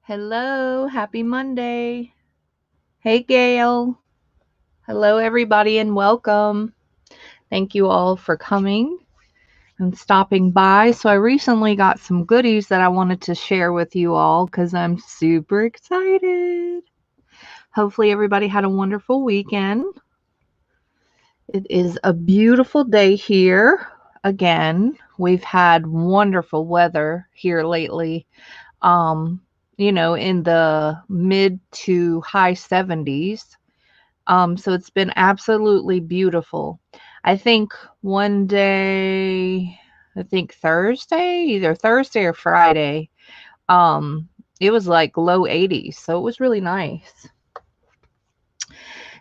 Hello, happy Monday. Hey, Gail. Hello, everybody, and welcome. Thank you all for coming and stopping by. So, I recently got some goodies that I wanted to share with you all because I'm super excited. Hopefully, everybody had a wonderful weekend. It is a beautiful day here. Again, we've had wonderful weather here lately. Um, in the mid to high 70s. So it's been absolutely beautiful. I think one day, I think Thursday, either Thursday or Friday, um, it was like low 80s. So it was really nice.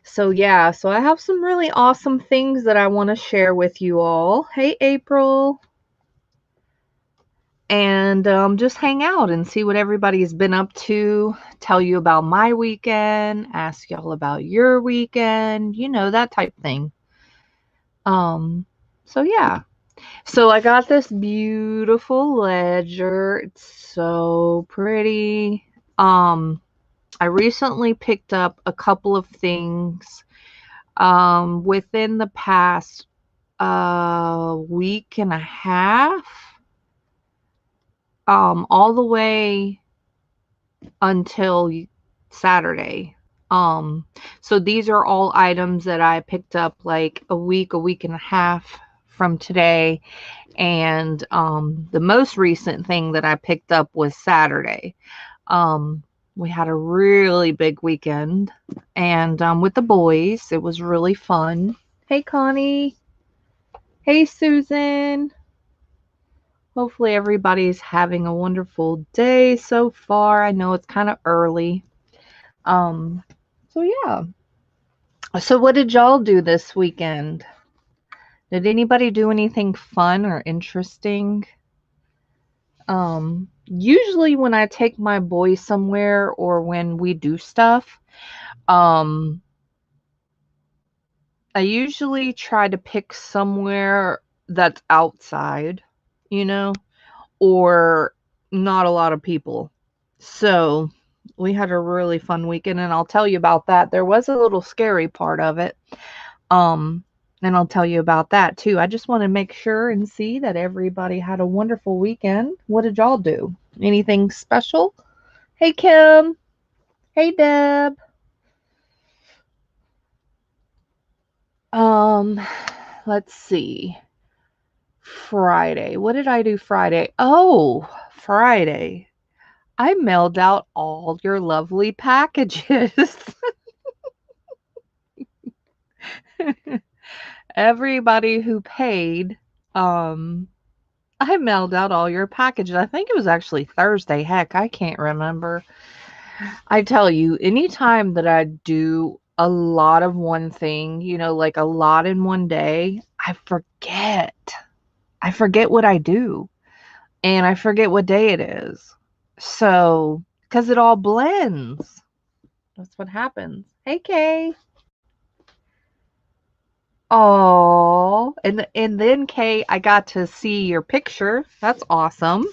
So yeah, so I have some really awesome things that I want to share with you all. Hey, April. And just hang out and see what everybody's been up to, tell you about my weekend, ask y'all about your weekend, that type thing. Um, so yeah. So I got this beautiful ledger. It's so pretty. I recently picked up a couple of things within the past week and a half. All the way until Saturday. So these are all items that I picked up like a week and a half from today. And the most recent thing that I picked up was Saturday. We had a really big weekend and with the boys, it was really fun. Hey, Connie. Hey, Susan. Hopefully everybody's having a wonderful day so far. I know it's kind of early. Um, so yeah. So what did y'all do this weekend? Did anybody do anything fun or interesting? Usually when I take my boys somewhere or when we do stuff, um, I usually try to pick somewhere that's outside, you know, or not a lot of people. So we had a really fun weekend, and I'll tell you about that. There was a little scary part of it. Um, and I'll tell you about that too. I just want to make sure and see that everybody had a wonderful weekend. What did y'all do? Anything special? Hey, Kim. Hey, Deb. Um, let's see. Friday. What did I do Friday? Oh, Friday. I mailed out all your lovely packages. Everybody who paid, I mailed out all your packages. I think it was actually Thursday. Heck, I can't remember. I tell you, anytime that I do a lot of one thing, like a lot in one day, I forget. I forget what I do and I forget what day it is. So, because it all blends. That's what happens. Hey, Kay. Oh, and then Kay, I got to see your picture. That's awesome.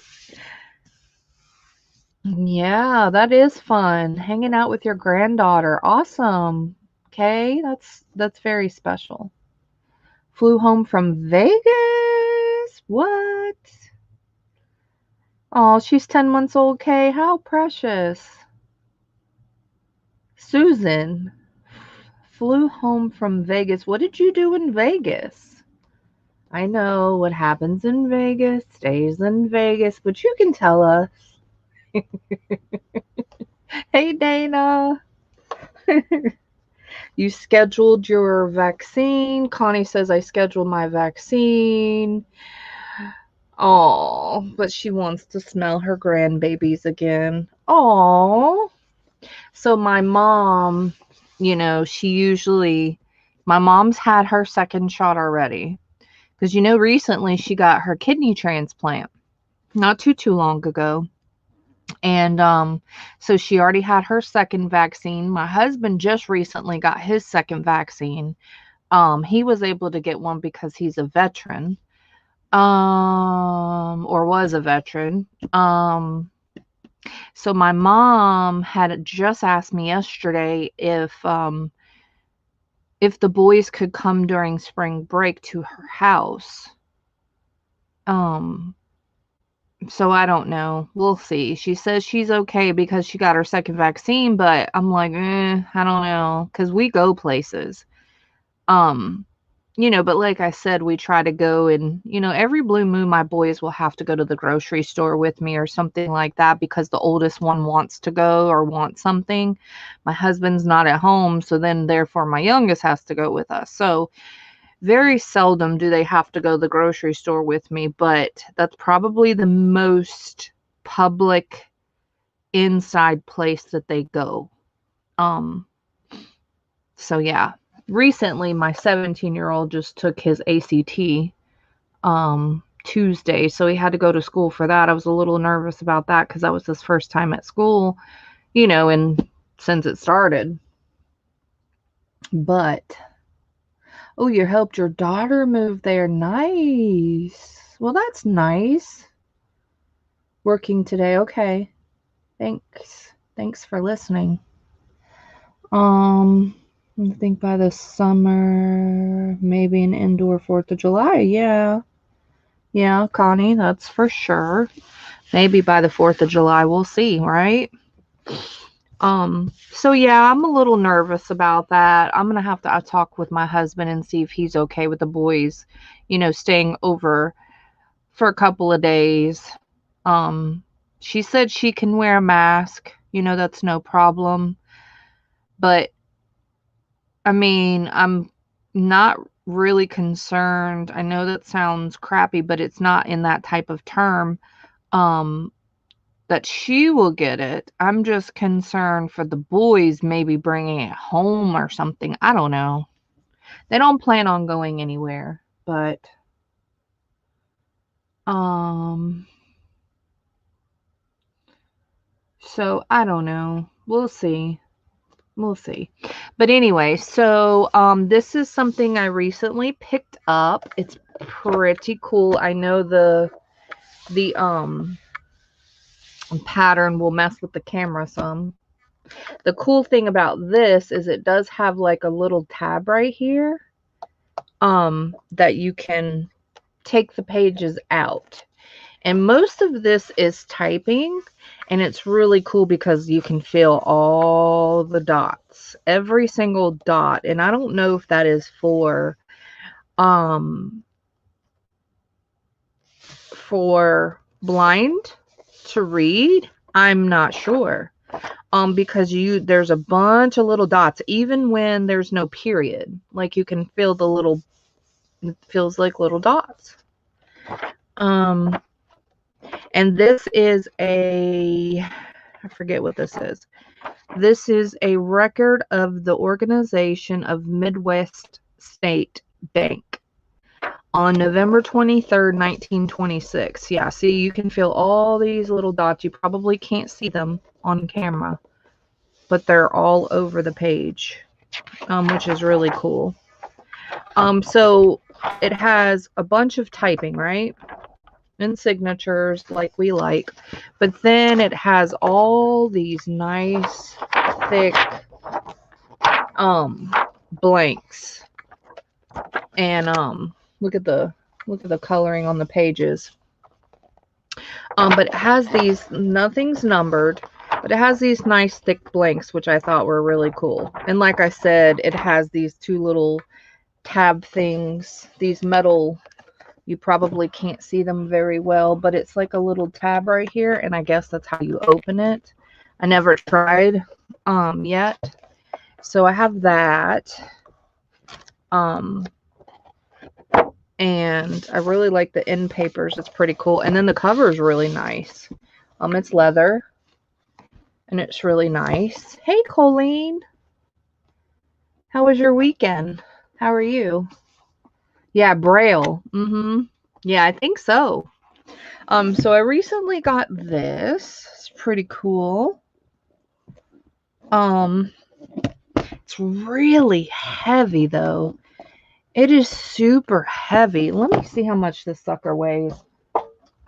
Yeah, that is fun. Hanging out with your granddaughter. Awesome. Okay, that's very special. Flew home from Vegas. What? Oh, she's 10 months old, Kay. How precious. Susan flew home from Vegas. What did you do in Vegas? I know what happens in Vegas stays in Vegas, but you can tell us. Hey, Dana. You scheduled your vaccine. Connie says I scheduled my vaccine. Oh, but she wants to smell her grandbabies again. Oh. So my mom, my mom's had her second shot already. Because, recently she got her kidney transplant not too long ago. And so she already had her second vaccine. My husband just recently got his second vaccine. He was able to get one because he's a veteran, or was a veteran. So my mom had just asked me yesterday if the boys could come during spring break to her house. So I don't know. We'll see. She says she's okay because she got her second vaccine, but I'm like, I don't know, because we go places. But like I said, we try to go, and, every blue moon, my boys will have to go to the grocery store with me or something like that because the oldest one wants to go or wants something. My husband's not at home, so then therefore my youngest has to go with us. So very seldom do they have to go to the grocery store with me, but that's probably the most public inside place that they go. So yeah. Recently, my 17-year-old just took his ACT Tuesday, so he had to go to school for that. I was a little nervous about that because that was his first time at school, and since it started. But oh, you helped your daughter move there. Nice. Well, that's nice. Working today. Okay. Thanks for listening. I think by the summer, maybe an indoor 4th of July. Yeah. Yeah, Connie, that's for sure. Maybe by the 4th of July, we'll see, right? So yeah, I'm a little nervous about that. I'm gonna have to talk with my husband and see if he's okay with the boys, staying over for a couple of days. She said she can wear a mask, that's no problem. But I mean, I'm not really concerned. I know that sounds crappy, but it's not in that type of term. That she will get it. I'm just concerned for the boys maybe bringing it home or something. I don't know. They don't plan on going anywhere, but so I don't know. We'll see. But anyway, so this is something I recently picked up. It's pretty cool. I know the pattern will mess with the camera some. The cool thing about this is it does have like a little tab right here that you can take the pages out. And most of this is typing, and it's really cool because you can feel all the dots, every single dot. And I don't know if that is for blind to read. I'm not sure. Because there's a bunch of little dots, even when there's no period. Like you can feel it feels like little dots. And this is I forget what this is. This is a record of the organization of Midwest State Bank on November 23rd, 1926. Yeah, see, you can feel all these little dots. You probably can't see them on camera, but they're all over the page, which is really cool. So it has a bunch of typing, right? And signatures like we like, but then it has all these nice thick blanks, and look at the coloring on the pages. But it has these, nothing's numbered, but it has these nice thick blanks, which I thought were really cool. And like I said, it has these two little tab things, these metal. You probably can't see them very well, but it's like a little tab right here, and I guess that's how you open it. I never tried yet. So I have that. And I really like the end papers. It's pretty cool. And then the cover is really nice. It's leather, and it's really nice. Hey, Colleen. How was your weekend? How are you? Yeah, Braille. Yeah, I think so. So I recently got this. It's pretty cool. It's really heavy though. It is super heavy. Let me see how much this sucker weighs.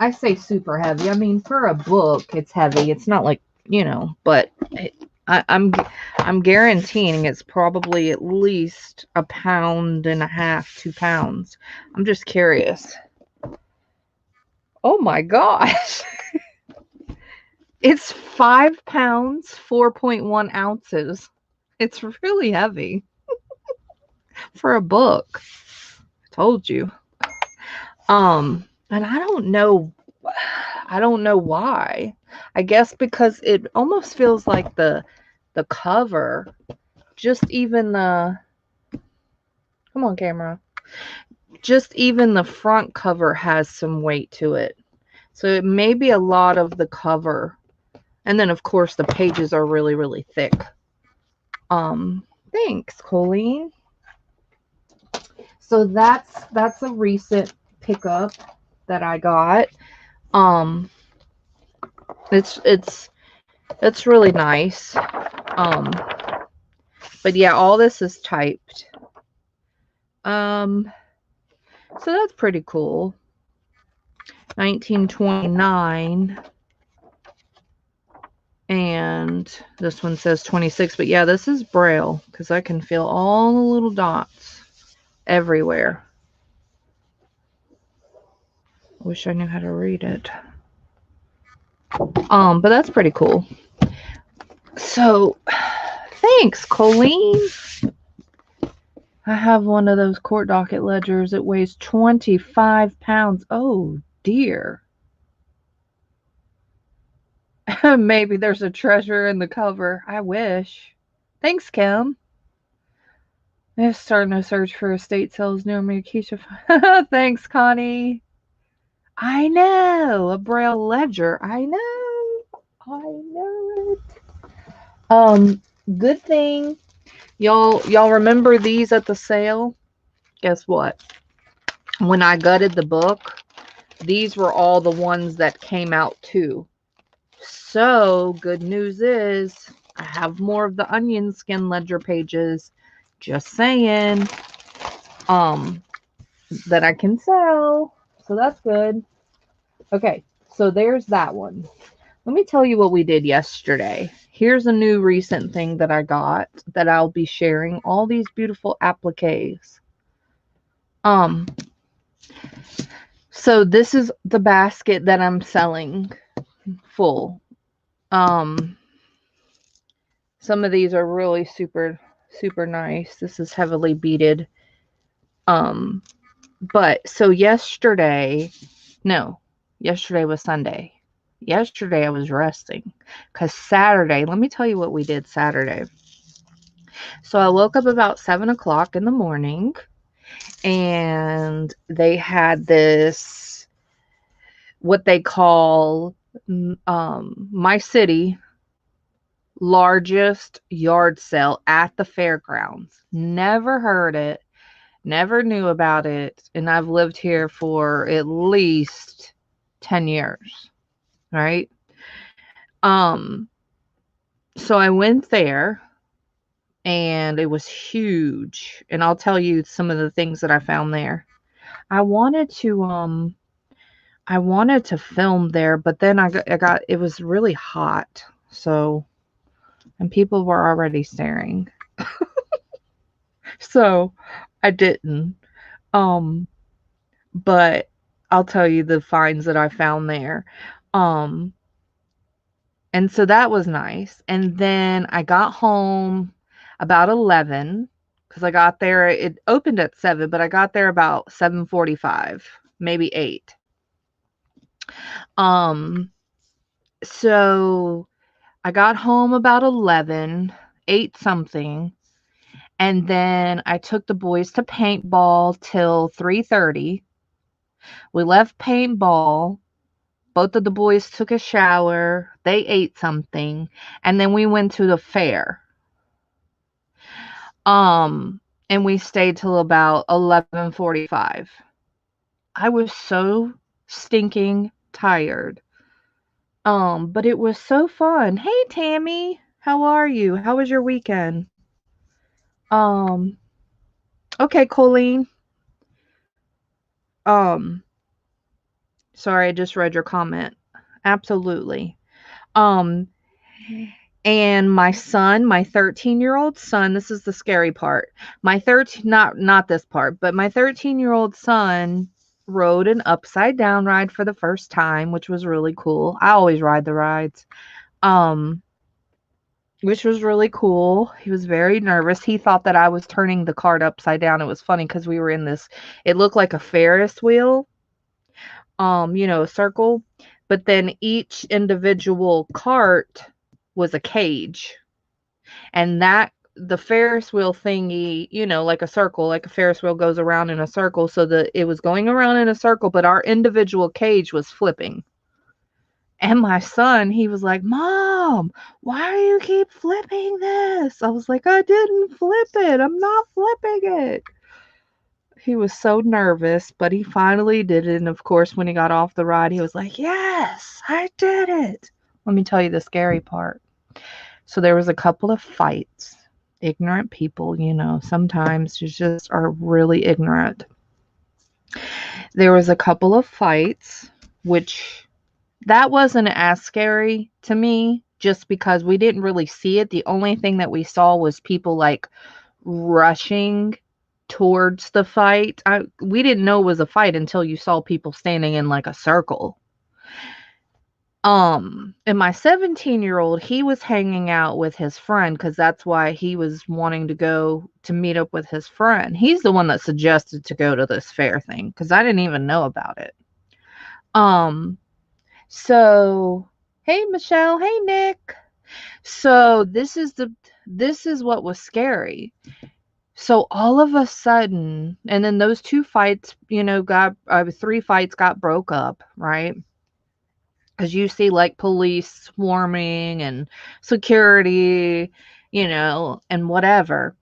I say super heavy. I mean, for a book, it's heavy. It's not like you know, but I'm guaranteeing it's probably at least 1.5 pounds, 2 pounds. I'm just curious. Oh my gosh. It's 5 pounds, 4.1 ounces. It's really heavy for a book. I told you. And I don't know why. I guess because it almost feels like the cover, just even the, come on camera, just even the front cover has some weight to it. So it may be a lot of the cover. And then of course the pages are really, really thick. Thanks, Colleen. So that's a recent pickup that I got. It's really nice. But yeah, all this is typed. So that's pretty cool. 1929. And this one says 26. But yeah, this is Braille because I can feel all the little dots everywhere. I wish I knew how to read it. But that's pretty cool. So thanks, Colleen. I have one of those court docket ledgers. It weighs 25 pounds. Oh dear. Maybe there's a treasure in the cover. I wish. Thanks, Kim. I'm starting to search for estate sales near me. Keisha. Thanks, Connie. I know. A Braille ledger. I know. I know it. Good thing. Y'all remember these at the sale? Guess what? When I gutted the book, these were all the ones that came out too. So good news is I have more of the onion skin ledger pages. Just saying. That I can sell. So that's good. Okay, so there's that one. Let me tell you what we did yesterday. Here's a new recent thing that I got that I'll be sharing. All these beautiful appliques. So this is the basket that I'm selling full. Some of these are really super, super nice. This is heavily beaded. But so yesterday was Sunday. Yesterday I was resting because Saturday, let me tell you what we did Saturday. So I woke up about 7 o'clock in the morning and they had this, what they call my city largest yard sale at the fairgrounds. Never heard it, never knew about it, and I've lived here for at least 10 years, right? So I went there and it was huge, and I'll tell you some of the things that I found there. I wanted to film there, but then I got it was really hot, so, and people were already staring. So I didn't. But I'll tell you the finds that I found there. And so that was nice. And then I got home about 11 because I got there, it opened at 7, but I got there about 7:45, maybe 8. So I got home about 11, 8 something, and then I took the boys to paintball till 3:30. We left paintball. Both of the boys took a shower. They ate something, and then we went to the fair. And we stayed till about 11:45. I was so stinking tired. But it was so fun. Hey Tammy, how are you? How was your weekend? Okay, Colleen. Sorry, I just read your comment. Absolutely. And my son, my 13-year-old son, this is the scary part. My 13 not this part, but my 13-year-old son rode an upside down ride for the first time, which was really cool. I always ride the rides. Um which was really cool. He was very nervous. He thought that I was turning the cart upside down. It was funny because we were in this, it looked like a Ferris wheel, a circle, but then each individual cart was a cage. And that the Ferris wheel thingy, like a circle, like a Ferris wheel goes around in a circle, so that it was going around in a circle, but our individual cage was flipping. And my son, he was like, "Mom, why do you keep flipping this?" I was like, "I didn't flip it. I'm not flipping it." He was so nervous, but he finally did it. And of course, when he got off the ride, he was like, "Yes, I did it." Let me tell you the scary part. So there was a couple of fights. Ignorant people, sometimes you just are really ignorant. There was a couple of fights, which that wasn't as scary to me just because we didn't really see it. The only thing that we saw was people like rushing towards the fight. We didn't know it was a fight until you saw people standing in like a circle. And my 17-year-old, he was hanging out with his friend because that's why he was wanting to go to meet up with his friend. He's the one that suggested to go to this fair thing because I didn't even know about it. So hey Michelle, hey Nick. So this is what was scary. So all of a sudden, and then those two fights, got 3 fights got broke up, right? Because you see like police swarming and security, and whatever.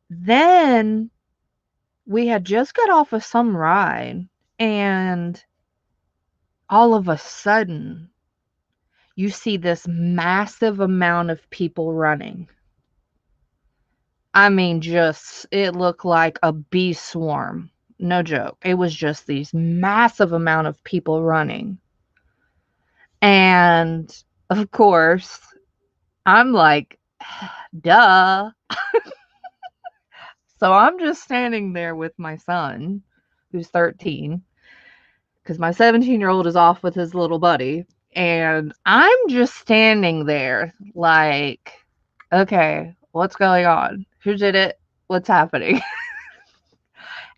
Then we had just got off of some ride, and all of a sudden you see this massive amount of people running. I mean, it looked like a bee swarm. No joke. It was just these massive amount of people running. And of course, I'm like, duh. So I'm just standing there with my son, who's 13, because my 17-year-old is off with his little buddy. And I'm just standing there like, okay, what's going on? Who did it? What's happening?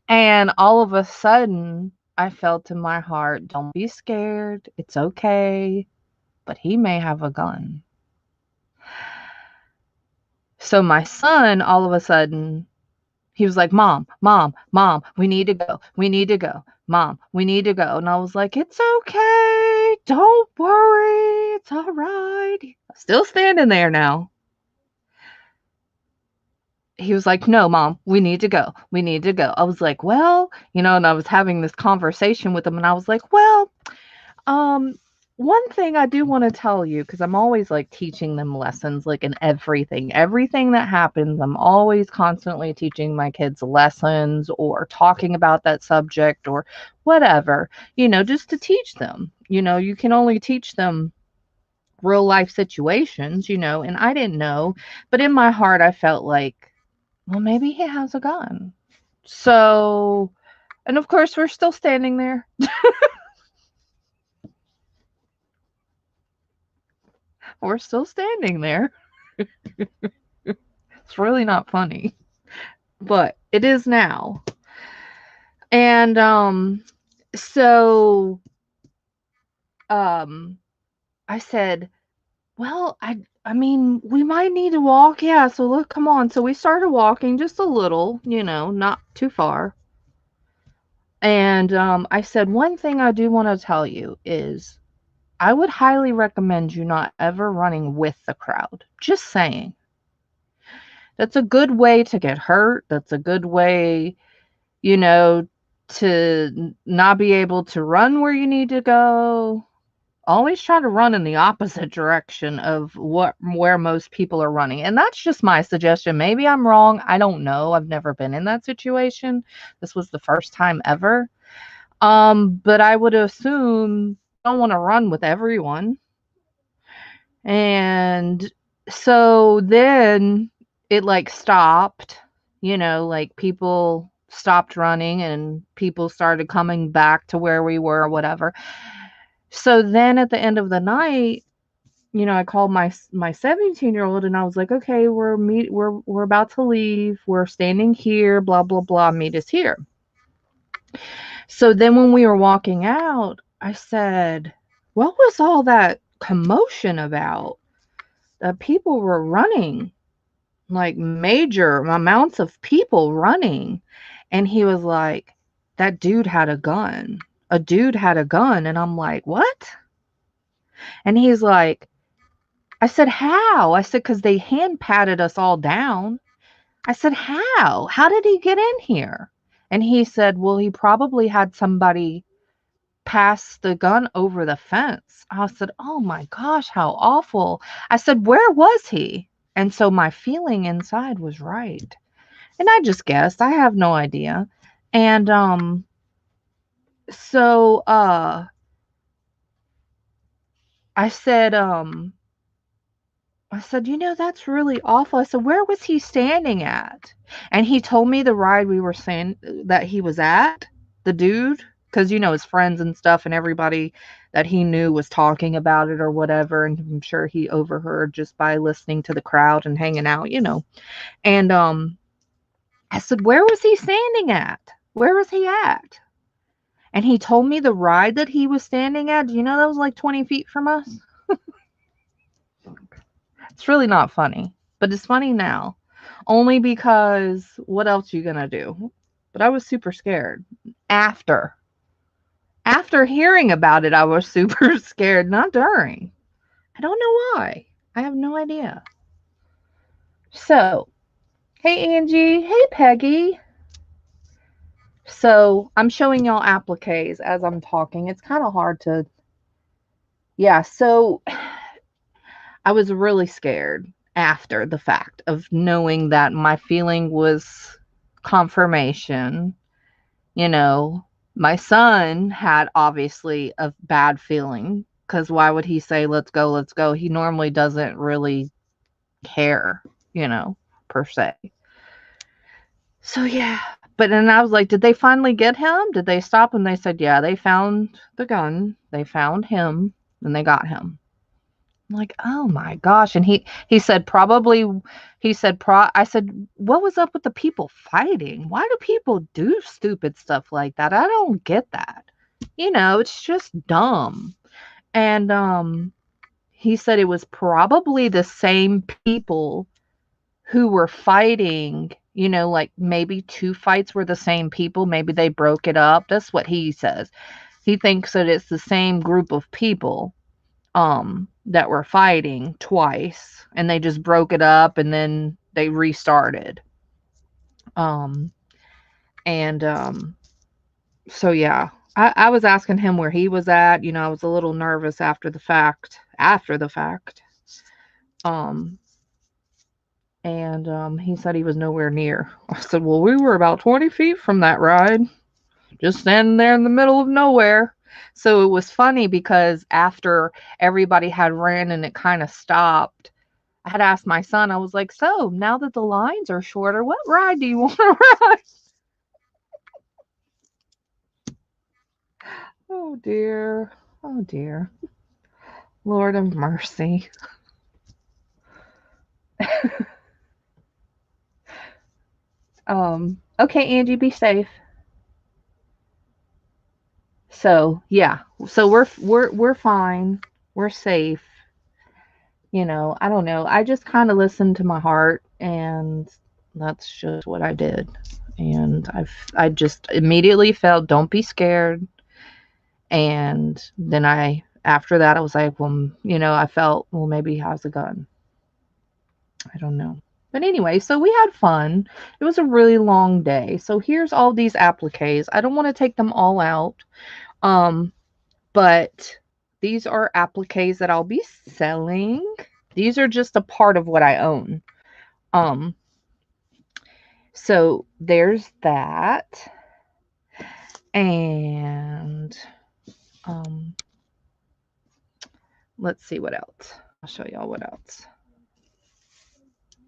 And all of a sudden, I felt in my heart, don't be scared. It's okay. But he may have a gun. So my son, all of a sudden, he was like, Mom, we need to go. We need to go. Mom, we need to go. And I was like, it's okay. Don't worry. It's all right. Still standing there now. He was like, no, Mom, we need to go. We need to go. I was like, well, and I was having this conversation with him, and I was like, well, one thing I do want to tell you, because I'm always like teaching them lessons, like in everything that happens, I'm always constantly teaching my kids lessons or talking about that subject or whatever, just to teach them. You can only teach them real life situations, and I didn't know, but in my heart, I felt like, well, maybe he has a gun. So, and of course, we're still standing there. We're still standing there. It's really not funny, but it is now. And so I said, well, I mean, we might need to walk. Yeah, so look, come on. So we started walking just a little, not too far. And I said, one thing I do want to tell you is I would highly recommend you not ever running with the crowd. Just saying. That's a good way to get hurt. That's a good way, to not be able to run where you need to go. Always try to run in the opposite direction of where most people are running. And that's just my suggestion. Maybe I'm wrong. I don't know. I've never been in that situation. This was the first time ever. But I would assume you don't want to run with everyone. And so then it like stopped, like people stopped running and people started coming back to where we were or whatever. So then at the end of the night, I called my 17-year-old and I was like, okay, we're about to leave. We're standing here, blah, blah, blah. Meet us here. So then when we were walking out, I said, what was all that commotion about? People were running, like major amounts of people running. And he was like, that dude had a gun. A dude had a gun. And I'm like, what? And he's like, I said, how? I said, because they hand patted us all down. I said, how? How did he get in here? And he said, well, he probably had somebody pass the gun over the fence. I said, oh my gosh, how awful. I said, where was he? And so my feeling inside was right. And I just guessed. I have no idea. And so I said, that's really awful. I said, where was he standing at? And he told me the ride we were saying that he was at, the dude, because, his friends and stuff and everybody that he knew was talking about it or whatever. And I'm sure he overheard just by listening to the crowd and hanging out, And I said, where was he standing at? Where was he at? And he told me the ride that he was standing at, that was like 20 feet from us? It's really not funny, but it's funny now. Only because what else are you going to do? But I was super scared. After hearing about it, I was super scared, not during. I don't know why. I have no idea. So, hey Angie, hey Peggy. So, I'm showing y'all appliques as I'm talking. It's kind of hard to, yeah, so I was really scared after the fact of knowing that my feeling was confirmation. My son had obviously a bad feeling because why would he say, let's go, let's go? He normally doesn't really care, per se. So, yeah. But then I was like, did they finally get him? Did they stop? And they said, yeah, they found the gun. They found him and they got him. I'm like, oh my gosh. And he said I said, what was up with the people fighting? Why do people do stupid stuff like that? I don't get that. It's just dumb. And he said it was probably the same people who were fighting, like maybe 2 fights were the same people. Maybe they broke it up. That's what he says. He thinks that it's the same group of people that were fighting twice, and they just broke it up and then they restarted. Um and so yeah, I was asking him where he was at. I was a little nervous after the fact. Um and he said he was nowhere near. I said, well, we were about 20 feet from that ride, just standing there in the middle of nowhere. So it was funny because after everybody had ran and it kind of stopped, I had asked my son, I was like, so now that the lines are shorter, what ride do you want to ride? Oh dear. Oh dear. Lord of mercy. Okay, Angie, be safe. So yeah. So we're fine. We're safe. I don't know. I just kind of listened to my heart and that's just what I did. And I just immediately felt, don't be scared. And then after that, I was like, well, I felt, well, maybe he has a gun. I don't know. But anyway, so we had fun. It was a really long day. So here's all these appliques. I don't want to take them all out. But these are appliques that I'll be selling. These are just a part of what I own. So there's that. And let's see what else. show y'all what else.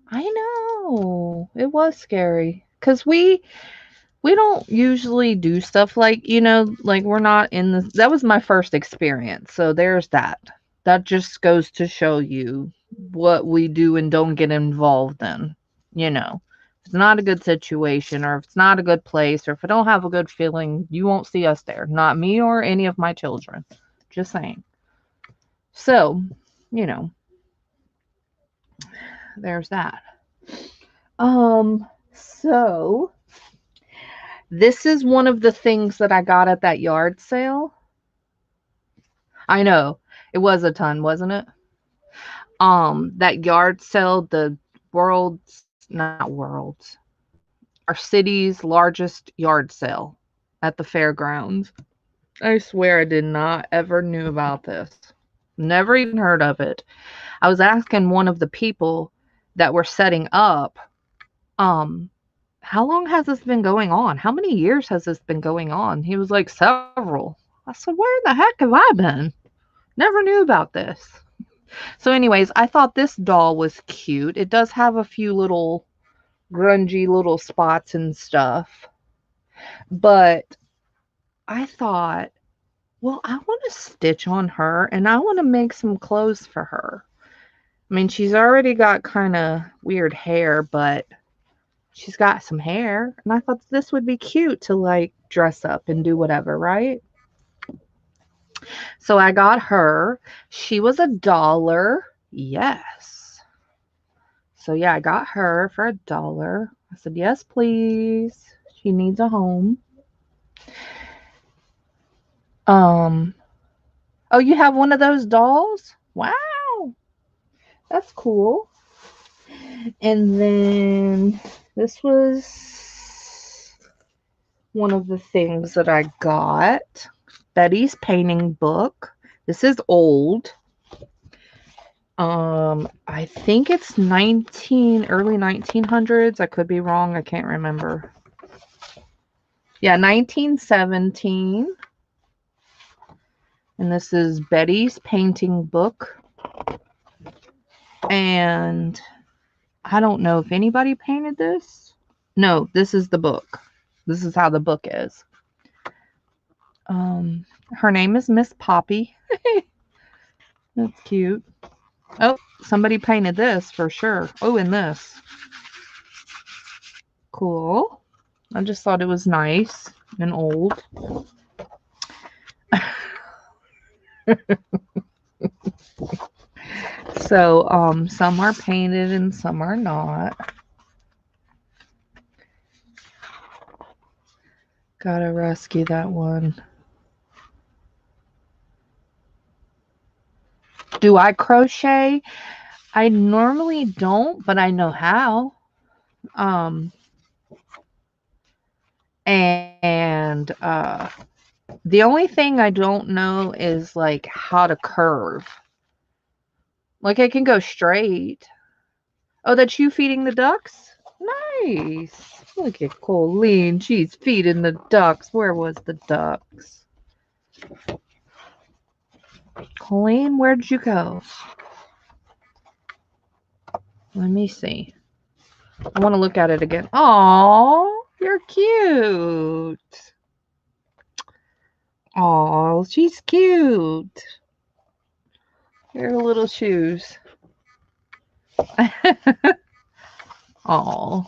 I know. It was scary. Because we don't usually do stuff like, like we're not in the, that was my first experience. So there's that. That just goes to show you what we do and don't get involved in. If it's not a good situation, or if it's not a good place, or if I don't have a good feeling, you won't see us there. Not me or any of my children. Just saying. So, there's that. So this is one of the things that I got at that yard sale. I know. It was a ton, wasn't it? That yard sale, not world's, our city's largest yard sale at the fairgrounds. I swear I did not ever knew about this. Never even heard of it. I was asking one of the people that were setting up, how long has this been going on? How many years has this been going on? He was like, several. I said, where the heck have I been? Never knew about this. So anyways, I thought this doll was cute. It does have a few little grungy little spots and stuff. But I thought, well, I want to stitch on her and I want to make some clothes for her. I mean, she's already got kind of weird hair, but she's got some hair. And I thought this would be cute to like dress up and do whatever, right? So I got her. She was $1. Yes. So yeah, I got her for $1. I said, yes, please. She needs a home. Oh, you have one of those dolls? Wow. That's cool. And then this was one of the things that I got. Betty's painting book. This is old. I think it's early 1900s. I could be wrong. I can't remember. Yeah, 1917. And this is Betty's painting book. And I don't know if anybody painted this. No, this is the book. This is how the book is. Her name is Miss Poppy. That's cute. Oh, somebody painted this for sure. Oh, and this. Cool. I just thought it was nice and old. So, some are painted and some are not. Gotta rescue that one. Do I crochet? I normally don't, but I know how. And the only thing I don't know is like how to curve. Like I can go straight. Oh, that's you feeding the ducks? Nice. Look at Colleen. She's feeding the ducks. Where was the ducks? Colleen, where'd you go? Let me see. I want to look at it again. Aw, you're cute. Aw, she's cute. Her little shoes. Aw.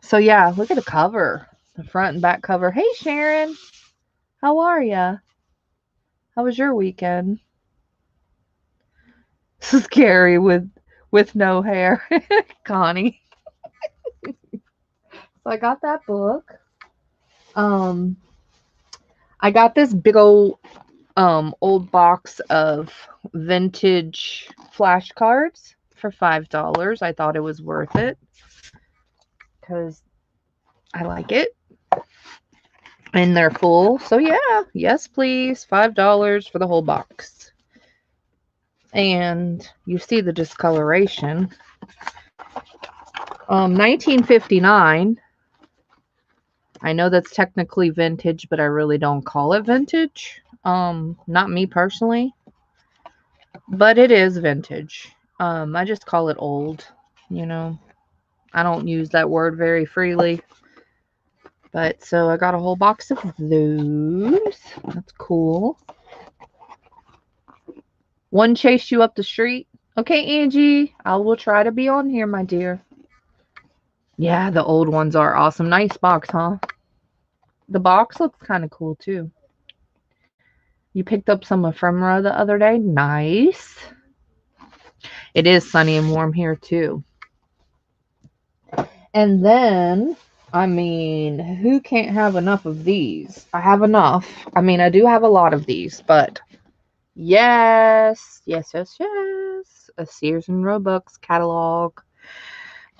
So yeah, look at the cover. The front and back cover. Hey Sharon. How are ya? How was your weekend? Scary with no hair. Connie. So I got that book. I got this big old box of vintage flashcards for $5. I thought it was worth it because I like it. And they're full. So yeah, yes please, $5 for the whole box. And you see the discoloration. 1959. I know that's technically vintage, but I really don't call it vintage. Not me personally. But it is vintage. I just call it old, you know. I don't use that word very freely. But so I got a whole box of those. That's cool. One chased you up the street. Okay, Angie, I will try to be on here, my dear. Yeah, the old ones are awesome. Nice box, huh? The box looks kind of cool, too. You picked up some ephemera the other day. Nice. It is sunny and warm here, too. And then, I mean, who can't have enough of these? I have enough. I mean, I do have a lot of these, but yes. A Sears and Roebuck's catalog.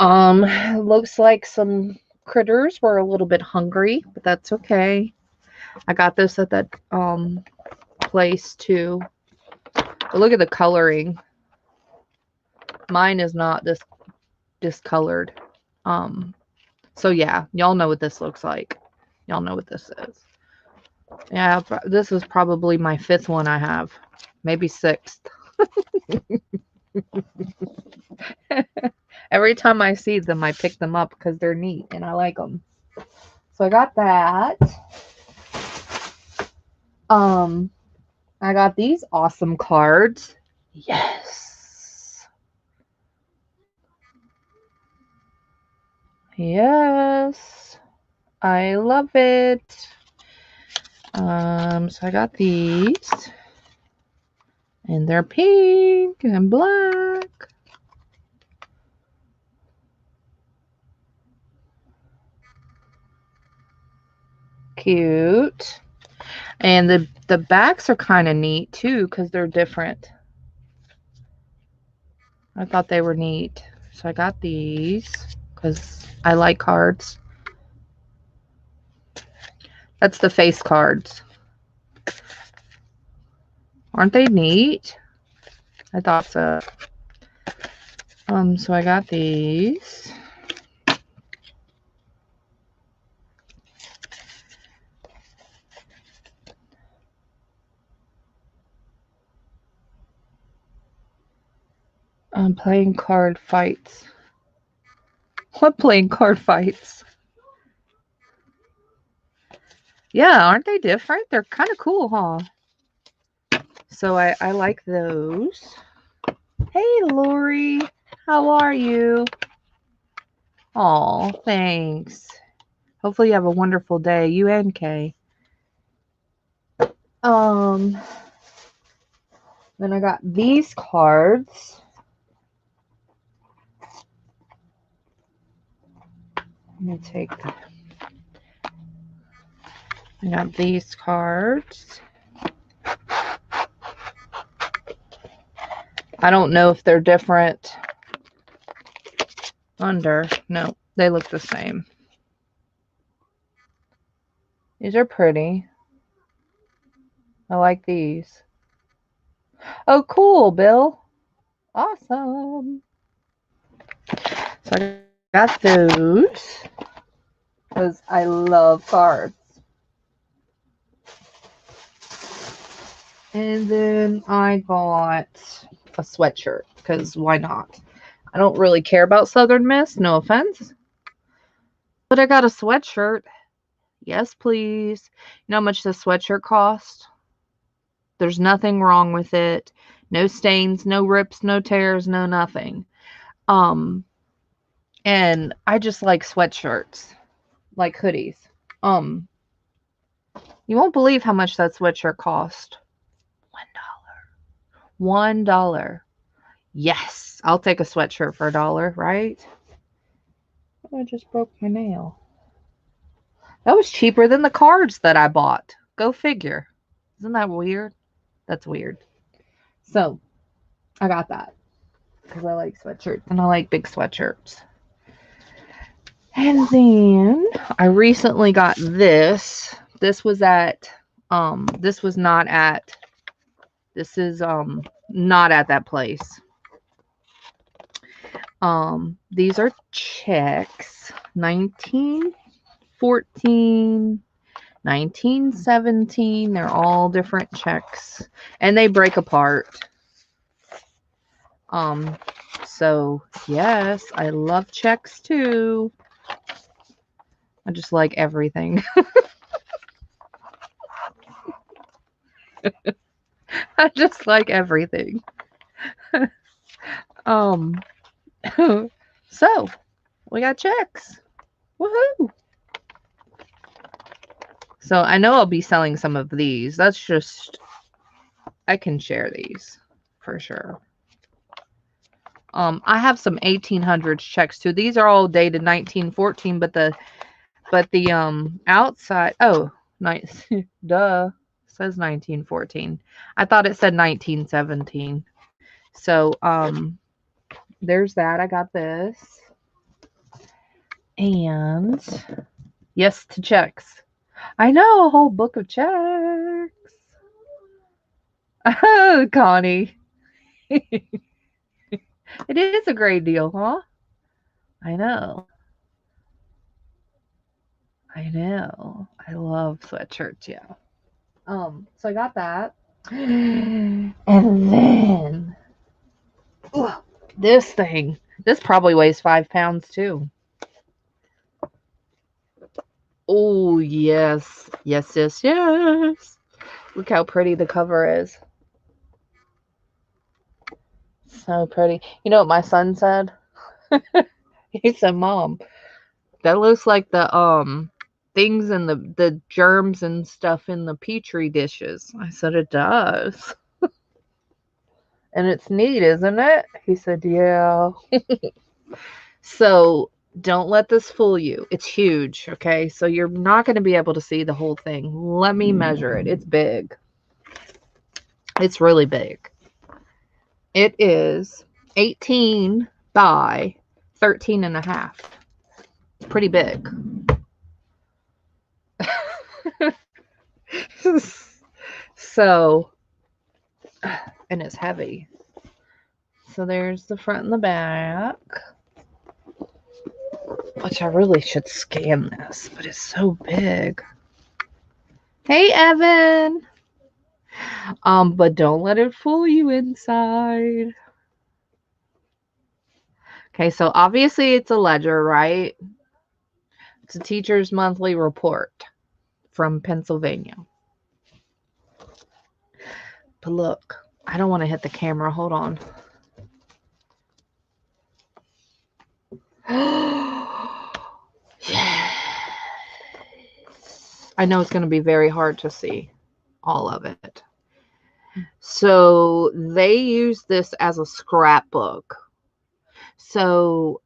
Looks like some critters were a little bit hungry, but that's okay. I got this at that place too. But look at the coloring. Mine is not this discolored. So yeah, y'all know what this looks like. Y'all know what this is. Yeah, this is probably my 5th one I have. Maybe 6th. Every time I see them, I pick them up because they're neat and I like them. So I got that. I got these awesome cards. Yes. Yes. I love it. So I got these. And they're pink and black. Cute. And the backs are kind of neat too because they're different. I thought they were neat. So I got these because I like cards. That's the face cards. Aren't they neat? I thought so. So I got these. I'm playing card fights. What playing card fights? Yeah, aren't they different? They're kind of cool, huh? So I like those. Hey, Lori. How are you? Oh, thanks. Hopefully you have a wonderful day. You and Kay. Then I got these cards. Let me take that. I got these cards. I don't know if they're different under. No, they look the same. These are pretty. I like these. Oh, cool, Bill. Awesome. So I got those because I love cards. And then I got a sweatshirt because why not? I don't really care about Southern Miss, no offense. But I got a sweatshirt. Yes, please. You know how much this sweatshirt cost? There's nothing wrong with it. No stains, no rips, no tears, no nothing. And I just like sweatshirts, like hoodies. You won't believe how much that sweatshirt cost. $1. $1. Yes, I'll take a sweatshirt for $1, right? Oh, I just broke my nail. That was cheaper than the cards that I bought. Go figure. Isn't that weird? That's weird. So, I got that. Because I like sweatshirts. And I like big sweatshirts. And then, I recently got this. This was at, this is not at that place. These are checks. 1914, 1917. They're all different checks. And they break apart. So yes, I love checks too. I just like everything. I just like everything. So we got checks. Woohoo! So I know I'll be selling some of these. That's just, I can share these for sure. I have some 1800s checks too. These are all dated 1914, but the outside, oh, nice. Duh. It says 1914. I thought it said 1917. So there's that. I got this. And yes to checks. I know, a whole book of checks. Oh, Connie. It is a great deal, huh? I know. I know. I love sweatshirts, yeah. So I got that. And then this thing. This probably weighs 5 pounds too. Oh, yes. Yes, yes, yes. Look how pretty the cover is. So pretty. You know what my son said? He said, Mom, that looks like the things in the germs and stuff in the petri dishes. I said, it does. And it's neat, isn't it? He said, yeah. So don't let this fool you. It's huge, okay? So you're not going to be able to see the whole thing. Let me measure it. It's big. It's really big. It is 18 by 13 and a half. Pretty big. So, and it's heavy. So there's the front and the back. Which I really should scan this, but it's so big. Hey, Evan. But don't let it fool you inside. Okay, so obviously it's a ledger, right? It's a teacher's monthly report from Pennsylvania. But look, I don't want to hit the camera. Hold on. Yes. I know it's going to be very hard to see all of it. So they use this as a scrapbook. So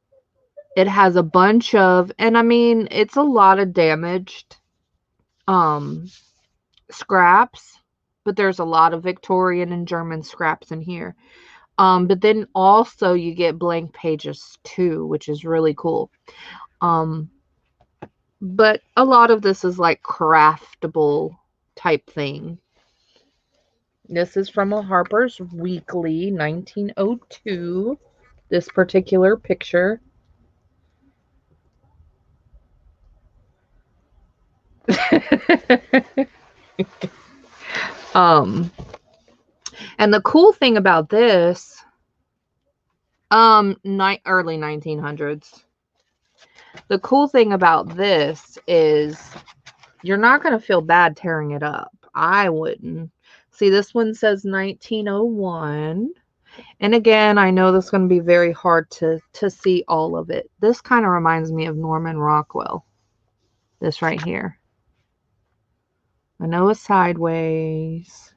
it has a bunch of, and I mean, it's a lot of damaged scraps, but there's a lot of Victorian and German scraps in here. But then also you get blank pages too, which is really cool. But a lot of this is like craftable type thing. This is from a Harper's Weekly, 1902. This particular picture. And the cool thing about this, early 1900s. The cool thing about this is you're not going to feel bad tearing it up. I wouldn't. See, this one says 1901. And again, I know this is going to be very hard to see all of it. This kind of reminds me of Norman Rockwell. This right here. I know it's sideways.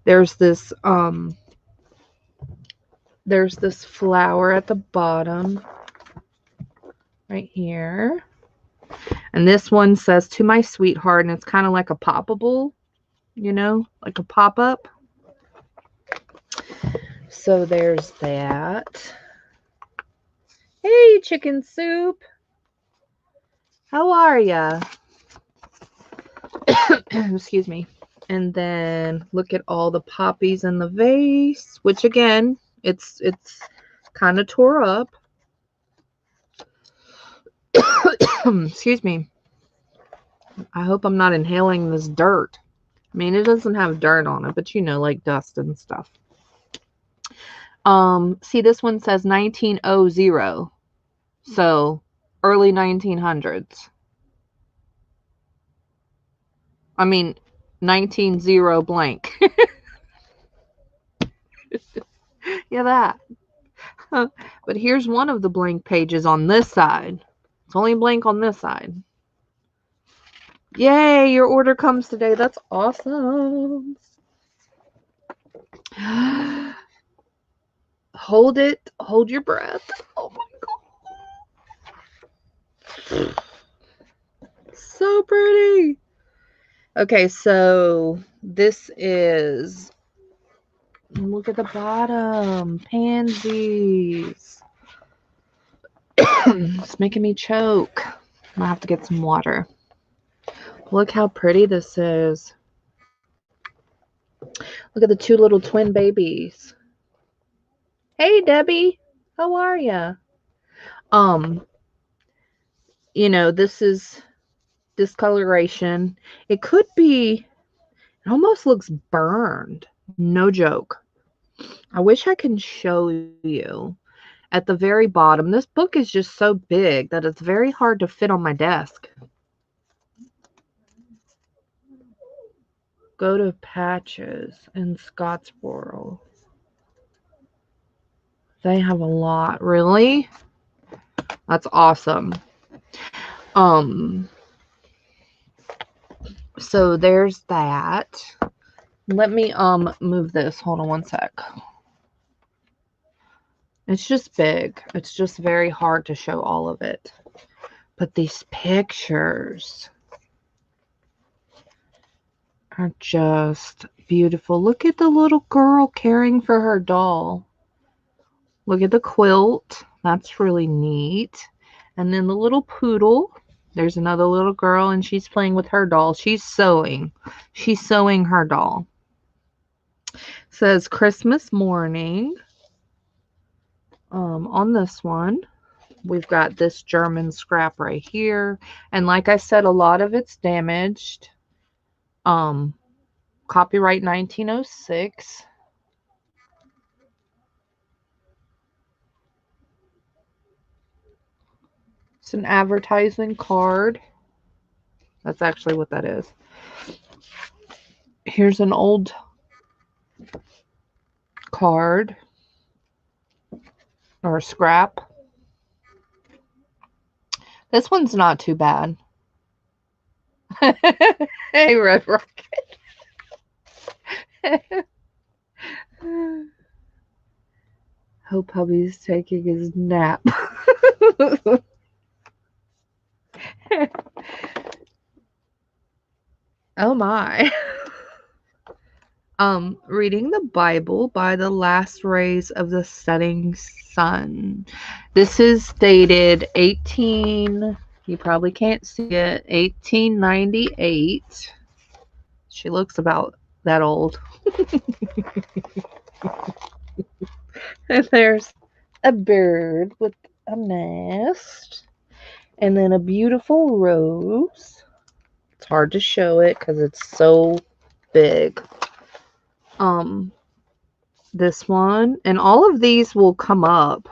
There's this flower at the bottom right here. And this one says, to my sweetheart, and it's kind of like a poppable, you know, like a pop-up. So there's that. Hey, chicken soup. How are ya? Excuse me. And then look at all the poppies in the vase, which again, it's kind of tore up. Excuse me. I hope I'm not inhaling this dirt. I mean, it doesn't have dirt on it, but you know, like dust and stuff. See, this one says 1900. So, early 1900s. I mean, 190 blank. Yeah, that. But here's one of the blank pages on this side. It's only blank on this side. Yay, your order comes today. That's awesome. Hold it. Hold your breath. Oh my God. So pretty. Okay, so this is, look at the bottom. Pansies. It's making me choke. I'm gonna have to get some water. Look how pretty this is. Look at the two little twin babies. Hey, Debbie. How are ya? You know, this is discoloration. It could be, it almost looks burned. No joke. I wish I can show you. At the very bottom, this book is just so big that it's very hard to fit on my desk. Go to Patches in Scottsboro. They have a lot. Really? That's awesome. So there's that. Let me move this. Hold on one sec. It's just big. It's just very hard to show all of it. But these pictures are just beautiful. Look at the little girl caring for her doll. Look at the quilt. That's really neat. And then the little poodle. There's another little girl and she's playing with her doll. She's sewing. She's sewing her doll. It says Christmas morning. On this one, we've got this German scrap right here. And like I said, a lot of it's damaged. Copyright 1906. It's an advertising card. That's actually what that is. Here's an old card or scrap. This one's not too bad. Hey, Red Rocket. Hope hubby's taking his nap. Oh my. Reading the Bible by the last rays of the setting sun. This is dated you probably can't see it, 1898. She looks about that old. And there's a bird with a nest. And then a beautiful rose. It's hard to show it because it's so big. This one, and all of these will come up.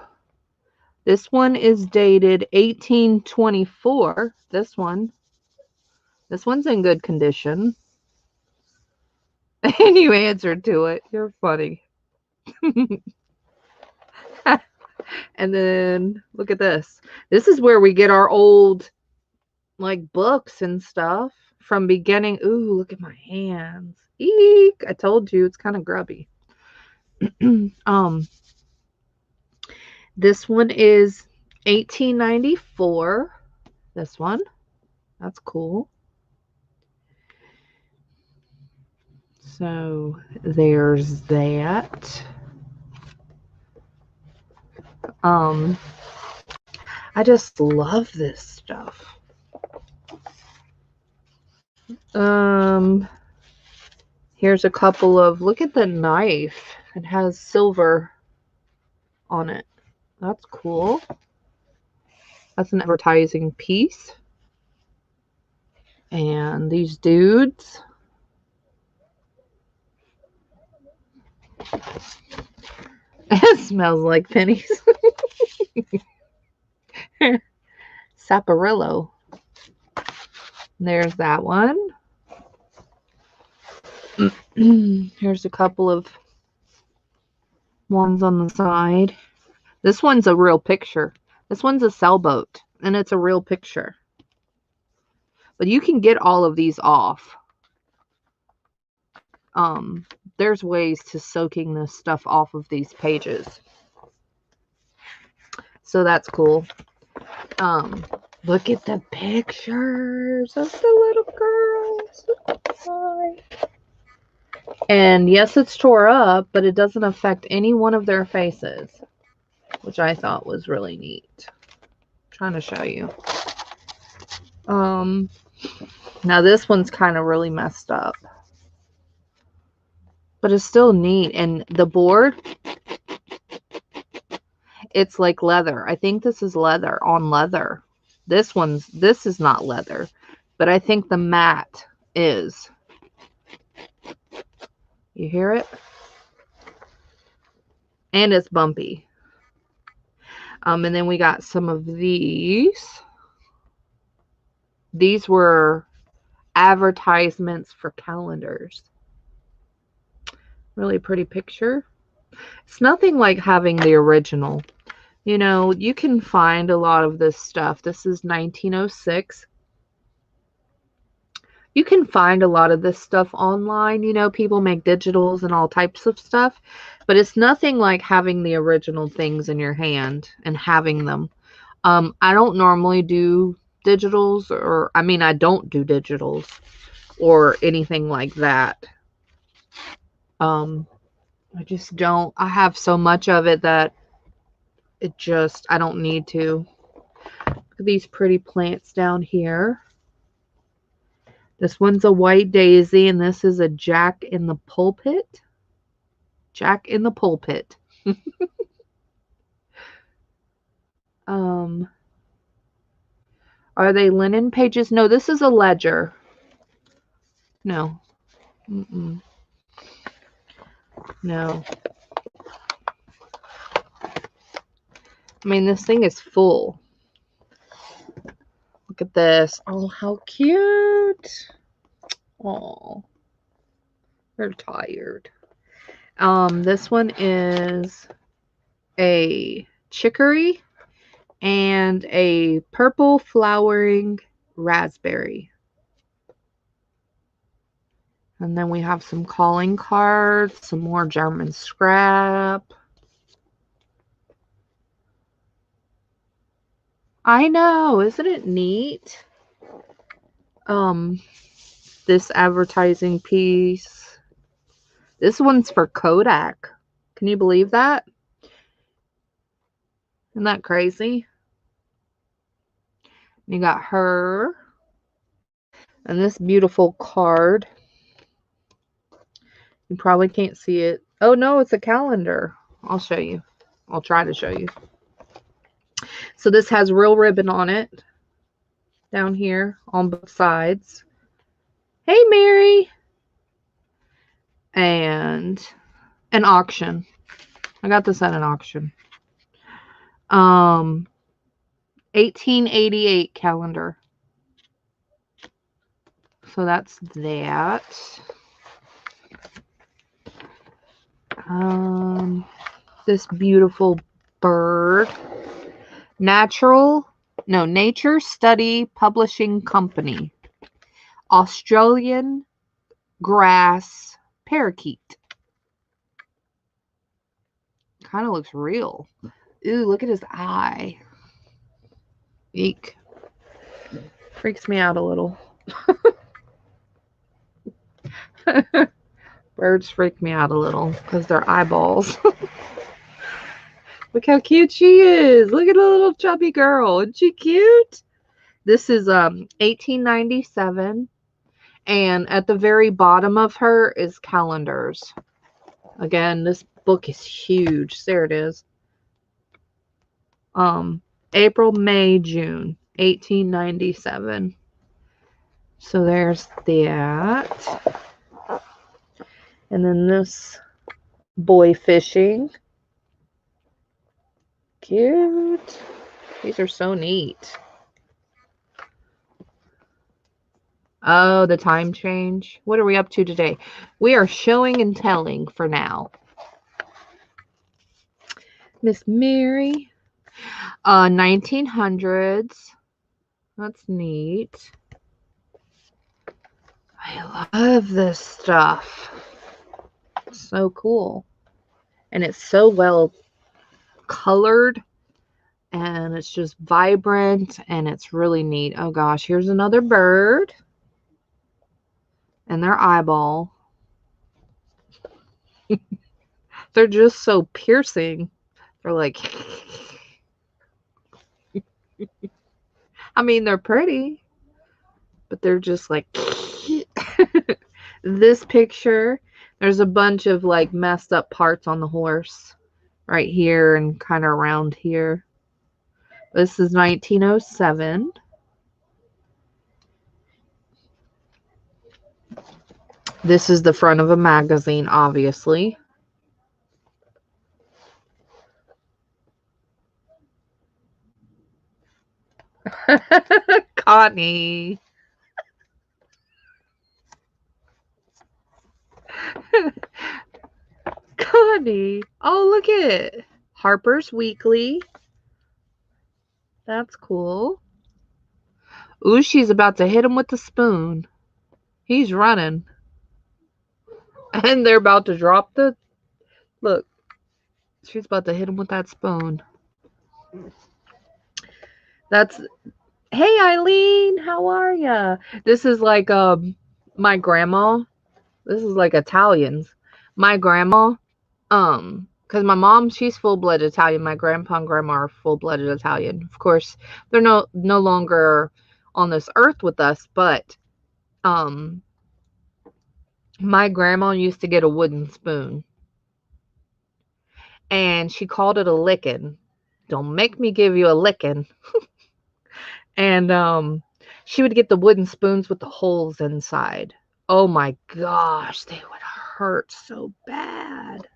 This one is dated 1824. This one's in good condition. And you answered to it. You're funny. And then look at this. This is where we get our old like books and stuff from beginning. Ooh, look at my hands. Eek! I told you it's kind of grubby. This one is 1894. This one. That's cool. So there's that. I just love this stuff. Here's a couple of, look at the knife. It has silver on it. That's cool. That's an advertising piece. And these dudes. It smells like pennies. Saparillo. There's that one. Here's a couple of ones on the side. This one's a real picture. This one's a sailboat, and it's a real picture. But you can get all of these off. There's ways to soaking this stuff off of these pages. So that's cool. Look at the pictures of the little girls. And yes, it's tore up, but it doesn't affect any one of their faces, which I thought was really neat. I'm trying to show you. Now this one's kind of really messed up, but it's still neat. And the board, it's like leather. I think this is leather on leather. This is not leather, but I think the mat is. You hear it? And it's bumpy. And then we got some of these. These were advertisements for calendars. Really pretty picture. It's nothing like having the original. You know, you can find a lot of this stuff. This is 1906. You can find a lot of this stuff online. You know, people make digitals and all types of stuff. But it's nothing like having the original things in your hand and having them. I don't normally do digitals, or I mean, I don't do digitals or anything like that. I just don't. I have so much of it that I don't need to. Look at these pretty plants down here. This one's a white daisy, and this is a Jack in the pulpit. Jack in the pulpit. Are they linen pages? No, this is a ledger. No. No. I mean, this thing is full. Look at this. Oh, how cute. Oh, they're tired. This one is a chicory and a purple flowering raspberry. And then we have some calling cards, some more German scrap. I know, isn't it neat? This advertising piece. This one's for Kodak. Can you believe that? Isn't that crazy? You got her. And this beautiful card. You probably can't see it. Oh, no, it's a calendar. I'll show you. I'll try to show you. So this has real ribbon on it. Down here on both sides. Hey, Mary. And an auction. I got this at an auction. 1888 calendar. So that's that. This beautiful bird. Nature Study Publishing Company. Australian grass parakeet. Kind of looks real. Ooh, look at his eye. Eek. Freaks me out a little. Birds freak me out a little because they're eyeballs. Look how cute she is. Look at a little chubby girl. Isn't she cute? This is 1897. And at the very bottom of her is calendars. Again, this book is huge. There it is. April, May, June, 1897. So there's that. And then this boy fishing. cute. These are so neat. Oh, the time change. What are we up to today? We are showing and telling for now. Miss Mary. 1900s. That's neat. I love this stuff. So cool. And it's so well colored. And it's just vibrant. And it's really neat. Oh gosh, here's another bird. And their eyeball. They're just so piercing. They're like... I mean, they're pretty. But they're just like... This picture, there's a bunch of like messed up parts on the horse right here and kind of around here. This is 1907. This is the front of a magazine, obviously. Connie. Connie. Oh, look at it. Harper's Weekly. That's cool. Ooh, she's about to hit him with the spoon. He's running. And they're about to drop the... Look. She's about to hit him with that spoon. That's... Hey, Eileen. How are ya? This is like my grandma. This is like Italians. My grandma... because my mom, she's full-blooded Italian. My grandpa and grandma are full-blooded Italian. Of course, they're no longer on this earth with us, but my grandma used to get a wooden spoon. And she called it a lickin'. Don't make me give you a lickin'. And she would get the wooden spoons with the holes inside. Oh my gosh, they would hurt so bad.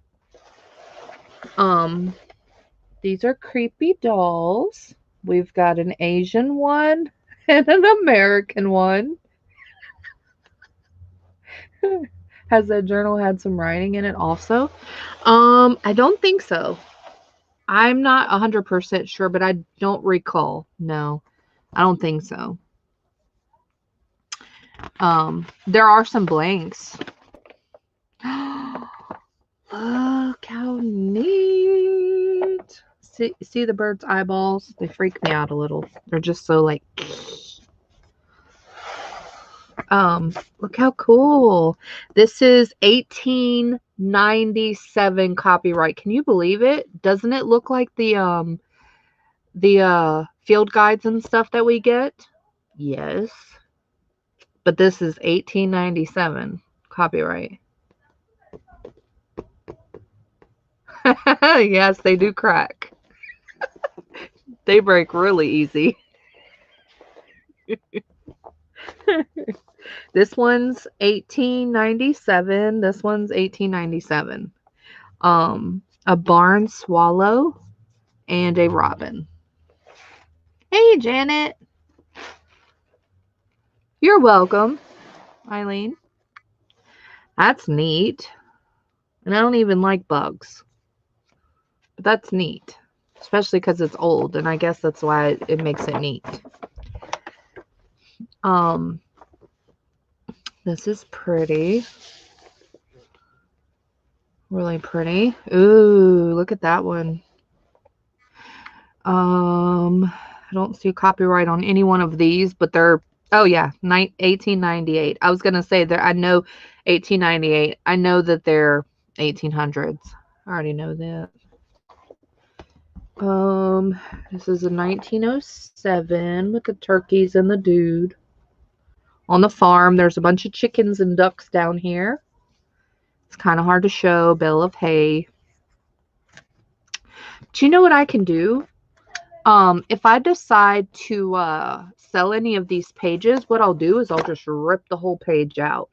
These are creepy dolls. We've got an Asian one and an American one. Has that journal had some writing in it also? I don't think so. I'm not 100% sure, but I don't recall. No, I don't think so. There are some blanks. Look how neat. See the bird's eyeballs? They freak me out a little. They're just so like... Look how cool. This is 1897 copyright. Can you believe it? Doesn't it look like the field guides and stuff that we get? Yes. But this is 1897 copyright. Yes, they do crack. They break really easy. This one's 1897. This one's 1897. A barn swallow and a robin. Hey, Janet. You're welcome, Eileen. That's neat. And I don't even like bugs. But that's neat. Especially because it's old. And I guess that's why it makes it neat. This is pretty. Really pretty. Ooh, look at that one. I don't see copyright on any one of these, but they're... Oh, yeah, 1898. I was going to say that I know 1898. I know that they're 1800s. I already know that. This is a 1907 with the turkeys and the dude. On the farm, there's a bunch of chickens and ducks down here. It's kind of hard to show. Bale of hay. Do you know what I can do? If I decide to sell any of these pages, what I'll do is I'll just rip the whole page out.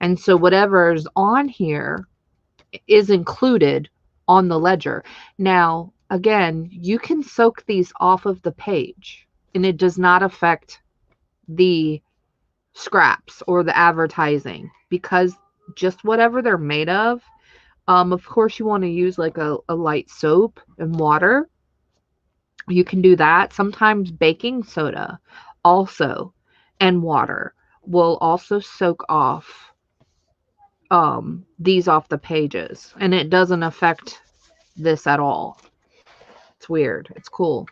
And so whatever's on here is included on the ledger. Now, Again, you can soak these off of the page and it does not affect the scraps or the advertising, because just whatever they're made of course you want to use like a light soap and water. You can do that. Sometimes baking soda also and water will also soak off these off the pages, and it doesn't affect this at all. It's weird. It's cool.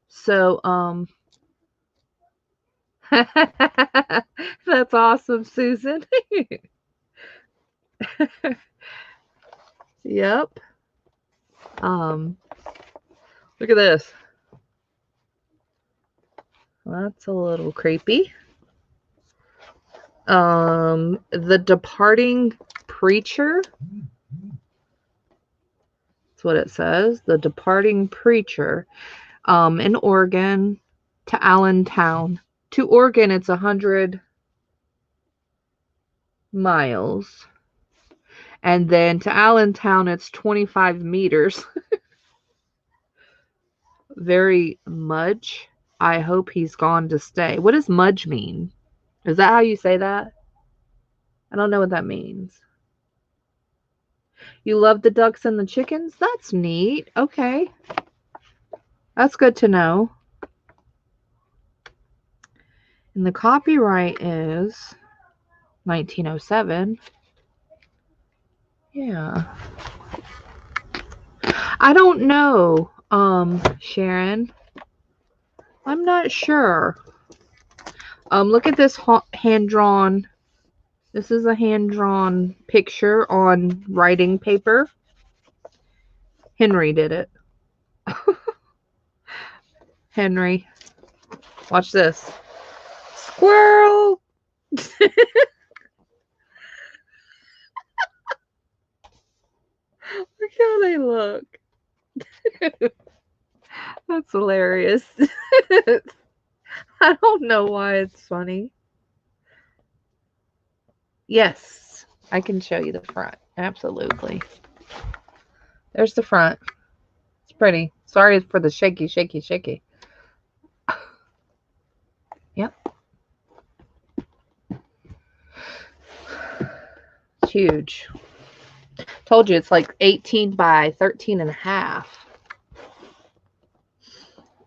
So that's awesome, Susan. Yep. Look at this. That's a little creepy. The Departing Preacher. That's what it says. The Departing Preacher. In Oregon to Allentown. To Oregon, it's 100 miles. And then to Allentown, it's 25 meters. Very Mudge. I hope he's gone to stay. What does Mudge mean? Is that how you say that? I don't know what that means. You love the ducks and the chickens? That's neat. Okay. That's good to know. And the copyright is 1907. Yeah. I don't know, Sharon. I'm not sure. Look at this hand-drawn. This is a hand-drawn picture on writing paper. Henry did it. Henry. Watch this. Squirrel! Look how they look. That's hilarious. I don't know why it's funny. Yes, I can show you the front. Absolutely. There's the front. It's pretty. Sorry for the shaky. Yep. It's huge. Told you it's like 18 by 13 and a half.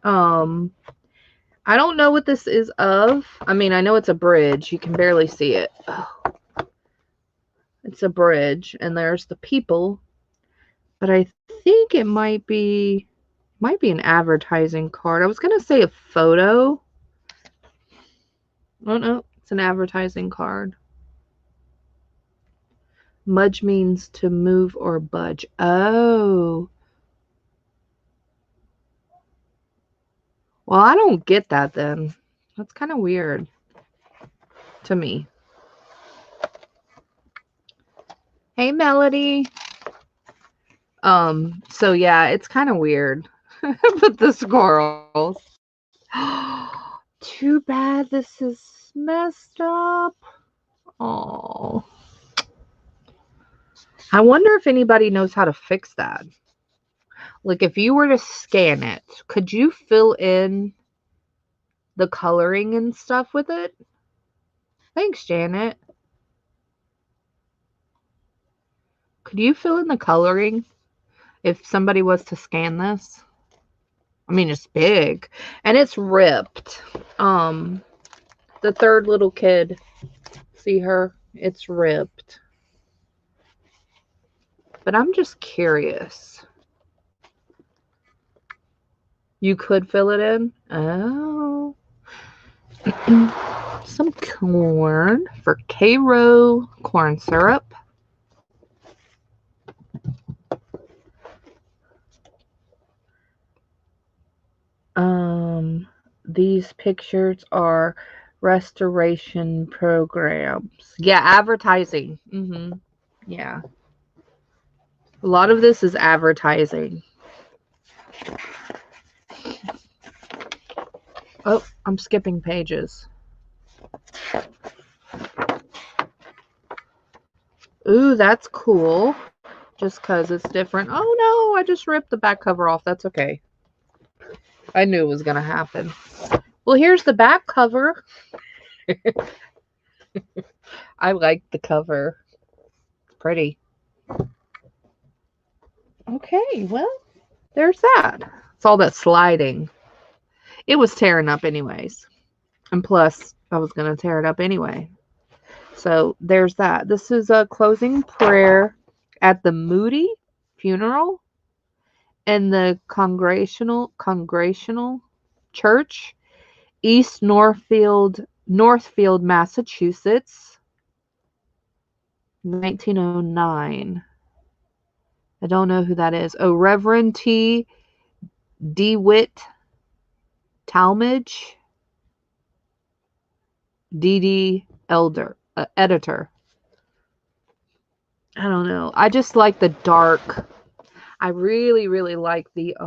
I don't know what this is of. I mean, I know it's a bridge. You can barely see it. Oh. It's a bridge, and there's the people. But I think it might be an advertising card. I was gonna say a photo. Oh no, it's an advertising card. Mudge means to move or budge. Oh. Well, I don't get that then. That's kind of weird to me. Hey, Melody. So yeah, it's kind of weird. But the squirrels. Too bad this is messed up. Oh. I wonder if anybody knows how to fix that. Like, if you were to scan it, could you fill in the coloring and stuff with it? Thanks, Janet. Could you fill in the coloring if somebody was to scan this? I mean, it's big and it's ripped. The third little kid, see her? It's ripped. But I'm just curious. You could fill it in? Oh. Some corn for K-Row corn syrup. These pictures are restoration programs. Yeah, advertising. Yeah. A lot of this is advertising. Oh, I'm skipping pages. Ooh, that's cool. just because it's different. Oh no, I just ripped the back cover off. That's okay. I knew it was going to happen. Well, here's the back cover. I like the cover. It's pretty. Okay, well, there's that. It's all that sliding. It was tearing up anyways. And plus, I was going to tear it up anyway. So there's that. This is a closing prayer at the Moody funeral in the Congregational Church, East Northfield, Massachusetts, 1909. I don't know who that is. Oh, Reverend T. DeWitt Talmage, D.D. Editor. I don't know. I just like the dark. I really, really like the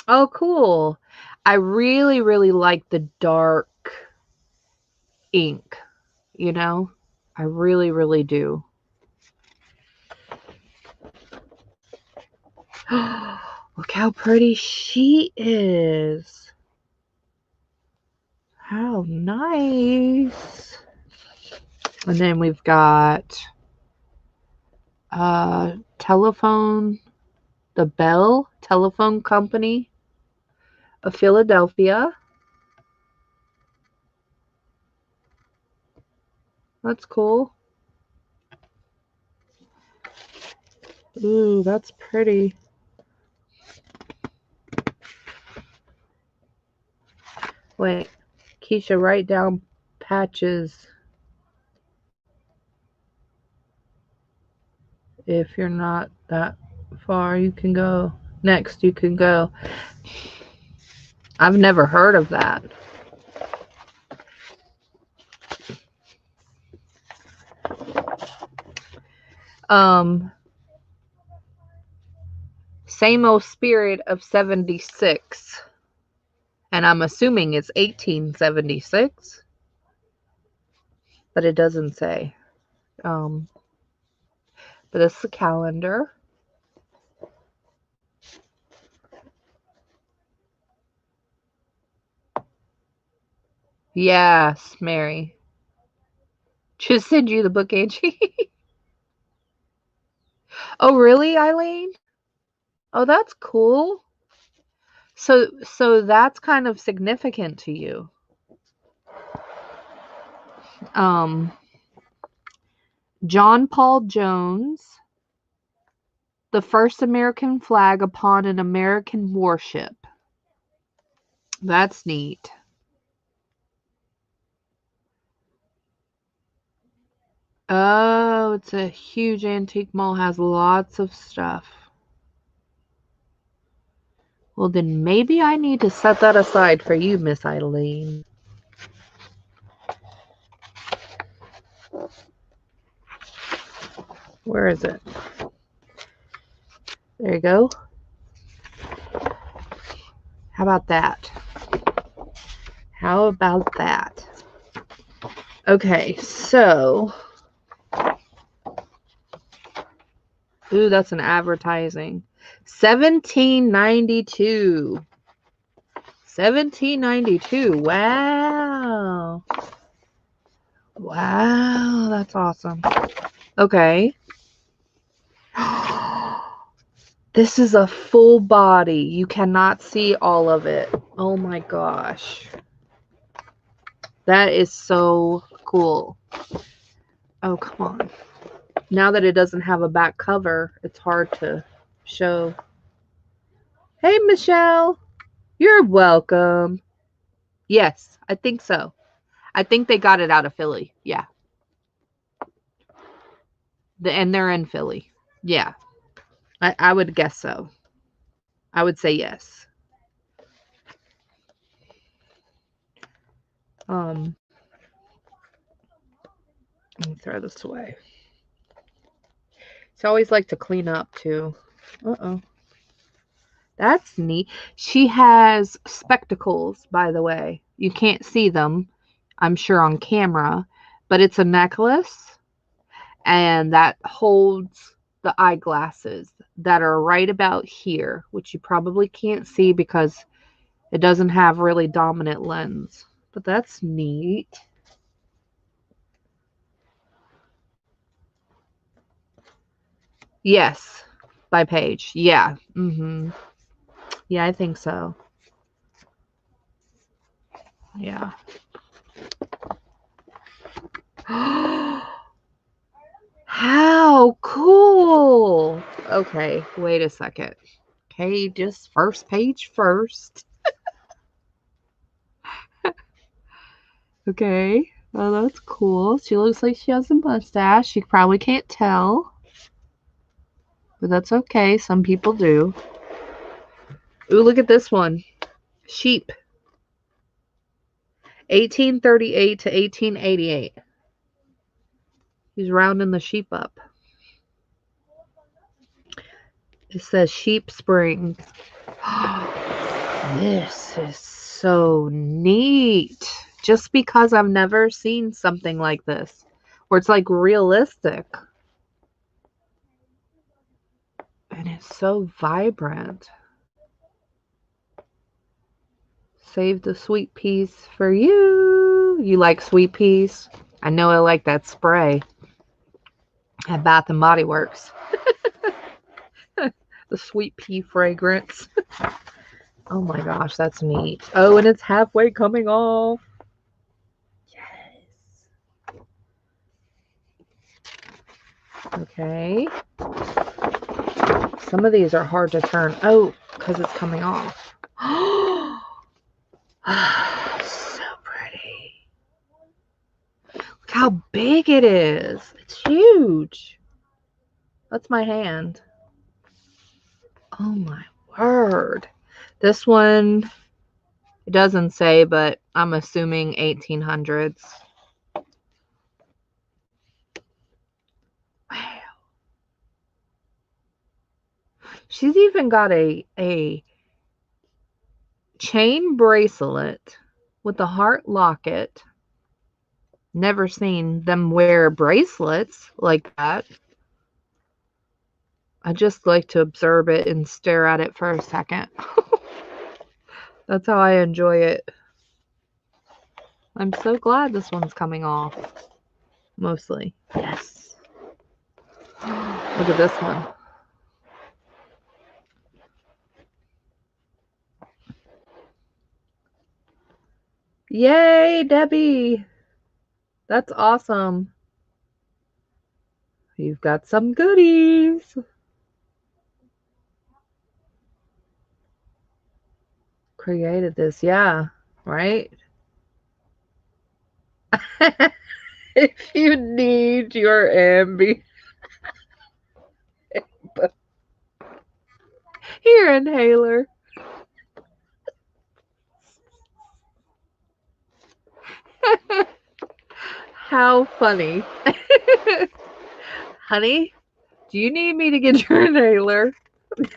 oh, cool. I really, really like the dark ink, you know? I really, really do. Look how pretty she is. How nice. And then we've got telephone, the Bell Telephone Company of Philadelphia. That's cool. Ooh, that's pretty. Wait, Keisha, write down patches. If you're not that far, you can go. Next, you can go. I've never heard of that. Same Old Spirit of 76. And I'm assuming it's 1876. But it doesn't say. But it's the calendar. Yes, Mary. Just send you the book, Angie. Oh, really, Eileen? Oh, that's cool. So that's kind of significant to you. John Paul Jones, the first American flag upon an American warship. That's neat. Oh, it's a huge antique mall, has lots of stuff. Well, then maybe I need to set that aside for you, Miss Eileen. Where is it? There you go. How about that? How about that? Okay, so. Ooh, that's an advertising. 1792. 1792. Wow. Wow, that's awesome. Okay. This is a full body. You cannot see all of it. Oh my gosh. That is so cool. Oh, come on. Now that it doesn't have a back cover, it's hard to show. Hey, Michelle. You're welcome. Yes, I think so. I think they got it out of Philly. Yeah. And they're in Philly. Yeah. I would guess so. I would say yes. Let me throw this away. So I always like to clean up too. Uh-oh. That's neat. She has spectacles, by the way. You can't see them, I'm sure, on camera, but it's a necklace. and that holds the eyeglasses that are right about here, which you probably can't see because it doesn't have really dominant lens. But that's neat. Yes, by page. Yeah. Yeah, I think so. Yeah. How cool. Okay, wait a second. Okay, just first page first. Okay. Oh, that's cool. She looks like she has a mustache. You probably can't tell. But that's okay. Some people do. Ooh, look at this one. Sheep. 1838 to 1888. He's rounding the sheep up. It says Sheep Springs. This is so neat. Just because I've never seen something like this, where it's like realistic. And it's so vibrant. Save the sweet peas for you. You like sweet peas? I know I like that spray at Bath and Body Works. The sweet pea fragrance. Oh my gosh, that's neat. Oh, and it's halfway coming off. Yes. Okay. Some of these are hard to turn. Oh, because it's coming off. So pretty. Look how big it is. It's huge. That's my hand. Oh my word. This one, it doesn't say, but I'm assuming 1800s. Wow. She's even got a chain bracelet with a heart locket. Never seen them wear bracelets like that. I just like to observe it and stare at it for a second. That's how I enjoy it. I'm so glad this one's coming off. Mostly. Yes. Look at this one. Yay, Debbie. That's awesome. You've got some goodies. Created this, yeah, right? If you need your ambi ear inhaler. How funny. Honey, do you need me to get your inhaler?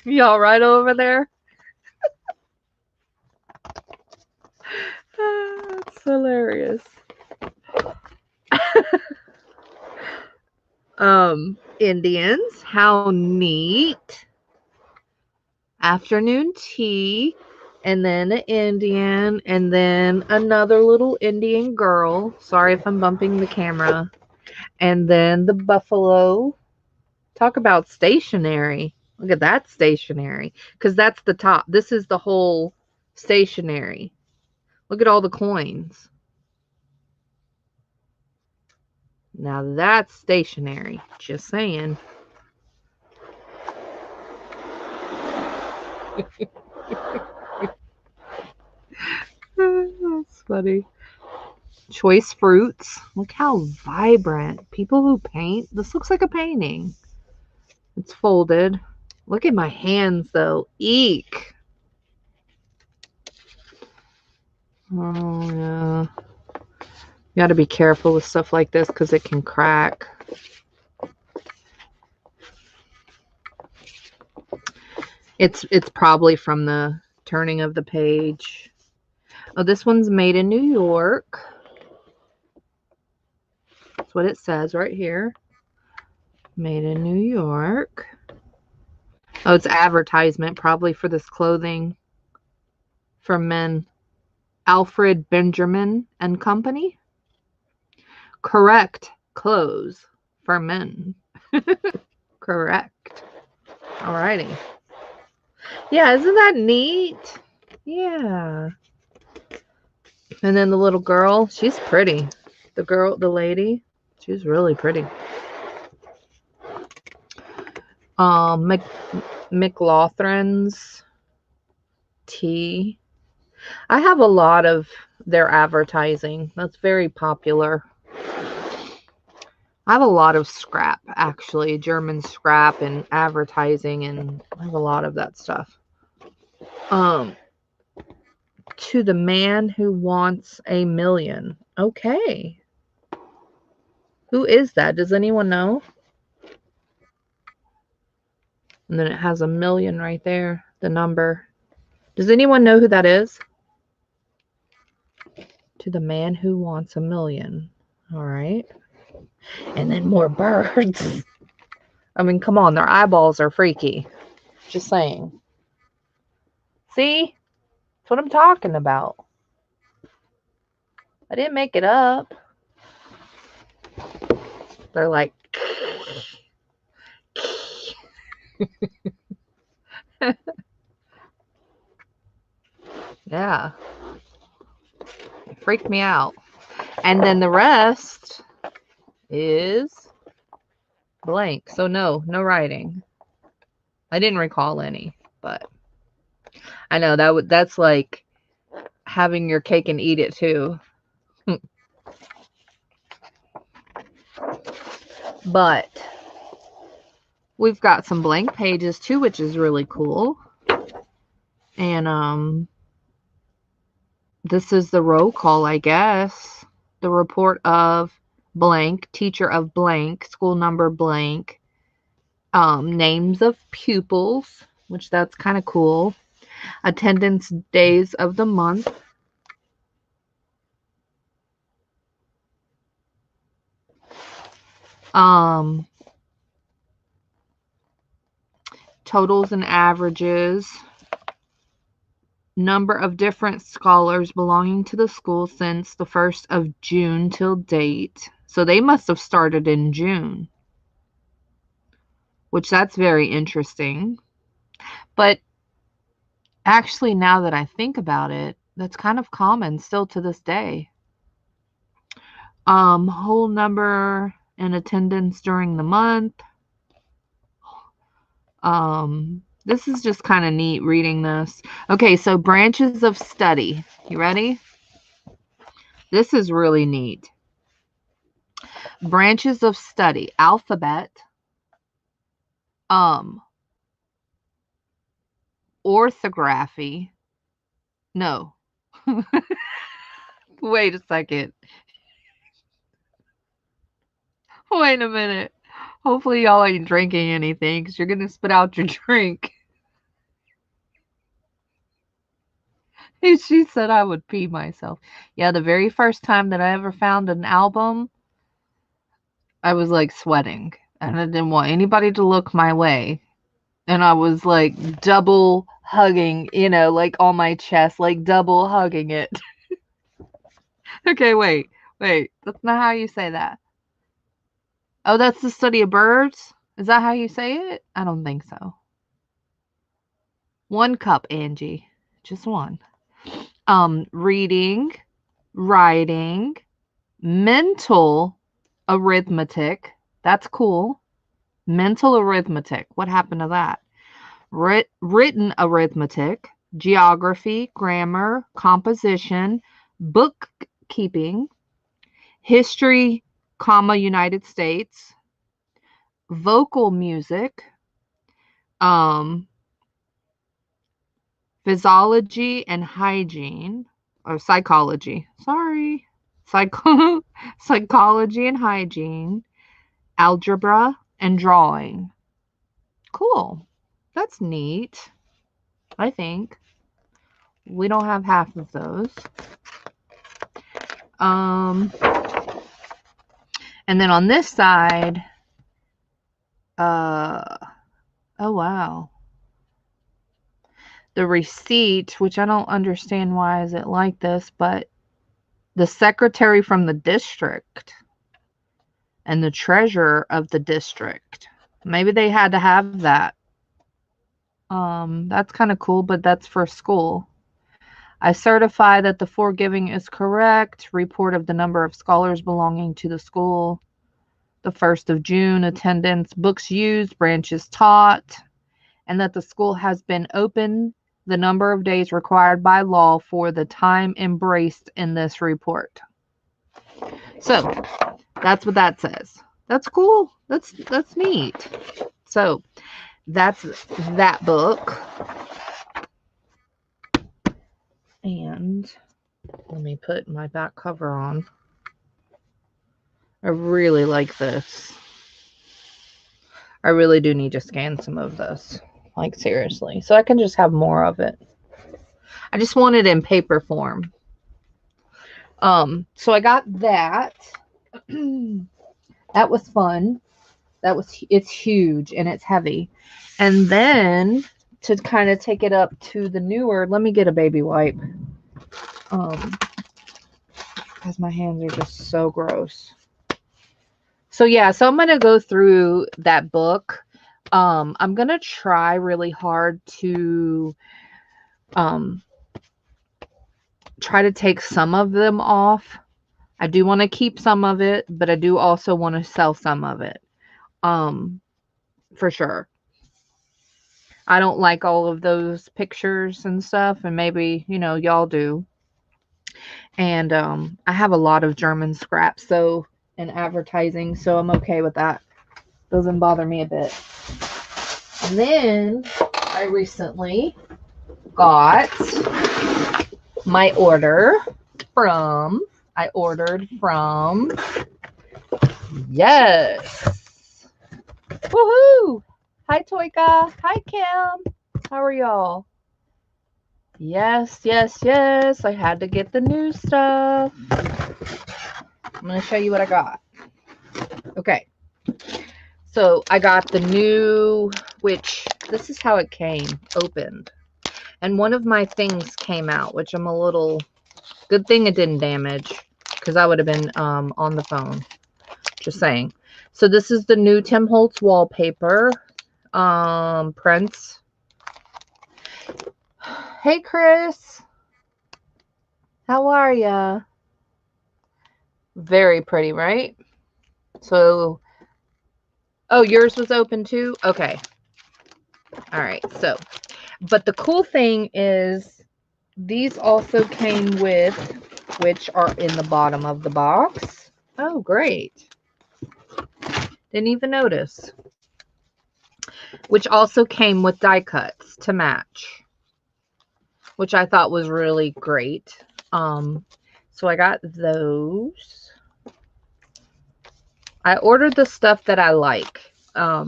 Y'all right over there? That's hilarious. Indians, how neat. Afternoon tea, and then an Indian, and then another little Indian girl. Sorry if I'm bumping the camera. And then the buffalo. Talk about stationery. Look at that stationery. Because that's the top. This is the whole stationery. Look at all the coins. Now that's stationery. Just saying. That's funny. Choice fruits. Look how vibrant. People who paint. This looks like a painting. It's folded. Look at my hands though. Eek. Oh yeah. You got to be careful with stuff like this because it can crack. It's probably from the turning of the page. Oh, this one's made in New York. That's what it says right here. Made in New York. Oh, it's advertisement, probably for this clothing for men. Alfred Benjamin and Company. Correct clothes for men. Correct. Alrighty. Yeah, isn't that neat? Yeah. And then the little girl, she's pretty. The lady, she's really pretty. McLaughlin's tea. I have a lot of their advertising. That's very popular. I have a lot of scrap, actually. German scrap and advertising, and I have a lot of that stuff. To the Man Who Wants a Million. Okay. Who is that? Does anyone know? And then it has a million right there, the number. Does anyone know who that is? To the Man Who Wants a Million. All right. And then more birds. I mean, come on, their eyeballs are freaky. Just saying. See? That's what I'm talking about. I didn't make it up. They're like... Yeah. It freaked me out. And then the rest is blank. So no writing. I didn't recall any, but I know that's like having your cake and eat it too. But we've got some blank pages too, which is really cool. And this is the roll call, I guess. The report of blank, teacher of blank, school number blank, names of pupils, which that's kind of cool. Attendance days of the month. Totals and averages. Number of different scholars belonging to the school since the 1st of June till date. So they must have started in June, which that's very interesting. But actually, now that I think about it, that's kind of common still to this day. Whole number and attendance during the month. This is just kind of neat reading this. Okay, so branches of study. You ready? This is really neat. Branches of study. Alphabet. Orthography. No. Wait a second. Wait a minute. Hopefully y'all ain't drinking anything because you're going to spit out your drink. She said I would pee myself. Yeah, the very first time that I ever found an album, I was like sweating and I didn't want anybody to look my way. And I was like double hugging, like on my chest, like double hugging it. Okay, wait. That's not how you say that. Oh, that's the study of birds? Is that how you say it? I don't think so. 1 cup, Angie. Just one. Reading, writing, mental arithmetic. That's cool. Mental arithmetic. What happened to that? Written arithmetic, geography, grammar, composition, bookkeeping, history, United States, vocal music, physiology and hygiene, or psychology. Sorry. Psychology and hygiene, algebra, and drawing. Cool. That's neat. I think. We don't have half of those. And then on this side, Oh, wow. The receipt, which I don't understand why is it like this, but the secretary from the district and the treasurer of the district. Maybe they had to have that. That's kind of cool, but that's for school. I certify that the foregiving is correct. Report of the number of scholars belonging to the school. The 1st of June, attendance, books used, branches taught, and that the school has been open the number of days required by law for the time embraced in this report. So that's what that says. That's cool. That's neat. So that's that book. And let me put my back cover on. I really like this. I really do need to scan some of this. Like, seriously. So I can just have more of it. I just want it in paper form. So I got that. That was fun. It's huge and it's heavy. And then to kind of take it up to the newer, let me get a baby wipe. Because my hands are just so gross. So yeah, so I'm going to go through that book. I'm going to try really hard to try to take some of them off. I do want to keep some of it, but I do also want to sell some of it. For sure. I don't like all of those pictures and stuff, and maybe, y'all do. And I have a lot of German scraps, so, and advertising, so I'm okay with that. Doesn't bother me a bit. And then I recently got my order from, yes. Woohoo! Hi, Toika. Hi, Kim. How are y'all? Yes. I had to get the new stuff. I'm going to show you what I got. Okay. So I got the new, which this is how it came, opened. And one of my things came out, which I'm a little, good thing it didn't damage, because I would have been on the phone. Just saying. So this is the new Tim Holtz wallpaper. Prints. Hey, Chris. How are ya? Very pretty, right? So, oh, yours was open too? Okay. All right. So, but the cool thing is these also came with, which are in the bottom of the box. Oh, great. Didn't even notice. Which also came with die cuts to match, which I thought was really great. So I got those. I ordered the stuff that I like. I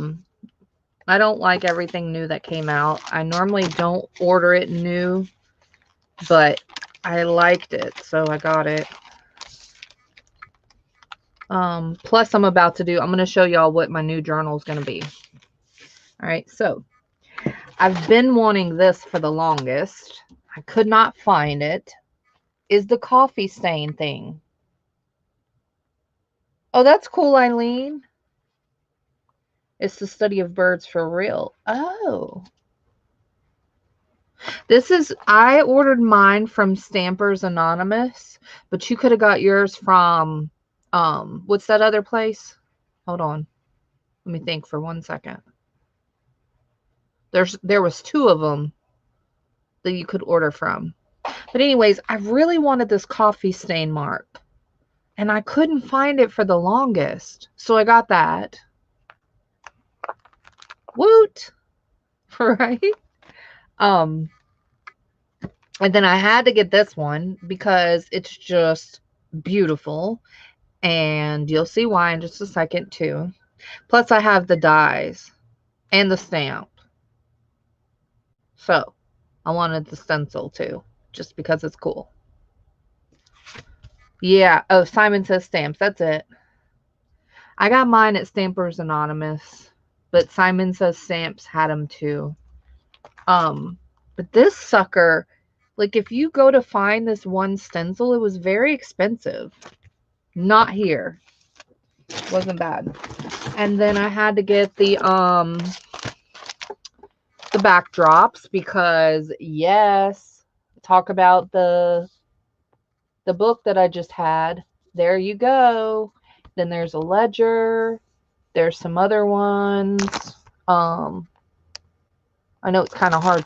don't like everything new that came out. I normally don't order it new, but I liked it, so I got it. Plus I'm going to show y'all what my new journal is going to be. All right, so I've been wanting this for the longest. I could not find it. Is the coffee stain thing. Oh, that's cool, Eileen. It's the study of birds for real. Oh. I ordered mine from Stampers Anonymous, but you could have got yours from, what's that other place? Hold on. Let me think for 1 second. There was 2 of them that you could order from. But anyways, I really wanted this coffee stain mark, and I couldn't find it for the longest. So I got that. Woot! Right? And then I had to get this one because it's just beautiful. And you'll see why in just a second too. Plus I have the dies and the stamp. So I wanted the stencil too, just because it's cool. Yeah. Oh, Simon says stamps. That's it. I got mine at Stampers Anonymous. but Simon Says Stamps had them too. But this sucker, like if you go to find this one stencil, it was very expensive. Not here. Wasn't bad. And then I had to get the backdrops because yes, talk about the book that I just had. There you go. Then there's a ledger. There's some other ones. I know it's kind of hard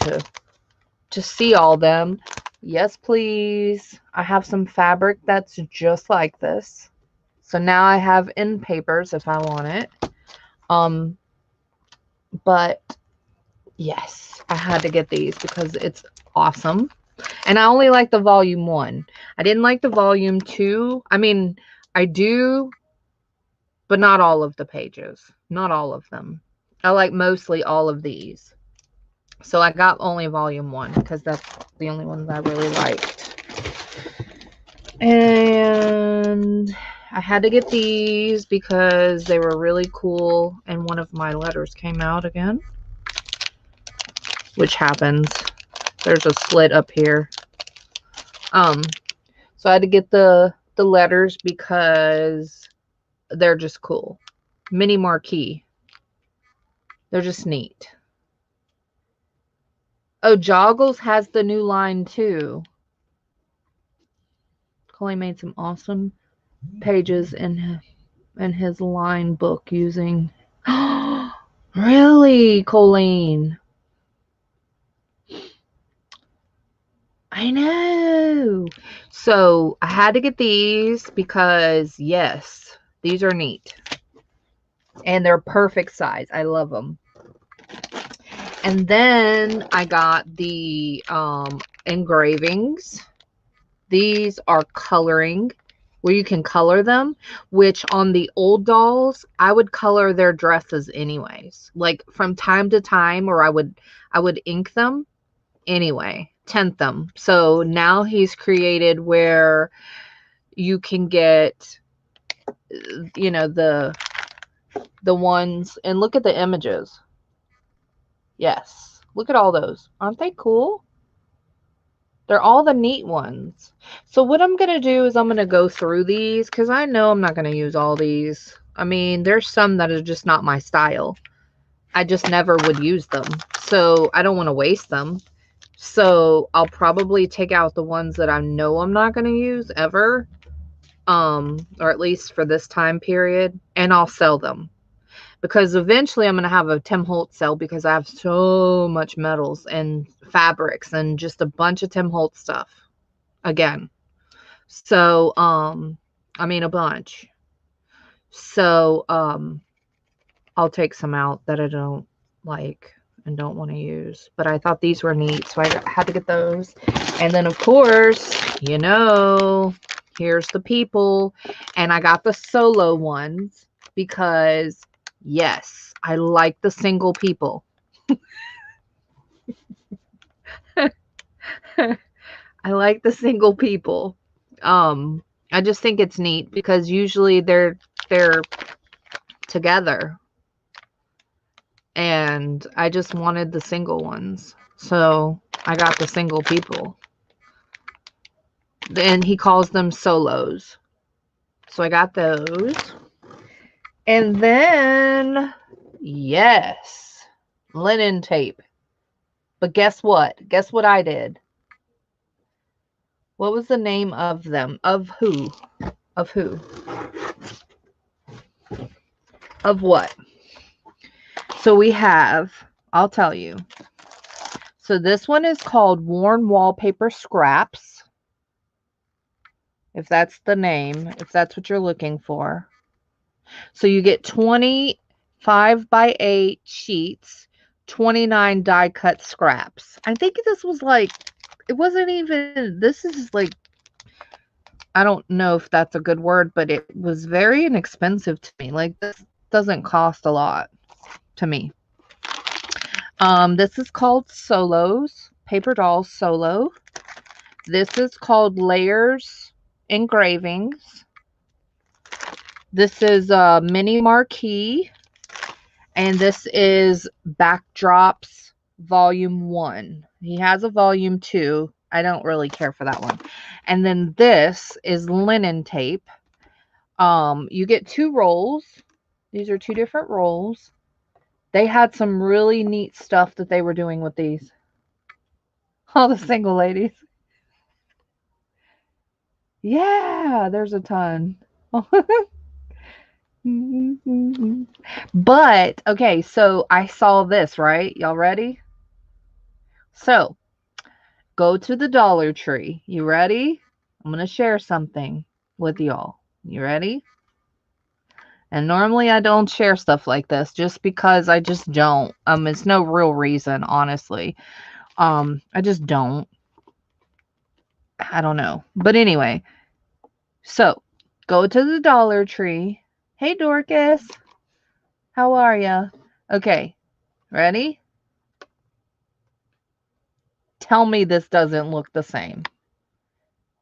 to see all them. Yes, please. I have some fabric that's just like this. So now I have end papers if I want it. But yes, I had to get these because it's awesome. And I only like the volume 1. I didn't like the volume 2. I mean, I do, but not all of the pages. Not all of them. I like mostly all of these. So I got only volume 1 because that's the only one that I really liked. And I had to get these because they were really cool. And one of my letters came out again, which happens. There's a slit up here. So I had to get the letters because they're just cool. Mini marquee. They're just neat. Oh, Joggles has the new line too. Colleen made some awesome pages in his line book using. Really, Colleen? I know. So I had to get these because yes, these are neat. And they're perfect size. I love them. And then I got the engravings. These are coloring, where you can color them, which on the old dolls, I would color their dresses anyways. Like from time to time, or I would ink them anyway, tint them. So now he's created where you can get, you know, the ones, and look at the images. Yes, look at all those. Aren't they cool? They're all the neat ones. So what I'm going to do is I'm going to go through these because I know I'm not going to use all these. I mean, there's some that are just not my style. I just never would use them. So I don't want to waste them. So I'll probably take out the ones that I know I'm not going to use ever. Or at least for this time period. And I'll sell them. Because eventually I'm going to have a Tim Holtz sale because I have so much metals and fabrics and just a bunch of Tim Holtz stuff again. So, I mean, a bunch. So, I'll take some out that I don't like and don't want to use. But I thought these were neat, so I had to get those. And then, of course, you know, here's the people. And I got the solo ones because... yes, I like the single people. I like the single people. I just think it's neat because usually they're together. And I just wanted the single ones. So I got the single people. And he calls them solos. So I got those. And then, yes, linen tape. But guess what? Guess what I did? What was the name of them? Of who? Of who? Of what? So we have, I'll tell you. So this one is called Worn Wallpaper Scraps. If that's the name, if that's what you're looking for. So you get 25 by 8 sheets, 29 die cut scraps. I think this was like, it wasn't even, this is like, I don't know if that's a good word, but it was very inexpensive to me. Like this doesn't cost a lot to me. This is called Solos, Paper Dolls Solo. This is called Layers Engravings. This is a mini marquee. And this is Backdrops Volume 1. He has a Volume 2. I don't really care for that one. And then this is linen tape. You get 2 rolls. These are 2 different rolls. They had some really neat stuff that they were doing with these. All the single ladies. Yeah, there's a ton. But, okay, so I saw this, right? Y'all ready? So, go to the Dollar Tree. You ready? I'm going to share something with y'all. You ready? And normally I don't share stuff like this just because I just don't. It's no real reason, honestly. I just don't. I don't know. But anyway, so go to the Dollar Tree. Hey, Dorcas. How are ya? Okay, ready? Tell me this doesn't look the same.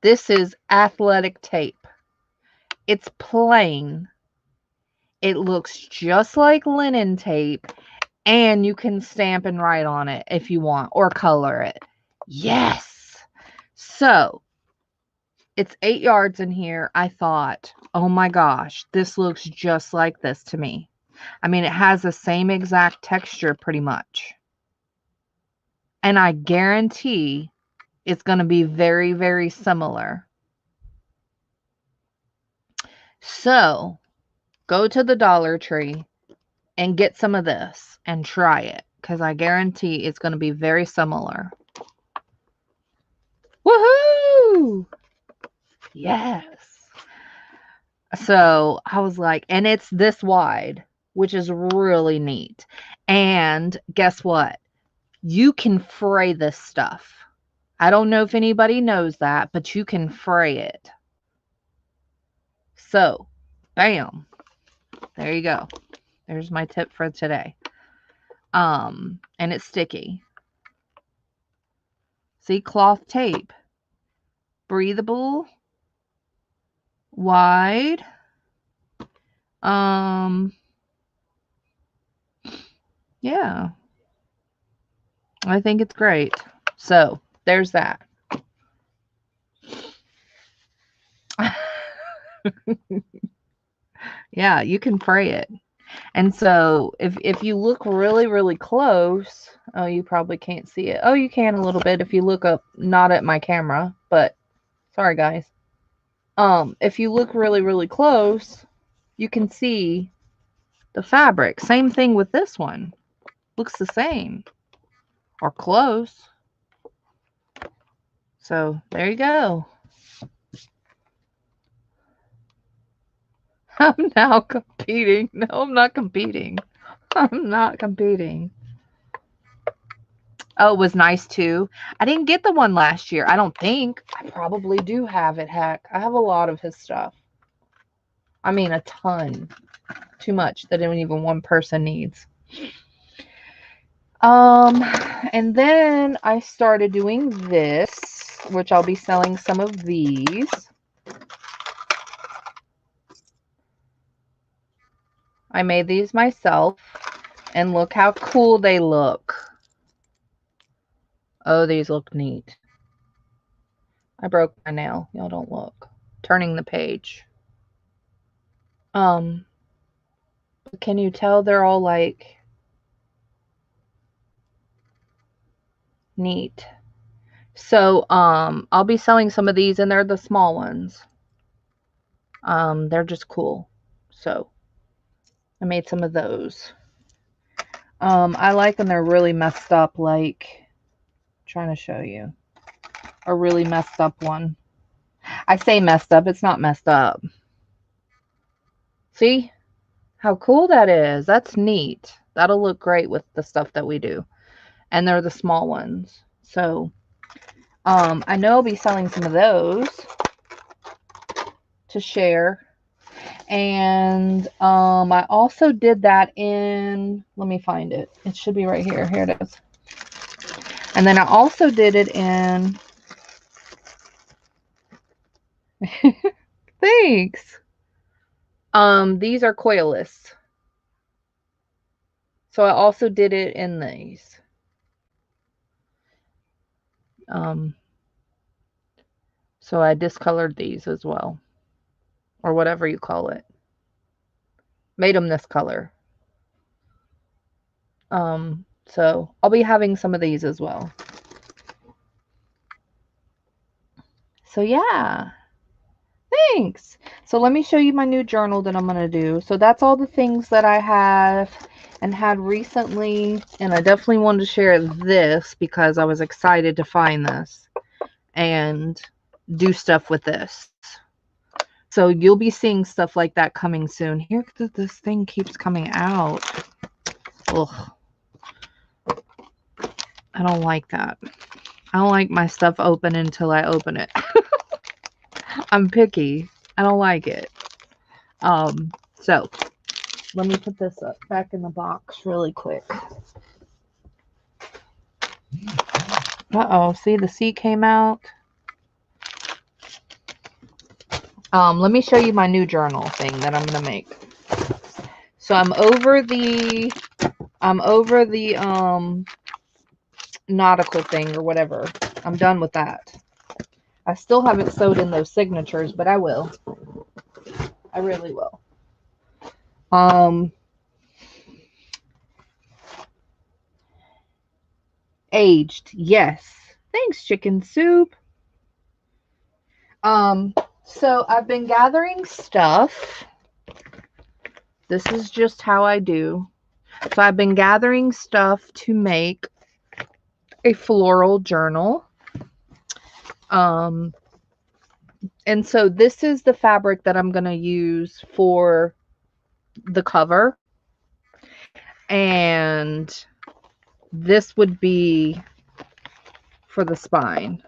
This is athletic tape. It's plain. It looks just like linen tape, and you can stamp and write on it if you want, or color it. Yes! So, it's 8 yards in here. I thought, oh my gosh, this looks just like this to me. I mean, it has the same exact texture pretty much. And I guarantee it's going to be very, very similar. So, go to the Dollar Tree and get some of this and try it, because I guarantee it's going to be very similar. Woohoo! Yes. So I was like, and it's this wide, which is really neat. And guess what? You can fray this stuff. I don't know if anybody knows that, but you can fray it. So, bam. There you go. There's my tip for today. And it's sticky. See, cloth tape. Breathable. Wide. Yeah. I think it's great. So, there's that. Yeah, you can fray it. And so if you look really, really close, oh, you probably can't see it. Oh, you can a little bit if you look up, not at my camera, but sorry guys. If you look really, really close, you can see the fabric. Same thing with this one. Looks the same or close. So there you go. I'm now competing. No, I'm not competing. I'm not competing. Oh, it was nice too. I didn't get the one last year. I don't think. I probably do have it, heck. I have a lot of his stuff. I mean, a ton. Too much that even one person needs. And then I started doing this, which I'll be selling some of these. I made these myself, and look how cool they look. Oh, these look neat. I broke my nail. Y'all don't look. Turning the page. Can you tell they're all like neat? So, I'll be selling some of these, and they're the small ones. They're just cool. So, I made some of those. I like when they're really messed up, like, I'm trying to show you a really messed up one. I say messed up, it's not messed up. See how cool that is? That's neat. That'll look great with the stuff that we do. And they're the small ones. So, I know I'll be selling some of those to share. And I also did that in, let me find it. It should be right here. Here it is. And then I also did it in, thanks. These are coilless. So I also did it in these. So I discolored these as well, or whatever you call it. Made them this color. So I'll be having some of these as well. So yeah, thanks. So let me show you my new journal that I'm going to do. So that's all the things that I have and had recently. And I definitely wanted to share this because I was excited to find this and do stuff with this. So you'll be seeing stuff like that coming soon. Here, this thing keeps coming out. Ugh. I don't like that. I don't like my stuff open until I open it. I'm picky. I don't like it. So let me put this up back in the box really quick. Uh-oh, see the C came out. Let me show you my new journal thing that I'm gonna make. So I'm over the nautical thing or whatever. I'm done with that. I still haven't sewed in those signatures, but I will. I really will. Aged, yes. Thanks, chicken soup. So I've been gathering stuff. This is just how I do. So I've been gathering stuff to make a floral journal. And so this is the fabric that I'm going to use for the cover. And this would be for the spine.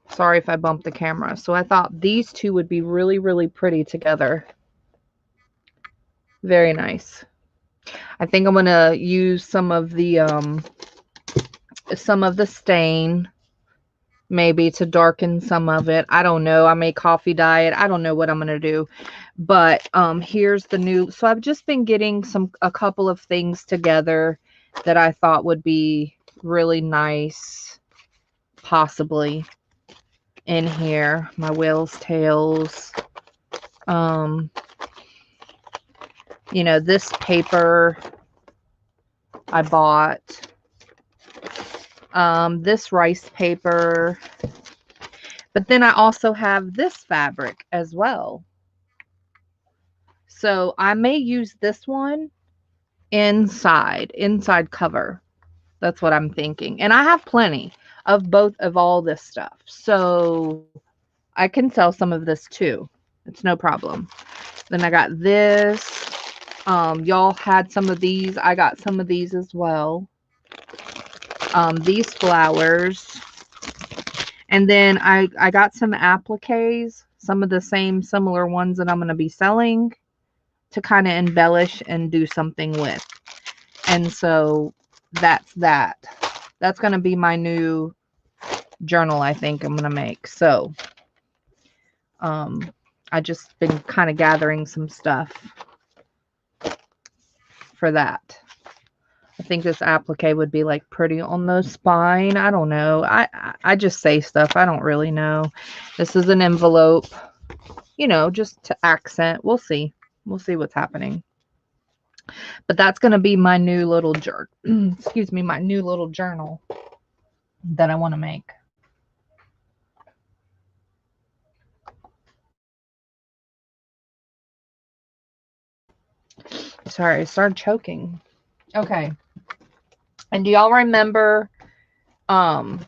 Sorry if I bumped the camera. So I thought these two would be really, really pretty together. Very nice. I think I'm going to use some of the stain maybe to darken some of it. I don't know. I may coffee dye it. I don't know what I'm going to do. But here's the new. So I've just been getting a couple of things together that I thought would be really nice, possibly in here. My whale's tails. You know, this paper I bought. This rice paper. But then I also have this fabric as well. So I may use this one inside cover. That's what I'm thinking. And I have plenty of all this stuff. So I can sell some of this too. It's no problem. Then I got this. Y'all had some of these. I got some of these as well. These flowers. And then I got some appliques, some of the same similar ones that I'm going to be selling to kind of embellish and do something with. And so that's that. That's going to be my new journal I think I'm going to make. So I just been kind of gathering some stuff for that. I think this applique would be like pretty on the spine. I don't know. I just say stuff. I don't really know. This is an envelope, you know, just to accent. We'll see. We'll see what's happening. But that's going to be my new little excuse me, my new little journal that I want to make. Sorry, I started choking. Okay. And do y'all remember the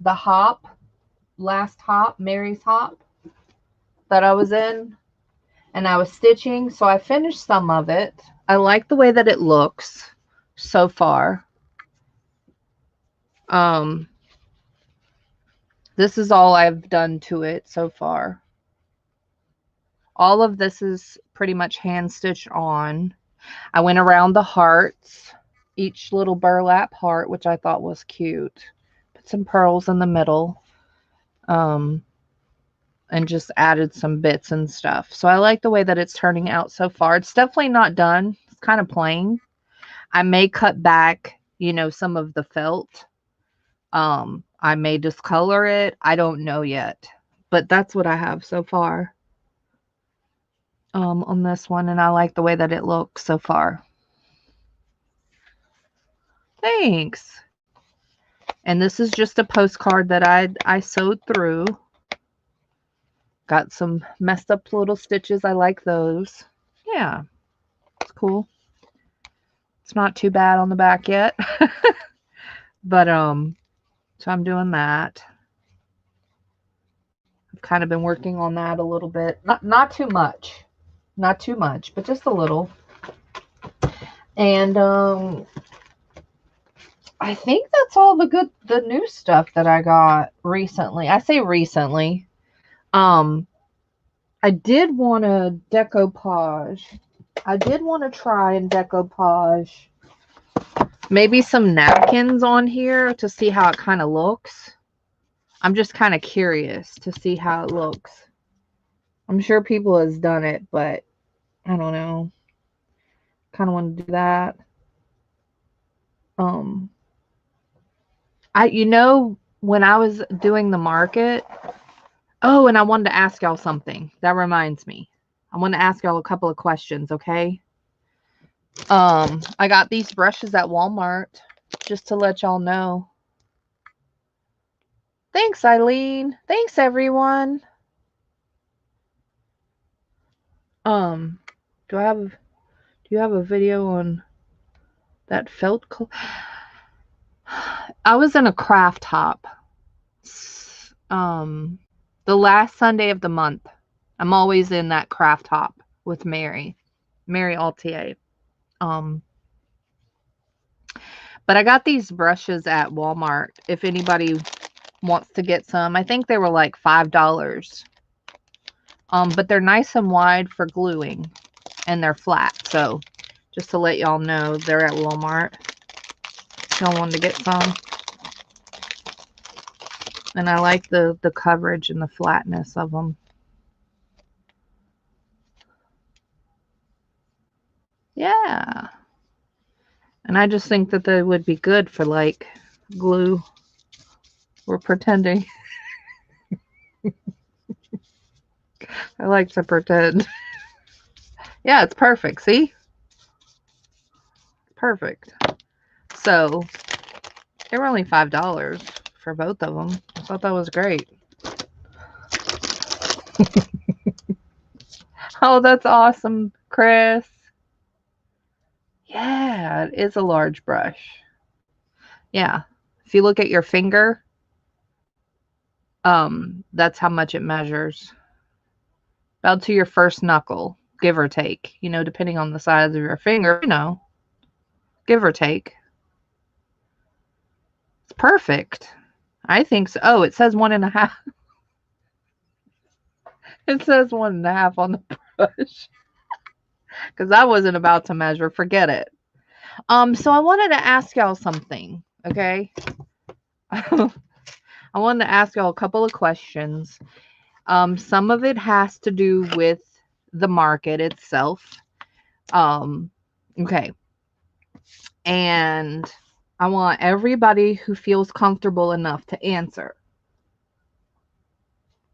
hop, last hop, Mary's hop that I was in? And I was stitching, so I finished some of it. I like the way that it looks so far. This is all I've done to it so far. All of this is pretty much hand stitched on. I went around the hearts, each little burlap heart, which I thought was cute. Put some pearls in the middle. And then I got this. This is all I've done to it so far. All of this is pretty much hand stitched on. I went around the hearts, each little burlap heart, which I thought was cute. Put some pearls in the middle. And then I got this. This is all I've done to it so far. All of this is pretty much hand stitched on. I went around the hearts, each little burlap heart, which I thought was cute. and just added some bits and stuff. So I like the way that it's turning out so far. It's definitely not done. It's kind of plain. I may cut back, you know, some of the felt. I may discolor it. I don't know yet. But that's what I have so far on this one. And I like the way that it looks so far. Thanks. And this is just a postcard that I sewed through. Got some messed up little stitches. I like those. Yeah, it's cool. It's not too bad on the back yet. But so I'm doing that. I've kind of been working on that a little bit. Not too much. Not too much, but just a little. And I think that's all the new stuff that I got recently. I say recently. I did want to decoupage. I did want to try and decoupage maybe some napkins on here to see how it kind of looks. I'm just kind of curious to see how it looks. I'm sure people has done it, but I don't know. Kind of want to do that. You know, when I was doing the market, oh, and I wanted to ask y'all something. That reminds me. I want to ask y'all a couple of questions, okay? I got these brushes at Walmart just to let y'all know. Thanks, Eileen. Thanks, everyone. Do you have a video on that felt? I was in a craft hop. The last Sunday of the month. I'm always in that craft hop with Mary Altier. But I got these brushes at Walmart. If anybody wants to get some, I think they were like $5. But they're nice and wide for gluing, and they're flat. So just to let y'all know, they're at Walmart. Y'all wanted to get some. And I like the coverage and the flatness of them. Yeah. And I just think that they would be good for like glue. We're pretending. I like to pretend. Yeah, it's perfect. See? Perfect. So they were only $5 for both of them. I thought that was great. Oh, that's awesome, Chris. Yeah, it is a large brush. Yeah. If you look at your finger, that's how much it measures. About to your first knuckle, give or take. You know, depending on the size of your finger, you know, give or take. It's perfect. I think so. Oh, it says 1.5. It says 1.5 on the brush. Because I wasn't about to measure. Forget it. So I wanted to ask y'all something, okay? I wanted to ask y'all a couple of questions. Some of it has to do with the market itself. Okay. And I want everybody who feels comfortable enough to answer.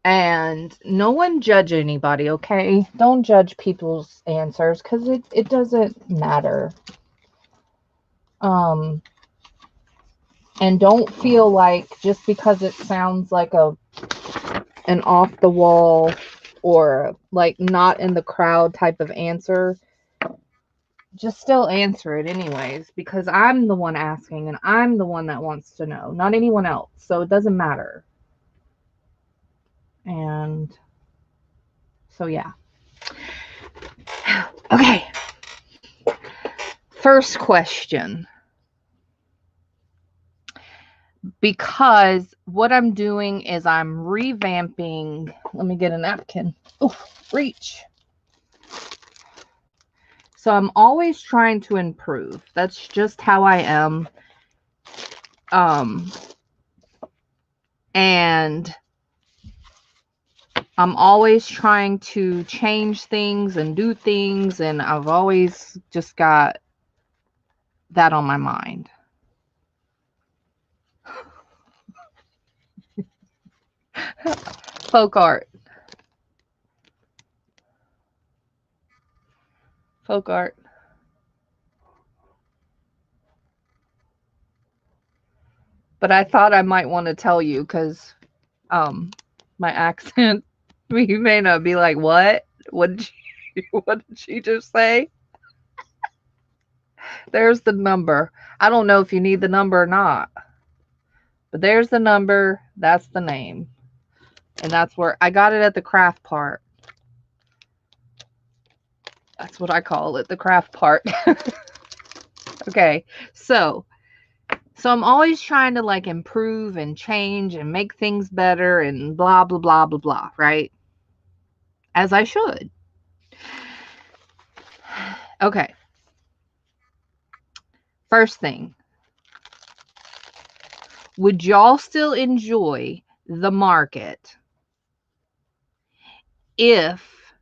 And no one judge anybody, okay? Don't judge people's answers because it doesn't matter. And don't feel like just because it sounds like an off the wall or like not in the crowd type of answer, just still answer it anyways, because I'm the one asking and I'm the one that wants to know, not anyone else. So it doesn't matter. And so, yeah. Okay. First question. Because what I'm doing is I'm revamping. Let me get a napkin. Oh, reach. So I'm always trying to improve. That's just how I am. And I'm always trying to change things and do things, and I've always just got that on my mind. Folk art. Folk art. But I thought I might want to tell you because my accent, you may not be like, what? What did she just say? There's the number. I don't know if you need the number or not. But there's the number. That's the name. And that's where I got it at the craft part. That's what I call it, the craft part. Okay. So I'm always trying to like improve and change and make things better and blah, blah, blah, blah, blah, right? As I should. Okay. First thing. Would y'all still enjoy the market if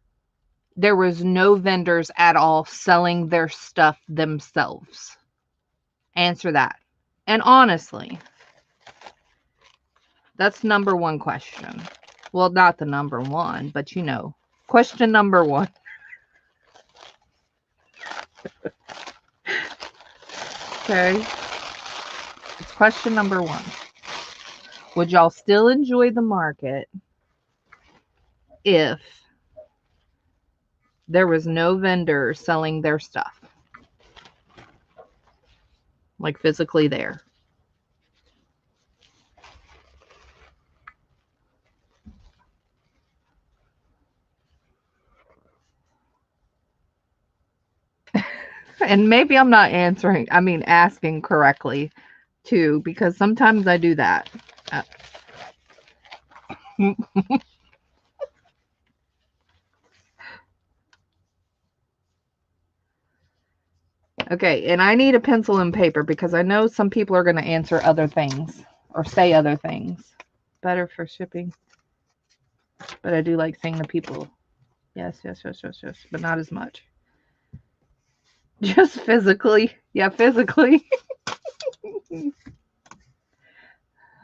there was no vendors at all selling their stuff themselves? Answer that. And honestly, that's number one question. Well, not the number one, but you know, question number one. Okay. It's question number one. Would y'all still enjoy the market if there was no vendor selling their stuff? Like physically there. And maybe I'm not asking correctly too, because sometimes I do that. Okay, and I need a pencil and paper because I know some people are going to answer other things or say other things. Better for shipping. But I do like saying the people. Yes, but not as much. Just physically. Yeah, physically. The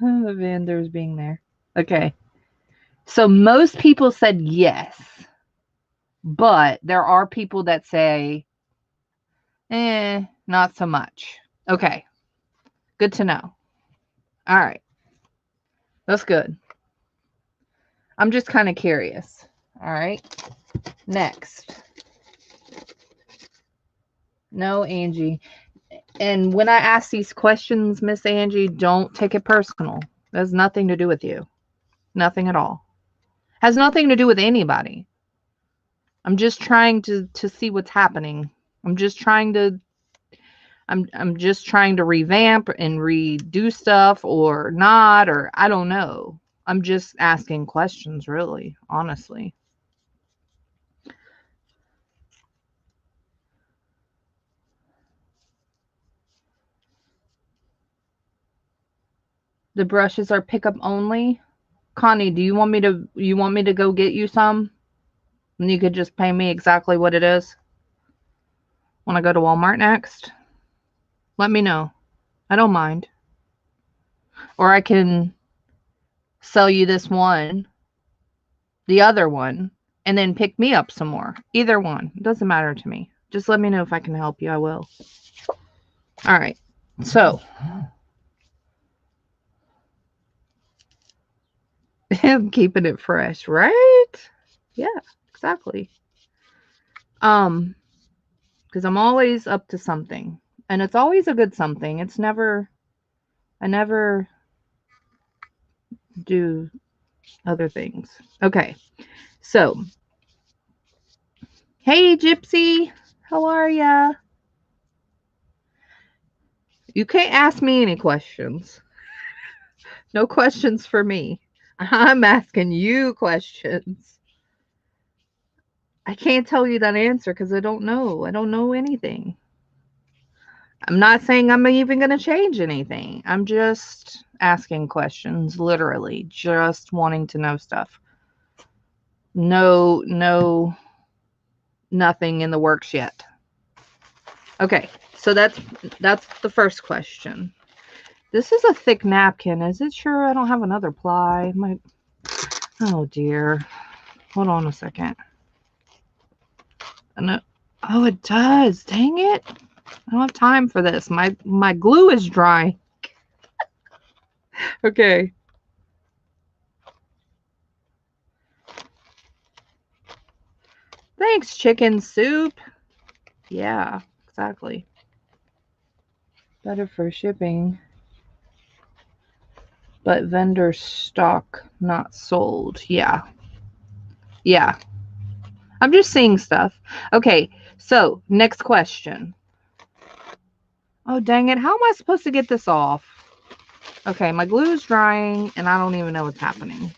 vendors being there. Okay. So most people said yes. But there are people that say, not so much. Okay. Good to know. All right. That's good. I'm just kind of curious. All right. Next. No, Angie. And when I ask these questions, Miss Angie, don't take it personal. It has nothing to do with you. Nothing at all. Has nothing to do with anybody. I'm just trying to see what's happening. I'm just trying to revamp and redo stuff or not, or I don't know. I'm just asking questions, really, honestly. The brushes are pickup only. Connie, do you want me to go get you some? And you could just pay me exactly what it is. When I go to Walmart next? Let me know. I don't mind. Or I can sell you this one, the other one, and then pick me up some more. Either one. It doesn't matter to me. Just let me know if I can help you. I will. All right. So, I'm keeping it fresh, right? Yeah, exactly. Because I'm always up to something. And it's always a good something. I never do other things. Okay. So, hey, Gypsy. How are ya? You can't ask me any questions. No questions for me. I'm asking you questions. I can't tell you that answer because I don't know. I don't know anything. I'm not saying I'm even going to change anything. I'm just asking questions, literally. Just wanting to know stuff. No, nothing in the works yet. Okay, so that's the first question. This is a thick napkin. Is it sure I don't have another ply? Oh dear. Hold on a second. Oh, it does. Dang it. I don't have time for this. My glue is dry. Okay. Thanks, chicken soup. Yeah, exactly. Better for shipping. But vendor stock not sold. Yeah. Yeah. I'm just seeing stuff. Okay, so next question. Oh, dang it. How am I supposed to get this off? Okay, my glue is drying and I don't even know what's happening.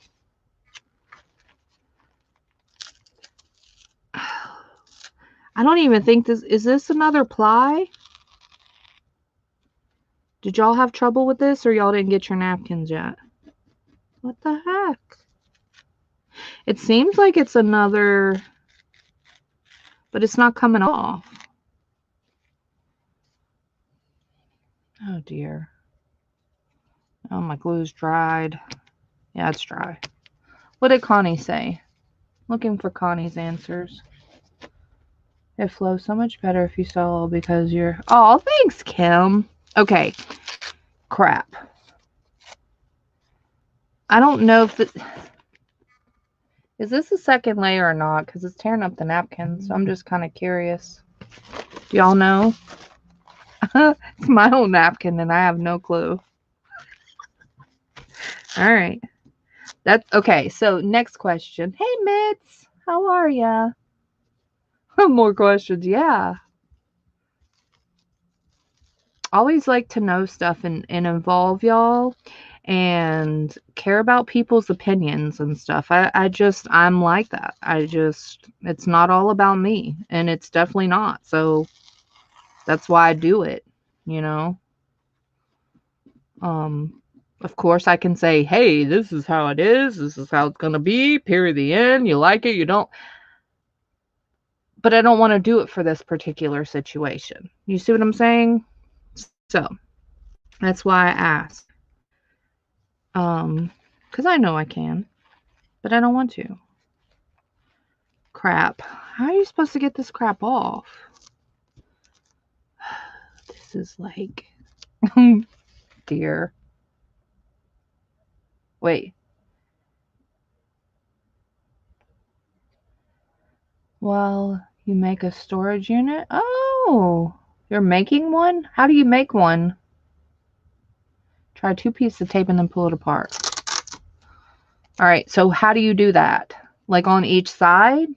I don't even think is this another ply? Did y'all have trouble with this or y'all didn't get your napkins yet? What the heck? It seems like it's another, but it's not coming off. Oh dear. Oh, my glue's dried. Yeah, it's dry. What did Connie say? Looking for Connie's answers. It flows so much better if you sew because you're... Oh, thanks, Kim. Okay. Crap. I don't know if it... Is this a second layer or not? Because it's tearing up the napkins. So I'm just kind of curious. Do y'all know? It's my own napkin and I have no clue. All right. That's okay. So next question. Hey, Mitz. How are ya? More questions. Yeah. Always like to know stuff and involve y'all and care about people's opinions and stuff. I'm like that. It's not all about me, and it's definitely not. So that's why I do it, you know. Of course I can say, hey, this is how it is. This is how it's going to be. Period. The end. You like it. You don't. But I don't want to do it for this particular situation. You see what I'm saying? So that's why I ask. Because I know I can, but I don't want to. Crap. How are you supposed to get this crap off? This is like... Dear. Wait. Well, you make a storage unit? Oh, you're making one? How do you make one? Try 2 pieces of tape and then pull it apart. All right, so how do you do that? Like on each side?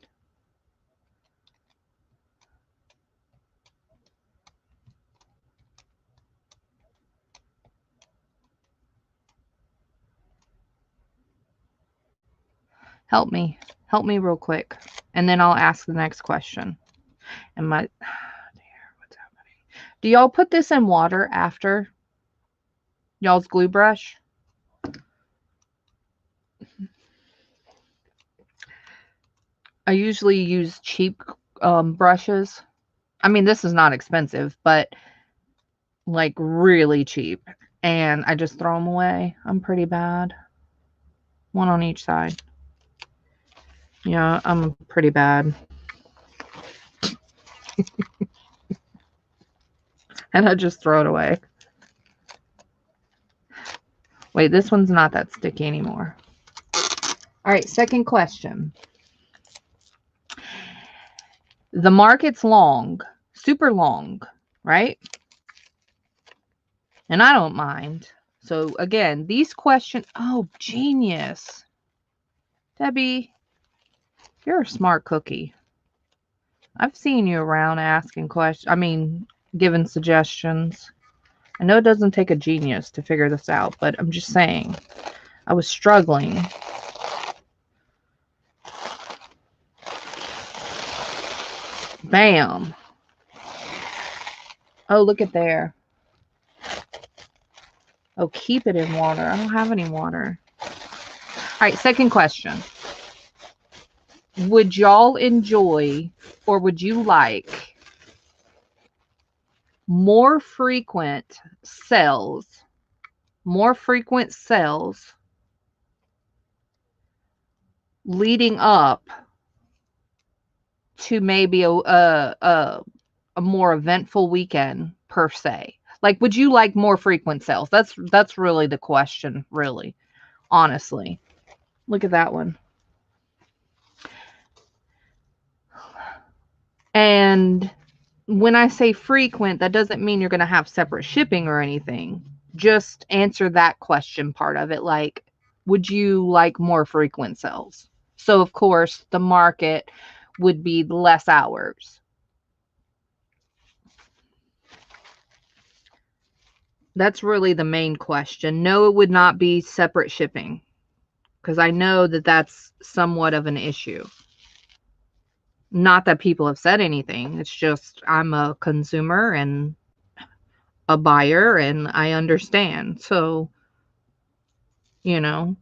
Help me. Help me real quick. And then I'll ask the next question. And my... Dear, what's happening? Do y'all put this in water after y'all's glue brush? I usually use cheap brushes. I mean, this is not expensive, but like really cheap. And I just throw them away. I'm pretty bad. One on each side. Yeah, I'm pretty bad. And I just throw it away. Wait, this one's not that sticky anymore. All right, second question. The market's long, super long, right? And I don't mind. So again, these questions, oh, genius. Debbie, you're a smart cookie. I've seen you around asking questions. I mean, giving suggestions. I know it doesn't take a genius to figure this out, but I'm just saying. I was struggling. Bam. Oh, look at there. Oh, keep it in water. I don't have any water. All right, second question. would y'all enjoy, or would you like more frequent sales leading up to maybe a more eventful weekend per se? Like, would you like more frequent sales? That's really the question, really, honestly. Look at that one. And when I say frequent, that doesn't mean you're going to have separate shipping or anything. Just answer that question part of it. Like, would you like more frequent sales? So, of course, the market would be less hours. That's really the main question. No, it would not be separate shipping, because I know that that's somewhat of an issue. Not that people have said anything. It's just I'm a consumer and a buyer, and I understand. So, you know,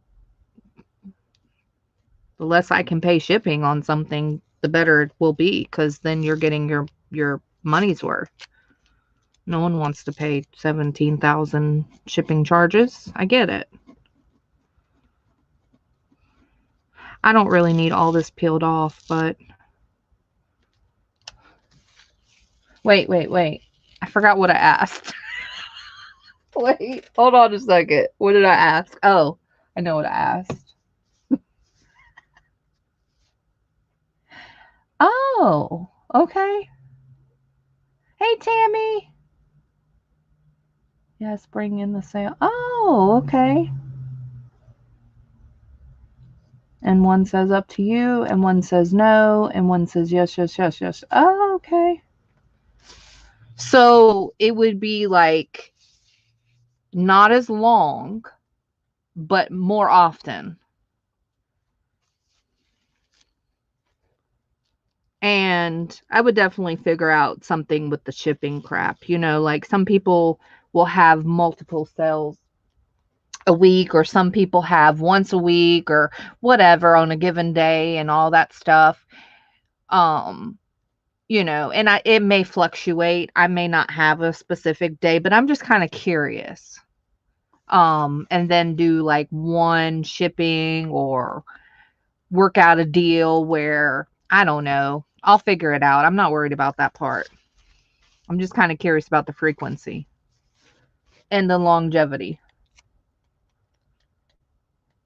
the less I can pay shipping on something, the better it will be, because then you're getting your money's worth. No one wants to pay 17,000 shipping charges. I get it. I don't really need all this peeled off, but wait. I forgot what I asked. Wait, hold on a second. What did I ask? Oh, I know what I asked. Oh, okay. Hey, Tammy. Yes, bring in the sale. Oh, okay. And one says up to you, and one says no, and one says yes. Oh, okay. So it would be like not as long, but more often. And I would definitely figure out something with the shipping crap. Like some people will have multiple sales a week, or some people have once a week or whatever on a given day and all that stuff. And it may fluctuate. I may not have a specific day, but I'm just kind of curious. And then do like one shipping, or work out a deal where, I don't know. I'll figure it out. I'm not worried about that part. I'm just kind of curious about the frequency and the longevity.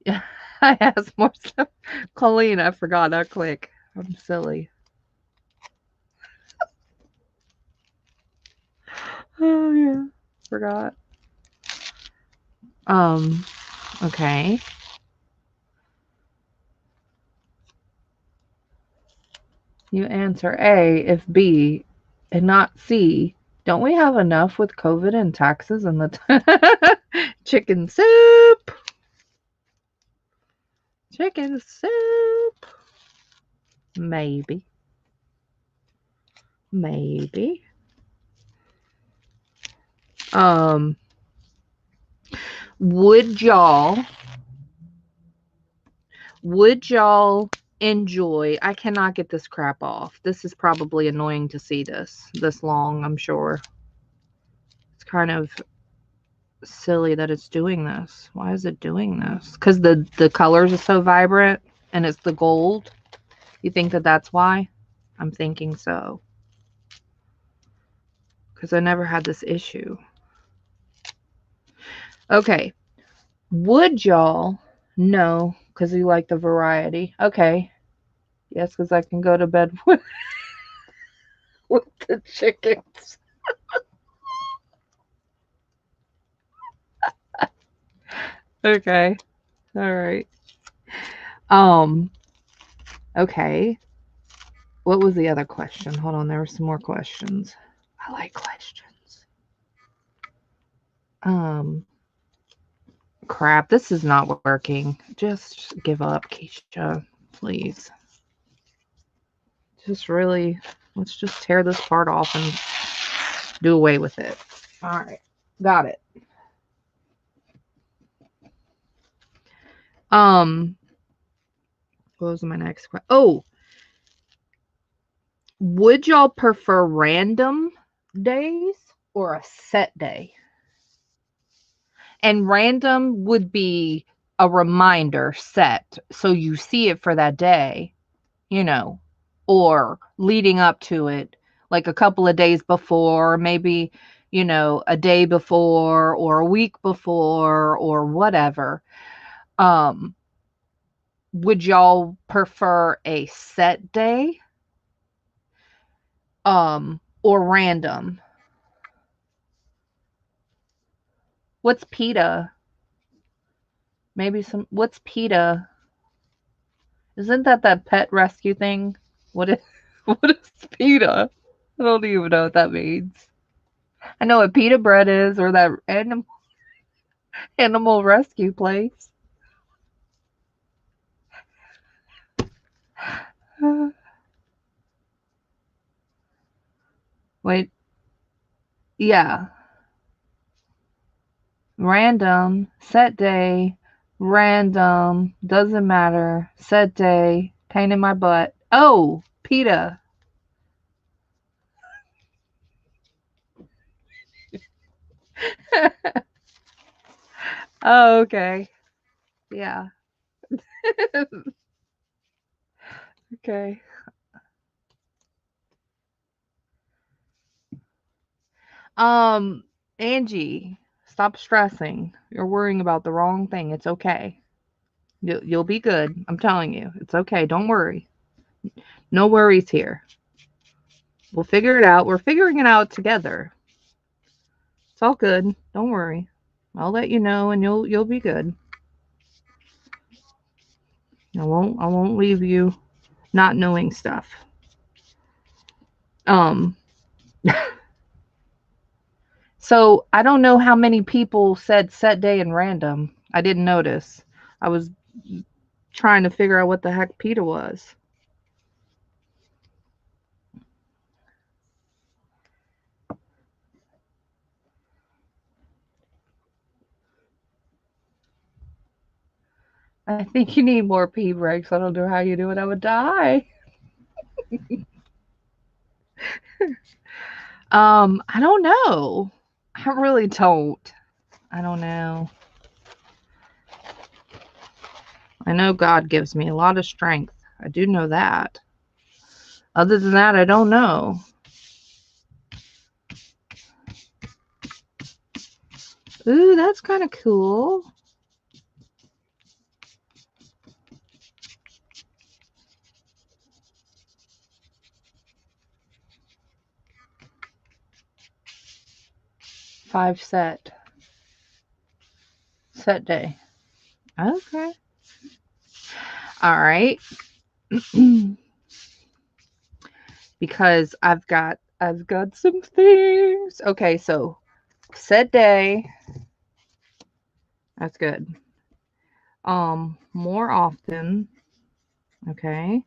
Yeah, I asked more stuff. Colleen, I forgot that quick. I'm silly. Oh yeah, forgot. Okay. You answer A if B and not C. Don't we have enough with COVID and taxes and the chicken soup? Chicken soup. Maybe. Would y'all enjoy, I cannot get this crap off. This is probably annoying to see this long, I'm sure. It's kind of silly that it's doing this. Why is it doing this? Because the colors are so vibrant and it's the gold. You think that that's why? I'm thinking so. Because I never had this issue. Okay. Would y'all? No, because you like the variety. Okay. Yes, because I can go to bed with the chickens. Okay. All right. Okay. What was the other question? Hold on, there were some more questions. I like questions. Crap, this is not working. Just give up, Keisha, please. Let's just tear this part off and do away with it. All right, got it. What was my next question? Oh, Would y'all prefer random days or a set day? And random would be a reminder set so you see it for that day, you know, or leading up to it, like a couple of days before, maybe, you know, a day before or a week before or whatever. Um, would y'all prefer a set day or random? What's PETA? Maybe some what's PETA? Isn't that pet rescue thing? What is what is PETA? I don't even know what that means. I know what pita bread is or that animal rescue place. Wait, yeah. Random, set day, random, doesn't matter, set day, pain in my butt. Oh, PETA. Oh, okay. Yeah. Okay. Um, Angie, stop stressing. You're worrying about the wrong thing. It's okay. You'll be good. I'm telling you. It's okay. Don't worry. No worries here. We'll figure it out. We're figuring it out together. It's all good. Don't worry. I'll let you know and you'll be good. I won't leave you not knowing stuff. Um so I don't know how many people said set day and random. I didn't notice. I was trying to figure out what the heck PETA was. I think you need more pee breaks. I don't know how you do it. I would die. I don't know. I really don't. I don't know. I know God gives me a lot of strength. I do know that. Other than that, I don't know. Ooh, that's kind of cool. Five set day. Okay. All right. Because I've got some things. Okay, so set day. That's good. More often. Okay.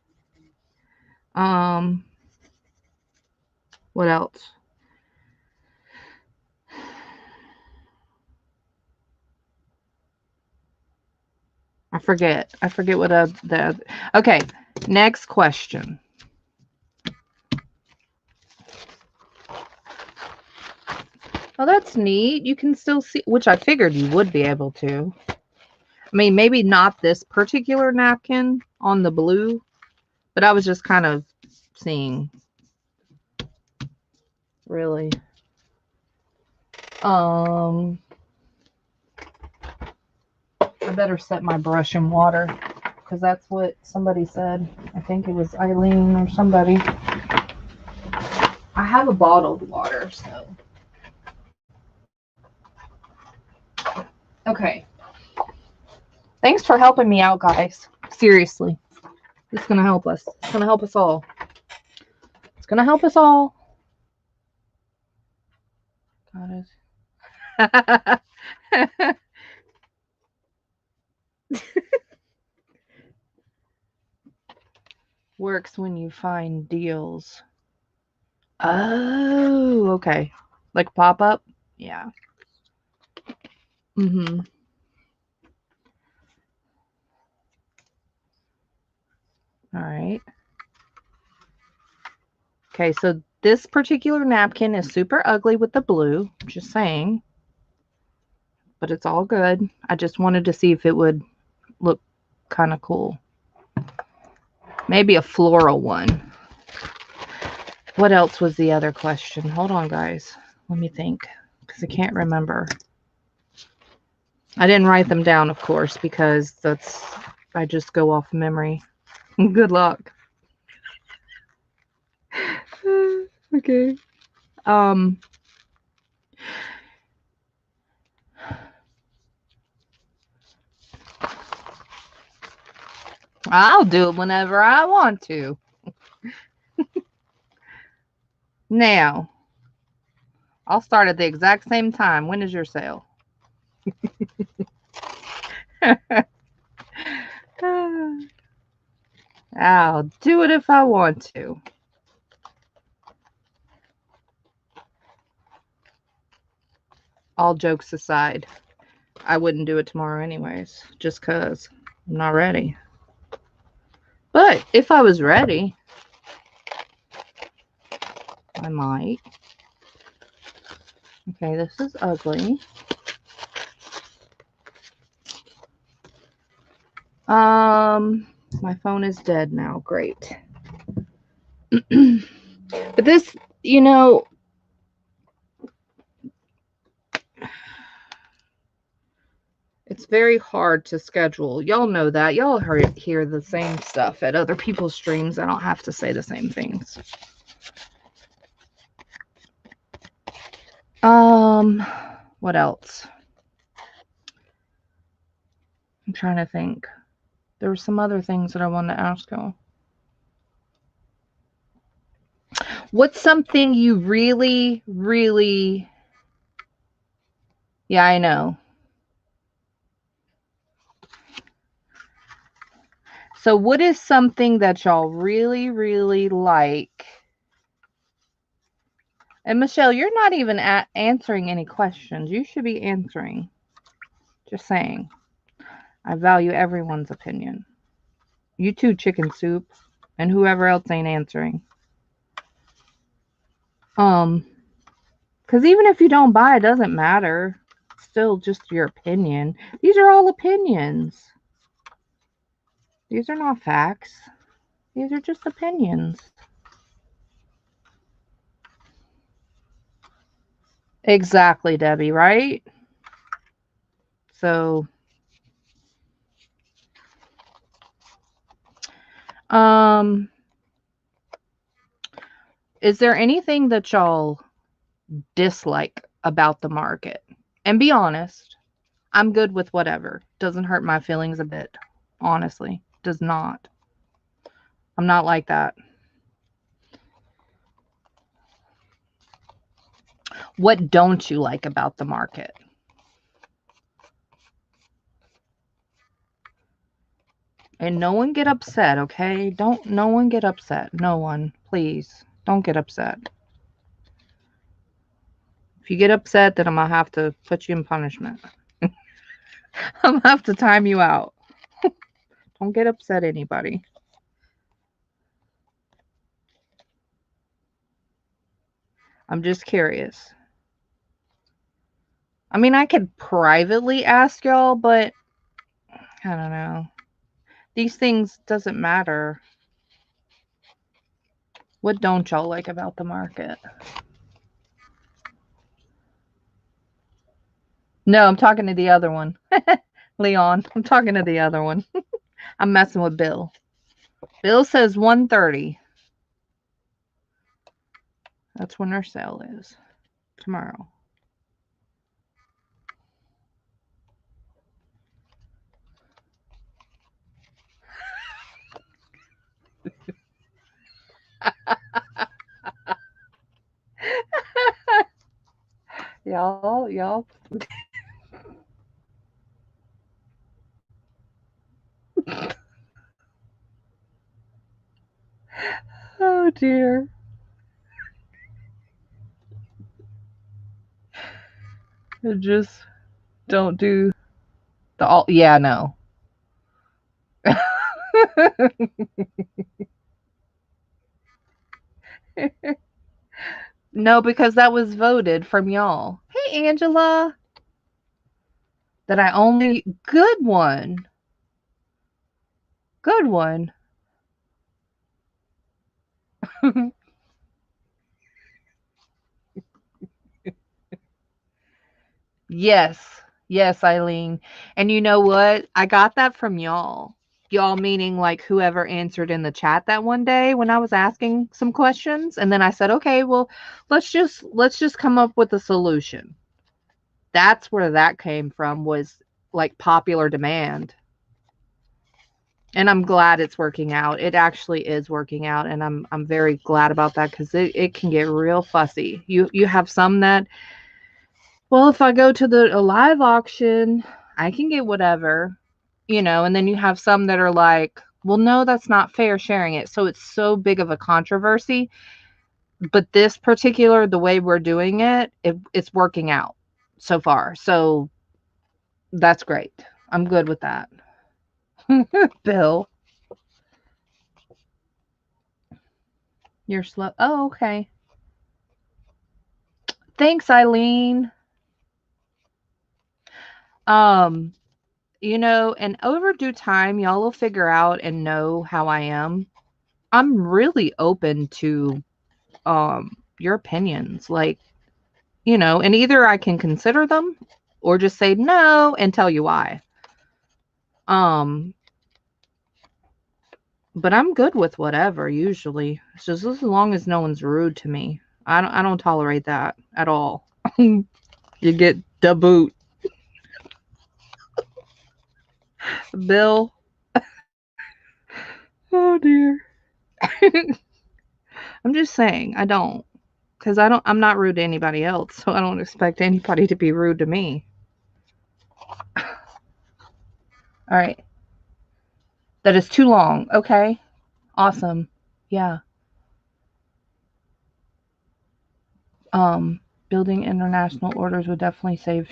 What else? I forget. I forget what the okay. Next question. Oh, that's neat. You can still see, which I figured you would be able to. I mean, maybe not this particular napkin on the blue, but I was just kind of seeing. Really. I better set my brush in water because that's what somebody said. I think it was Eileen or somebody. I have a bottled water, so. Okay. Thanks for helping me out, guys. Seriously. It's going to help us. It's going to help us all. It's going to help us all. Got it. Works when you find deals. Oh, okay. Like pop up? Yeah. Mm-hmm. All right. Okay, so this particular napkin is super ugly with the blue, just saying. But it's all good. I just wanted to see if it would look kind of cool. Maybe a floral one. What else was the other question? Hold on, guys. Let me think, because I can't remember. I didn't write them down, of course, because I just go off memory. Good luck. Okay. I'll do it whenever I want to. Now, I'll start at the exact same time. When is your sale? I'll do it if I want to. All jokes aside, I wouldn't do it tomorrow anyways, just because I'm not ready. But if I was ready, I might. Okay, this is ugly. My phone is dead now. Great. But this, you know, it's very hard to schedule. Y'all know that. Y'all hear the same stuff at other people's streams. I don't have to say the same things. What else? I'm trying to think. There were some other things that I wanted to ask y'all. What's something you really, really... Yeah, I know. So what is something that y'all really, really like? And Michelle, you're not even answering any questions. You should be answering. Just saying. I value everyone's opinion. You too, Chicken Soup. And whoever else ain't answering. Because even if you don't buy, it doesn't matter. It's still just your opinion. These are all opinions. These are not facts. These are just opinions. Exactly, Debbie, right? So, is there anything that y'all dislike about the market? And be honest. I'm good with whatever. Doesn't hurt my feelings a bit. Honestly, does not. I'm not like that. What don't you like about the market? And no one get upset, okay? No one get upset. No one, please. Don't get upset. If you get upset, then I'm going to have to put you in punishment. I'm going to have to time you out. Don't get upset, anybody. I'm just curious. I mean, I could privately ask y'all, but I don't know. These things doesn't matter. What don't y'all like about the market? No, I'm talking to the other one. Leon, I'm talking to the other one. I'm messing with Bill. Bill says 1:30. That's when our sale is. Tomorrow. Y'all. Oh dear. Just don't do the all. Yeah, no. No, because that was voted from y'all. Hey, Angela. That I only... Good one. Good one. Yes. Yes, Eileen. And you know what? I got that from y'all. Y'all meaning like whoever answered in the chat that one day when I was asking some questions. And then I said, okay, well, let's just come up with a solution. That's where that came from, was like popular demand. And I'm glad it's working out. It actually is working out, and I'm very glad about that, because it can get real fussy. You have some that, well, if I go to a live auction, I can get whatever, and then you have some that are like, well, no, that's not fair sharing it. So it's so big of a controversy. But this particular, the way we're doing it's working out so far. So that's great. I'm good with that. Bill, you're slow. Oh, okay. Thanks, Eileen. Um, and over due time, y'all will figure out and know how I am. I'm really open to your opinions, like, and either I can consider them or just say no and tell you why. But I'm good with whatever usually. It's just as long as no one's rude to me. I don't tolerate that at all. You get the boot. Bill. Oh dear. I'm just saying, I don't. Because I'm not rude to anybody else, so I don't expect anybody to be rude to me. All right. That is too long. Okay. Awesome. Yeah. Building international orders would definitely save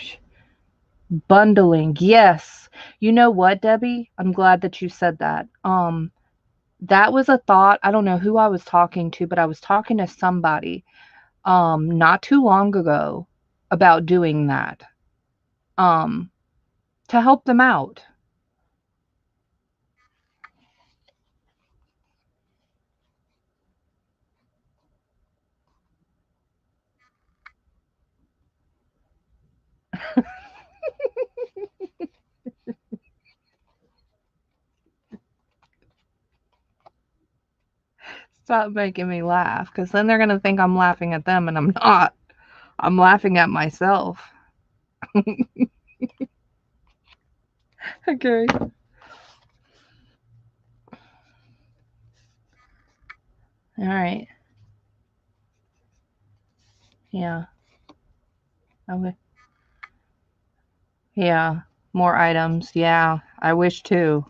bundling. Yes. You know what, Debbie? I'm glad that you said that. That was a thought. I don't know who I was talking to, but I was talking to somebody not too long ago about doing that. To help them out. Stop making me laugh, because then they're going to think I'm laughing at them, and I'm not. I'm laughing at myself. Okay. All right. Yeah. Okay. Yeah. More items. Yeah. I wish too.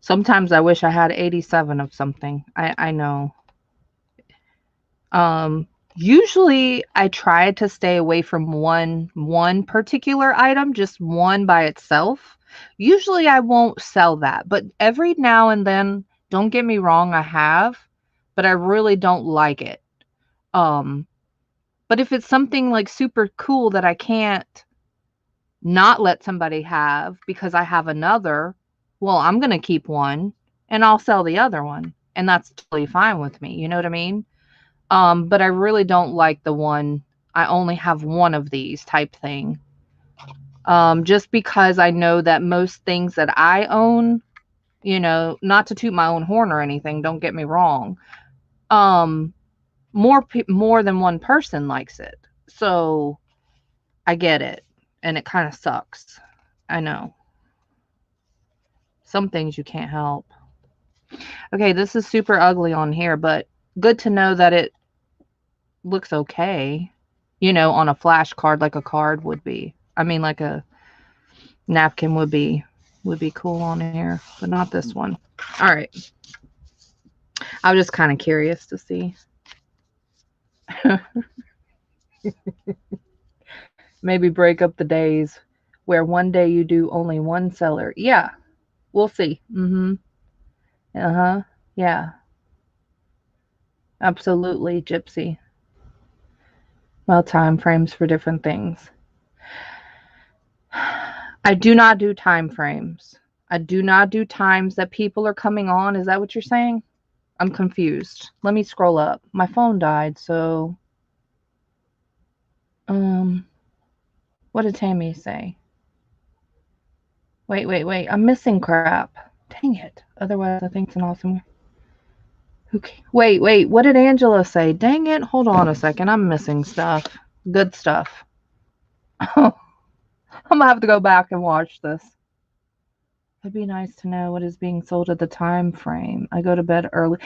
Sometimes I wish I had 87 of something. I know. Usually I try to stay away from one particular item, just one by itself. Usually I won't sell that, but every now and then, don't get me wrong, I have, but I really don't like it. Um, but if it's something like super cool that I can't not let somebody have because I have another, well, I'm going to keep one and I'll sell the other one. And that's totally fine with me. You know what I mean? But I really don't like the one, I only have one of these type thing. Just because I know that most things that I own, not to toot my own horn or anything, don't get me wrong. More than one person likes it. So I get it. And it kind of sucks. I know. Some things you can't help. Okay, this is super ugly on here, but good to know that it looks okay, on a flash card, like a card would be. I mean, like a napkin would be cool on here, but not this one. All right. I was just kind of curious to see. Maybe break up the days where one day you do only one seller. Yeah, we'll see. Uh-huh. Yeah. Absolutely, Gypsy. Well, time frames for different things. I do not do time frames. I do not do times that people are coming on. Is that what you're saying? I'm confused. Let me scroll up. My phone died, so what did Tammy say? Wait. I'm missing crap. Dang it. Otherwise, I think it's an awesome. Wait. What did Angela say? Dang it. Hold on a second. I'm missing stuff. Good stuff. I'm gonna have to go back and watch this. It'd be nice to know what is being sold at the time frame. I go to bed early.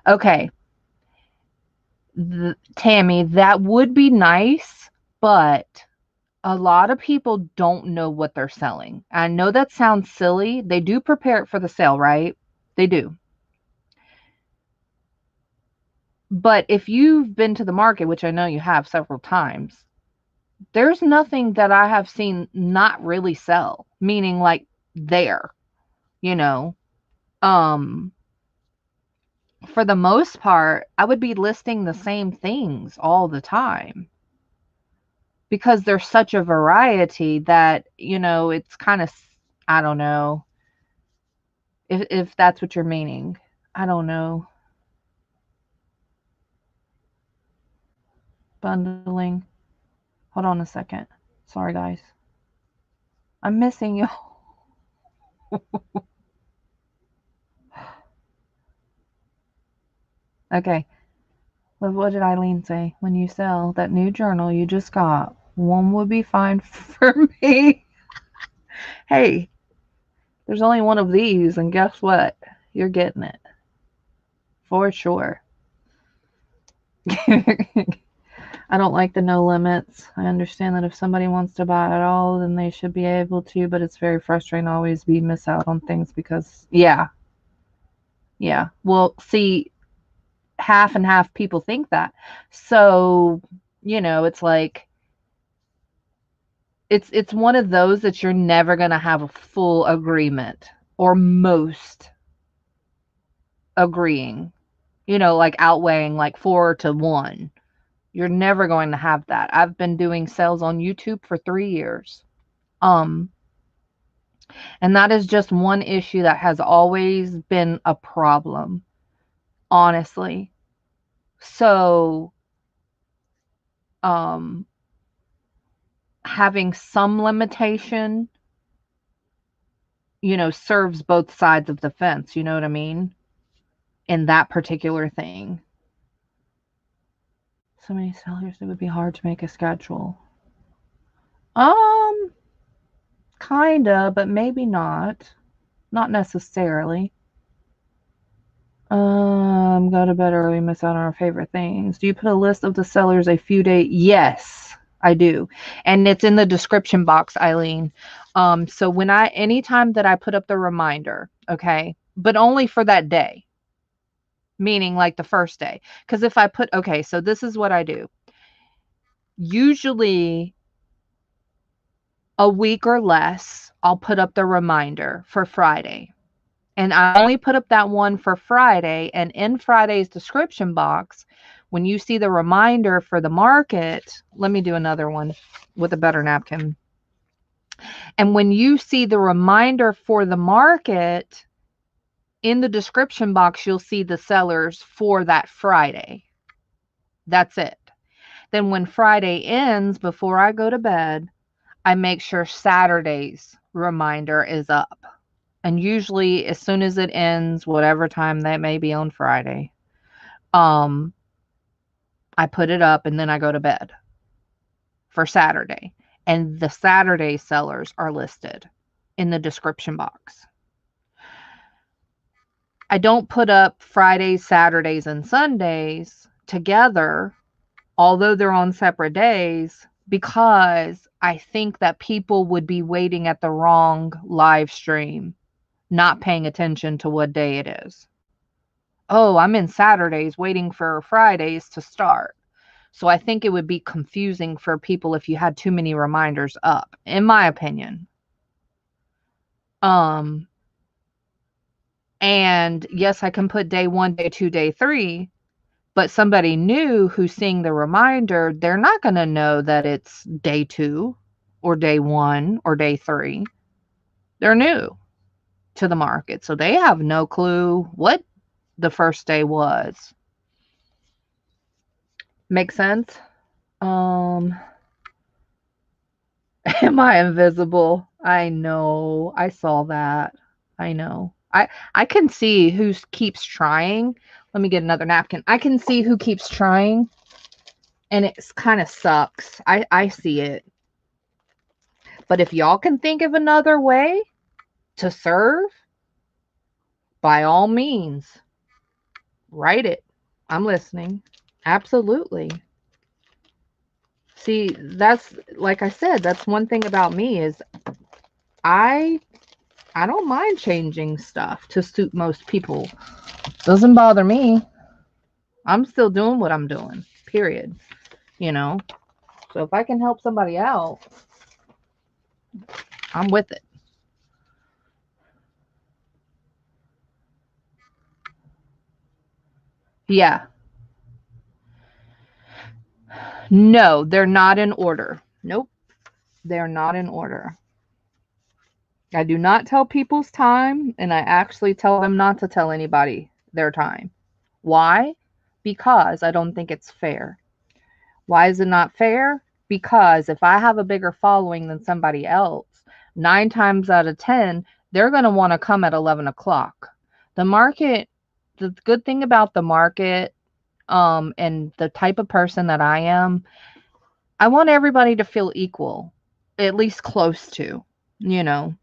Okay. Tammy, that would be nice, but a lot of people don't know what they're selling. I know that sounds silly. They do prepare it for the sale, right? They do. But if you've been to the market, which I know you have several times, there's nothing that I have seen not really sell, meaning like there, you know. Um for the most part, I would be listing the same things all the time because there's such a variety that, it's kind of, I don't know if that's what you're meaning. I don't know. Bundling. Hold on a second. Sorry, guys. I'm missing you. Okay. Well, what did Eileen say? When you sell that new journal you just got, one would be fine for me. Hey, there's only one of these, and guess what? You're getting it. For sure. I don't like the no limits. I understand that if somebody wants to buy it all, then they should be able to, but it's very frustrating to always be miss out on things because, yeah. Well, see, half and half people think that. So, it's like, it's one of those that you're never going to have a full agreement or most agreeing, like outweighing like 4 to 1. You're never going to have that. I've been doing sales on YouTube for 3 years. Um, and that is just one issue that has always been a problem, honestly. So, um, having some limitation, serves both sides of the fence, you know what I mean? In that particular thing. So many sellers, it would be hard to make a schedule. Um, kinda, but maybe not. Not necessarily. Go to bed early, miss out on our favorite things. Do you put a list of the sellers a few days? Yes, I do. And it's in the description box, Eileen. So anytime that I put up the reminder, okay, but only for that day, meaning like the first day. Because if I put, okay, so this is what I do. Usually a week or less, I'll put up the reminder for Friday. And I only put up that one for Friday. And in Friday's description box, when you see the reminder for the market, let me do another one with a better napkin. And when you see the reminder for the market, in the description box, you'll see the sellers for that Friday. That's it. Then when Friday ends, before I go to bed, I make sure Saturday's reminder is up. And usually as soon as it ends, whatever time that may be on Friday, I put it up and then I go to bed for Saturday. And the Saturday sellers are listed in the description box. I don't put up Fridays, Saturdays, and Sundays together, although they're on separate days, because I think that people would be waiting at the wrong live stream, not paying attention to what day it is. Oh, I'm in Saturdays waiting for Fridays to start. So I think it would be confusing for people if you had too many reminders up, in my opinion. And yes, I can put day 1, day 2, day 3, But somebody new who's seeing the reminder, they're not going to know that it's day 2 or day 1 or day 3. They're new to the market, so they have no clue what the first day was. Make sense? Am I invisible? I know. I saw that. I know. I can see who keeps trying. Let me get another napkin. I can see who keeps trying, and it kind of sucks. I see it. But if y'all can think of another way to serve, by all means, write it. I'm listening. Absolutely. See, that's, like I said, that's one thing about me is I don't mind changing stuff to suit most people. Doesn't bother me. I'm still doing what I'm doing. Period. You know? So if I can help somebody out, I'm with it. Yeah. No, they're not in order. Nope. They're not in order. I do not tell people's time, and I actually tell them not to tell anybody their time. Why? Because I don't think it's fair. Why is it not fair? Because if I have a bigger following than somebody else, 9 times out of 10, they're going to want to come at 11 o'clock. The market, the good thing about the market, and the type of person that I am, I want everybody to feel equal, at least close to, you know.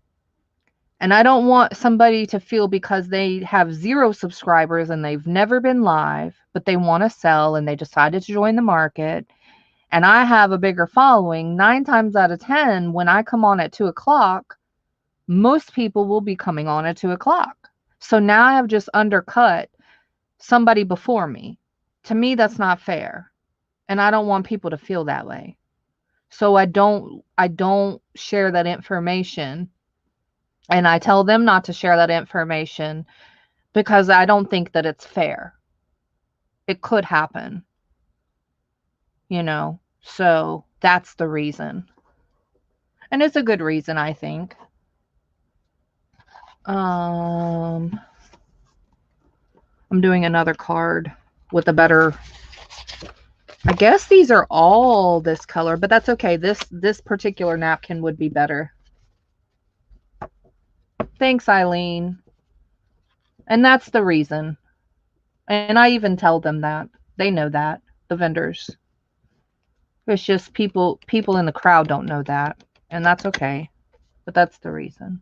And I don't want somebody to feel because they have 0 subscribers and they've never been live, but they want to sell and they decided to join the market. And I have a bigger following. 9 times out of 10, when I come on at 2 o'clock, most people will be coming on at 2 o'clock. So now I have just undercut somebody before me. To me, that's not fair. And I don't want people to feel that way. So I don't share that information. And I tell them not to share that information because I don't think that it's fair. It could happen, you know. So that's the reason. And it's a good reason, I think. I'm doing another card with a better, I guess these are all this color, but that's okay. This particular napkin would be better. Thanks, Eileen. And that's the reason. And I even tell them that. They know that, the vendors. It's just people in the crowd don't know that, and that's okay. But that's the reason.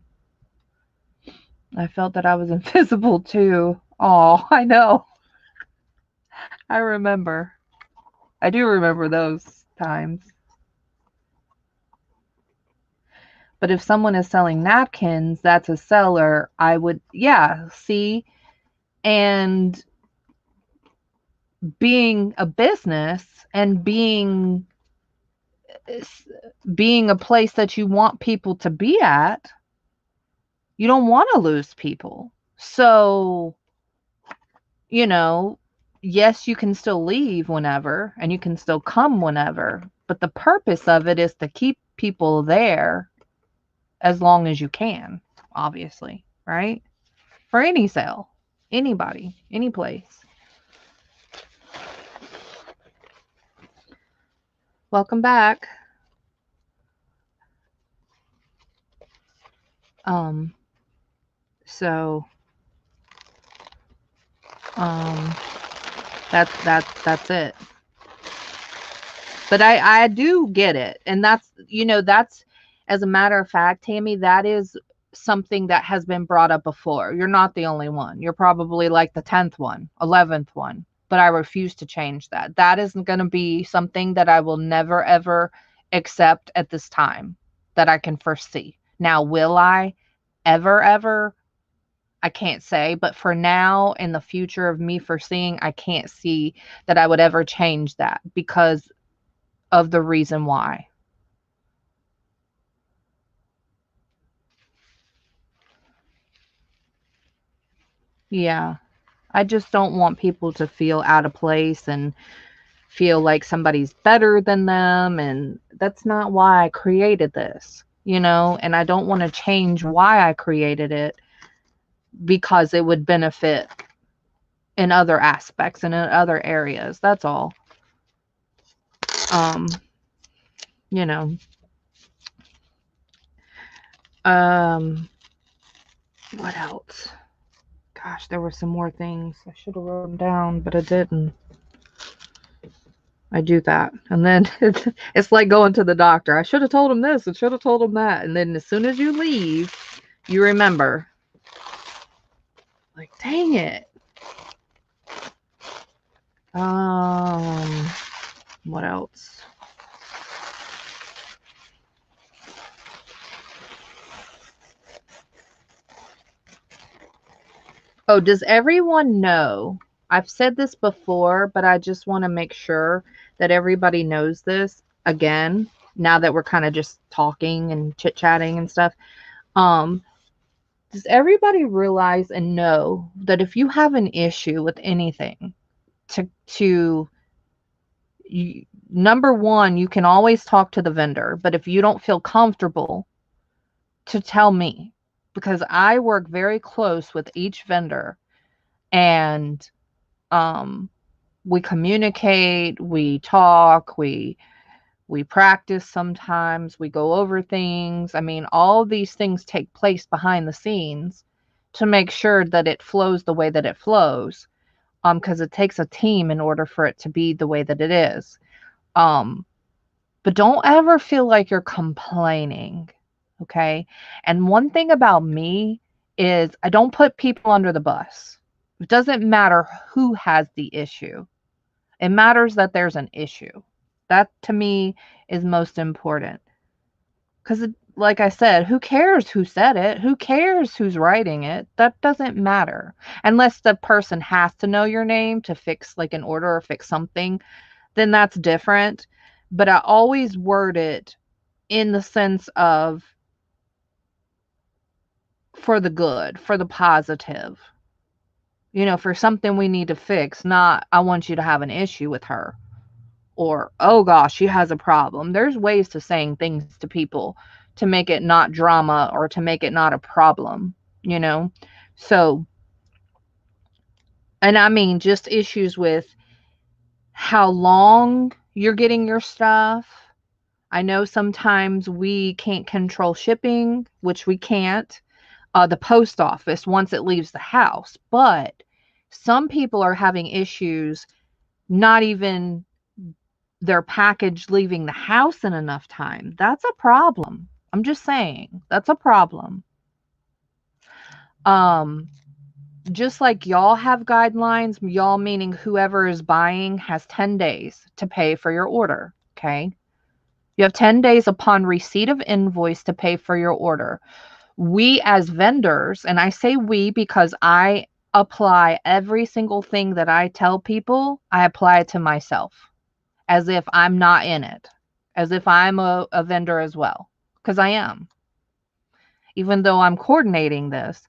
I felt that I was invisible too. Oh, I know. I remember. I do remember those times. But if someone is selling napkins, that's a seller. I would, yeah, see. And being a business and being a place that you want people to be at, you don't want to lose people. So, you know, yes, you can still leave whenever and you can still come whenever, but the purpose of it is to keep people there as long as you can, obviously, right? For any sale, anybody, any place. Welcome back. So that's it. But I do get it. And that's, you know, that's, as a matter of fact, Tammy, that is something that has been brought up before. You're not the only one. You're probably like the 10th one, 11th one. But I refuse to change that. That isn't going to be something that I will never, ever accept at this time that I can foresee. Now, will I ever? I can't say. But for now, in the future of me foreseeing, I can't see that I would ever change that because of the reason why. Yeah, I just don't want people to feel out of place and feel like somebody's better than them. And that's not why I created this, and I don't want to change why I created it because it would benefit in other aspects and in other areas. That's all. Um, you know, what else? Gosh, there were some more things. I should have wrote them down, but I didn't. I do that. And then it's like going to the doctor. I should have told him this and should have told him that. And then as soon as you leave, you remember. Like, dang it. What else? Oh, does everyone know? I've said this before, but I just want to make sure that everybody knows this again, now that we're kind of just talking and chit-chatting and stuff. Does everybody realize and know that if you have an issue with anything, number one, you can always talk to the vendor, but if you don't feel comfortable, to tell me, because I work very close with each vendor, and we communicate, we talk, we practice sometimes, we go over things. I mean, all these things take place behind the scenes to make sure that it flows the way that it flows, because it takes a team in order for it to be the way that it is. But don't ever feel like you're complaining, okay? And one thing about me is I don't put people under the bus. It doesn't matter who has the issue. It matters that there's an issue. That, to me, is most important. Because, like I said, who cares who said it? Who cares who's writing it? That doesn't matter. Unless the person has to know your name to fix like an order or fix something, then that's different. But I always word it in the sense of for the good, for the positive. For something we need to fix, not I want you to have an issue with her. Or, oh gosh, she has a problem. There's ways to saying things to people to make it not drama or to make it not a problem, So, and I mean just issues with how long you're getting your stuff. I know sometimes we can't control shipping, which we can't. The post office once it leaves the house. But some people are having issues not even their package leaving the house in enough time. That's a problem. I'm just saying, that's a problem. Just like y'all have guidelines, y'all meaning whoever is buying has 10 days to pay for your order, okay? You have 10 days upon receipt of invoice to pay for your order. We as vendors, and I say we because I apply every single thing that I tell people, I apply it to myself as if I'm not in it, as if I'm a vendor as well, because I am. Even though I'm coordinating this,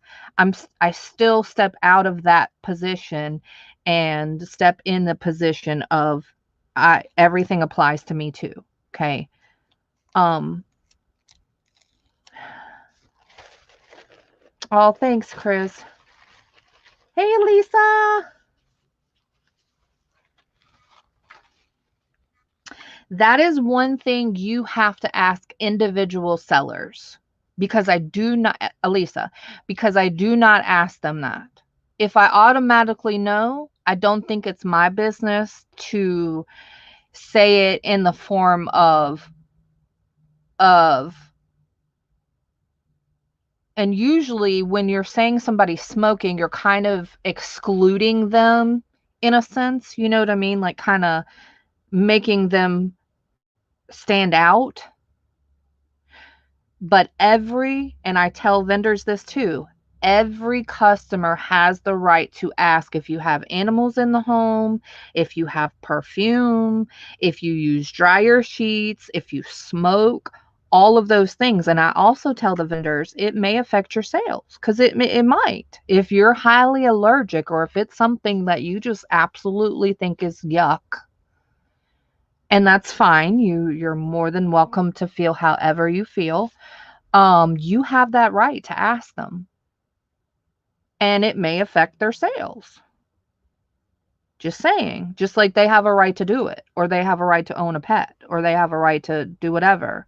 I still step out of that position and step in the position of everything applies to me too. Okay. Oh, thanks, Chris. Hey, Lisa. That is one thing you have to ask individual sellers, because I do not, Elisa, because I do not ask them that. If I automatically know, I don't think it's my business to say it in the form of, and usually when you're saying somebody's smoking, you're kind of excluding them in a sense, you know what I mean? Like kind of making them stand out. But and I tell vendors this too, every customer has the right to ask if you have animals in the home, if you have perfume, if you use dryer sheets, if you smoke. all of those things. And I also tell the vendors it may affect your sales, because it might. If you're highly allergic, or if it's something that you just absolutely think is yuck, and that's fine. You're more than welcome to feel however you feel. You have that right to ask them, and it may affect their sales. Just saying. Just like they have a right to do it, or they have a right to own a pet, or they have a right to do whatever.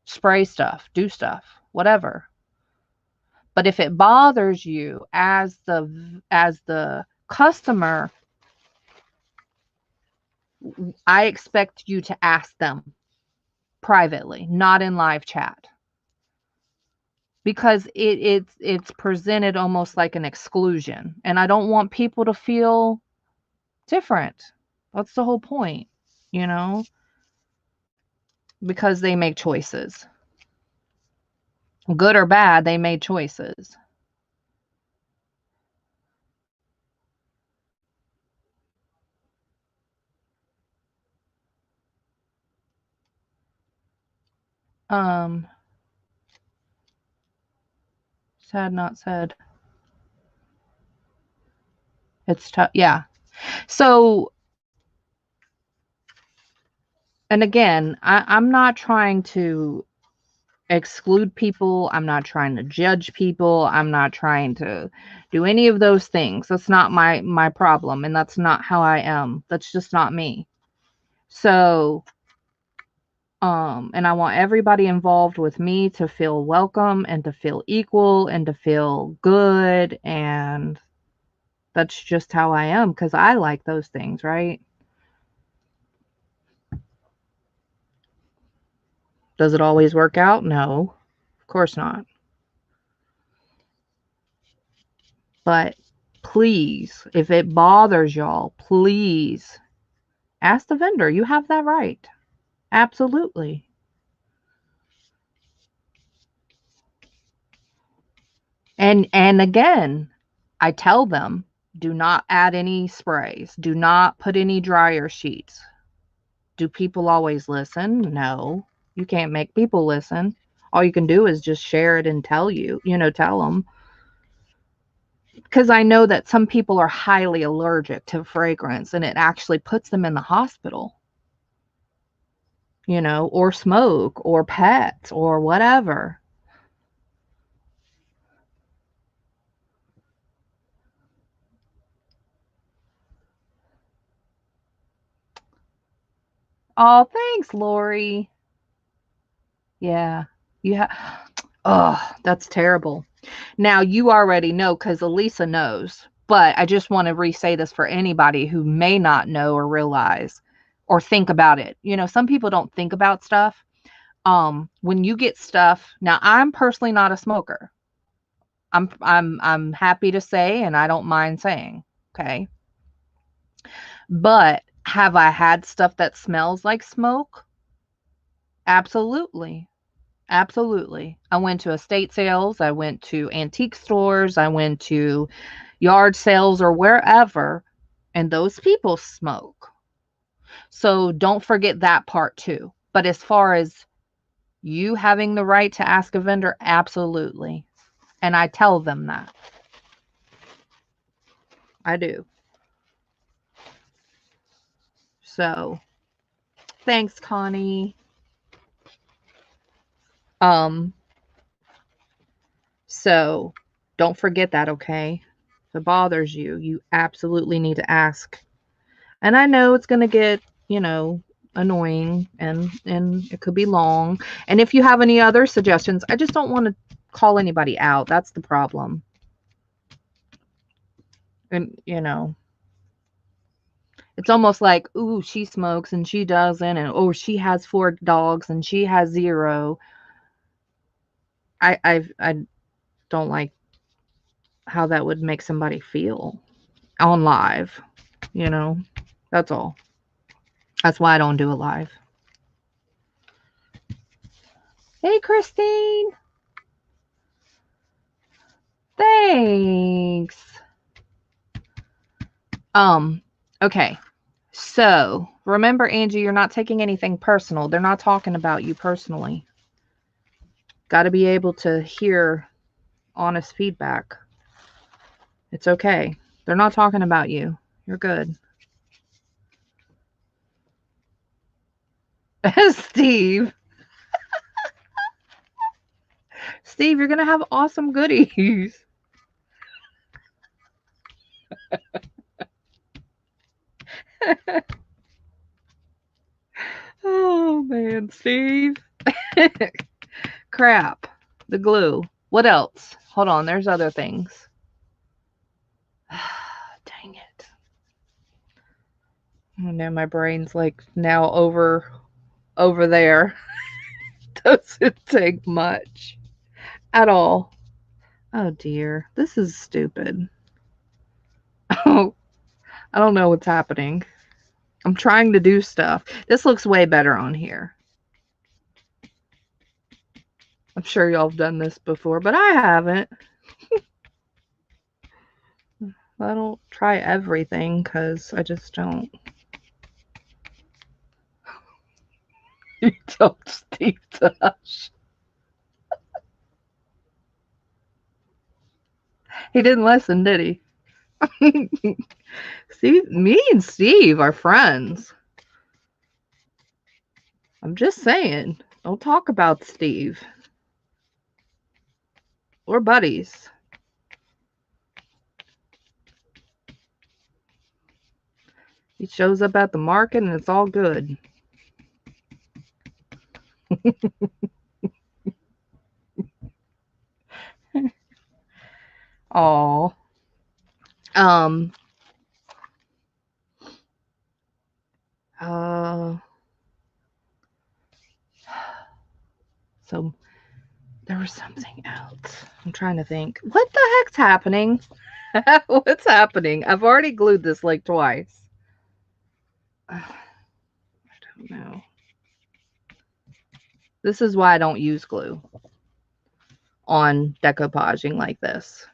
Spray stuff, do stuff, whatever. But if it bothers you as the customer, I expect you to ask them privately, not in live chat. Because it's presented almost like an exclusion, and I don't want people to feel different. That's the whole point, you know, because they make choices. Good or bad, they made choices. Said, not said. It's tough. Yeah. So, and again, I'm not trying to exclude people. I'm not trying to judge people. I'm not trying to do any of those things. That's not my problem, and that's not how I am. That's just not me. So, and I want everybody involved with me to feel welcome and to feel equal and to feel good, and that's just how I am, because I like those things, right? Does it always work out? No, of course not. But please, if it bothers y'all, please ask the vendor. You have that right. Absolutely. And again, I tell them, do not add any sprays. Do not put any dryer sheets. Do people always listen? No. You can't make people listen. All you can do is just share it and tell them. Because I know that some people are highly allergic to fragrance, and it actually puts them in the hospital, or smoke, or pets, or whatever. Oh, thanks, Lori. Yeah. You have. Oh, that's terrible. Now, you already know, because Elisa knows, but I just want to re-say this for anybody who may not know or realize or think about it. Some people don't think about stuff. When you get stuff, now I'm personally not a smoker. I'm happy to say, and I don't mind saying, okay? But have I had stuff that smells like smoke? Absolutely. Absolutely. I went to estate sales, I went to antique stores, I went to yard sales or wherever, and those people smoke. So don't forget that part too. But as far as you having the right to ask a vendor, absolutely. And I tell them that. I do. So, thanks, Connie. So don't forget that, okay? If it bothers you, you absolutely need to ask. And I know it's going to get, annoying, and it could be long. And if you have any other suggestions, I just don't want to call anybody out. That's the problem. And, it's almost like, ooh, she smokes and she doesn't, and oh, she has 4 dogs and she has 0. I don't like how that would make somebody feel on live, That's all. That's why I don't do it live. Hey, Christine. Thanks. Okay. So, remember, Angie, you're not taking anything personal. They're not talking about you personally. Got to be able to hear honest feedback. It's okay. They're not talking about you. You're good. Steve. Steve, you're going to have awesome goodies. Oh, man, Steve. Crap. The glue. What else? Hold on, there's other things. Dang it. Oh no, my brain's like now over there. Doesn't take much at all. Oh dear, this is stupid. Oh, I don't know what's happening. I'm trying to do stuff. This looks way better on here. I'm sure y'all have done this before, but I haven't. I don't try everything because I just don't. You told Steve to hush. He didn't listen, did he? Steve, me and Steve are friends. I'm just saying, don't talk about Steve. We're buddies. He shows up at the market and it's all good. Aw. So there was something else. I'm trying to think. What the heck's happening? What's happening? I've already glued this like twice. I don't know. This is why I don't use glue on decoupaging like this.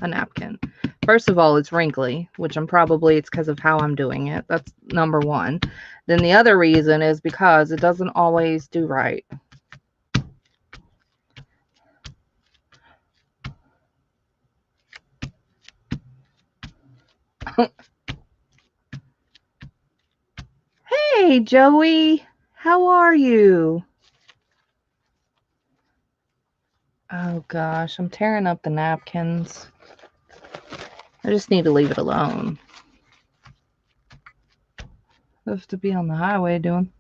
A napkin. First of all, it's wrinkly, which it's because of how I'm doing it. That's number one. Then the other reason is because it doesn't always do right. Hey, Joey. How are you? Oh, gosh. I'm tearing up the napkins. I just need to leave it alone. I have to be on the highway doing.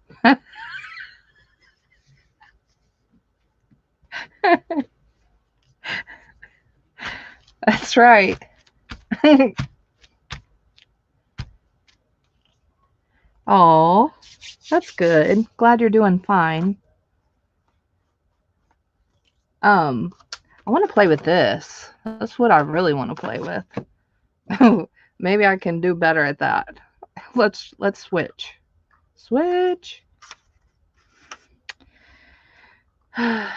That's right. Oh, that's good. Glad you're doing fine. I want to play with this. That's what I really want to play with. Maybe I can do better at that. Let's switch. Switch. I'm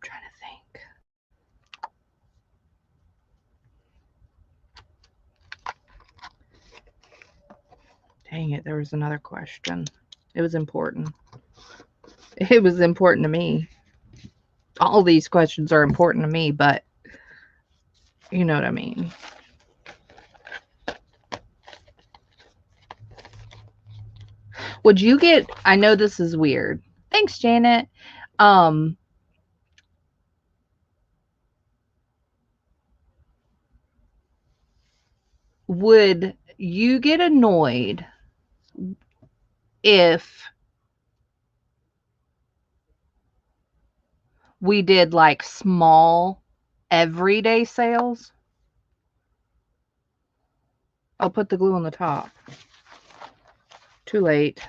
trying to think. Dang it, there was another question. It was important. It was important to me. All these questions are important to me, but you know what I mean. Would you get, I know this is weird. Thanks, Janet. Would you get annoyed if we did like small everyday sales? I'll put the glue on the top. Too late.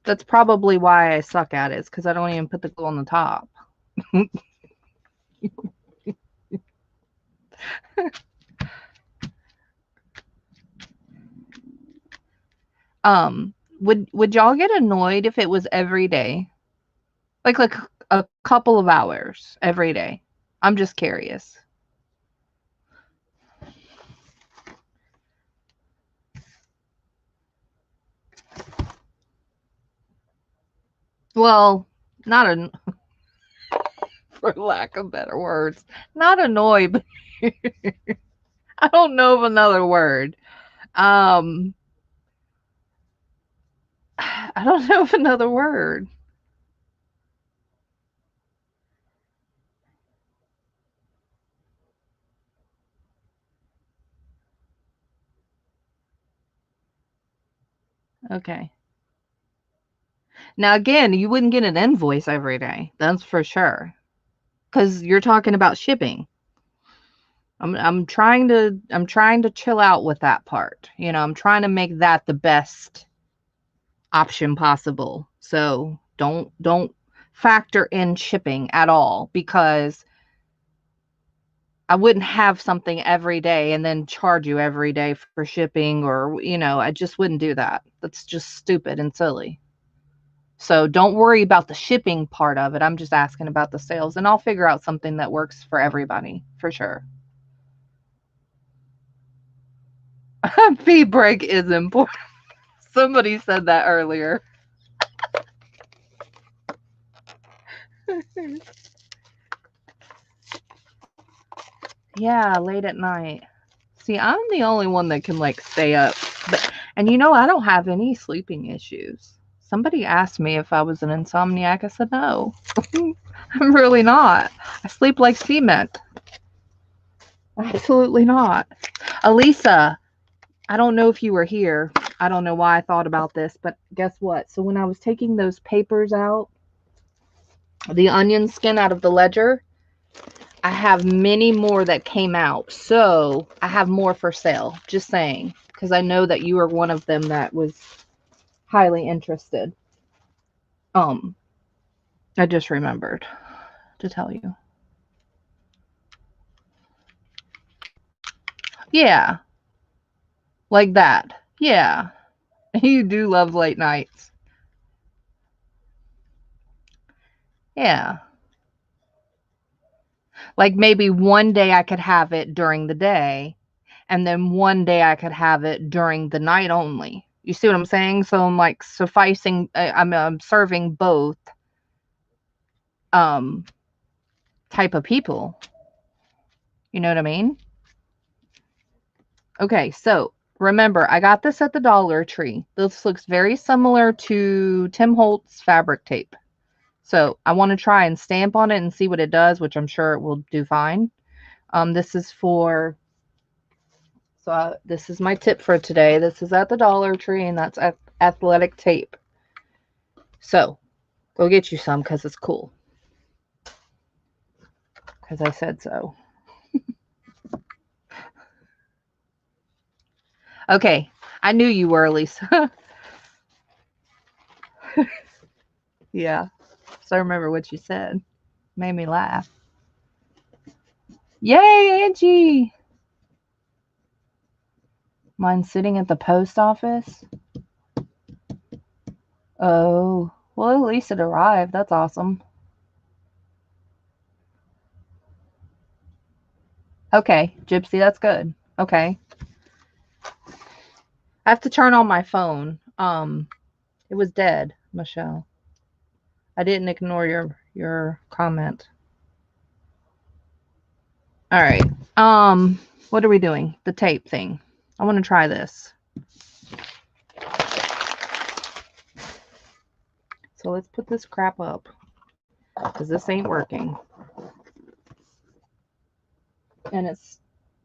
That's probably why I suck at it, is because I don't even put the glue on the top. Would y'all get annoyed if it was every day? Like a couple of hours every day? I'm just curious. Well, for lack of better words, not annoy, but I don't know of another word. I don't know of another word. Okay. Now, again, you wouldn't get an invoice every day. That's for sure. Because you're talking about shipping. I'm trying to chill out with that part. You know, I'm trying to make that the best option possible. So don't factor in shipping at all, because I wouldn't have something every day and then charge you every day for shipping, or, you know, I just wouldn't do that. That's just stupid and silly. So don't worry about the shipping part of it. I'm just asking about the sales, and I'll figure out something that works for everybody for sure. Fee break is important. Somebody said that earlier. Yeah, late at night. See, I'm the only one that can like stay up. And you know, I don't have any sleeping issues. Somebody asked me if I was an insomniac. I said no. I'm really not. I sleep like cement. Absolutely not. Elisa, I don't know if you were here. I don't know why I thought about this, but guess what? So when I was taking those papers out, the onion skin out of the ledger, I have many more that came out. So I have more for sale. Just saying. Because I know that you are one of them that was highly interested. I just remembered to tell you. Yeah. Like that. Yeah. You do love late nights. Yeah. Like maybe one day I could have it during the day, and then one day I could have it during the night only. You see what I'm saying? So I'm like sufficing, I'm serving both um type of people. You know what I mean? Okay, so remember, I got this at the Dollar Tree. This looks very similar to Tim Holtz fabric tape. So I want to try and stamp on it and see what it does, which I'm sure it will do fine. This is for, so this is my tip for today. This is at the Dollar Tree, and that's athletic tape. So go get you some because it's cool. Because I said so. Okay, I knew you were, Lisa. Yeah, so I remember what you said. Made me laugh. Yay, Angie! Mine's sitting at the post office. Oh, well, at least it arrived. That's awesome. Okay, Gypsy, that's good. Okay. I have to turn on my phone. It was dead, Michelle. I didn't ignore your comment. All right. What are we doing? The tape thing. I want to try this. So let's put this crap up, because this ain't working. And it's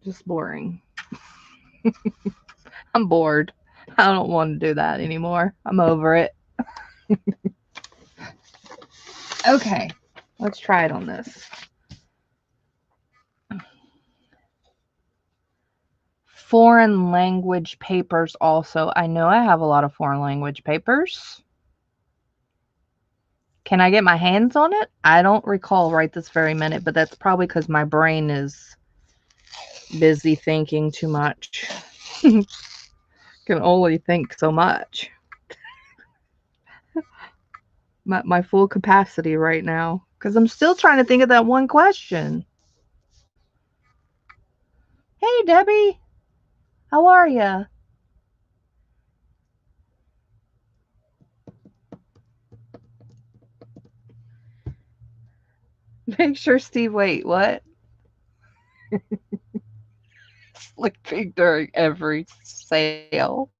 just boring. I'm bored. I don't want to do that anymore. I'm over it. Okay, let's try it on this. Foreign language papers also. I know I have a lot of foreign language papers. Can I get my hands on it? I don't recall right this very minute, but that's probably because my brain is busy thinking too much. Can only think so much. My full capacity right now, because I'm still trying to think of that one question. Hey, Debbie. How are you? Make sure Steve, wait, what? Sleeping during every sale.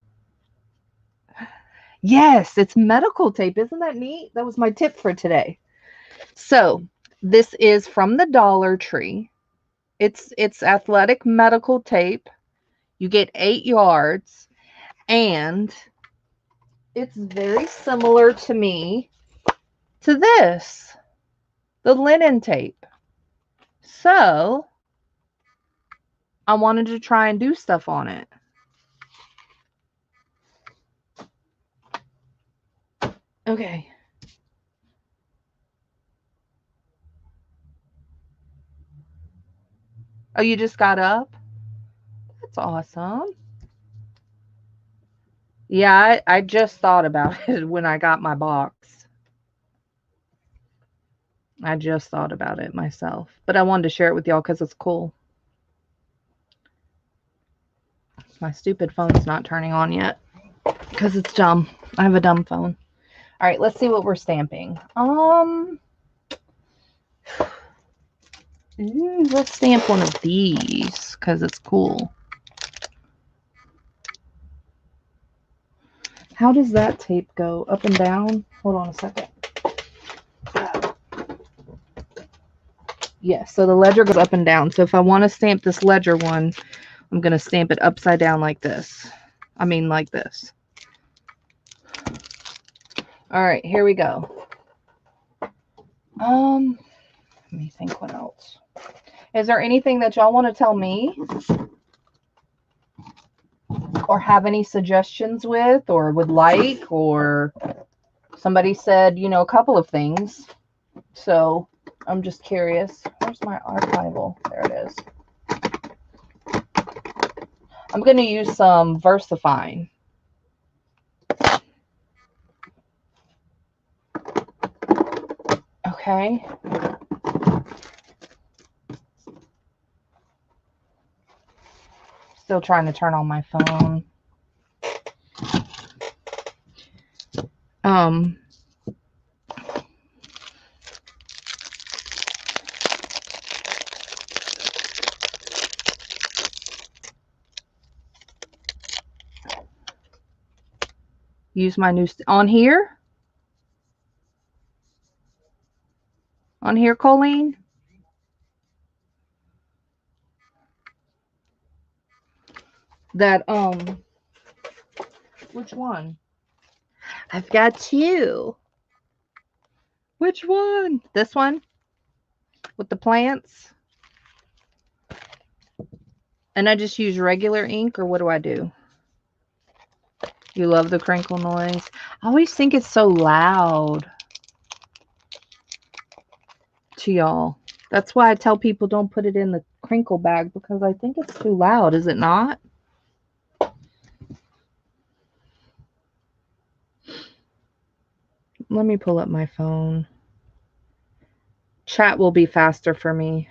Yes, it's medical tape. Isn't that neat? That was my tip for today. So, this is from the Dollar Tree. It's athletic medical tape. You get 8 yards, and it's very similar to me to this, the linen tape. So, I wanted to try and do stuff on it. Okay. Oh, you just got up? That's awesome. Yeah, I just thought about it when I got my box. I just thought about it myself. But I wanted to share it with y'all because it's cool. My stupid phone's not turning on yet because it's dumb. I have a dumb phone. All right, let's see what we're stamping. Let's stamp one of these because it's cool. How does that tape go? Up and down? Hold on a second. Yes, so the ledger goes up and down. So if I want to stamp this ledger one, I'm going to stamp it upside down like this. I mean like this. All right, here we go. Let me think what else. Is there anything that y'all want to tell me? Or have any suggestions with, or would like, or somebody said, you know, a couple of things. So I'm just curious. Where's my archival? There it is. I'm going to use some VersaFine. Okay. Still trying to turn on my phone. Use my new on here. On here, Colleen. That which one? I've got two. Which one? This one with the plants. And I just use regular ink, or what do I do? You love the crinkle noise. I always think it's so loud to y'all. That's why I tell people don't put it in the crinkle bag, because I think it's too loud. Is it not? Let me pull up my phone. Chat will be faster for me.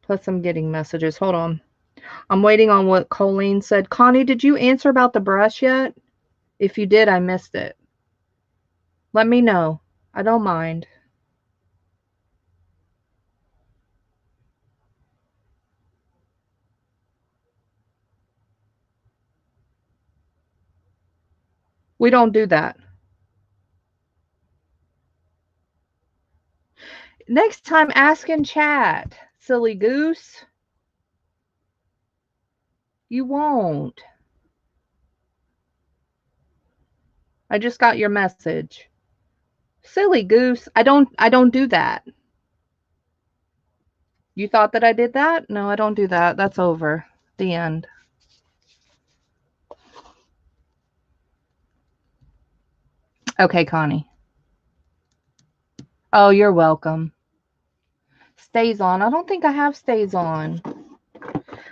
Plus, I'm getting messages. Hold on. I'm waiting on what Colleen said. Connie, did you answer about the brush yet? If you did, I missed it. Let me know. I don't mind. We don't do that. Next time, ask in chat, silly goose. You won't. I just got your message. Silly goose. I don't do that. You thought that I did that? No, I don't do that. That's over. The end. Okay, Connie. Oh, you're welcome. Stays on. I don't think I have stays on.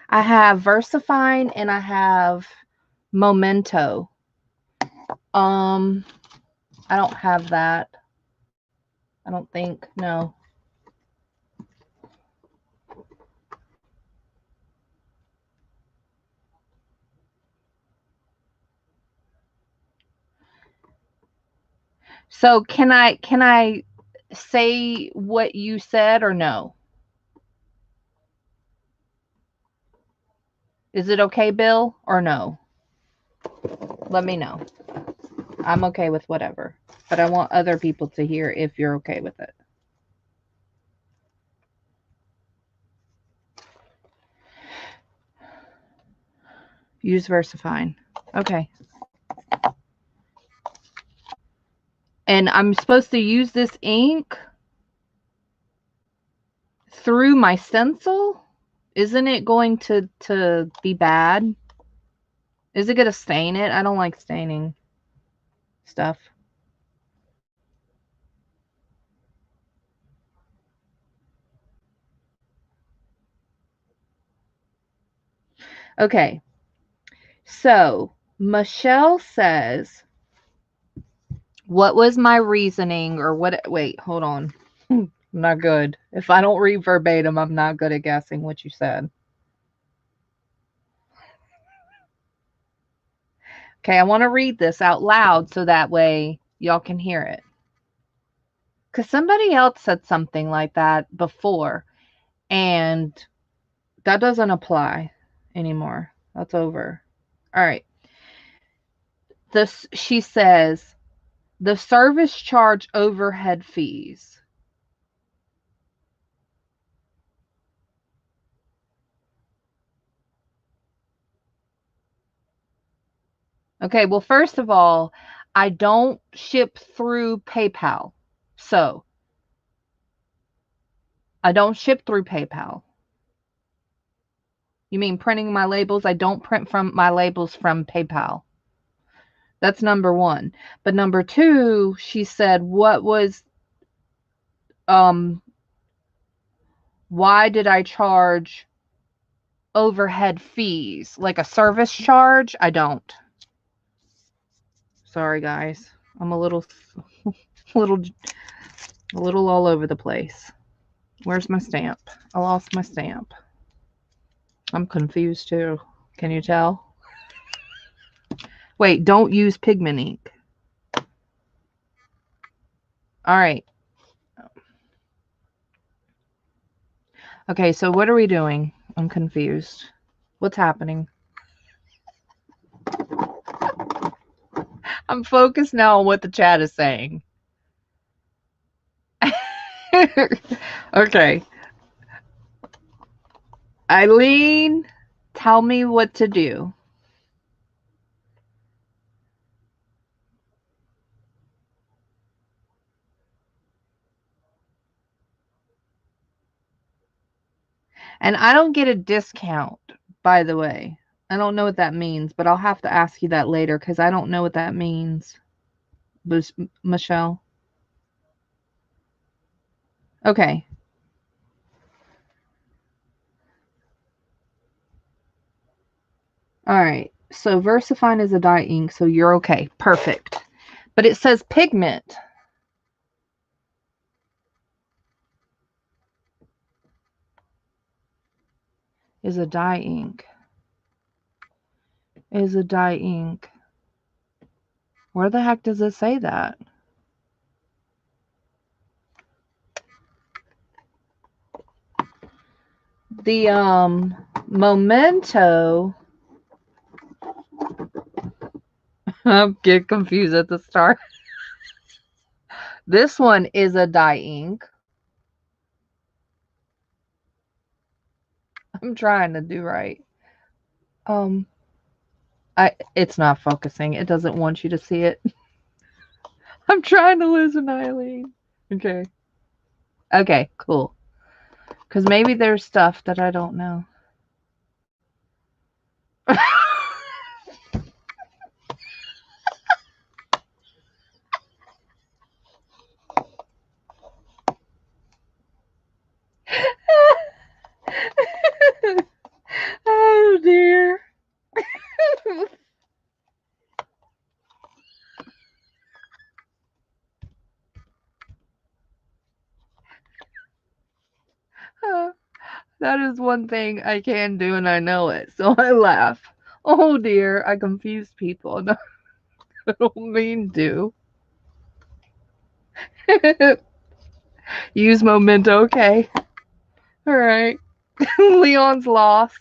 I have VersaFine and I have Memento. I don't have that. I don't think. No. So can I say what you said or no? Is it okay, Bill, or no? Let me know. I'm okay with whatever, but I want other people to hear if you're okay with it. Use VersaFine. Okay. And I'm supposed to use this ink through my stencil? Isn't it going to be bad? Is it going to stain it? I don't like staining stuff. Okay. So, Michelle says, what was my reasoning or what? Wait, hold on. I'm not good. If I don't read verbatim, I'm not good at guessing what you said. Okay, I want to read this out loud so that way y'all can hear it. Because somebody else said something like that before, and that doesn't apply anymore. That's over. All right. She says, the service charge overhead fees. Okay, well, first of all, I don't ship through PayPal. So, I don't ship through PayPal. You mean printing my labels? I don't print from my labels from PayPal. That's number one. But number two, she said, what was, why did I charge overhead fees? Like a service charge? I don't. Sorry, guys. I'm a little all over the place. Where's my stamp? I lost my stamp. I'm confused too. Can you tell? Wait, don't use pigment ink. All right. Okay, so what are we doing? I'm confused. What's happening? I'm focused now on what the chat is saying. Okay. Eileen, tell me what to do. And I don't get a discount, by the way. I don't know what that means, but I'll have to ask you that later because I don't know what that means. Michelle? Okay. All right. So VersaFine is a dye ink, so you're okay. Perfect. But it says pigment. Is a dye ink. Is a dye ink. Where the heck does it say that? The Memento. I get confused at the start. This one is a dye ink. I'm trying to do right. It's not focusing. It doesn't want you to see it. I'm trying to listen, Eileen. Okay. Okay, cool. Because maybe there's stuff that I don't know. Oh, dear. That is one thing I can do, and I know it, so I laugh. Oh, dear. I confuse people. No, I don't mean to. Use memento, okay. All right. Leon's lost.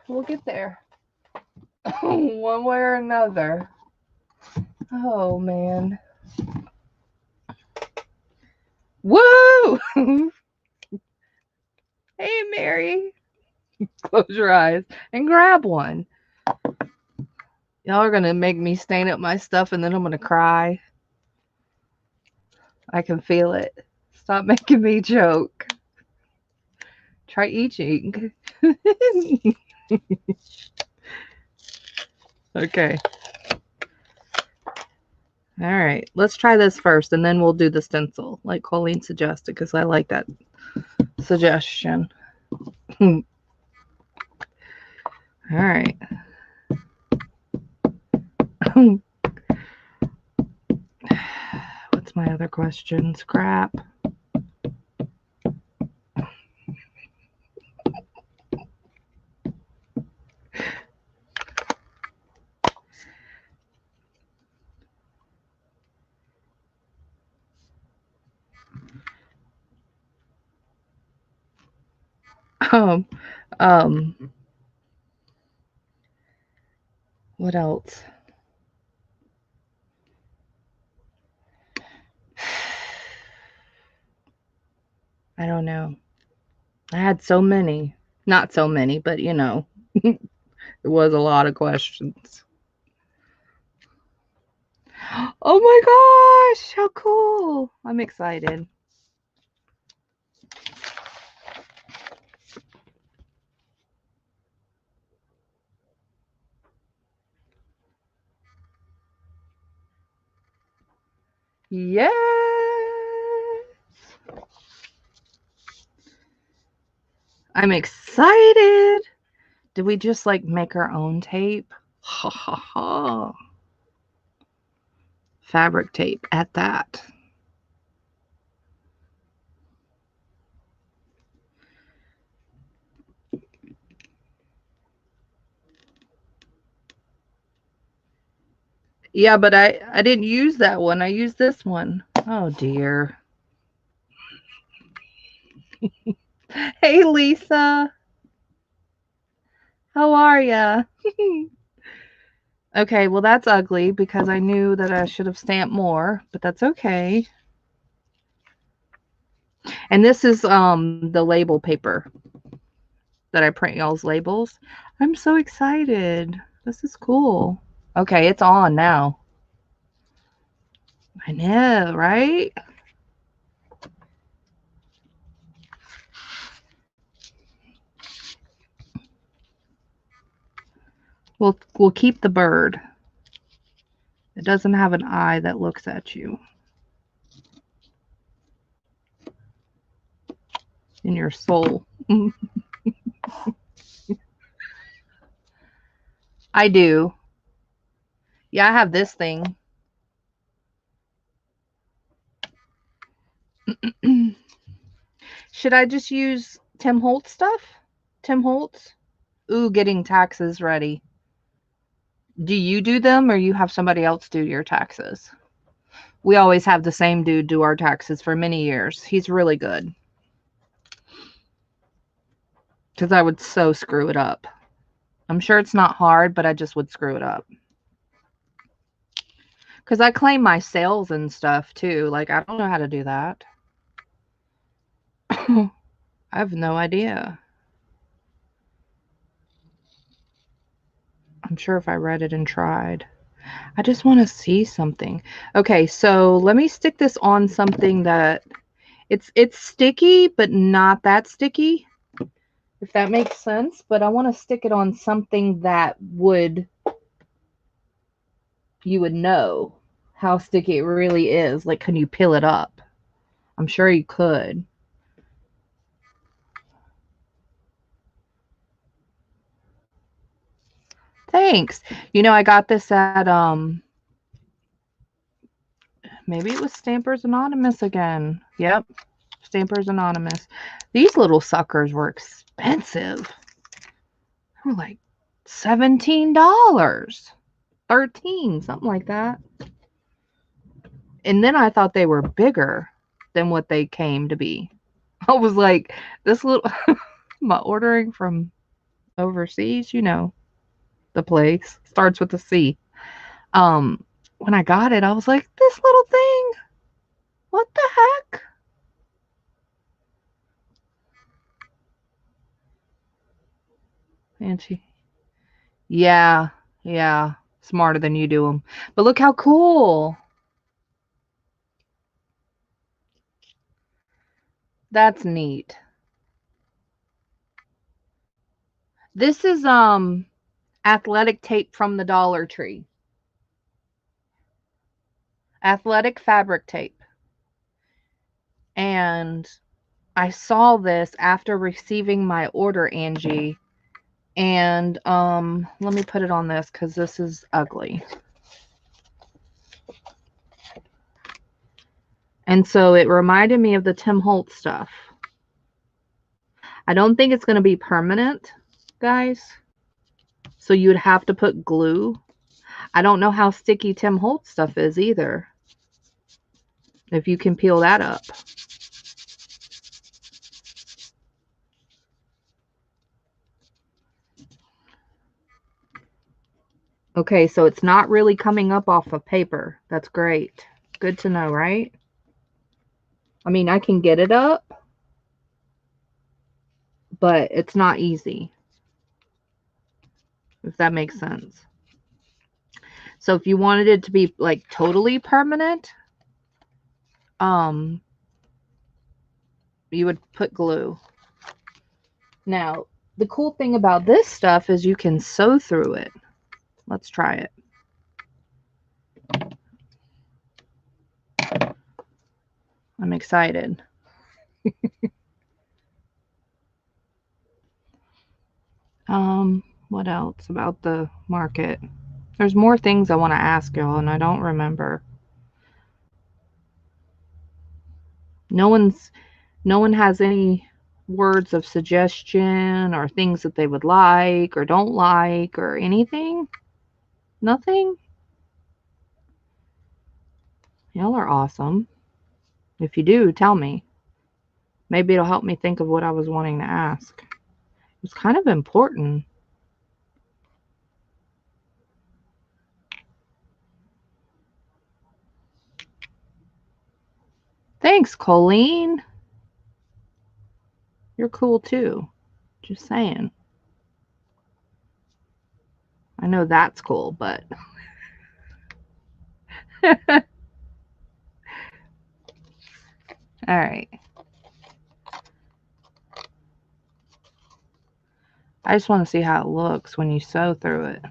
We'll get there. One way or another. Oh, man. Woo! Hey, Mary. Close your eyes and grab one. Y'all are going to make me stain up my stuff and then I'm going to cry. I can feel it. Stop making me joke. Try eating. Okay. All right. Let's try this first and then we'll do the stencil like Colleen suggested because I like that suggestion. All right. What's my other questions? Crap. What else? I don't know. I had so many. Not so many, but you know, it was a lot of questions. Oh my gosh, how cool. I'm excited. Yes. I'm excited. Did we just like make our own tape? Ha ha ha. Fabric tape at that. Yeah, but I didn't use that one. I used this one. Oh dear. Hey Lisa. How are ya? Okay, well that's ugly because I knew that I should have stamped more, but that's okay. And this is the label paper that I print y'all's labels. I'm so excited. This is cool. Okay, it's on now. I know, right? We'll keep the bird. It doesn't have an eye that looks at you. In your soul. I do. Yeah, I have this thing. Should I just use Tim Holtz stuff? Tim Holtz? Ooh, getting taxes ready. Do you do them or you have somebody else do your taxes? We always have the same dude do our taxes for many years. He's really good. Because I would so screw it up. I'm sure it's not hard, but I just would screw it up. Because I claim my sales and stuff too. Like, I don't know how to do that. I have no idea. I'm sure if I read it and tried. I just want to see something. Okay, so let me stick this on something that it's sticky, but not that sticky, if that makes sense. But I want to stick it on something that you would know how sticky it really is. Like, can you peel it up? I'm sure you could. Thanks. You know, I got this at maybe it was Stampers Anonymous again. Yep. Stampers Anonymous. These little suckers were expensive. They were like $17, $13, something like that. And then I thought they were bigger than what they came to be. I was like, this little, my ordering from overseas, you know, the place starts with a C. When I got it, I was like, this little thing, what the heck? And she, yeah, smarter than you do them. But look how cool. That's neat. This is athletic tape from the Dollar Tree. Athletic fabric tape. And I saw this after receiving my order, Angie. And let me put it on this because this is ugly. And so it reminded me of the Tim Holtz stuff. I don't think it's going to be permanent, guys. So you would have to put glue. I don't know how sticky Tim Holtz stuff is either. If you can peel that up. Okay, so it's not really coming up off of paper. That's great. Good to know, right? I mean, I can get it up, but it's not easy. If that makes sense. So if you wanted it to be like totally permanent, you would put glue. Now, the cool thing about this stuff is you can sew through it. Let's try it. I'm excited. What else about the market? There's more things I want to ask y'all, and I don't remember. No one has any words of suggestion or things that they would like or don't like or anything? Nothing? Y'all are awesome. If you do, tell me. Maybe it'll help me think of what I was wanting to ask. It's kind of important. Thanks, Colleen. You're cool too. Just saying. I know that's cool, but all right. I just want to see how it looks when you sew through it.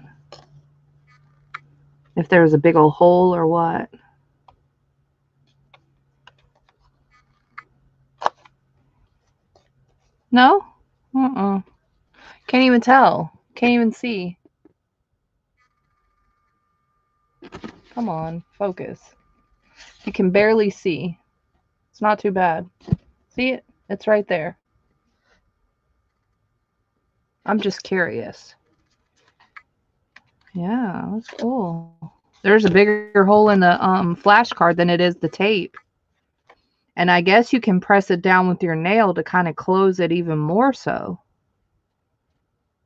If there's a big old hole or what. No? Can't even tell. Can't even see. Come on, focus. You can barely see. It's not too bad. See it? It's right there. I'm just curious. Yeah, that's cool. There's a bigger hole in the flash card than it is the tape. And I guess you can press it down with your nail to kind of close it even more so.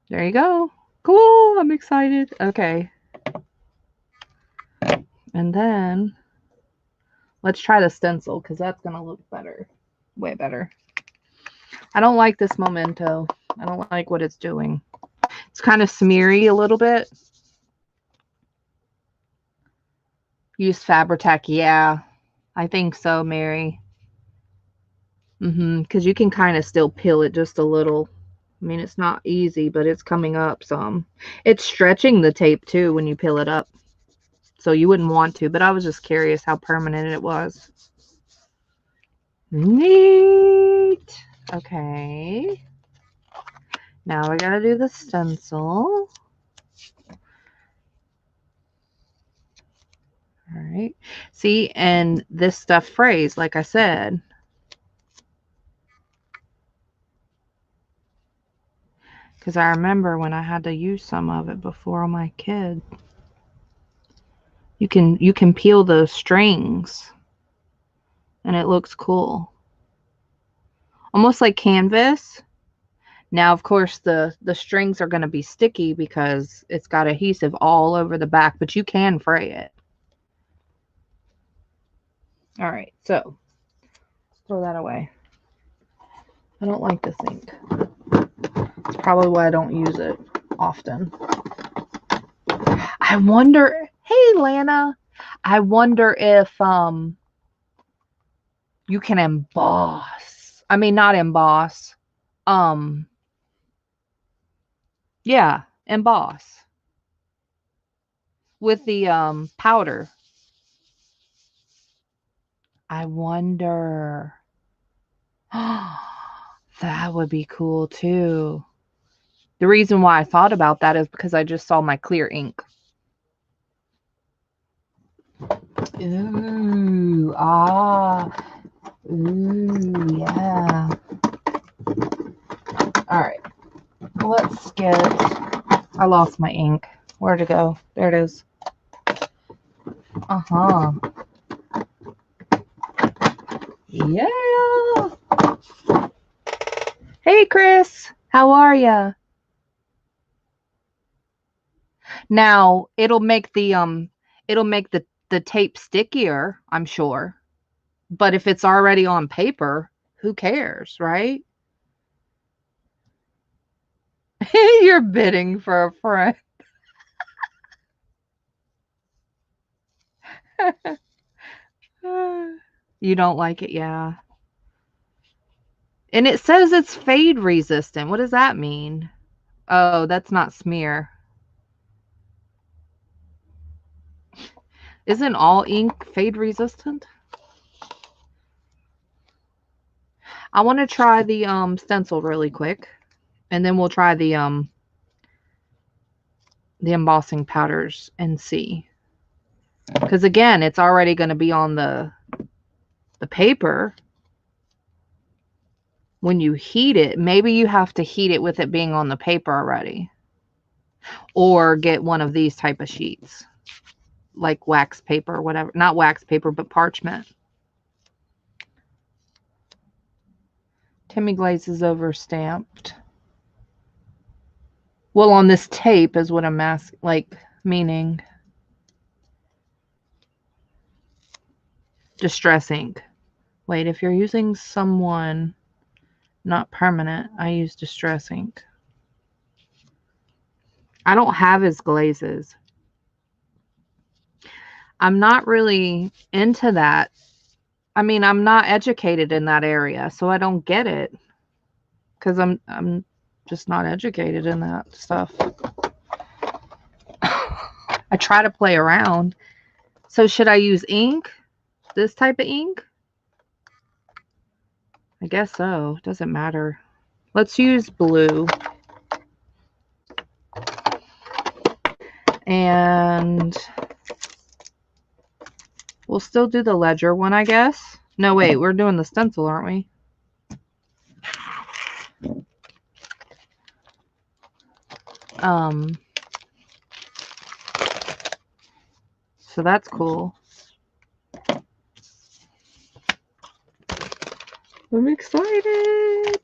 There you go. Cool. I'm excited. Okay. And then let's try the stencil because that's going to look better. Way better. I don't like this memento. I don't like what it's doing. It's kind of smeary a little bit. Use Fabri-Tac. Yeah, I think so, Mary. Because you can kind of still peel it just a little. I mean, it's not easy, but it's coming up some. It's stretching the tape, too, when you peel it up. So you wouldn't want to, but I was just curious how permanent it was. Neat. Okay. Now we got to do the stencil. All right. See, and this stuff frays, like I said. because I remember when I had to use some of it before on my kid. You can peel those strings and it looks cool. Almost like canvas. Now, of course, the strings are going to be sticky because it's got adhesive all over the back, but you can fray it. All right, so throw that away. I don't like this ink. It's probably why I don't use it often. I wonder, hey, Lana, I wonder if you can emboss. I mean, not emboss. Yeah, emboss with the powder. I wonder. That would be cool too. The reason why I thought about that is because I just saw my clear ink. Ooh, ooh, yeah. All right, let's get, I lost my ink. Where'd it go? There it is. Uh-huh. Yeah. Hey, Chris. How are ya? Now, it'll make the tape stickier, I'm sure. But if it's already on paper, who cares, right? You're bidding for a friend. You don't like it, yeah. And it says it's fade resistant. What does that mean? Oh, that's not smear. Isn't all ink fade resistant? I want to try the stencil really quick, and then we'll try the embossing powders and see. Because again, it's already going to be on the paper. When you heat it, maybe you have to heat it with it being on the paper already. Or get one of these type of sheets. Like wax paper or whatever. Not wax paper, but parchment. Timmy Glaze is over stamped. Well, on this tape is what I'm meaning. Distress ink. Wait, if you're using someone not permanent, I use distress ink. I don't have his glazes. I'm not really into that. I mean, I'm not educated in that area, so I don't get it. Because I'm just not educated in that stuff. I try to play around. So should I use ink? This type of ink? I guess so. Doesn't matter. Let's use blue. And we'll still do the ledger one, I guess. No, wait, we're doing the stencil, aren't we? So that's cool. I'm excited.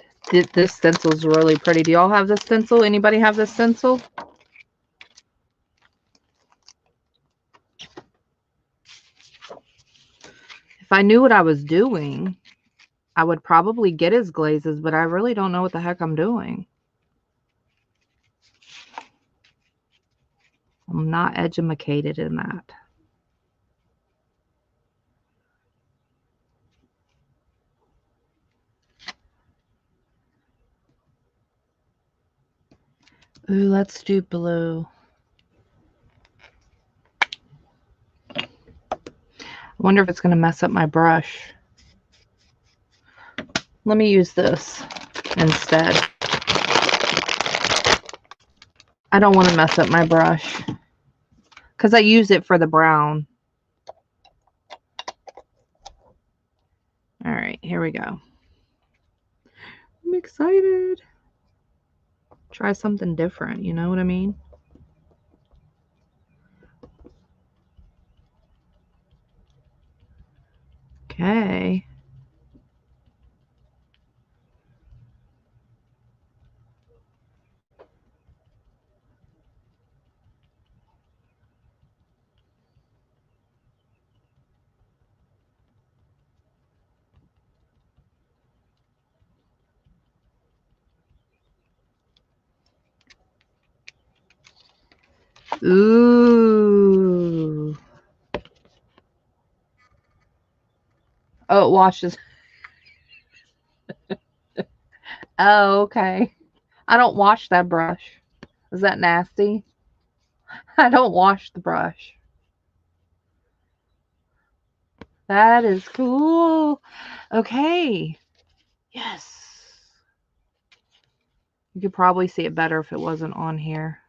This stencil's really pretty. Do y'all have this stencil? Anybody have this stencil? If I knew what I was doing, I would probably get his glazes, but I really don't know what the heck I'm doing. I'm not educated in that. Ooh, let's do blue. I wonder if it's going to mess up my brush. Let me use this instead. I don't want to mess up my brush because I use it for the brown. All right, here we go. I'm excited. Try something different, you know what I mean? Okay. Ooh. Oh, it washes. Oh, okay. I don't wash that brush. Is that nasty? I don't wash the brush. That is cool. Okay. Yes. You could probably see it better if it wasn't on here.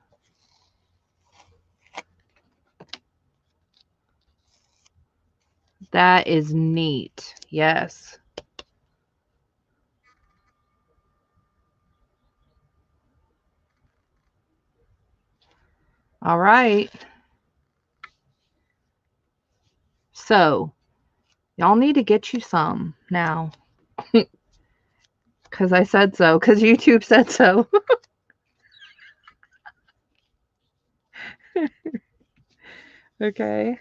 That is neat. Yes. All right. So, y'all need to get you some now. Because I said so. Because YouTube said so. Okay.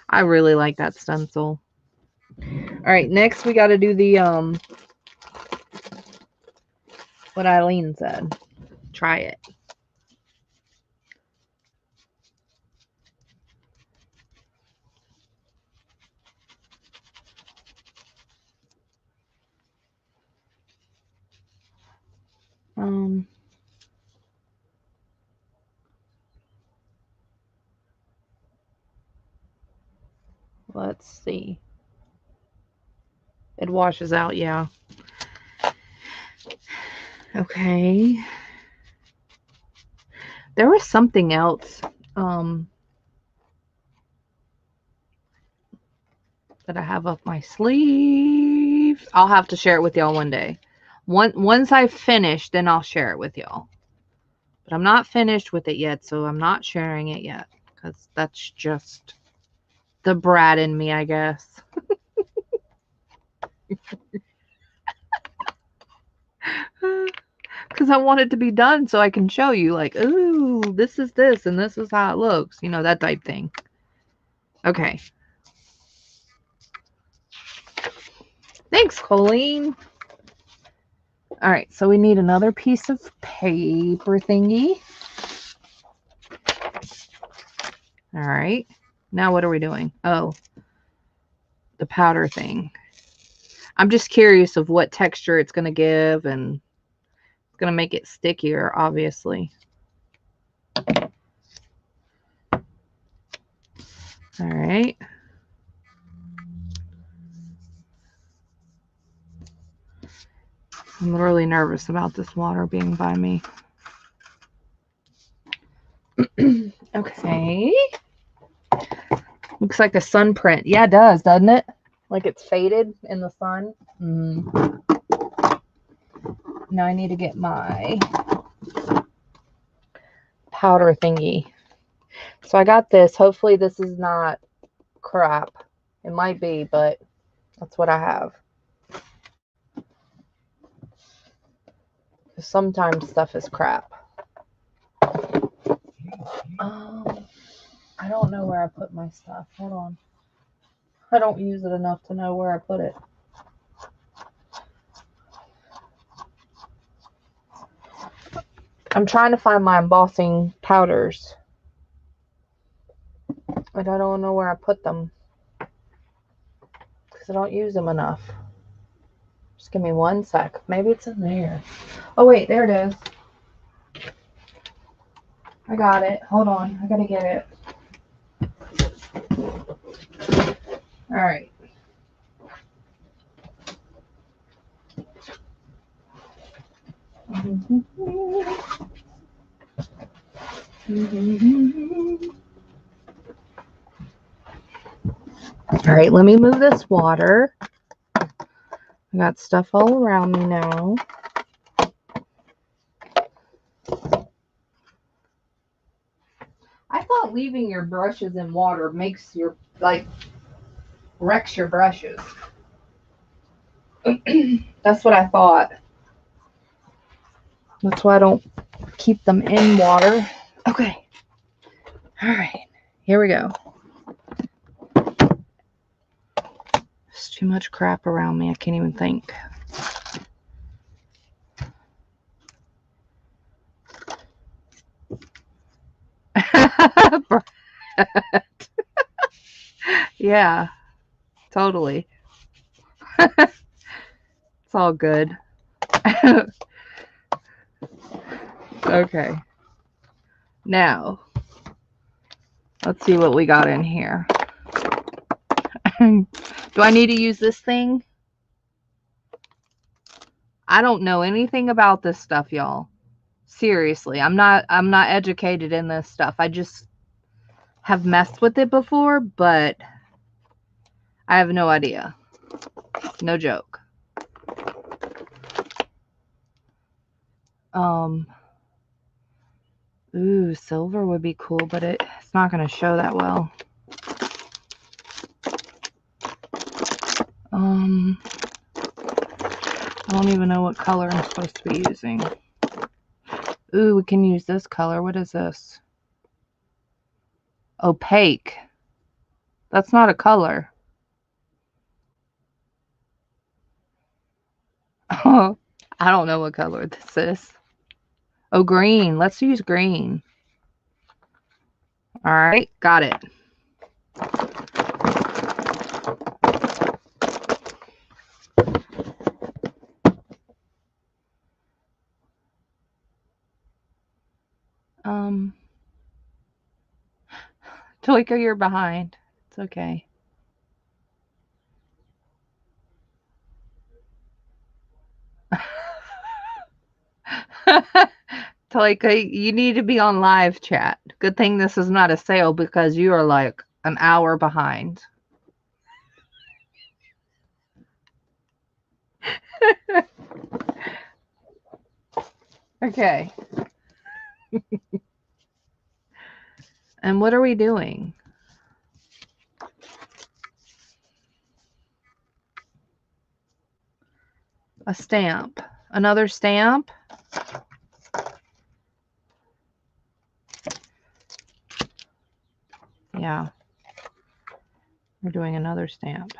I really like that stencil. All right, next we got to do the what Eileen said. Try it. Let's see. It washes out, yeah. Okay. There was something else that I have up my sleeve. I'll have to share it with y'all one day. Once I finish, then I'll share it with y'all. But I'm not finished with it yet, so I'm not sharing it yet. Because that's just the brat in me, I guess. Because I want it to be done so I can show you, like, ooh, this is this, and this is how it looks. You know, that type thing. Okay. Thanks, Colleen. All right, so we need another piece of paper thingy. All right. Now what are we doing? Oh, the powder thing. I'm just curious of what texture it's going to give, and it's going to make it stickier, obviously. All right. I'm really nervous about this water being by me. Okay. Looks like a sun print. Yeah, it does, doesn't it? Like it's faded in the sun. Now I need to get my powder thingy. So I got this. Hopefully this is not crap. It might be, but that's what I have. Sometimes stuff is crap. I don't know where I put my stuff. Hold on. I don't use it enough to know where I put it. I'm trying to find my embossing powders, but I don't know where I put them because I don't use them enough. Just give me one sec. Maybe it's in there. Oh, wait, there it is. I got it. Hold on. I gotta get it. All right. All right, let me move this water. I got stuff all around me now. leaving your brushes in water makes your, like, wrecks your brushes. That's what I thought. That's why I don't keep them in water. Okay. All right. Here we go. There's too much crap around me. I can't even think. Yeah, totally. It's all good. Okay. Now, let's see what we got in here. Do I need to use this thing? I don't know anything about this stuff, y'all. Seriously, I'm not educated in this stuff. I just have messed with it before, but I have no idea. No joke. Ooh, silver would be cool, but it's not going to show that well. I don't even know what color I'm supposed to be using. Ooh, we can use this color. What is this? Opaque. That's not a color. Oh, I don't know what color this is. Oh, green. Let's use green. All right, got it. Toika, you're behind. It's okay. Toika, you need to be on live chat. Good thing this is not a sale because you are like an hour behind. Okay. And what are we doing? A stamp. Another stamp? Yeah. We're doing another stamp.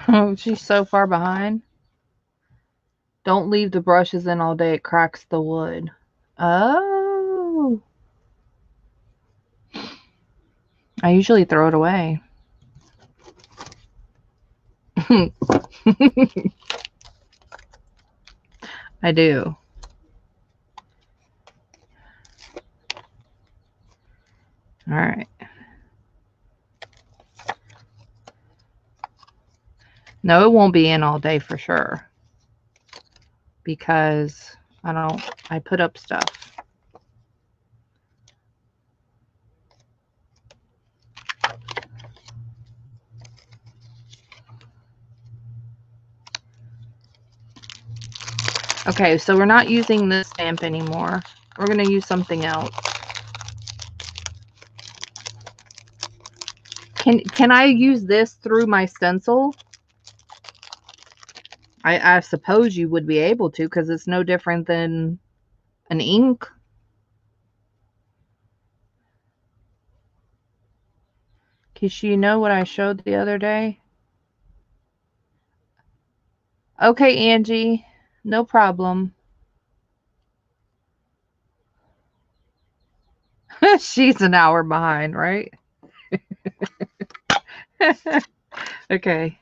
Oh, she's so far behind. Don't leave the brushes in all day. It cracks the wood. Oh. I usually throw it away. I do. All right. No, it won't be in all day for sure. Because I put up stuff. Okay, so we're not using this stamp anymore. We're going to use something else. Can I use this through my stencil? I suppose you would be able to because it's no different than an ink. Because you know what I showed the other day? Okay, Angie. No problem. She's an hour behind, right? Okay.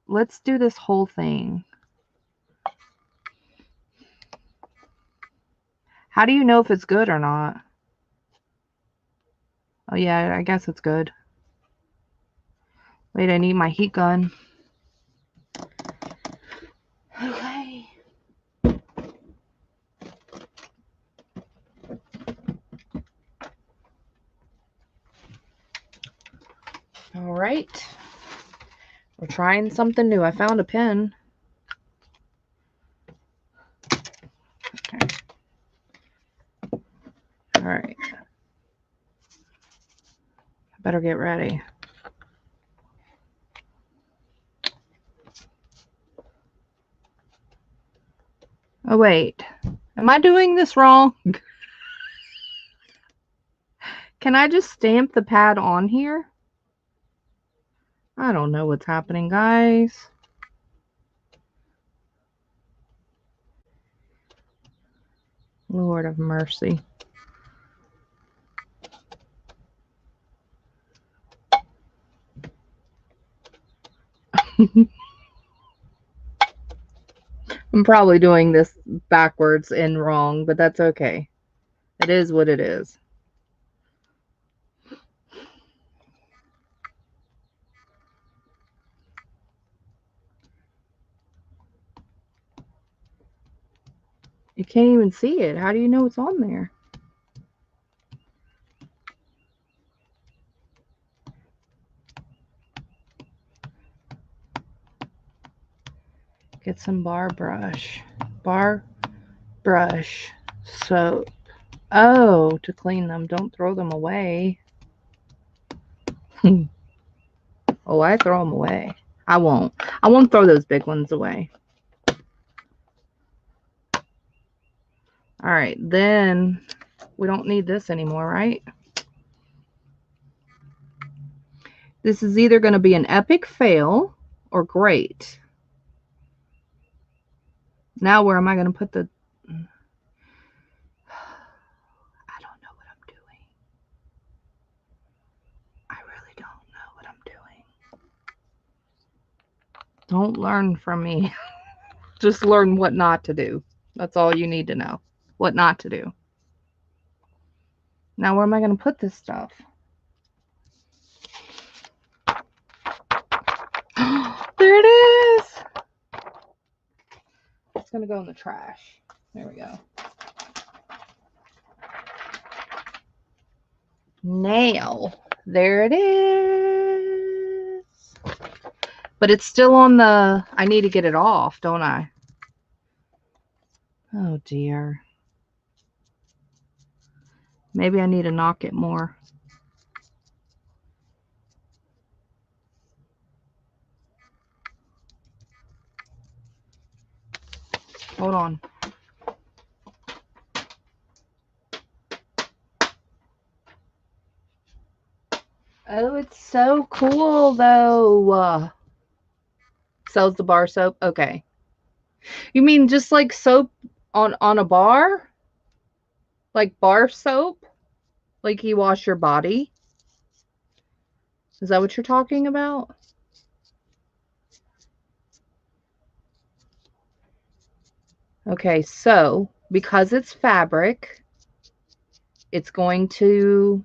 Let's do this whole thing. How do you know if it's good or not? Oh yeah, I guess it's good. Wait, I need my heat gun. Okay. All right. We're trying something new. I found a pen. right. I better get ready. Oh, wait. Am I doing this wrong? Can I just stamp the pad on here? I don't know what's happening, guys. Lord of mercy. I'm probably doing this backwards and wrong, but that's okay. It is what it is. You can't even see it. How do you know it's on there? Get some bar brush. Bar brush soap. Oh, to clean them. Don't throw them away. Oh, I throw them away. I won't. I won't throw those big ones away. All right, then we don't need this anymore, right? This is either going to be an epic fail or great. Now where am I going to put the... I don't know what I'm doing. I really don't know what I'm doing. Don't learn from me. Just learn what not to do. That's all you need to know. What not to do. Now where am I going to put this stuff? There it is. It's going to go in the trash. There we go. Now, there it is. But it's still on the... I need to get it off, don't I? Oh, dear. Maybe I need to knock it more. Hold on. Oh, it's so cool, though. Sells the bar soap? Okay. You mean just like soap on a bar? Like bar soap? Like you wash your body? Is that what you're talking about? Okay, so because it's fabric, it's going to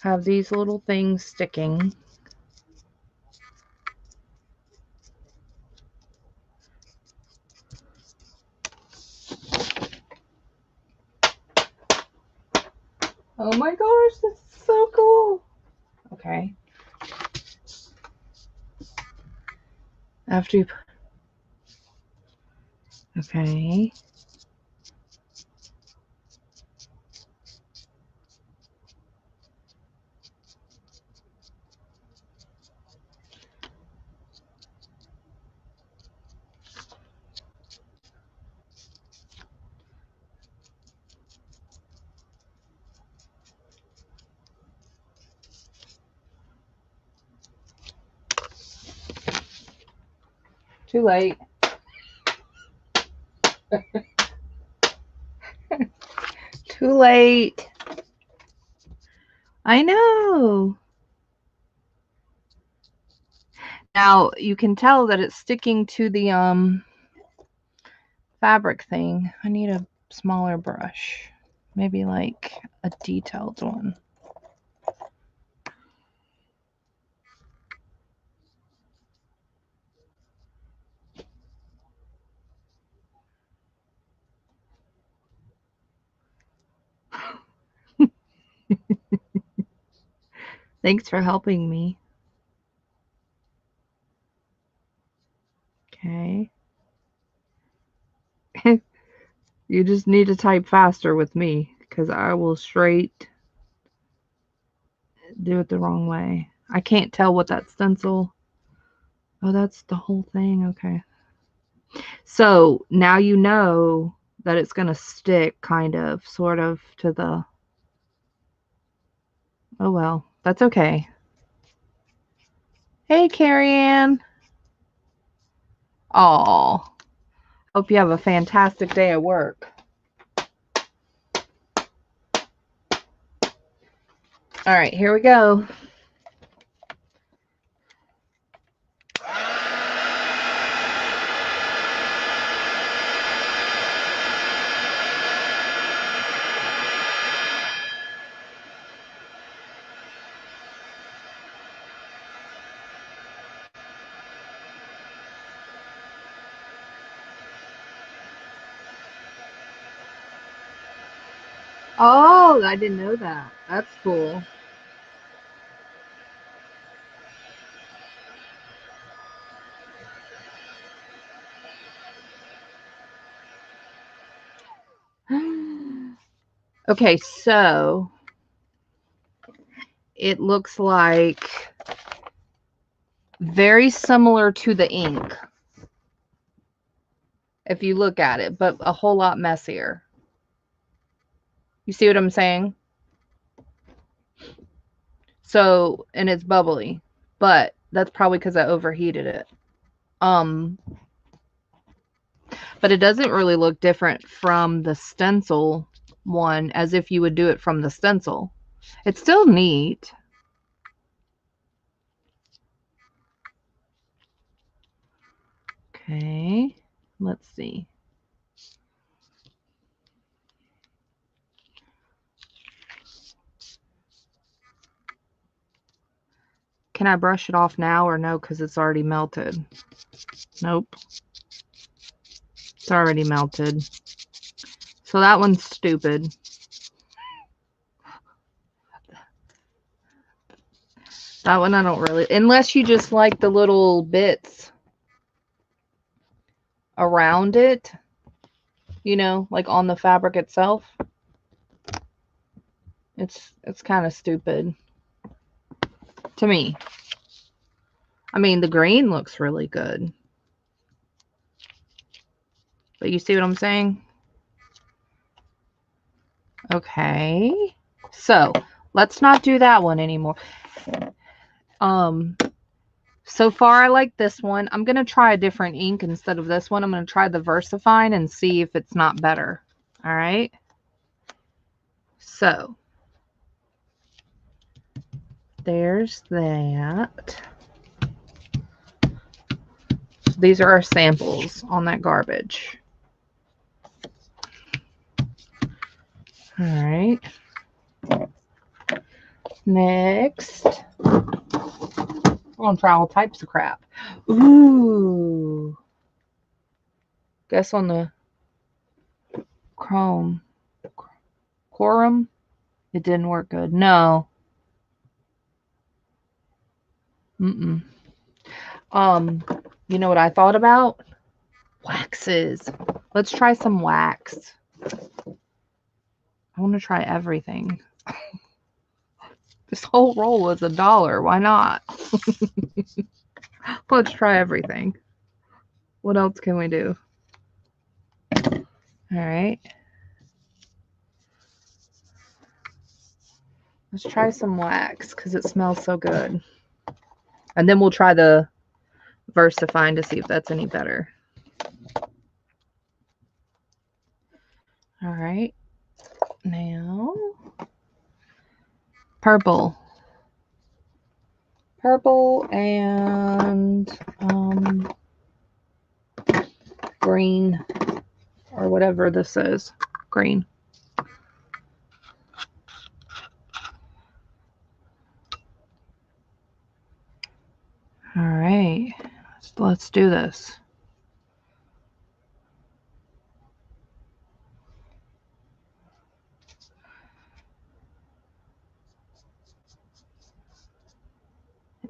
have these little things sticking. Oh my gosh, this is so cool. Okay. After you... Okay. Too late. Too late. I know. Now you can tell that it's sticking to the fabric thing. I need a smaller brush. Maybe like a detailed one. Thanks for helping me. Okay. You just need to type faster with me because I will straight do it the wrong way. I can't tell what that stencil. Oh, that's the whole thing. Okay. So now you know that it's going to stick kind of, sort of to the. Oh, well, that's okay. Hey, Carrie Ann. Aw. Hope you have a fantastic day at work. All right, here we go. Oh, I didn't know that. That's cool. Okay, so it looks like very similar to the ink if you look at it, but a whole lot messier. You see what I'm saying? So, and it's bubbly, but that's probably because I overheated it. But it doesn't really look different from the stencil one as if you would do it from the stencil. It's still neat. Okay, let's see. Can I brush it off now or no, because it's already melted? Nope. It's already melted. So that one's stupid. That one I don't really, unless you just like the little bits around it, you know, like on the fabric itself. It's kind of stupid to me. I mean, the green looks really good. But you see what I'm saying? Okay. So, let's not do that one anymore. So far I like this one. I'm going to try a different ink instead of this one. I'm going to try the VersaFine and see if it's not better. All right. So, there's that. These are our samples on that garbage. All right. Next. I'm going to try all types of crap. Ooh. Guess on the chrome. Quorum. It didn't work good. No. You know what I thought about? Waxes. Let's try some wax. I want to try everything. This whole roll was $1. Why not? Let's try everything. What else can we do? All right. Let's try some wax because it smells so good. And then we'll try the VersaFine to see if that's any better. All right. Now, purple. Purple and green, or whatever this is. Green. All right. Let's do this.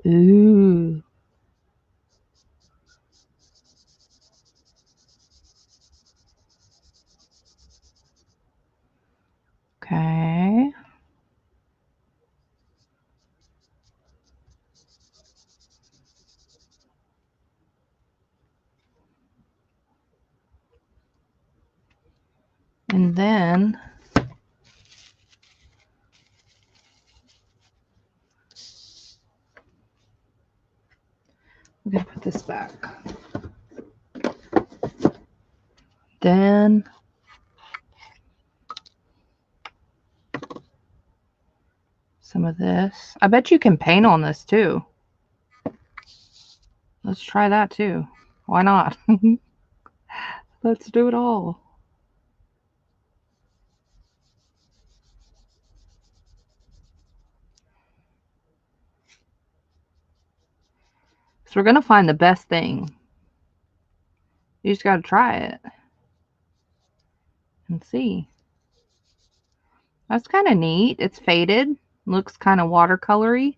Ooh. And then I'm going to put this back. Then some of this. I bet you can paint on this too. Let's try that too. Why not? Let's do it all. So we're going to find the best thing. You just got to try it and see. That's kind of neat. It's faded. Looks kind of watercolory.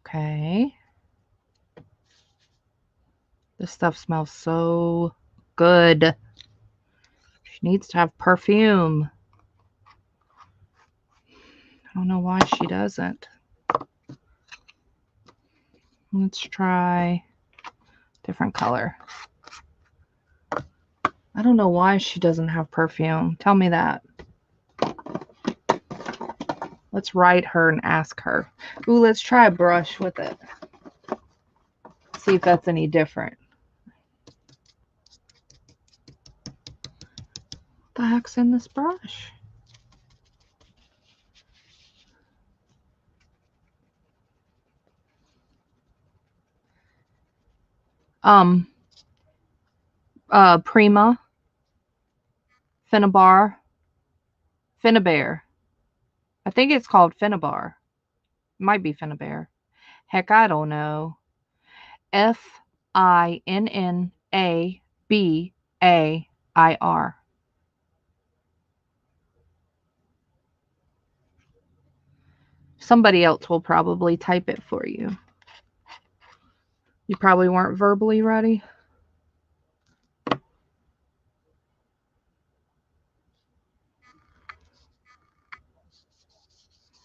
Okay. This stuff smells so good. She needs to have perfume. I don't know why she doesn't. Let's try different color. I don't know why she doesn't have perfume. Tell me that. Let's write her and ask her. Ooh, let's try a brush with it. See if that's any different. What the heck's in this brush? Prima, Finnabar, Finnabair. I think it's called Finnabar. It might be Finnabair. Heck, I don't know. Finnabair. Somebody else will probably type it for you. You probably weren't verbally ready.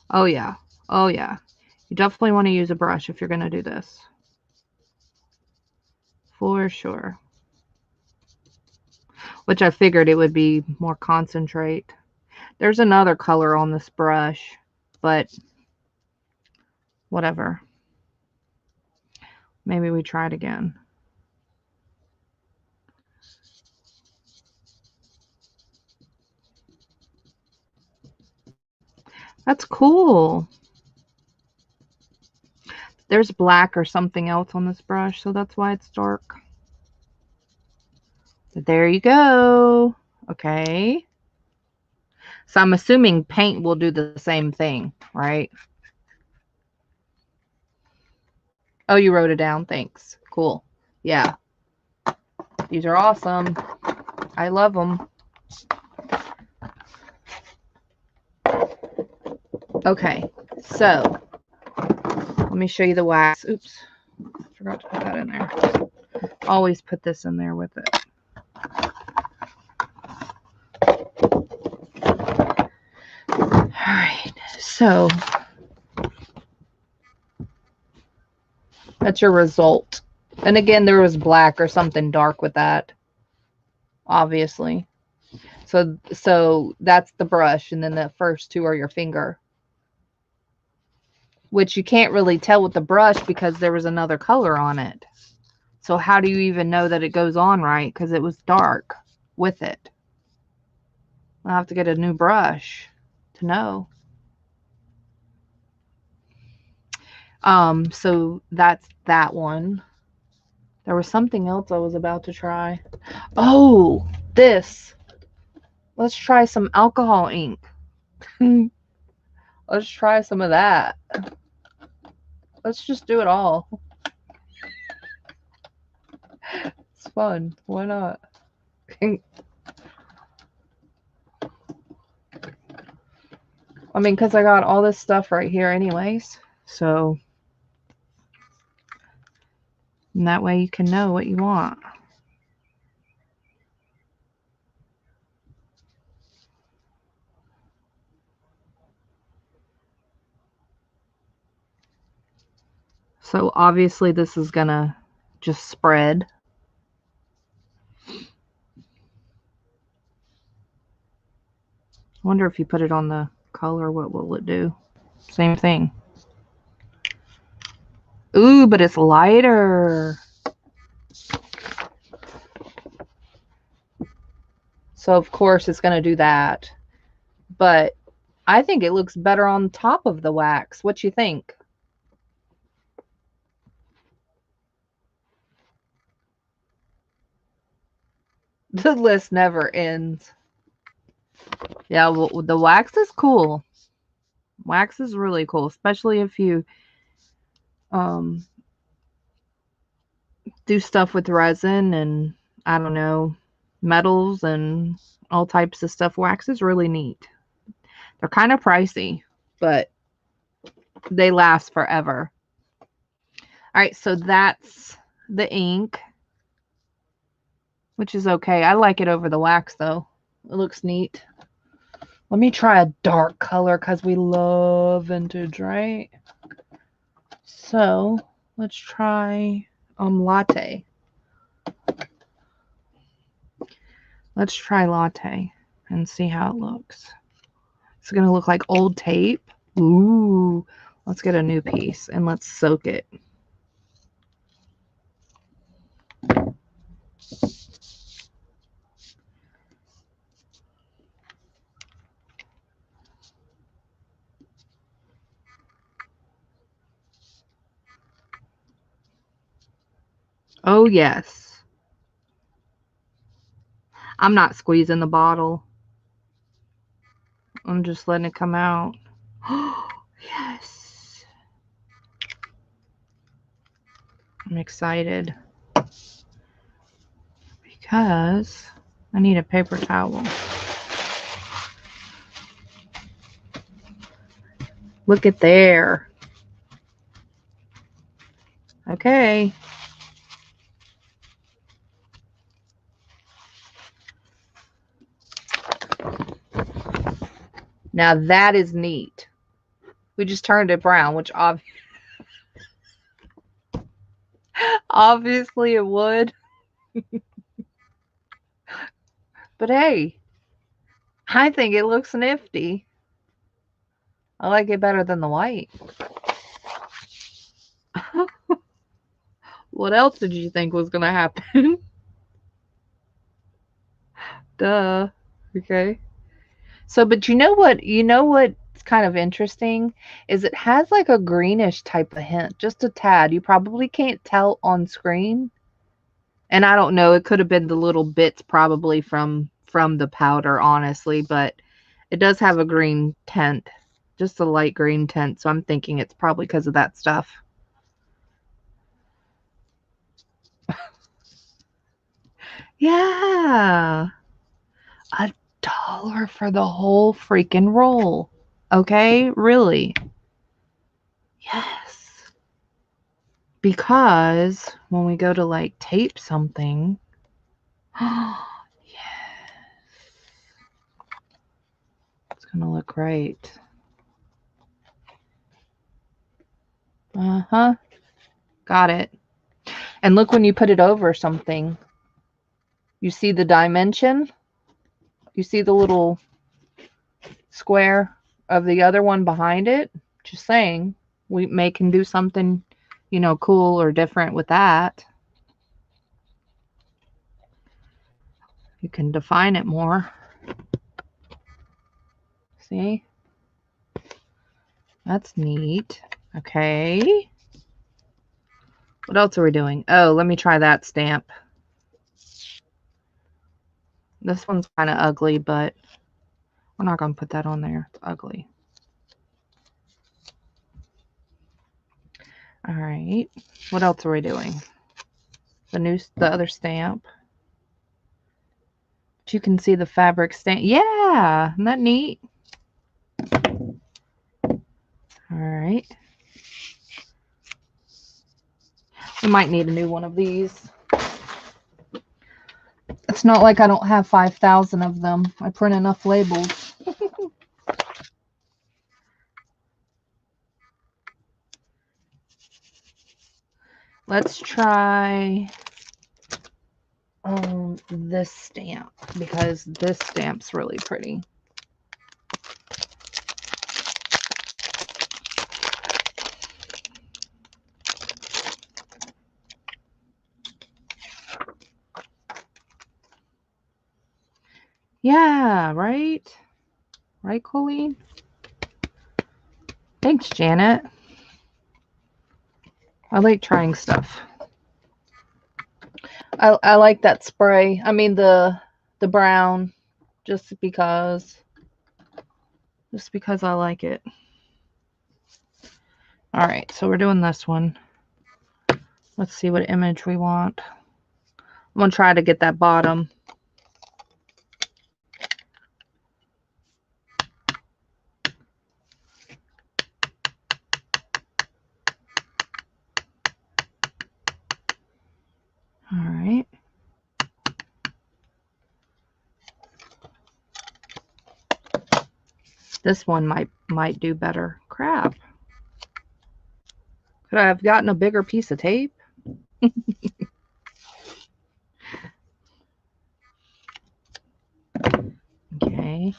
Oh, yeah. Oh, yeah. You definitely want to use a brush if you're going to do this. For sure. Which I figured it would be more concentrate. There's another color on this brush, but whatever. Maybe we try it again. That's cool. There's black or something else on this brush, so that's why it's dark. But there you go. Okay. So I'm assuming paint will do the same thing, right? Oh, you wrote it down. Thanks. Cool. Yeah. These are awesome. I love them. Okay. So let me show you the wax. Oops. Forgot to put that in there. Always put this in there with it. All right. So that's your result. And again, there was black or something dark with that, obviously. So that's the brush, and then the first two are your finger, which you can't really tell with the brush because there was another color on it. So how do you even know that it goes on right? Because it was dark with it. I'll have to get a new brush to know. So that's that one. There was something else I was about to try. Oh, this. Let's try some alcohol ink. Let's try some of that. Let's just do it all. It's fun. Why not? I mean, because I got all this stuff right here anyways. So, and that way you can know what you want. So obviously this is gonna just spread. I wonder if you put it on the color, what will it do? Same thing. Ooh, but it's lighter. So of course it's gonna do that. But I think it looks better on top of the wax. What you think? The list never ends. Yeah, well, the wax is cool. Wax is really cool, especially if you do stuff with resin and, I don't know, metals and all types of stuff. Wax is really neat. They're kind of pricey, but they last forever. All right, so that's the ink, which is okay. I like it over the wax, though. It looks neat. Let me try a dark color because we love vintage, right? So let's try latte. Let's try latte and see how it looks. It's going to look like old tape. Ooh, let's get a new piece and let's soak it. Oh, yes. I'm not squeezing the bottle. I'm just letting it come out. Yes. I'm excited because I need a paper towel. Look at there. Okay. Now that is neat. We just turned it brown, which obviously it would. But hey, I think it looks nifty. I like it better than the white. What else did you think was going to happen? Duh. Okay. So, but you know what's kind of interesting is it has like a greenish type of hint, just a tad. You probably can't tell on screen. And I don't know, it could have been the little bits probably from the powder, honestly, but it does have a green tint, just a light green tint. So I'm thinking it's probably because of that stuff. Yeah. $1 for the whole freaking roll. Okay, really. Yes. Because when we go to like tape something, yes, it's gonna look great. Uh-huh. Got it. And look, when you put it over something, you see the dimension? You see the little square of the other one behind it? Just saying, we can do something, you know, cool or different with that. You can define it more. See? That's neat. Okay. What else are we doing? Oh, let me try that stamp. This one's kind of ugly, but we're not going to put that on there. It's ugly. All right. What else are we doing? The other stamp. But you can see the fabric stamp. Yeah, isn't that neat? All right. We might need a new one of these. It's not like I don't have 5,000 of them. I print enough labels. Let's try this stamp, because this stamp's really pretty. Yeah, right? Right, Colleen? Thanks, Janet. I like trying stuff. I like that spray. I mean the brown, just because I like it. All right, so we're doing this one. Let's see what image we want. I'm gonna try to get that bottom. All right. This one might do better. Crap. Could I have gotten a bigger piece of tape? Okay.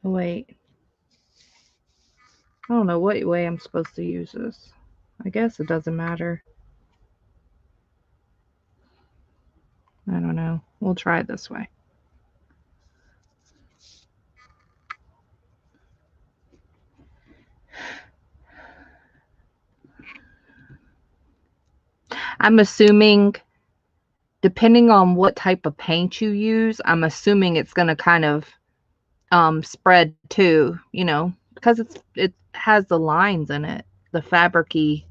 Oh, wait. I don't know what way I'm supposed to use this. I guess it doesn't matter. I don't know. We'll try it this way. I'm assuming, depending on what type of paint you use, I'm assuming it's going to kind of spread too, you know, because it has the lines in it, the fabricy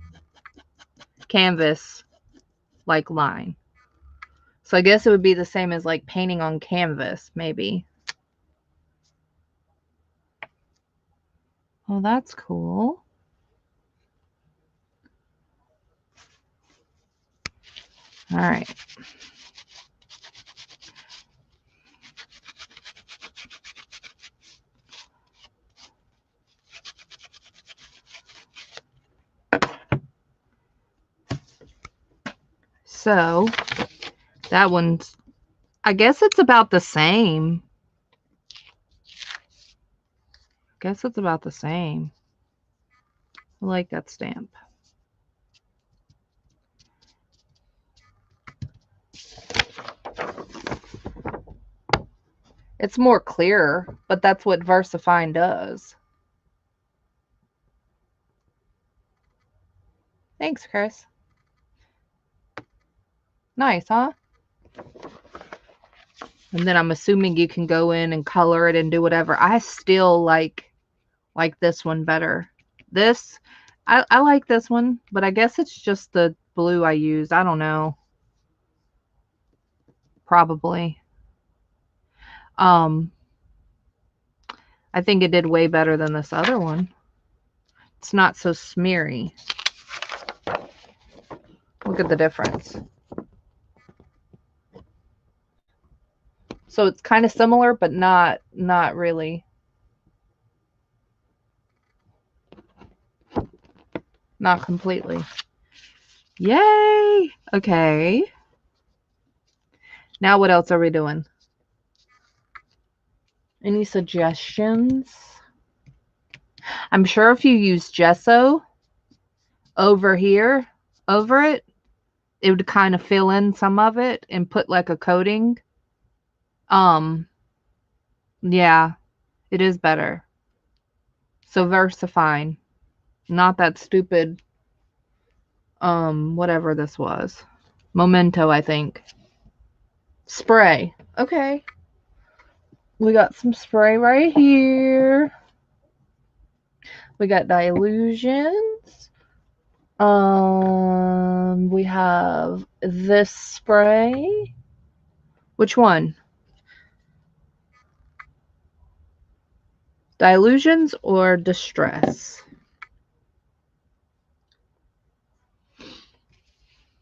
canvas like line. So I guess it would be the same as like painting on canvas, maybe. Well, that's cool. All right. So that one's, I guess it's about the same. I like that stamp. It's more clear, but that's what VersaFine does. Thanks, Chris. Nice, huh? And then I'm assuming you can go in and color it and do whatever. I still like this one better. This, I like this one, but I guess it's just the blue I used. I don't know. Probably. I think it did way better than this other one. It's not so smeary. Look at the difference. So it's kind of similar, but not really. Not completely. Yay! Okay. Now what else are we doing? Any suggestions? I'm sure if you use gesso over here, over it, it would kind of fill in some of it and put like a coating. Yeah, it is better. So VersaFine, not that stupid, whatever this was. Memento, I think. Spray. Okay. We got some spray right here. We got Dilutions. We have this spray. Which one? Dilutions or Distress?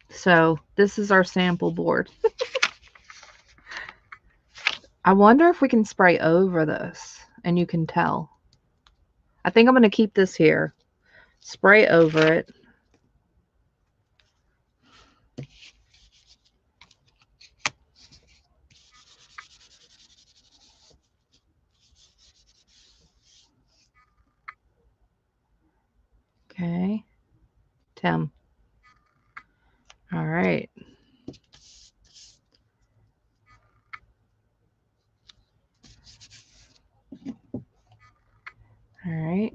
So this is our sample board. I wonder if we can spray over this and you can tell. I think I'm going to keep this here. Spray over it. Okay. Tim. All right. All right.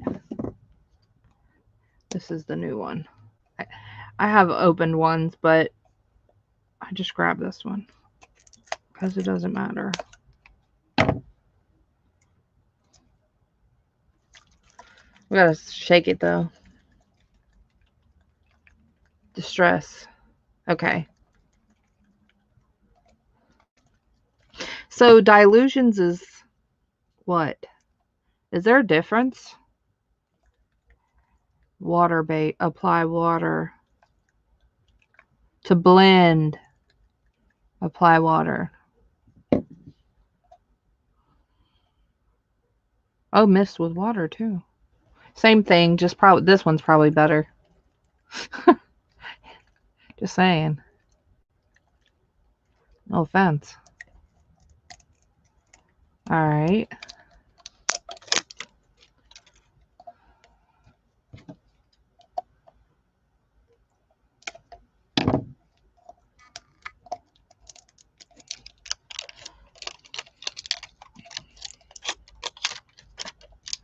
This is the new one. I have opened ones, but I just grabbed this one because it doesn't matter. We gotta shake it though. Distress. Okay. So dilutions is what? Is there a difference? Water bait. Apply water. To blend. Apply water. Oh, mist with water too. Same thing, just probably this one's probably better. Just saying. No offense. All right.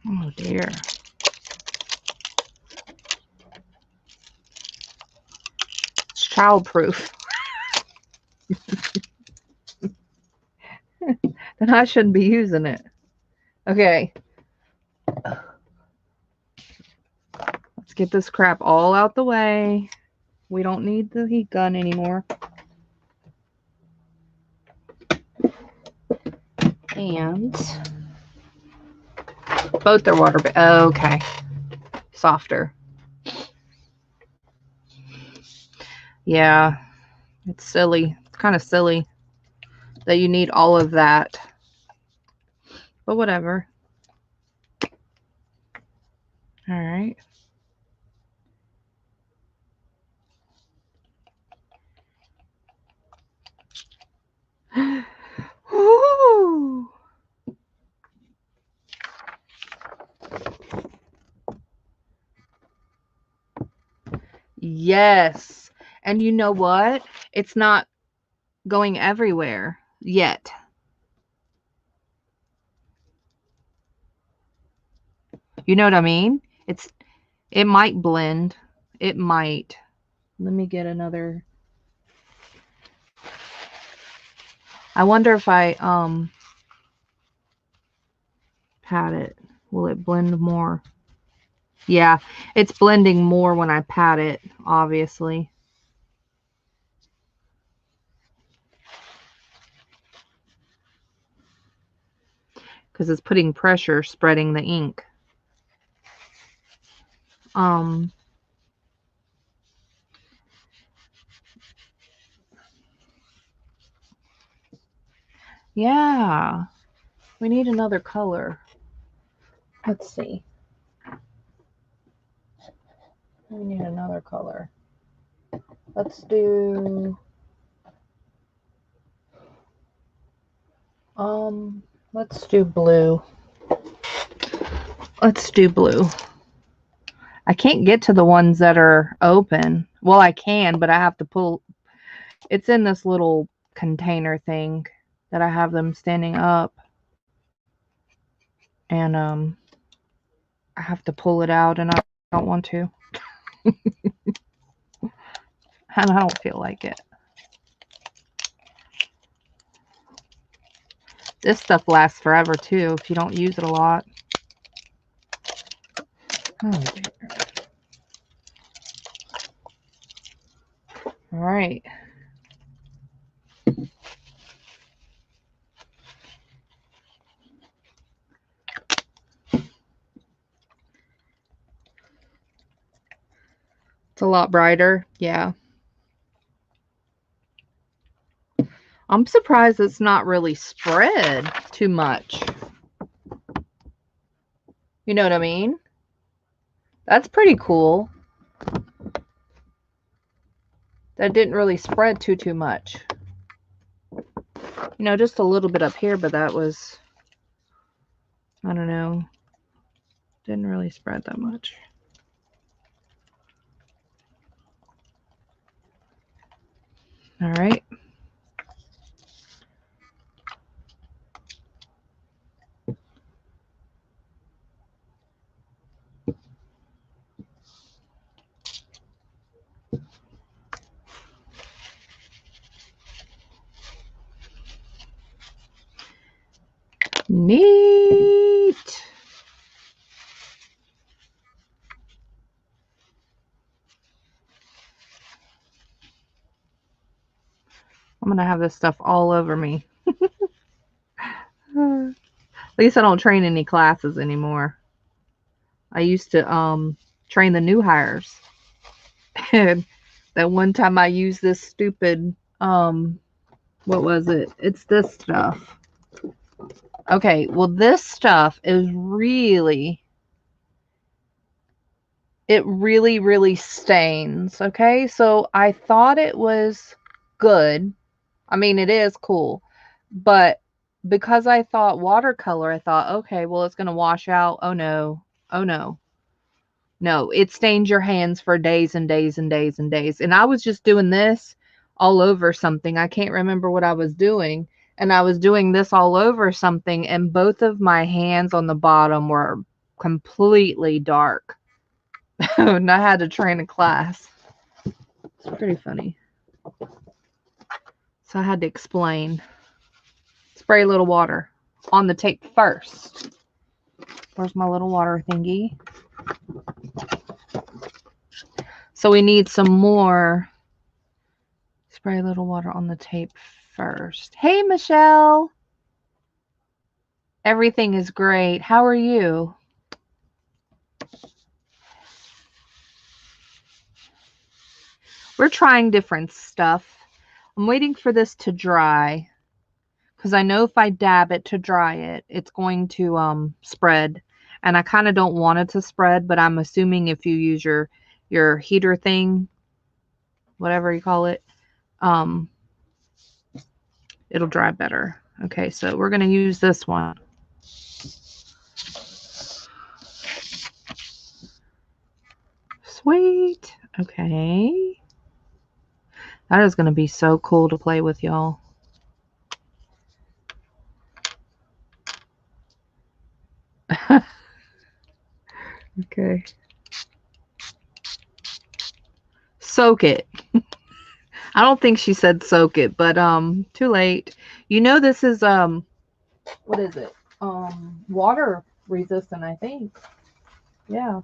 Oh dear. It's childproof. Then I shouldn't be using it. Okay. Let's get this crap all out the way. We don't need the heat gun anymore. And both are water. Okay. Softer. Yeah. It's silly. It's kind of silly that you need all of that. But whatever. All right. Ooh. Yes. And you know what? It's not going everywhere yet. You know what I mean? It might blend. It might. Let me get another. I wonder if I pat it. Will it blend more? Yeah, it's blending more when I pat it, obviously. Because it's putting pressure, spreading the ink. Yeah. We need another color. Let's see. We need another color. Let's do let's do blue. Let's do blue. I can't get to the ones that are open. Well, I can, but I have to pull. It's in this little container thing that I have them standing up. And I have to pull it out and I don't want to. And I don't feel like it. This stuff lasts forever too if you don't use it a lot. Oh dear. All right. It's a lot brighter. Yeah. I'm surprised it's not really spread too much. You know what I mean? That's pretty cool. That didn't really spread too much. You know, just a little bit up here, but that was, I don't know, didn't really spread that much. All right. Neat. I'm going to have this stuff all over me. At least I don't train any classes anymore. I used to train the new hires. And that one time I used this stupid, what was it? It's this stuff. Okay, well, this stuff is really, it really stains. Okay, so I thought it was good. I mean, it is cool, but because I thought watercolor, I thought, okay, well, it's going to wash out. Oh no. Oh no. No, it stains your hands for days and days and days and days. And I was just doing this all over something. I can't remember what I was doing. And I was doing this all over something, and both of my hands on the bottom were completely dark. And I had to train a class. It's pretty funny. So I had to explain. Spray a little water on the tape first. Where's my little water thingy? So we need some more. Spray a little water on the tape first. Hey, Michelle. Everything is great. How are you? We're trying different stuff. I'm waiting for this to dry, because I know if I dab it to dry it, it's going to spread. And I kind of don't want it to spread, but I'm assuming if you use your heater thing, whatever you call it, it'll dry better. Okay, so we're going to use this one. Sweet. Okay. That is going to be so cool to play with, y'all. Okay. Soak it. I don't think she said soak it, but too late. You know, this is what is it? Water resistant, I think. Yeah.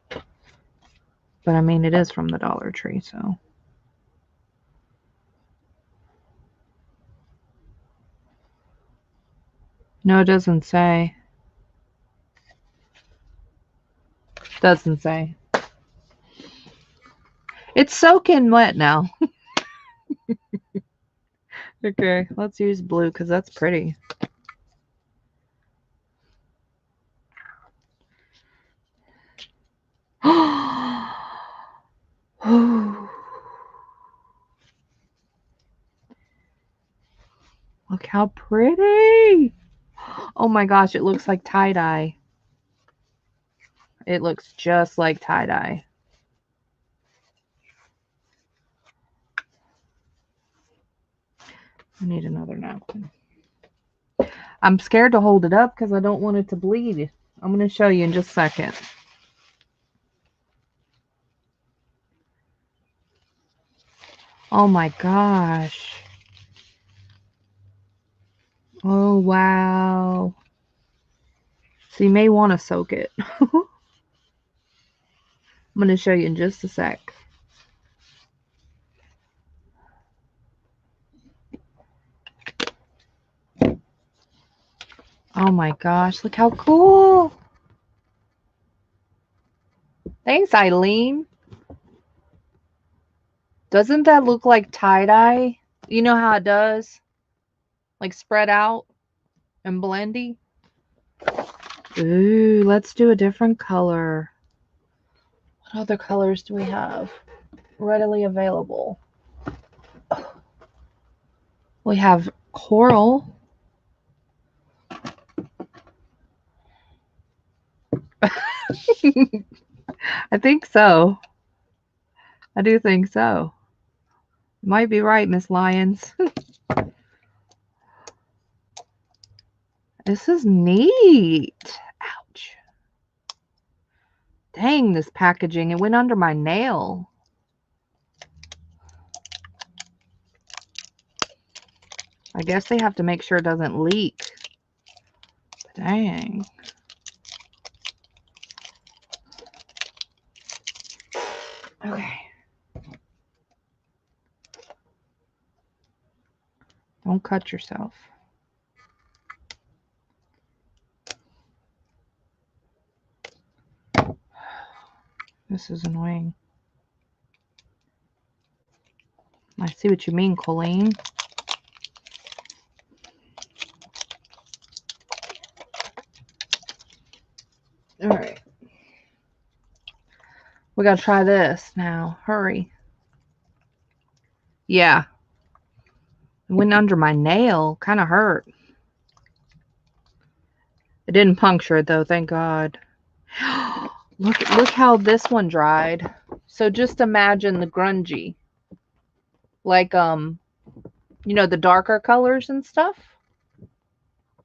But I mean, it is from the Dollar Tree, so. No, it doesn't say. Doesn't say. It's soaking wet now. Okay, let's use blue because that's pretty. Look how pretty. Oh my gosh, it looks like tie-dye. It looks just like tie-dye. I need another napkin. I'm scared to hold it up because I don't want it to bleed. I'm going to show you in just a second. Oh my gosh. Oh, wow. So you may want to soak it. I'm going to show you in just a sec. Oh my gosh, look how cool. Thanks, Eileen. Doesn't that look like tie-dye? You know how it does? Like spread out and blendy. Ooh, let's do a different color. What other colors do we have readily available? We have coral. I think so. I do think so. You might be right, Miss Lyons. This is neat. Ouch. Dang, this packaging. It went under my nail. I guess they have to make sure it doesn't leak. Dang. Okay. Don't cut yourself. This is annoying. I see what you mean, Colleen. All right. We gotta try this now. Hurry. Yeah. It went under my nail. Kind of hurt. It didn't puncture it though, thank God. Look how this one dried. So just imagine the grungy. Like you know, the darker colors and stuff.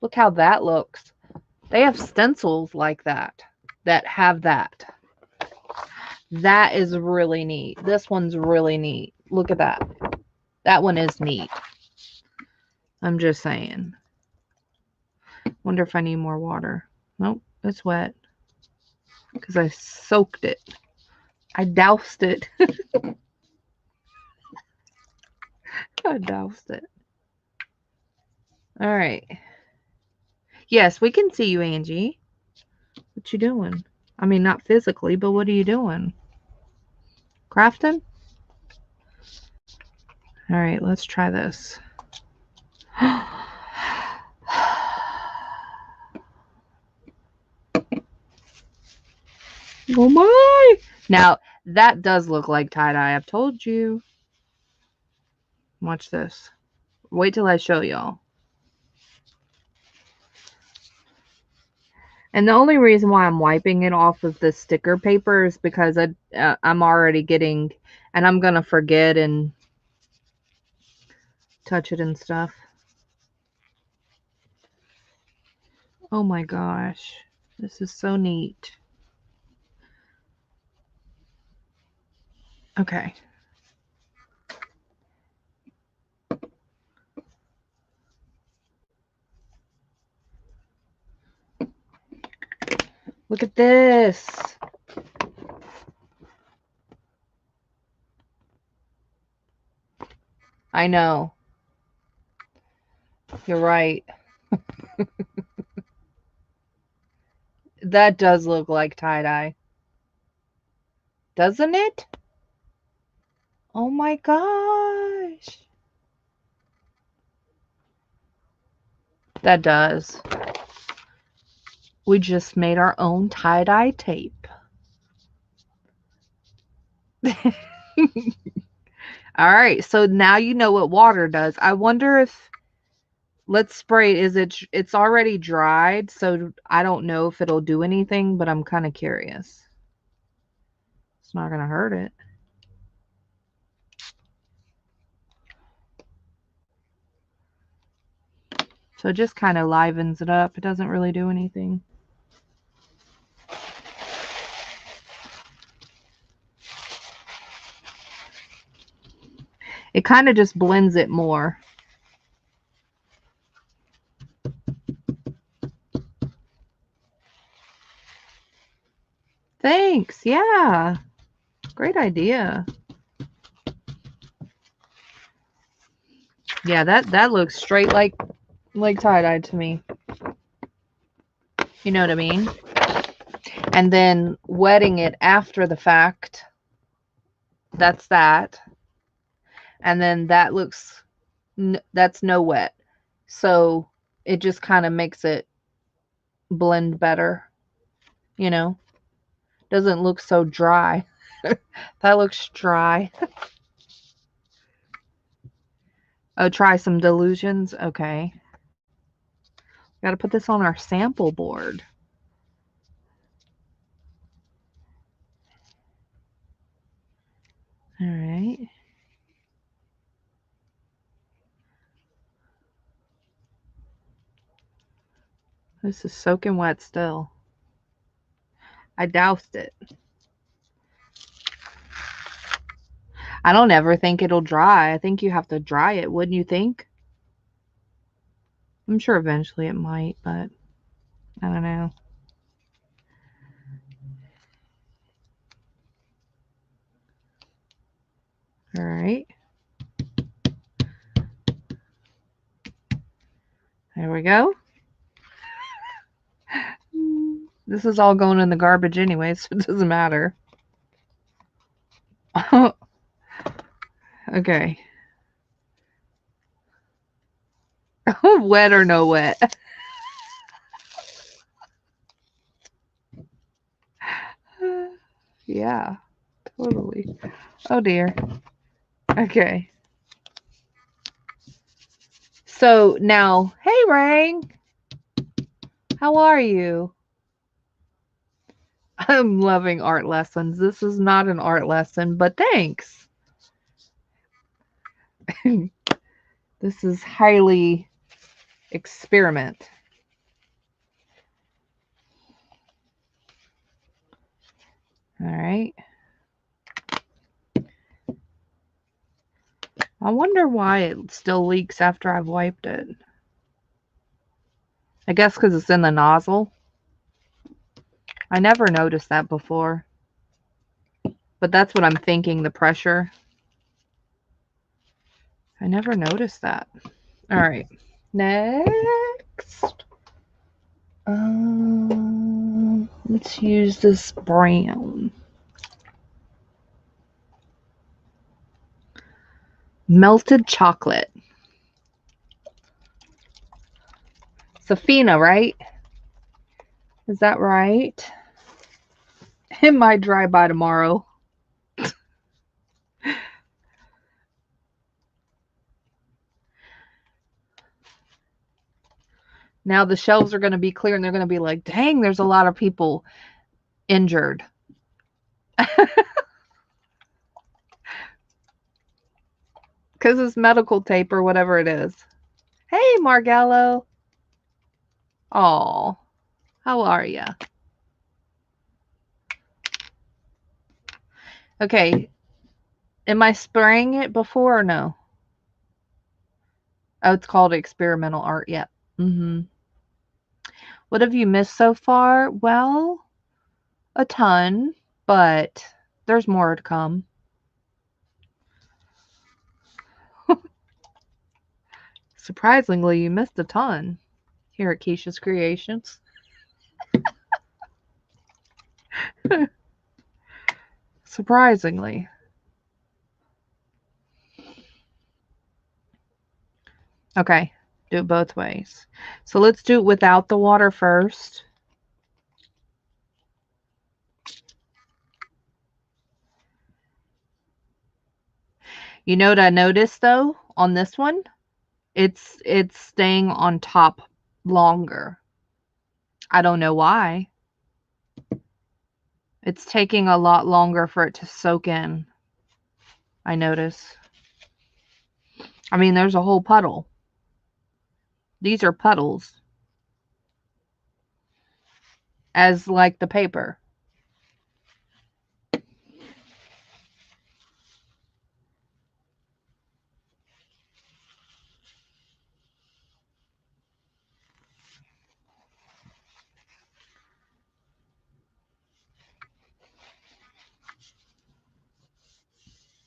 Look how that looks. They have stencils like that have that. That is really neat. This one's really neat. Look at that. That one is neat. I'm just saying. Wonder if I need more water. Nope, it's wet. Because I soaked it. I doused it. I doused it. All right. Yes, we can see you, Angie. What you doing? I mean, not physically, but what are you doing? Crafting? All right, let's try this. Oh my! Now, that does look like tie-dye. I've told you. Watch this. Wait till I show y'all. And the only reason why I'm wiping it off of the sticker paper is because I'm already getting, and I'm going to forget and touch it and stuff. Oh my gosh. This is so neat. Okay. Look at this. I know. You're right. That does look like tie-dye. Doesn't it? Oh my gosh. That does. We just made our own tie-dye tape. All right, so now you know what water does. I wonder if, let's spray it. It's already dried, so I don't know if it'll do anything, but I'm kind of curious. It's not going to hurt it. So it just kind of livens it up. It doesn't really do anything. It kind of just blends it more. Thanks. Yeah. Great idea. Yeah, that looks straight like tie-dye to me. You know what I mean? And then wetting it after the fact. That's that. And then that looks that's no wet. So it just kind of makes it blend better, you know? Doesn't look so dry. That looks dry. Oh, try some Delusions? Okay. Got to put this on our sample board. All right. This is soaking wet still. I doused it. I don't ever think it'll dry. I think you have to dry it, wouldn't you think? I'm sure eventually it might, but I don't know. All right. There we go. This is all going in the garbage anyway, so it doesn't matter. Okay. Wet or no wet? Yeah, totally. Oh dear. Okay. So now, hey Rang, how are you? I'm loving art lessons. This is not an art lesson, but thanks. This is highly experiment. All right. I wonder why it still leaks after I've wiped it. I guess because it's in the nozzle. I never noticed that before. But that's what I'm thinking, the pressure. I never noticed that. All right. Next. Let's use this brown. Melted chocolate. Safina, right? Is that right? It might dry by tomorrow. Now the shelves are going to be clear and they're going to be like, dang, there's a lot of people injured. Because it's medical tape or whatever it is. Hey, Margello. Aw, how are ya? Okay, am I spraying it before or no? Oh, it's called experimental art. Yep. What have you missed so far? Well, a ton, but there's more to come. Surprisingly, you missed a ton here at Keisha's Kreations. Surprisingly. Okay, do it both ways. So let's do it without the water first. You know what I noticed though on this one? It's staying on top longer. I don't know why. It's taking a lot longer for it to soak in. I notice. I mean, there's a whole puddle. These are puddles. As like the paper.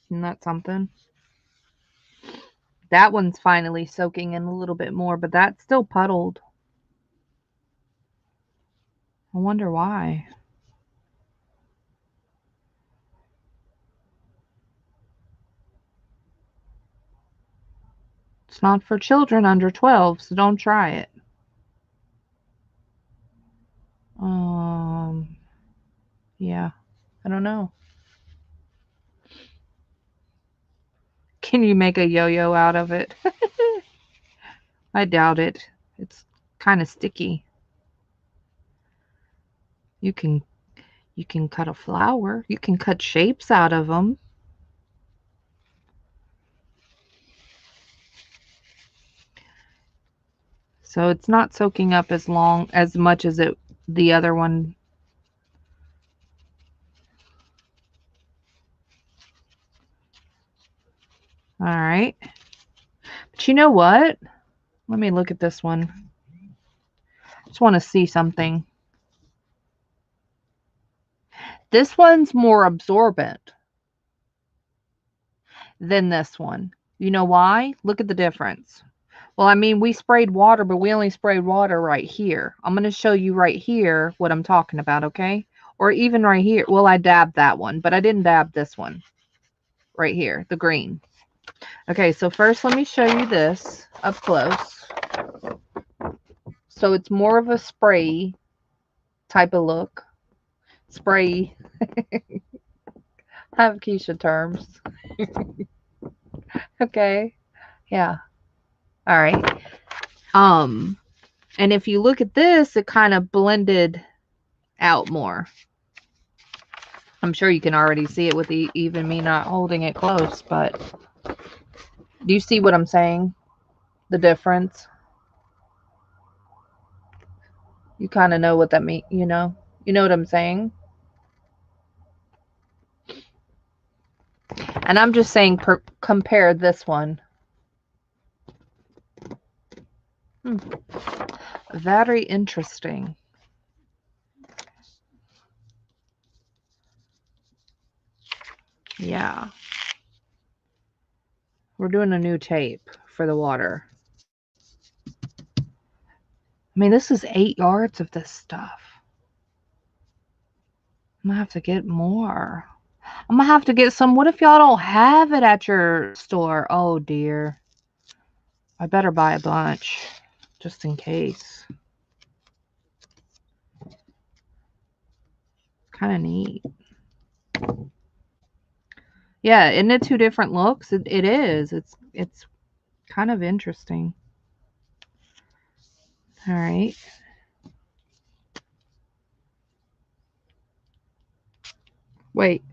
Isn't that something? That one's finally soaking in a little bit more, but that's still puddled. I wonder why. It's not for children under 12, so don't try it. Yeah, I don't know. Can you make a yo-yo out of it? I doubt it. It's kind of sticky. You can cut a flower. You can cut shapes out of them. So it's not soaking up as much as the other one. All right. But you know what? Let me look at this one. I just want to see something. This one's more absorbent than this one. You know why? Look at the difference. Well, I mean, we sprayed water, but we only sprayed water right here. I'm going to show you right here what I'm talking about, okay? Or even right here. Well, I dabbed that one, but I didn't dab this one. Right here, the green. Okay, so first let me show you this up close. So it's more of a spray type of look. Spray. I have Keisha terms. Okay. Yeah. All right. And if you look at this, it kind of blended out more. I'm sure you can already see it with even me not holding it close, but do you see what I'm saying? The difference? You kind of know what that means, you know? You know what I'm saying? And I'm just saying compare this one. Very interesting. Yeah. We're doing a new tape for the water. I mean, this is 8 yards of this stuff. I'm gonna have to get more. I'm gonna have to get some. What if y'all don't have it at your store? Oh dear. I better buy a bunch just in case. Kind of neat. Yeah, isn't it 2 different looks? It is. It's kind of interesting. All right. Wait.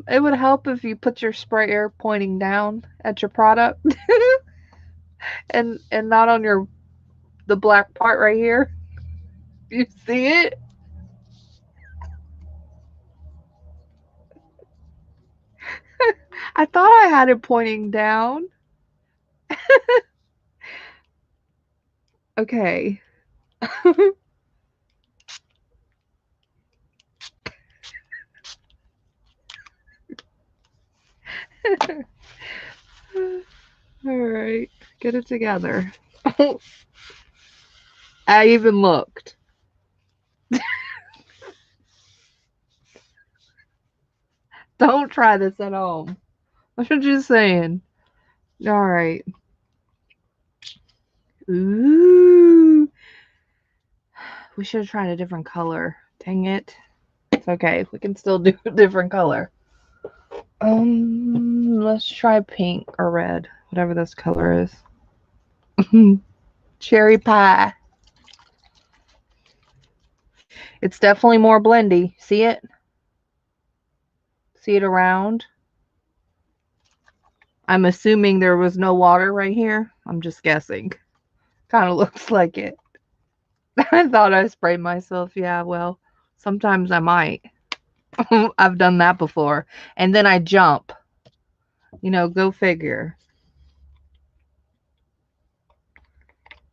It would help if you put your sprayer pointing down at your product and not on the black part right here. You see it? I thought I had it pointing down. Okay. All right. Get it together. I even looked. Don't try this at home. I'm just saying. All right. Ooh. We should have tried a different color. Dang it. It's okay. We can still do a different color. Let's try pink or red. Whatever this color is. Cherry pie. It's definitely more blendy. See it? See it around? I'm assuming there was no water right here. I'm just guessing. Kind of looks like it. I thought I sprayed myself. Yeah, well, sometimes I might. I've done that before. And then I jump. You know, go figure.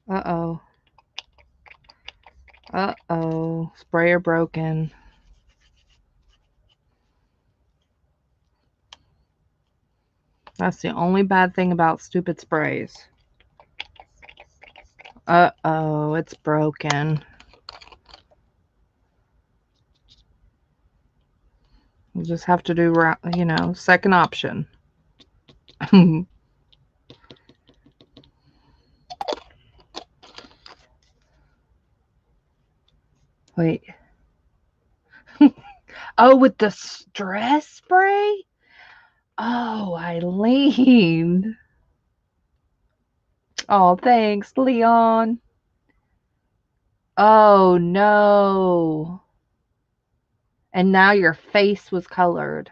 Uh-oh. Uh-oh. Sprayer broken. That's the only bad thing about stupid sprays. Uh-oh, it's broken. You just have to do, you know, second option. Wait. Oh, with the stress spray? Oh, Eileen. Oh, thanks, Leon. Oh, no. And now your face was colored.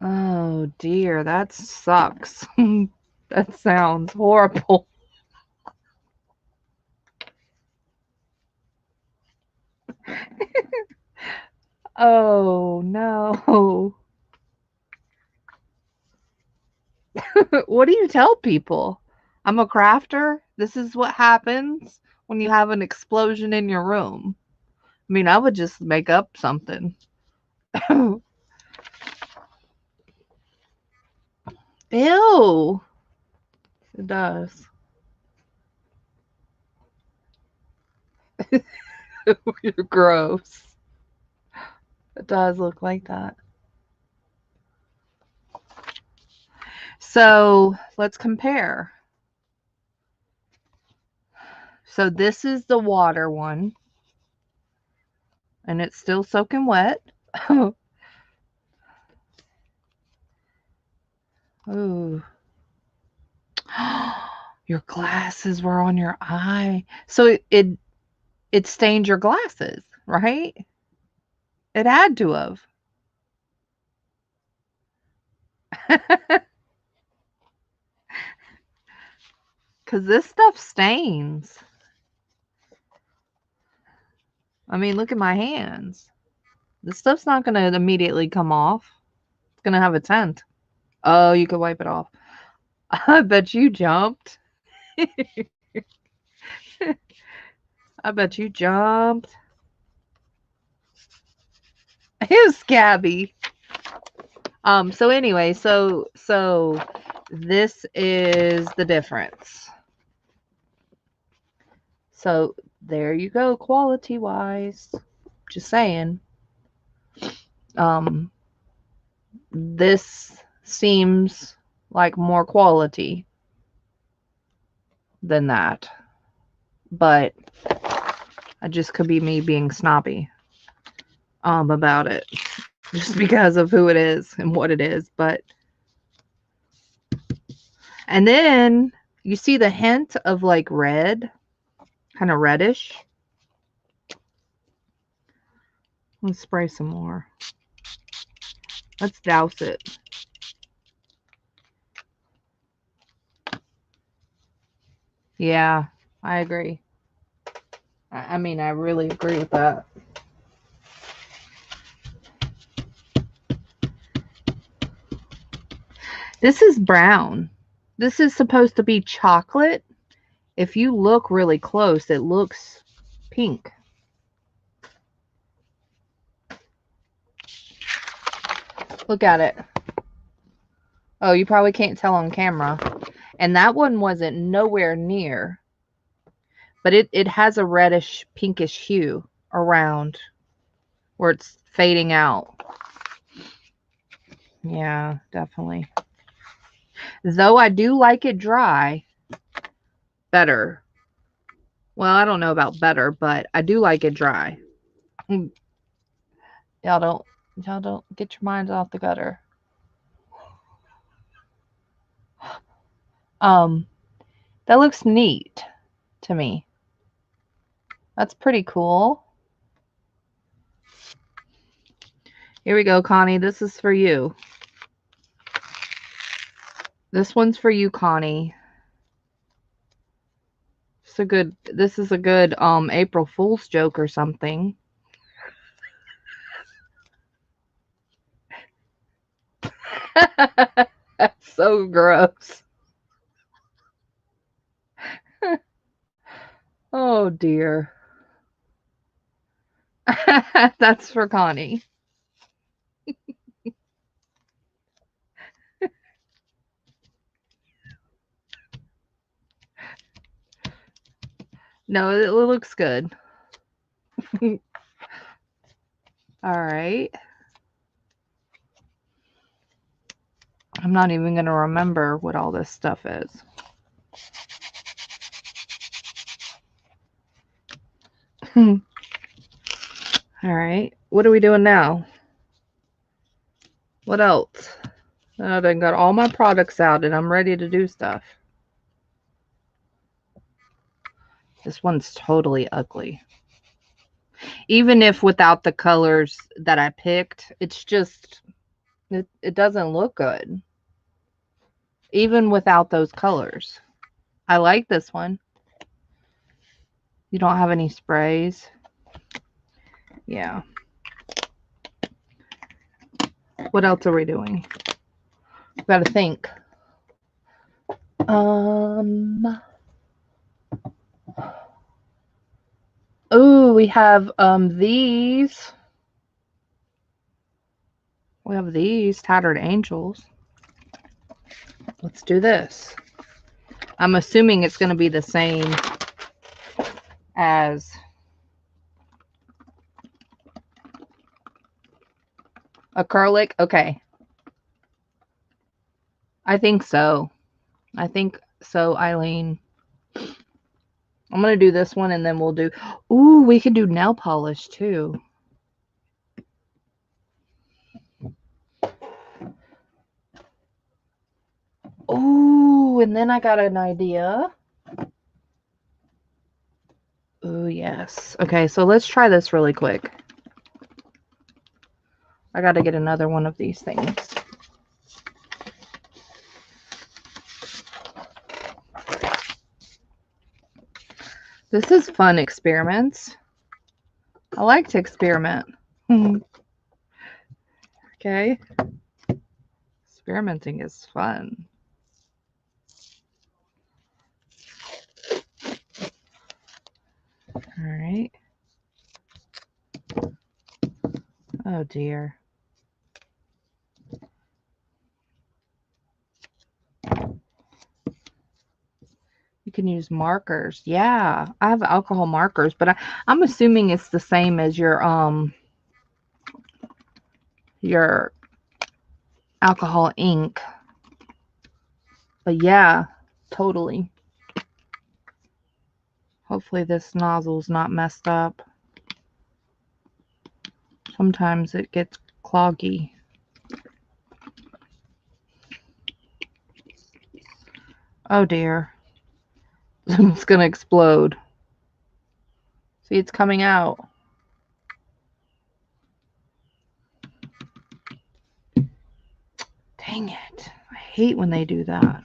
Oh, dear. That sucks. That sounds horrible. Oh, no. What do you tell people? I'm a crafter. This is what happens when you have an explosion in your room. I mean, I would just make up something. Ew. It does. You're gross. It does look like that. So let's compare. So this is the water one. And it's still soaking wet. Ooh. Your glasses were on your eye. So it stained your glasses, right? It had to have. Because this stuff stains. I mean, look at my hands. This stuff's not going to immediately come off. It's going to have a tint. Oh, you could wipe it off. I bet you jumped. I bet you jumped. It was scabby. So anyway, so this is the difference. So there you go, quality wise. Just saying. This seems like more quality than that. But it just could be me being snobby about it. Just because of who it is and what it is. But and then you see the hint of like red, kind of reddish. Let's spray some more. Let's douse it. Yeah, I agree. I mean, I really agree with that. This is brown. This is supposed to be chocolate. If you look really close, it looks pink. Look at it. Oh, you probably can't tell on camera. And that one wasn't nowhere near. But it has a reddish, pinkish hue around where it's fading out. Yeah, definitely. Though I do like it dry better. Well, I don't know about better, but I do like it dry. Y'all don't get your minds off the gutter. That looks neat to me. That's pretty cool. Here we go, Connie. This is for you. This one's for you, Connie. This is a good April Fool's joke or something. That's so gross. Oh dear. That's for Connie. No, it looks good. All right. I'm not even going to remember what all this stuff is. All right. What are we doing now? What else? I done got all my products out and I'm ready to do stuff. This one's totally ugly. Even if without the colors that I picked, it's just, it doesn't look good. Even without those colors. I like this one. You don't have any sprays. Yeah. What else are we doing? Got to think. Oh, we have these. We have these Tattered Angels. Let's do this. I'm assuming it's going to be the same as acrylic. Okay. I think so. I think so, Eileen. I'm going to do this one and then we'll do... Ooh, we can do nail polish too. Ooh, and then I got an idea. Ooh, yes. Okay, so let's try this really quick. I got to get another one of these things. This is fun experiments. I like to experiment. Okay. Experimenting is fun. All right. Oh dear. You can use markers. Yeah, I have alcohol markers, but I'm assuming it's the same as your alcohol ink. But yeah, totally. Hopefully this nozzle's not messed up. Sometimes it gets cloggy. Oh dear. It's gonna explode. See, it's coming out. Dang it. I hate when they do that.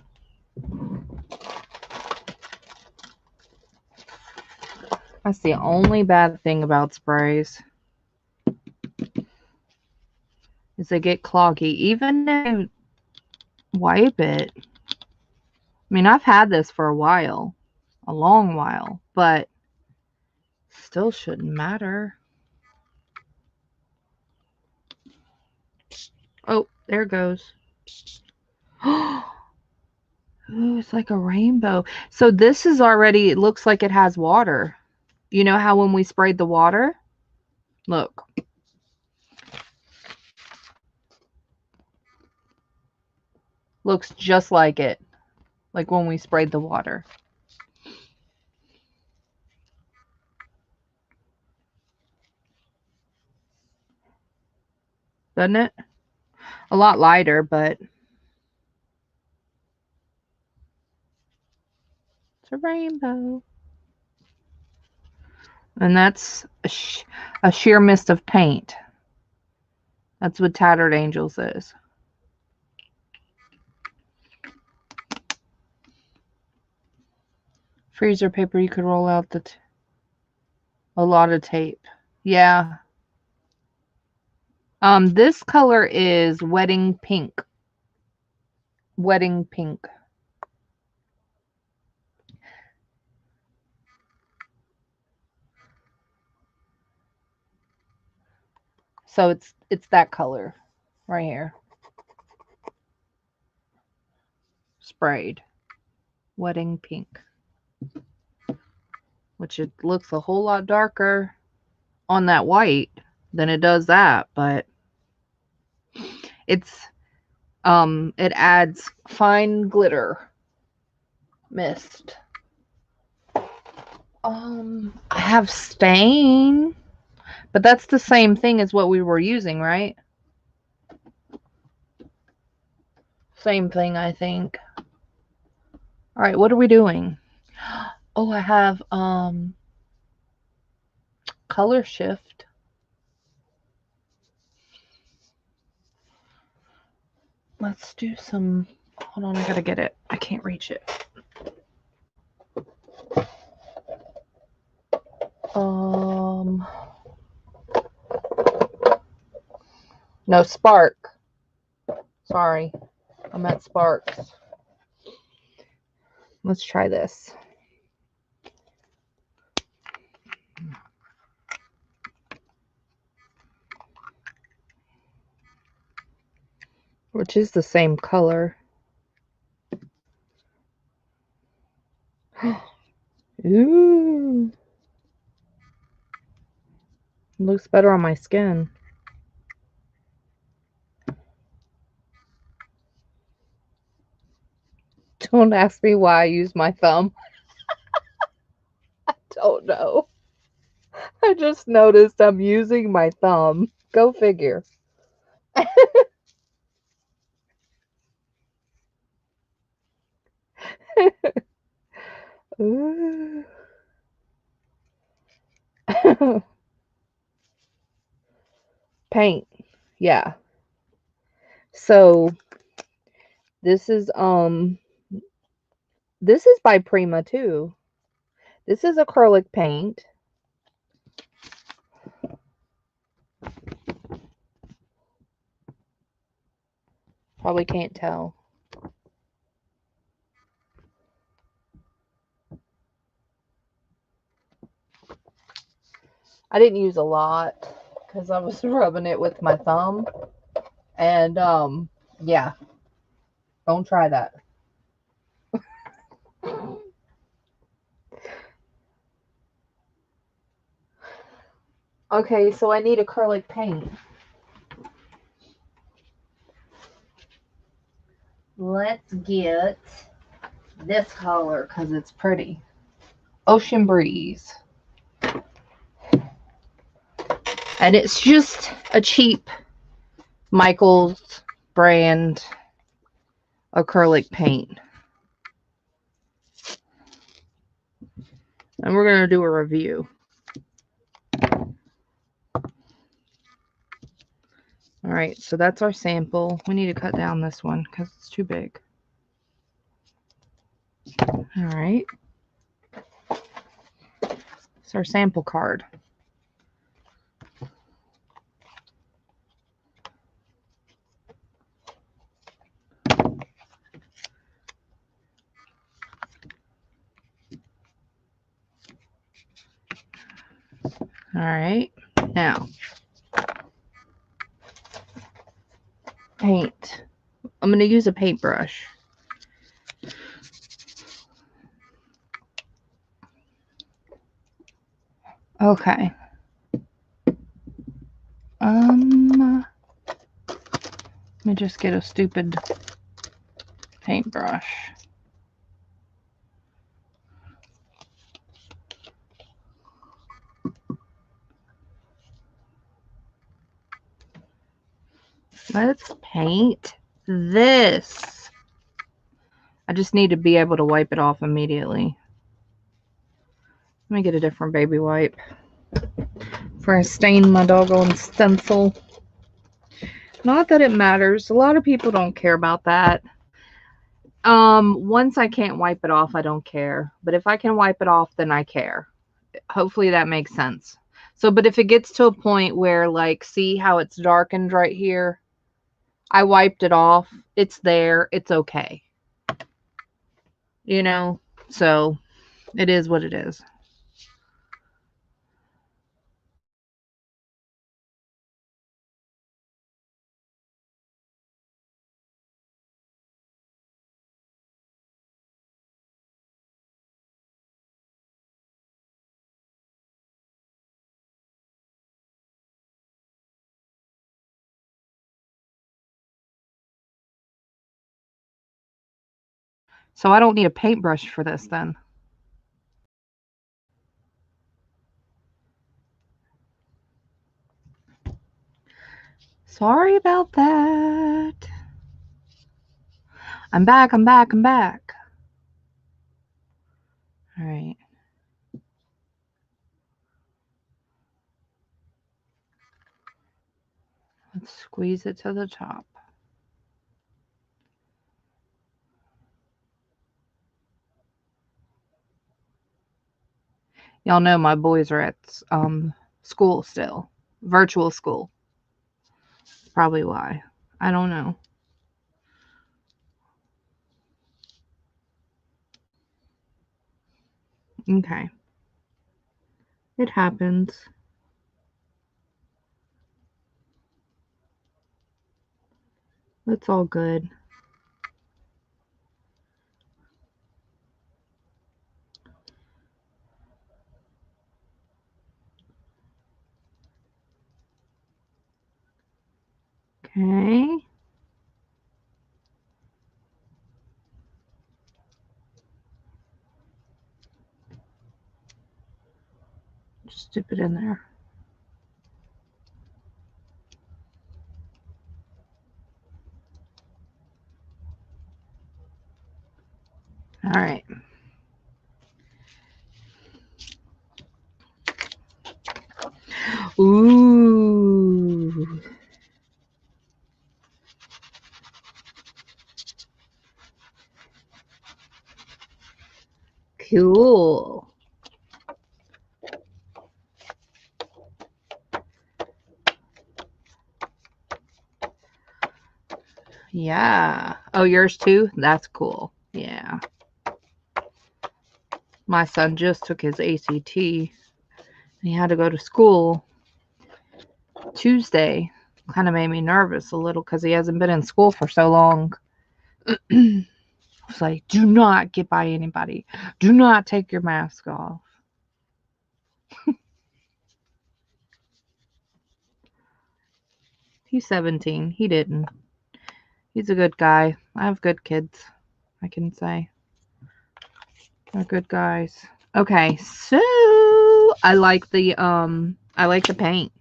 That's the only bad thing about sprays. Is they get cloggy. Even if you wipe it. I mean, I've had this for a while. A long while. But still shouldn't matter. Oh, there it goes. Ooh, it's like a rainbow. So this is already, it looks like it has water. You know how when we sprayed the water? Look. Looks just like it. Like when we sprayed the water. Doesn't it? A lot lighter, but it's a rainbow. And that's a sheer mist of paint. That's what Tattered Angels is. Freezer paper, you could roll out a lot of tape. Yeah. This color is Wedding Pink. Wedding Pink. So it's that color right here. Sprayed. Wedding Pink. which it looks a whole lot darker on that white than it does that, but it's it adds fine glitter mist. I have stain, but that's the same thing as what we were using, right? Same thing, I think. All right, what are we doing? Oh, I have color shift. Let's do some, hold on, I gotta get it. I can't reach it. No, spark. Sorry, I'm at sparks. Let's try this. Which is the same color. Ooh. It looks better on my skin. Don't ask me why I use my thumb. I don't know. I just noticed I'm using my thumb. Go figure. Paint. Yeah. So this is by Prima too. This is acrylic paint. Probably can't tell. I didn't use a lot because I was rubbing it with my thumb. And yeah. Don't try that. Okay, so I need acrylic paint. Let's get this color because it's pretty. Ocean Breeze. And it's just a cheap Michaels brand acrylic paint. And we're going to do a review. All right, so that's our sample. We need to cut down this one because it's too big. All right. It's our sample card. All right, now paint. I'm going to use a paintbrush. Okay. Let me just get a stupid paintbrush. Let's paint this. I just need to be able to wipe it off immediately. Let me get a different baby wipe before I stain my doggone stencil. Not that it matters. A lot of people don't care about that. Once I can't wipe it off, I don't care. But if I can wipe it off, then I care. Hopefully that makes sense. So, but if it gets to a point where, like, see how it's darkened right here? I wiped it off. It's there. It's okay. You know? So, it is what it is. So I don't need a paintbrush for this then. Sorry about that. I'm back. All right. Let's squeeze it to the top. Y'all know my boys are at school still. Virtual school. Probably why. I don't know. Okay. It happens. It's all good. Okay. Just dip it in there. All right. Ooh. Cool. Yeah. Oh, yours too? That's cool. Yeah. My son just took his ACT. And he had to go to school Tuesday. Kind of made me nervous a little because he hasn't been in school for so long. I was like, do not get by anybody. Do not take your mask off. He's 17. He didn't. He's a good guy. I have good kids, I can say. They're good guys. Okay, so I like the paint.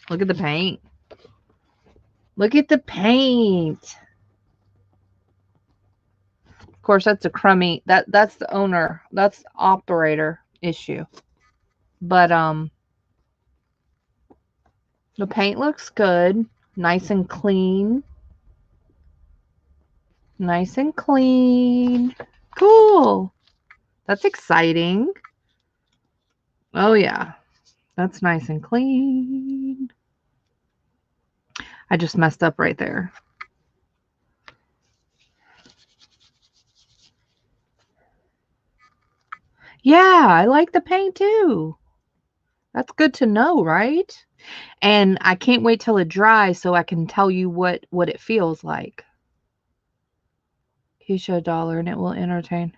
Look at the paint. Look at the paint. Of course, that's a crummy. That's the owner. That's the operator issue. But the paint looks good. Nice and clean. Nice and clean. Cool. That's exciting. Oh yeah. That's nice and clean. I just messed up right there. Yeah, I like the paint too. That's good to know, right? And I can't wait till it dries so I can tell you what it feels like. Keisha $1 and it will entertain.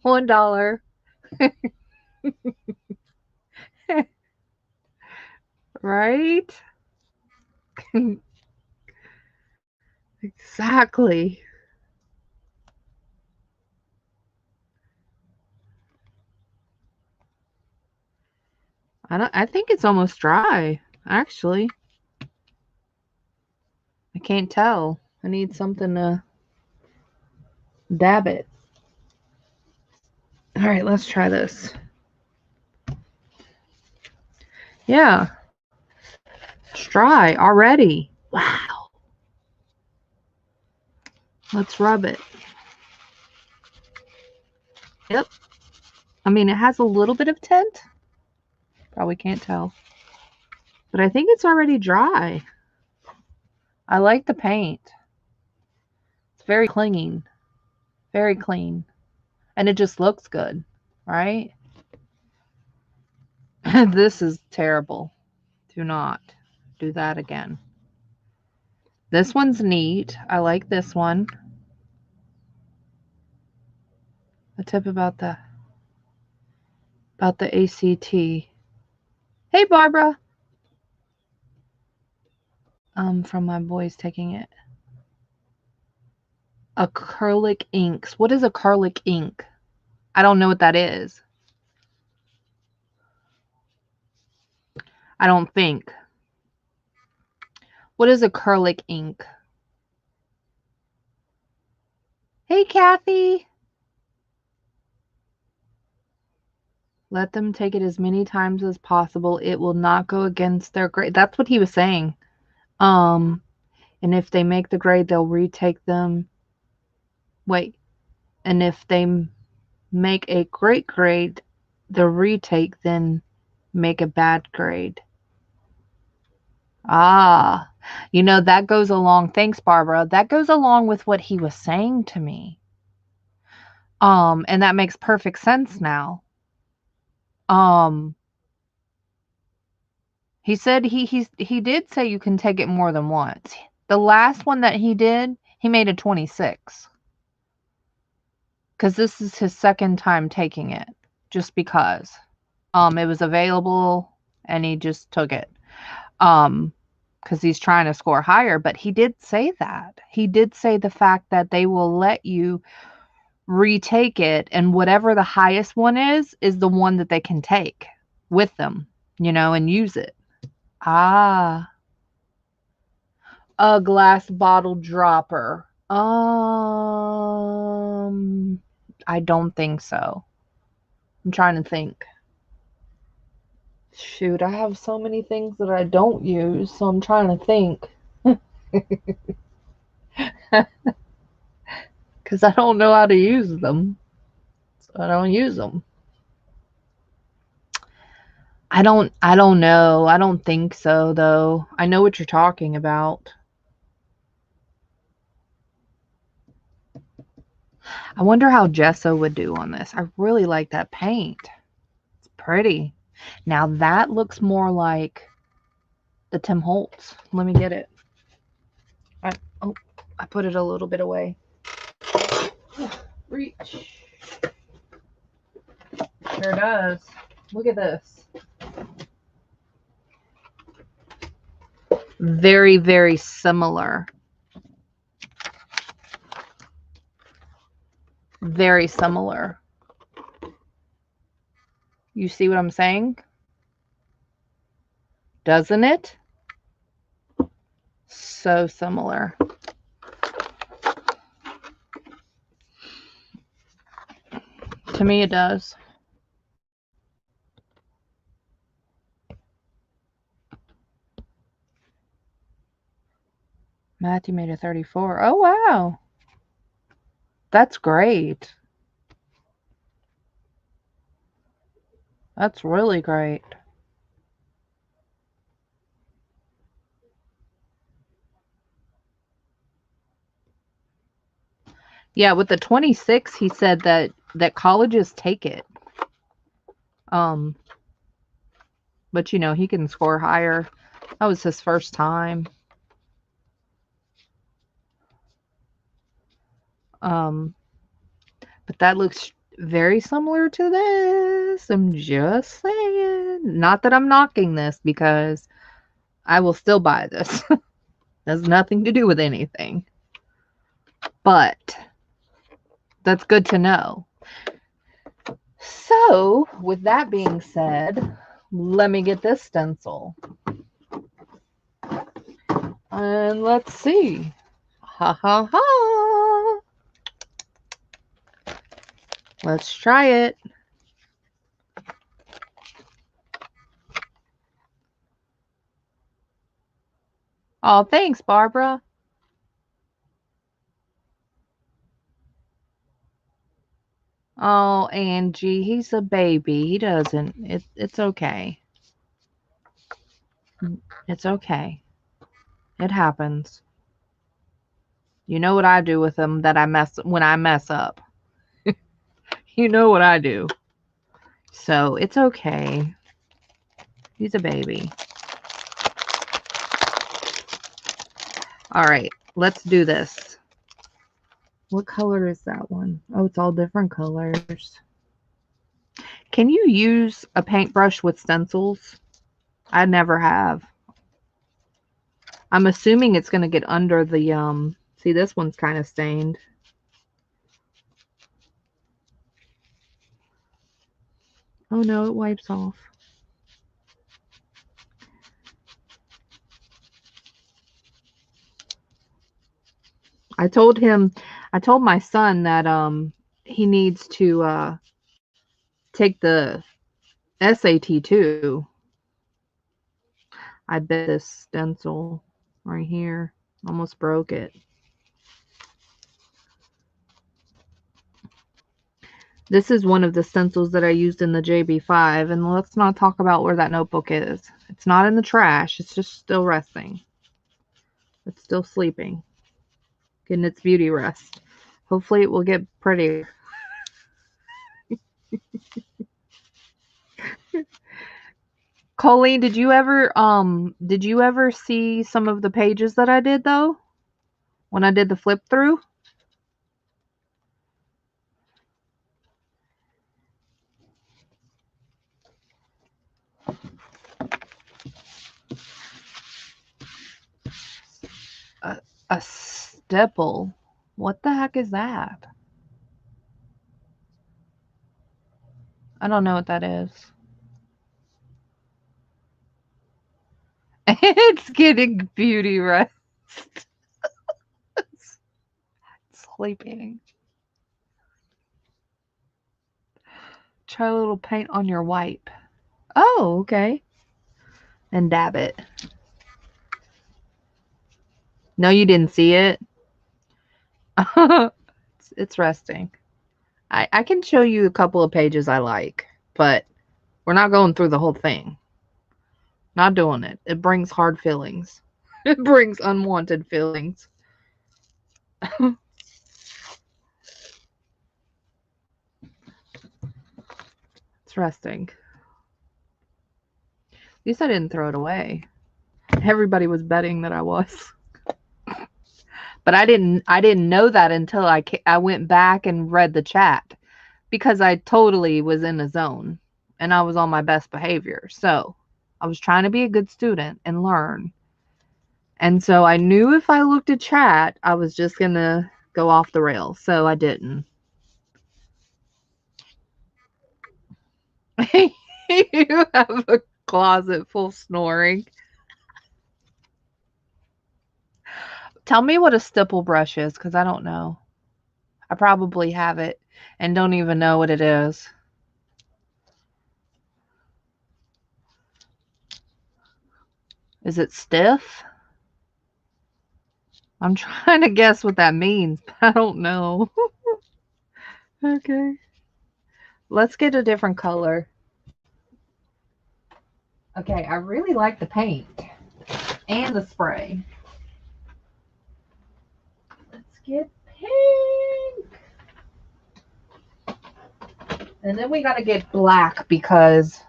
$1. Right? Exactly. I think it's almost dry, actually. I can't tell. I need something to dab it. All right, let's try this. Yeah. It's dry already. Wow. Let's rub it. Yep. I mean, it has a little bit of tint. Probably can't tell. But I think it's already dry. I like the paint. It's very clinging. Very clean. And it just looks good, right? This is terrible. Do not do that again. This one's neat. I like this one. A tip about the ACT. Hey, Barbara. From my boys taking it. Acrylic inks. What is acrylic ink? I don't know what that is. I don't think. What is acrylic ink? Hey, Kathy. Let them take it as many times as possible. It will not go against their grade. That's what he was saying. And if they make the grade, they'll retake them. Wait. And if they make a great grade, the retake, then make a bad grade. Ah, that goes along. Thanks, Barbara. That goes along with what he was saying to me. And that makes perfect sense now. He said he did say you can take it more than once. The last one that he did, he made a 26. Because this is his second time taking it. Just because. It was available and he just took it. Because he's trying to score higher. But he did say that. He did say the fact that they will let you retake it, and whatever the highest one is the one that they can take with them, and use it. Ah. A glass bottle dropper. I don't think so. I'm trying to think. Shoot, I have so many things that I don't use, so I'm trying to think. Because I don't know how to use them. So I don't use them. I don't know. I don't think so, though. I know what you're talking about. I wonder how gesso would do on this. I really like that paint. It's pretty. Now that looks more like the Tim Holtz. Let me get it. I put it a little bit away. Reach. Sure does. Look at this. Very, very similar. Very similar. You see what I'm saying? Doesn't it? So similar. To me, it does. Matthew made a 34. Oh, wow. That's great. That's really great. Yeah, with the 26, he said that colleges take it. But he can score higher. That was his first time. But that looks very similar to this. I'm just saying. Not that I'm knocking this, because I will still buy this. Has nothing to do with anything. But that's good to know. So, with that being said, let me get this stencil. And let's see. Ha ha ha. Let's try it. Oh, thanks, Barbara. Oh, Angie, he's a baby. He doesn't. It's okay. It's okay. It happens. You know what I do with them when I mess up. You know what I do. So it's okay. He's a baby. All right, let's do this. What color is that one? Oh, it's all different colors. Can you use a paintbrush with stencils? I never have. I'm assuming it's going to get under the, see, this one's kind of stained. Oh no, it wipes off. I told my son that he needs to take the SAT too. I bet this stencil right here almost broke it. This is one of the stencils that I used in the JB5, and let's not talk about where that notebook is. It's not in the trash, it's just still resting. It's still sleeping, getting its beauty rest. Hopefully it will get prettier. Colleen, did you ever see some of the pages that I did though? When I did the flip through? A stipple. What the heck is that? I don't know what that is. It's getting beauty rest. It's sleeping. Try a little paint on your wipe. Oh, okay. And dab it. No, you didn't see it. It's resting. I can show you a couple of pages I like, but we're not going through the whole thing. Not doing it. It brings hard feelings. It brings unwanted feelings. It's resting. At least I didn't throw it away. Everybody was betting that I was. But I didn't know that until I went back and read the chat, because I totally was in the zone and I was on my best behavior. So I was trying to be a good student and learn. And so I knew if I looked at chat, I was just going to go off the rails. So I didn't. You have a closet full snoring. Tell me what a stipple brush is, because I don't know. I probably have it and don't even know what it is. Is it stiff? I'm trying to guess what that means, but I don't know. Okay. Let's get a different color. Okay, I really like the paint and the spray. Let's get pink. And then we got to get black because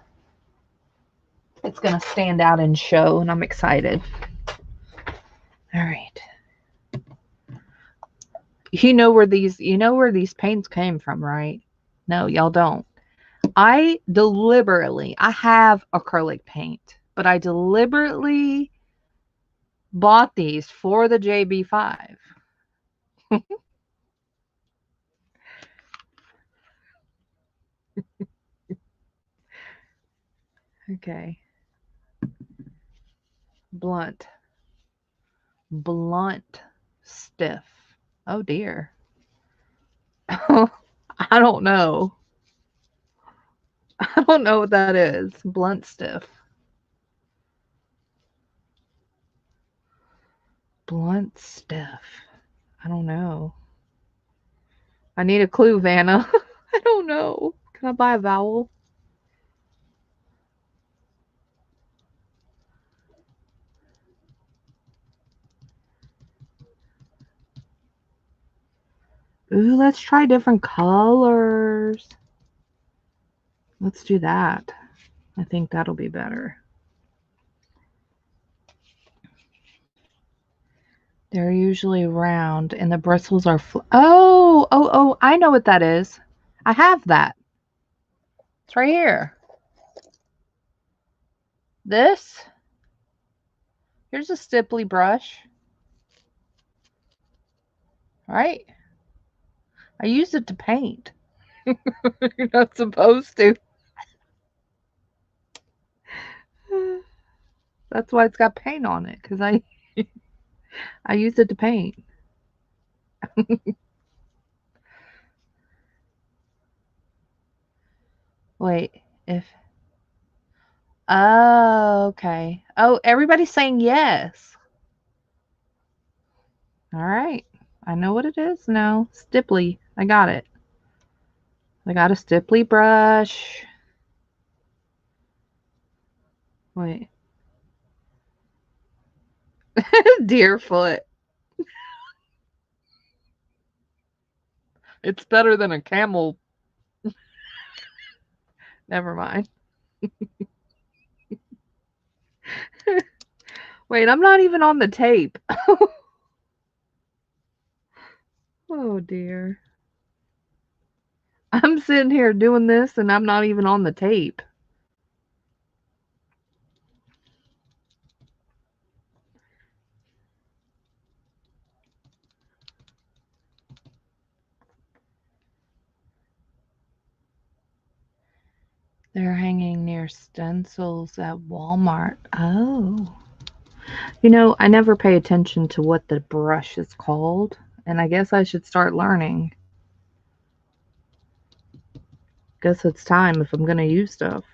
it's going to stand out and show, and I'm excited. All right. You know where these paints came from, right? No, y'all don't. I have acrylic paint, but I deliberately bought these for the JB5. Okay. Blunt. Stiff. Oh dear. I don't know. I don't know what that is. Blunt stiff. Blunt stiff. I don't know. I need a clue, Vanna. I don't know. Can I buy a vowel? Ooh, let's try different colors. Let's do that. I think that'll be better. They're usually round and the bristles are oh, I know what that is. I have that. It's right here. This. Here's a stipply brush. Right? I used it to paint. You're not supposed to. That's why it's got paint on it, because I I use it to paint. Wait, if oh, okay. Oh, everybody's saying yes. All right. I know what it is now. Stipply. I got it. I got a stipply brush. Wait. Deerfoot. It's better than a camel. Never mind. Wait, I'm not even on the tape. Oh dear. I'm sitting here doing this and I'm not even on the tape. They're hanging near stencils at Walmart. Oh. You know, I never pay attention to what the brush is called, and I guess I should start learning. Guess it's time if I'm going to use stuff.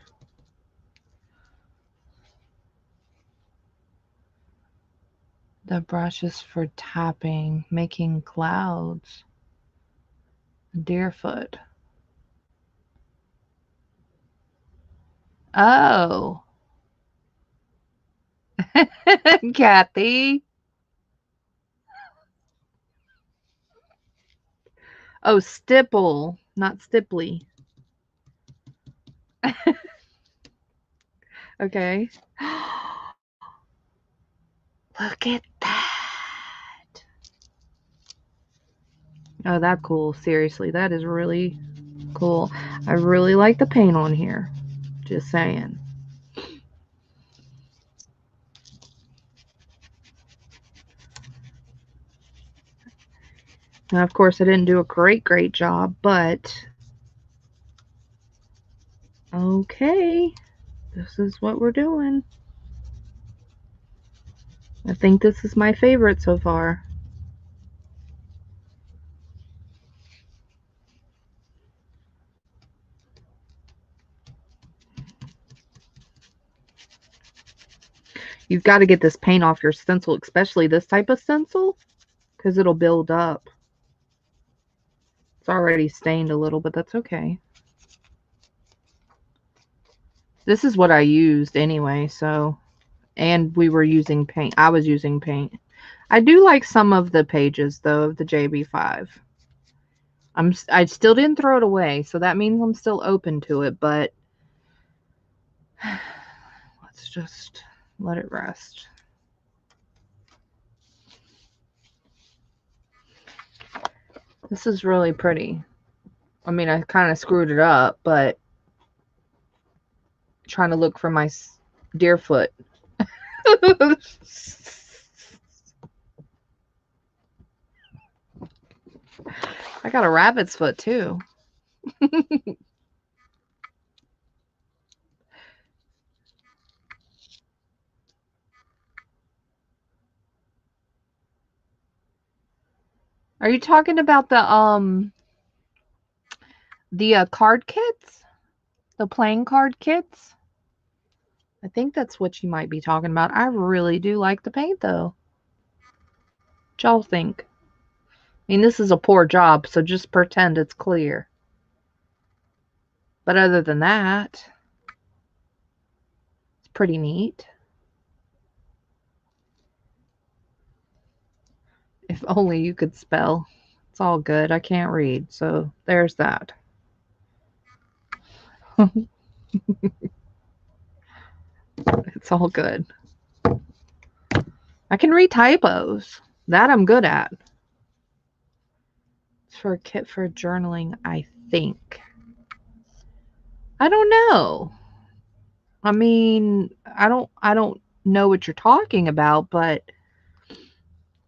The brush is for tapping, making clouds. Deerfoot. Oh. Kathy. Oh, stipple, not stipply. Okay. Look at that. Oh, that's cool. Seriously, that is really cool. I really like the paint on here. Just saying. Now, of course, I didn't do a great job, but okay. This is what we're doing. I think this is my favorite so far. You've got to get this paint off your stencil, especially this type of stencil, because it'll build up. It's already stained a little, but that's okay. This is what I used anyway, so, and we were using paint. I was using paint. I do like some of the pages, though, of the JB5. I still didn't throw it away, so that means I'm still open to it, but let's just let it rest. This is really pretty. I mean, I kind of screwed it up, but trying to look for my Deerfoot. I got a rabbit's foot too. Are you talking about the card kits? The playing card kits? I think that's what you might be talking about. I really do like the paint though. What y'all think? I mean, this is a poor job, so just pretend it's clear. But other than that, it's pretty neat. If only you could spell. It's all good. I can't read, so there's that. It's all good. I can read typos. That I'm good at. It's for a kit for journaling, I think. I don't know. I mean, I don't know what you're talking about, but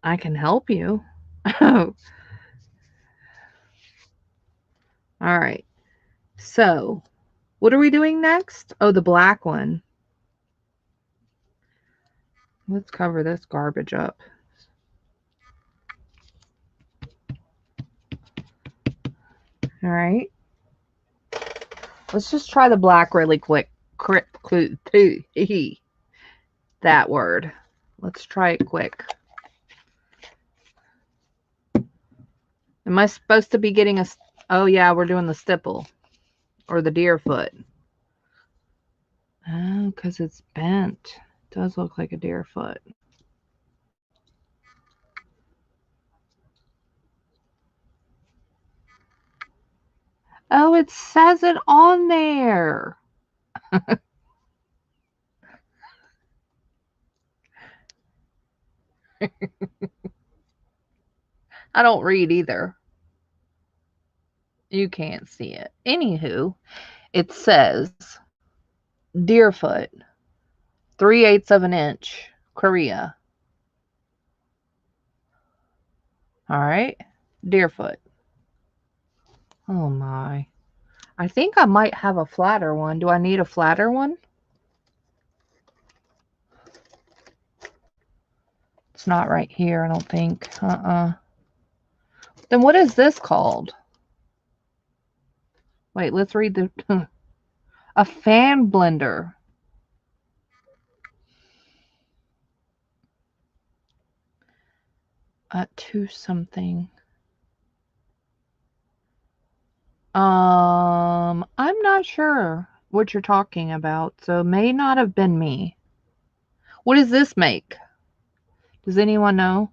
I can help you. All right. So, what are we doing next? Oh, the black one. Let's cover this garbage up. All right. Let's just try the black really quick. That word. Let's try it quick. Am I supposed to be getting a... Oh, yeah, we're doing the stipple. Or the deer foot. Oh, because it's bent. It does look like a deer foot. Oh, it says it on there. I don't read either. You can't see it. Anywho, it says deer foot, 3/8 of an inch, Korea. All right, deer foot. Oh my. I think I might have a flatter one. Do I need a flatter one? It's not right here, I don't think. Then what is this called? Wait, let's read the... A fan blender. To something. I'm not sure what you're talking about, so it may not have been me. What does this make? Does anyone know?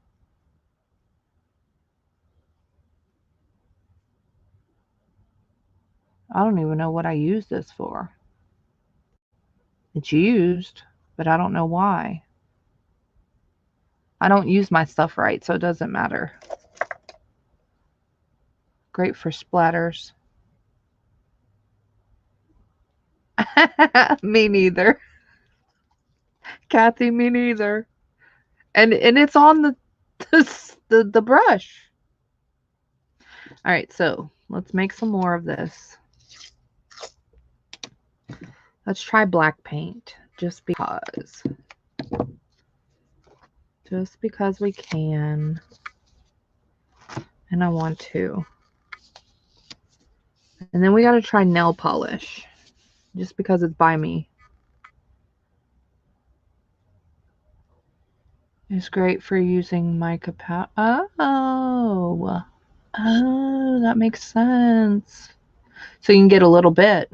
I don't even know what I use this for. It's used, but I don't know why. I don't use my stuff right, so it doesn't matter. Great for splatters. Me neither. Kathy, me neither. And it's on the brush. All right, so let's make some more of this. Let's try black paint, just because. Just because we can. And I want to. And then we got to try nail polish, just because it's by me. It's great for using mica powder. Oh, that makes sense. So you can get a little bit.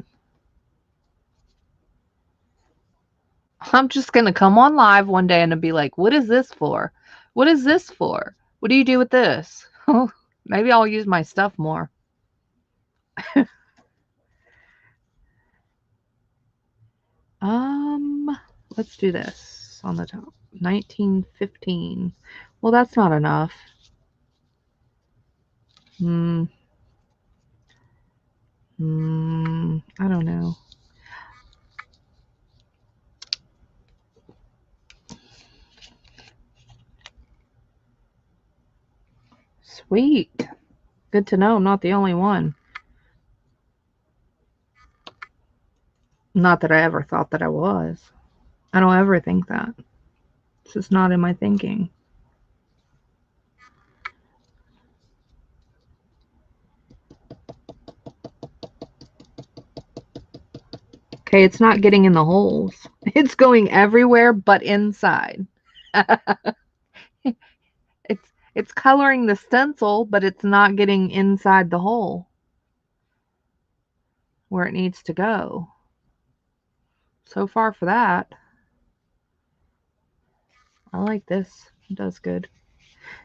I'm just going to come on live one day and be like, what is this for? What is this for? What do you do with this? Maybe I'll use my stuff more. Let's do this on the top. 1915. Well, that's not enough. I don't know. Sweet. Good to know I'm not the only one. Not that I ever thought that I was. I don't ever think that. It's just not in my thinking. Okay, it's not getting in the holes. It's going everywhere but inside. It's coloring the stencil, but it's not getting inside the hole where it needs to go. So far for that. I like this. It does good.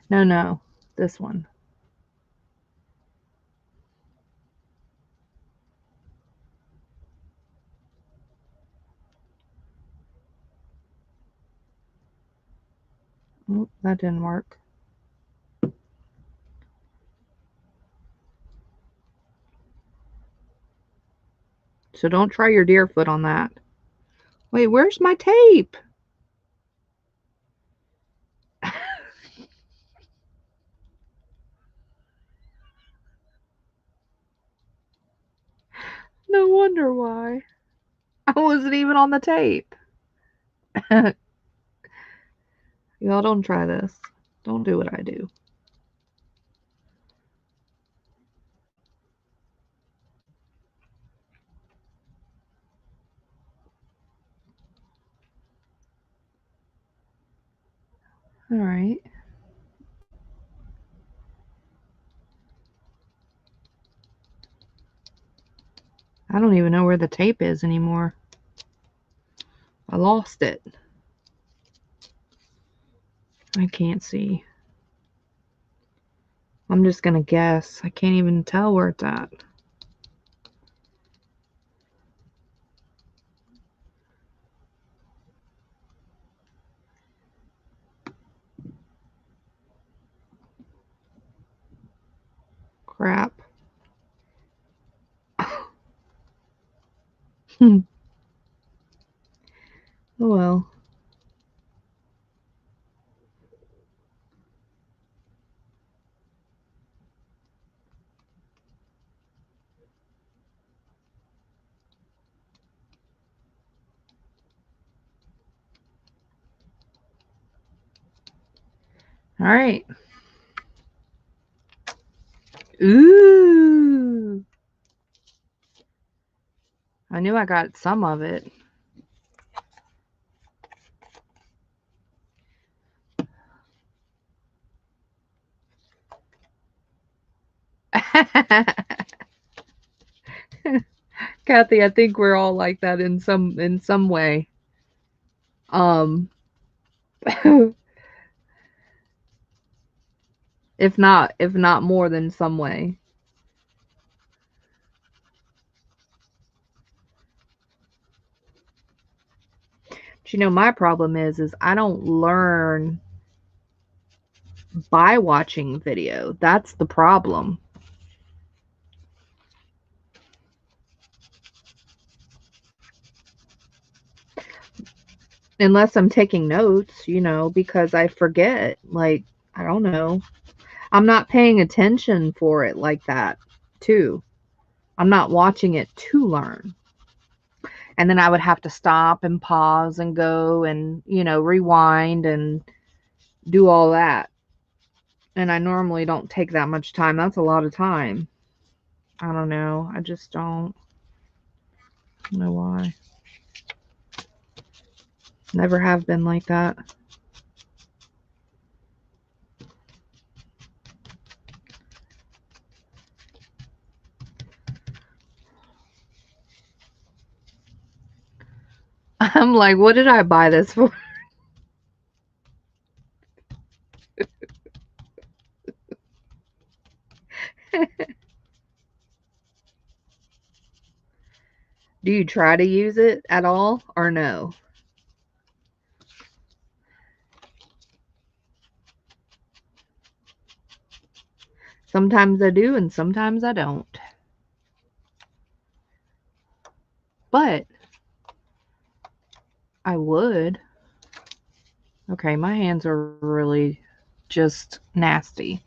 No, this one. Oh, that didn't work. So don't try your deer foot on that. Wait, where's my tape? No wonder why. I wasn't even on the tape. Y'all don't try this. Don't do what I do. All right. I don't even know where the tape is anymore. I lost it. I can't see. I'm just gonna guess. I can't even tell where it's at. Crap. Oh well. All right. Ooh. I knew I got some of it. Kathy, I think we're all like that in some way. If not more than some way. But you know, my problem is I don't learn by watching video. That's the problem. Unless I'm taking notes, you know, because I forget. Like, I don't know. I'm not paying attention for it like that, too. I'm not watching it to learn. And then I would have to stop and pause and go and, you know, rewind and do all that. And I normally don't take that much time. That's a lot of time. I don't know. I just don't know why. Never have been like that. I'm like, what did I buy this for? Do you try to use it at all or no? Sometimes I do and sometimes I don't. But I would. Okay, my hands are really just nasty.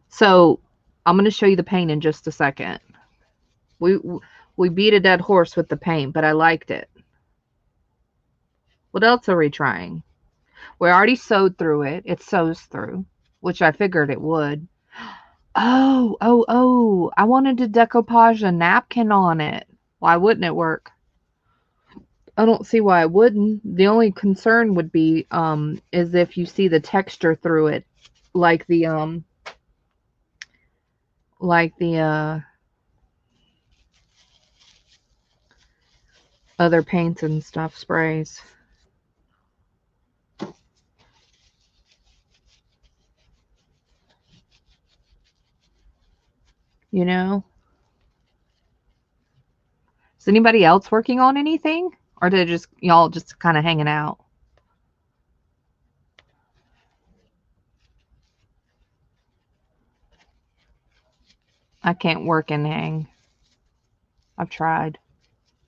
So I'm going to show you the paint in just a second. We beat a dead horse with the paint, but I liked it. What else are we trying? We already sewed through it. It sews through, which I figured it would. Oh. I wanted to decoupage a napkin on it. Why wouldn't it work? I don't see why it wouldn't. The only concern would be is if you see the texture through it, like the other paints and stuff, sprays. You know? Is anybody else working on anything? Or did just y'all just kind of hanging out? I can't work and hang. I've tried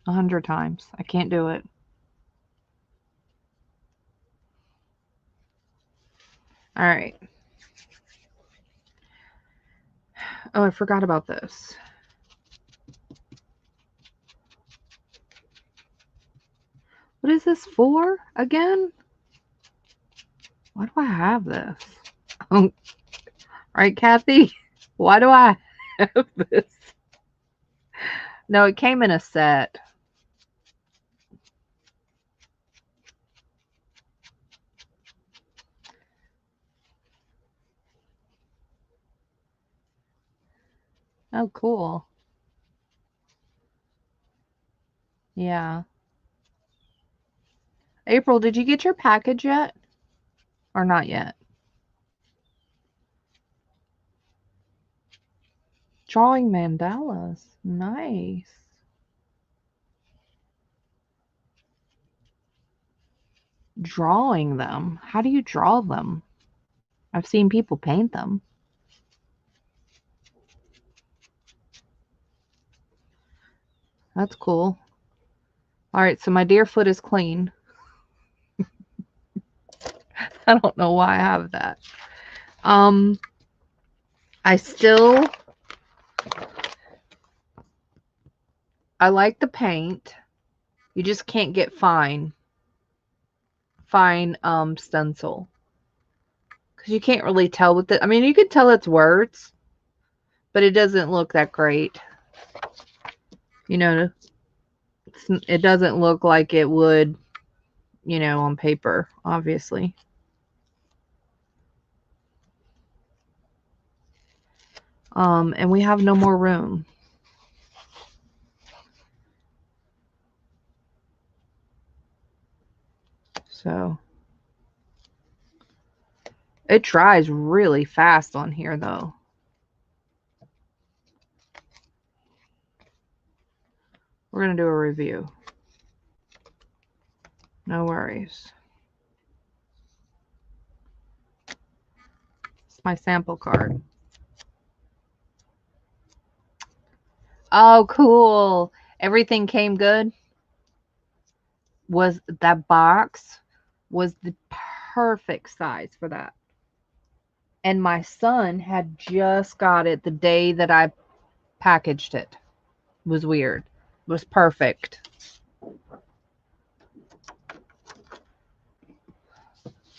100 times. I can't do it. All right. Oh, I forgot about this. What is this for again? Why do I have this? Oh, right, Kathy? Why do I have this? No, it came in a set. Oh, cool. Yeah. April, did you get your package yet? Or not yet? Drawing mandalas. Nice. Drawing them. How do you draw them? I've seen people paint them. That's cool. All right, so my deer foot is clean. I don't know why I have that. I like the paint. You just can't get fine stencil. Because you can't really tell with it. I mean, you can tell it's words, but it doesn't look that great. You know, it doesn't look like it would, you know, on paper, obviously. And we have no more room. So it dries really fast on here, though. We're going to do a review. No worries. It's my sample card. Oh, cool. Everything came good. Was that box was the perfect size for that. And my son had just got it the day that I packaged it. It was weird. It was perfect.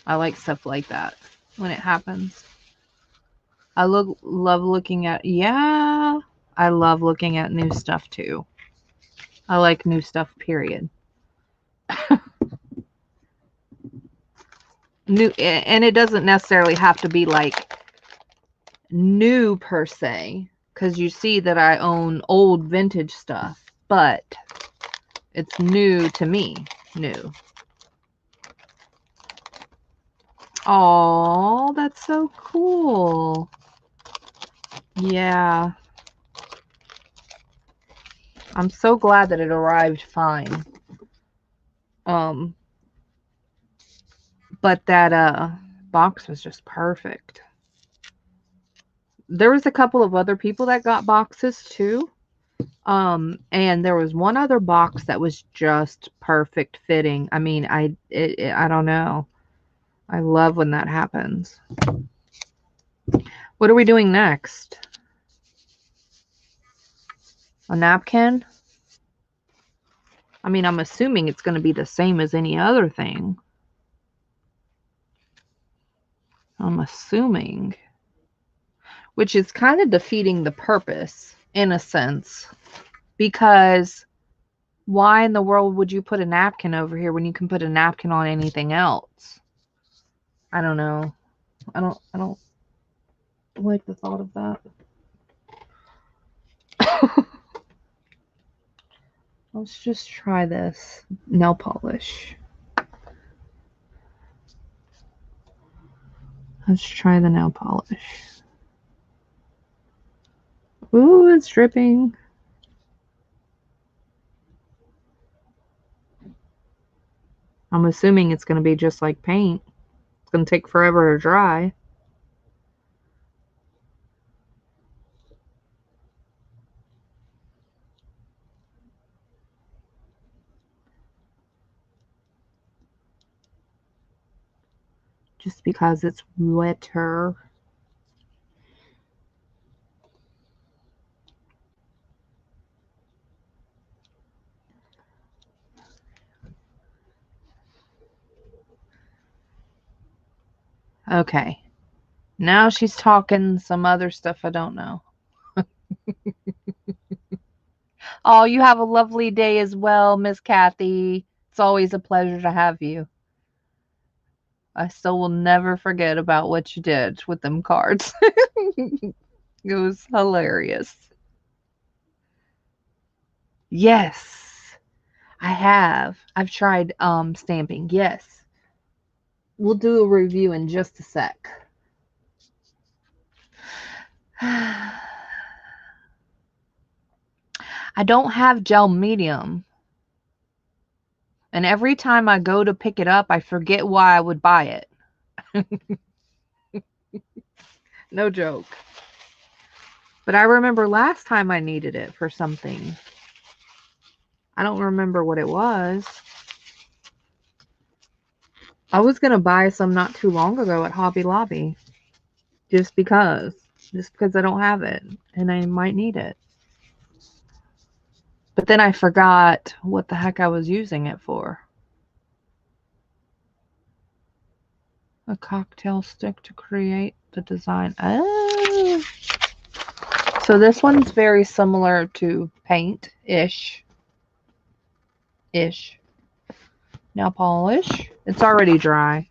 I like stuff like that when it happens. I love looking at, yeah, I love looking at new stuff too. I like new stuff, period. New, and it doesn't necessarily have to be like new per se, because you see that I own old vintage stuff, but it's new to me. New. Oh, that's so cool. Yeah. I'm so glad that it arrived fine. But that box was just perfect. There was a couple of other people that got boxes too. And there was one other box that was just perfect fitting. I mean, I don't know. I love when that happens. What are we doing next? A napkin? I mean, I'm assuming it's going to be the same as any other thing. I'm assuming. Which is kind of defeating the purpose, in a sense. Because why in the world would you put a napkin over here when you can put a napkin on anything else? I don't know. I don't like the thought of that. Let's just try this nail polish. Let's try the nail polish. Ooh, it's dripping. I'm assuming it's going to be just like paint. It's going to take forever to dry. Just because it's wetter. Okay. Now she's talking some other stuff I don't know. Oh, you have a lovely day as well, Miss Kathy. It's always a pleasure to have you. I still will never forget about what you did with them cards. It was hilarious. Yes, I have. I've tried stamping. Yes. We'll do a review in just a sec. I don't have gel medium. And every time I go to pick it up, I forget why I would buy it. No joke. But I remember last time I needed it for something. I don't remember what it was. I was going to buy some not too long ago at Hobby Lobby. Just because. Just because I don't have it. And I might need it. But then I forgot what the heck I was using it for. A cocktail stick to create the design. Oh. So this one's very similar to paint-ish. Nail polish. It's already dry.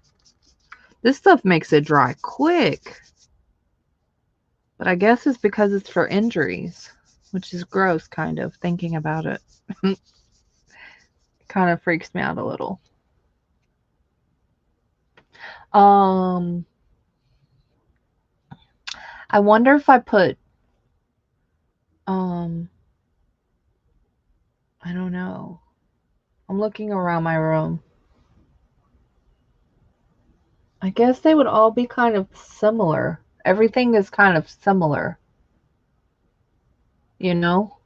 This stuff makes it dry quick. But I guess it's because it's for injuries, which is gross, kind of, thinking about it. It kind of freaks me out a little. I wonder if I put, I don't know. I'm looking around my room. I guess they would all be kind of similar. Everything is kind of similar. You know?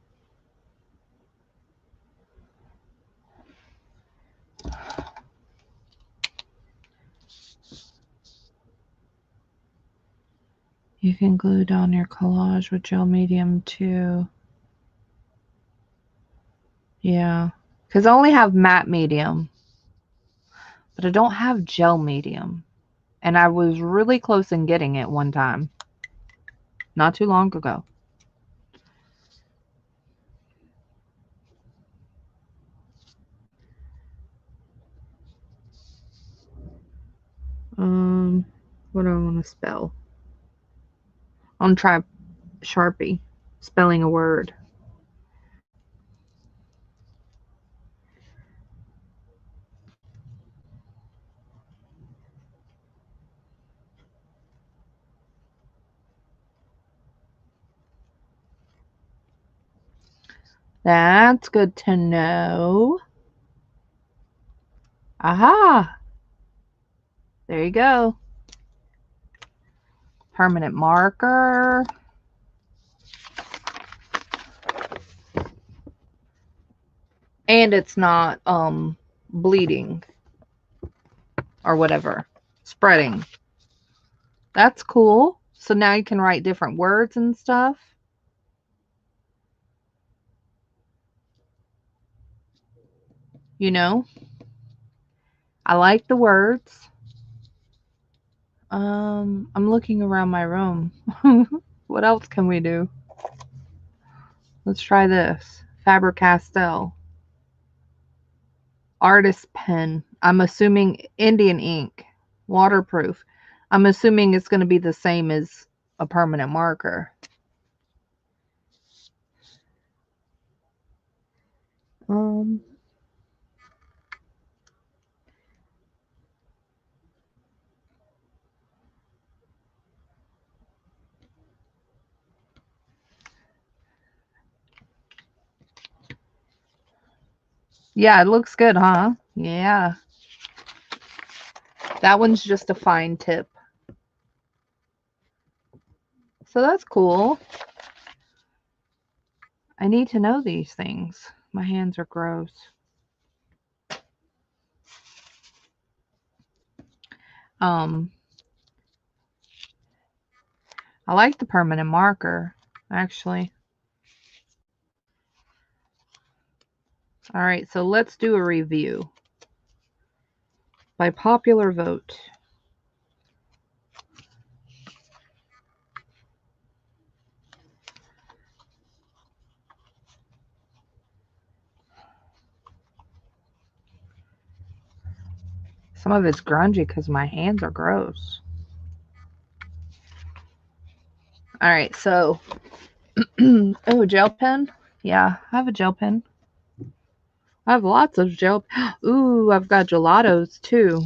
You can glue down your collage with gel medium too. Yeah. Because I only have matte medium. But I don't have gel medium. And I was really close in getting it one time. Not too long ago. What do I want to spell? I'm gonna try Sharpie. Spelling a word. That's good to know. Aha! There you go. Permanent marker. And it's not bleeding or whatever. Spreading. That's cool. So now you can write different words and stuff. You know? I like the words. I'm looking around my room. What else can we do? Let's try this. Faber-Castell. Artist pen. I'm assuming Indian ink. Waterproof. I'm assuming it's going to be the same as a permanent marker. Yeah, it looks good, huh? Yeah. That one's just a fine tip. So that's cool. I need to know these things. My hands are gross. I like the permanent marker, actually. All right, so let's do a review. By popular vote, Some of it's grungy because my hands are gross. All right, so, oh, gel pen? Yeah, I have a gel pen. I have lots of gel. Ooh, I've got gelatos too.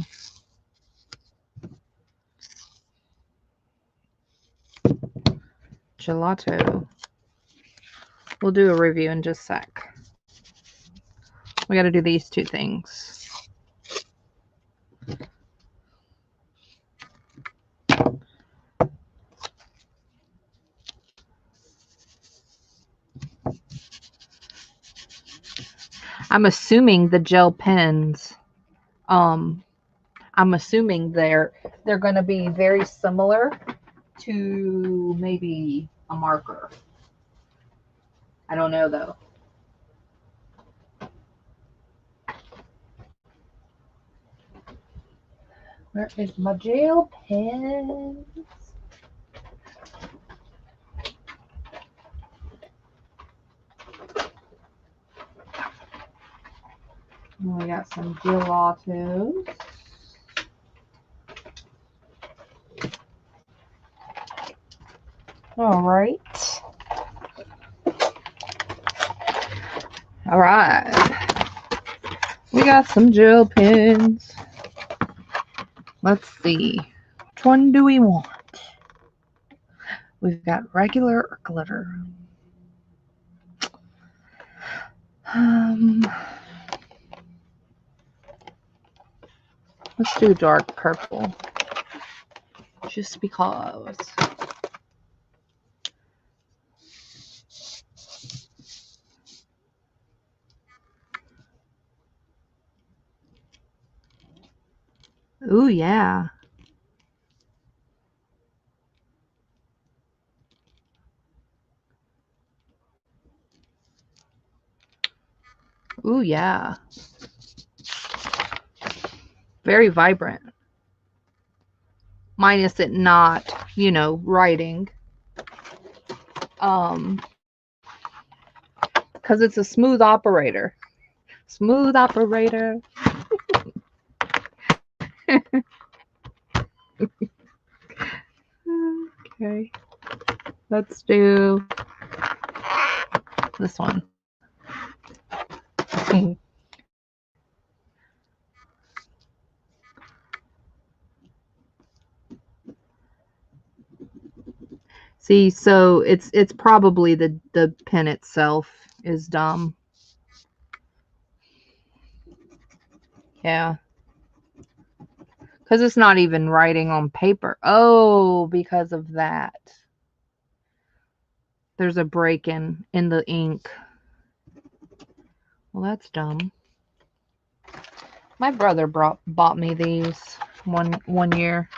Gelato. We'll do a review in just a sec. We got to do these two things. I'm assuming the gel pens, I'm assuming they're going to be very similar to maybe a marker. I don't know though. Where is my gel pens? We got some gelatos. All right. All right. We got some gel pens. Let's see. Which one do we want? We've got regular or glitter. Let's do dark purple. Just because. Ooh, yeah. Ooh, yeah. Very vibrant. Minus it not, you know, writing. Because it's a smooth operator. Smooth operator. Okay. Let's do this one. See, so it's probably the pen itself is dumb. Yeah. Because it's not even writing on paper. Oh, because of that. There's a break in the ink. Well, that's dumb. My brother bought me these one year.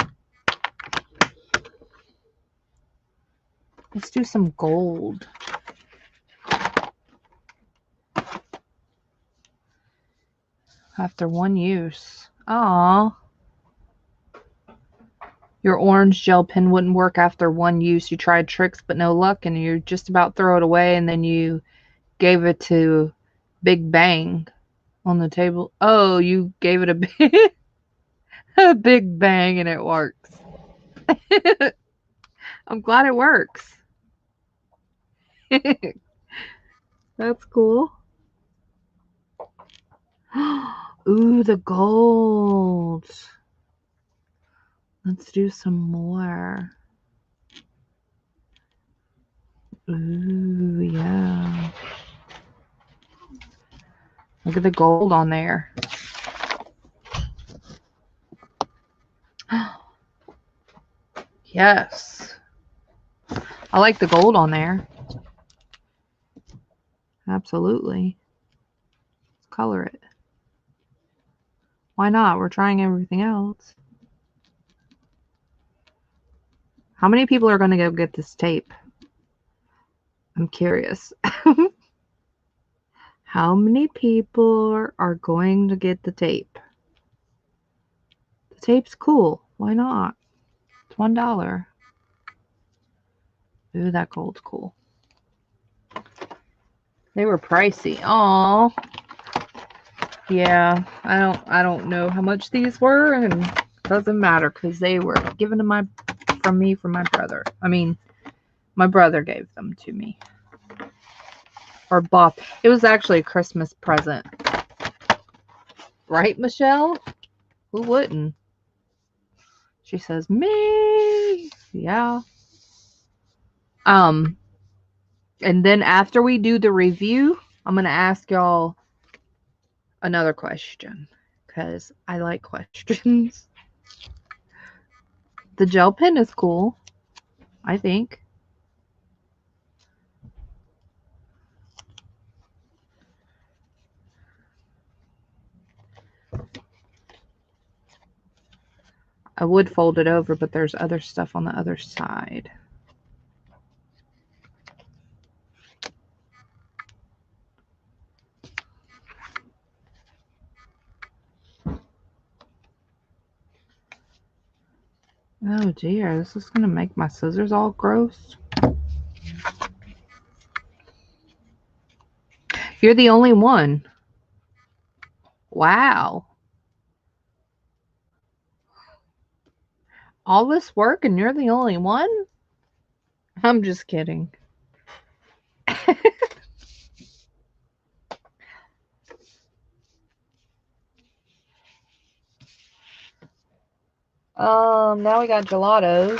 Let's do some gold. After one use. Aww. Your orange gel pen wouldn't work after one use. You tried tricks, but no luck, and you just about throw it away, and then you gave it to Big Bang on the table. Oh, you gave it a big bang, and it works. I'm glad it works. That's cool. Ooh, the gold. Let's do some more. Ooh, yeah. Look at the gold on there. Yes. I like the gold on there. Absolutely. Let's color it. Why not? We're trying everything else. How many people are going to go get this tape? I'm curious. How many people are going to get the tape? The tape's cool. Why not? It's $1. Ooh, that gold's cool. They were pricey. Aww. Yeah, I don't know how much these were, and it doesn't matter because they were given to from my brother. I mean, my brother gave them to me. Or bought. It was actually a Christmas present. Right, Michelle? Who wouldn't? She says, me. Yeah. And then after we do the review, I'm going to ask y'all another question because I like questions. The gel pen is cool, I think. I would fold it over, but there's other stuff on the other side. Oh dear, this is going to make my scissors all gross. You're the only one. Wow. All this work and you're the only one? I'm just kidding. Now we got gelatos.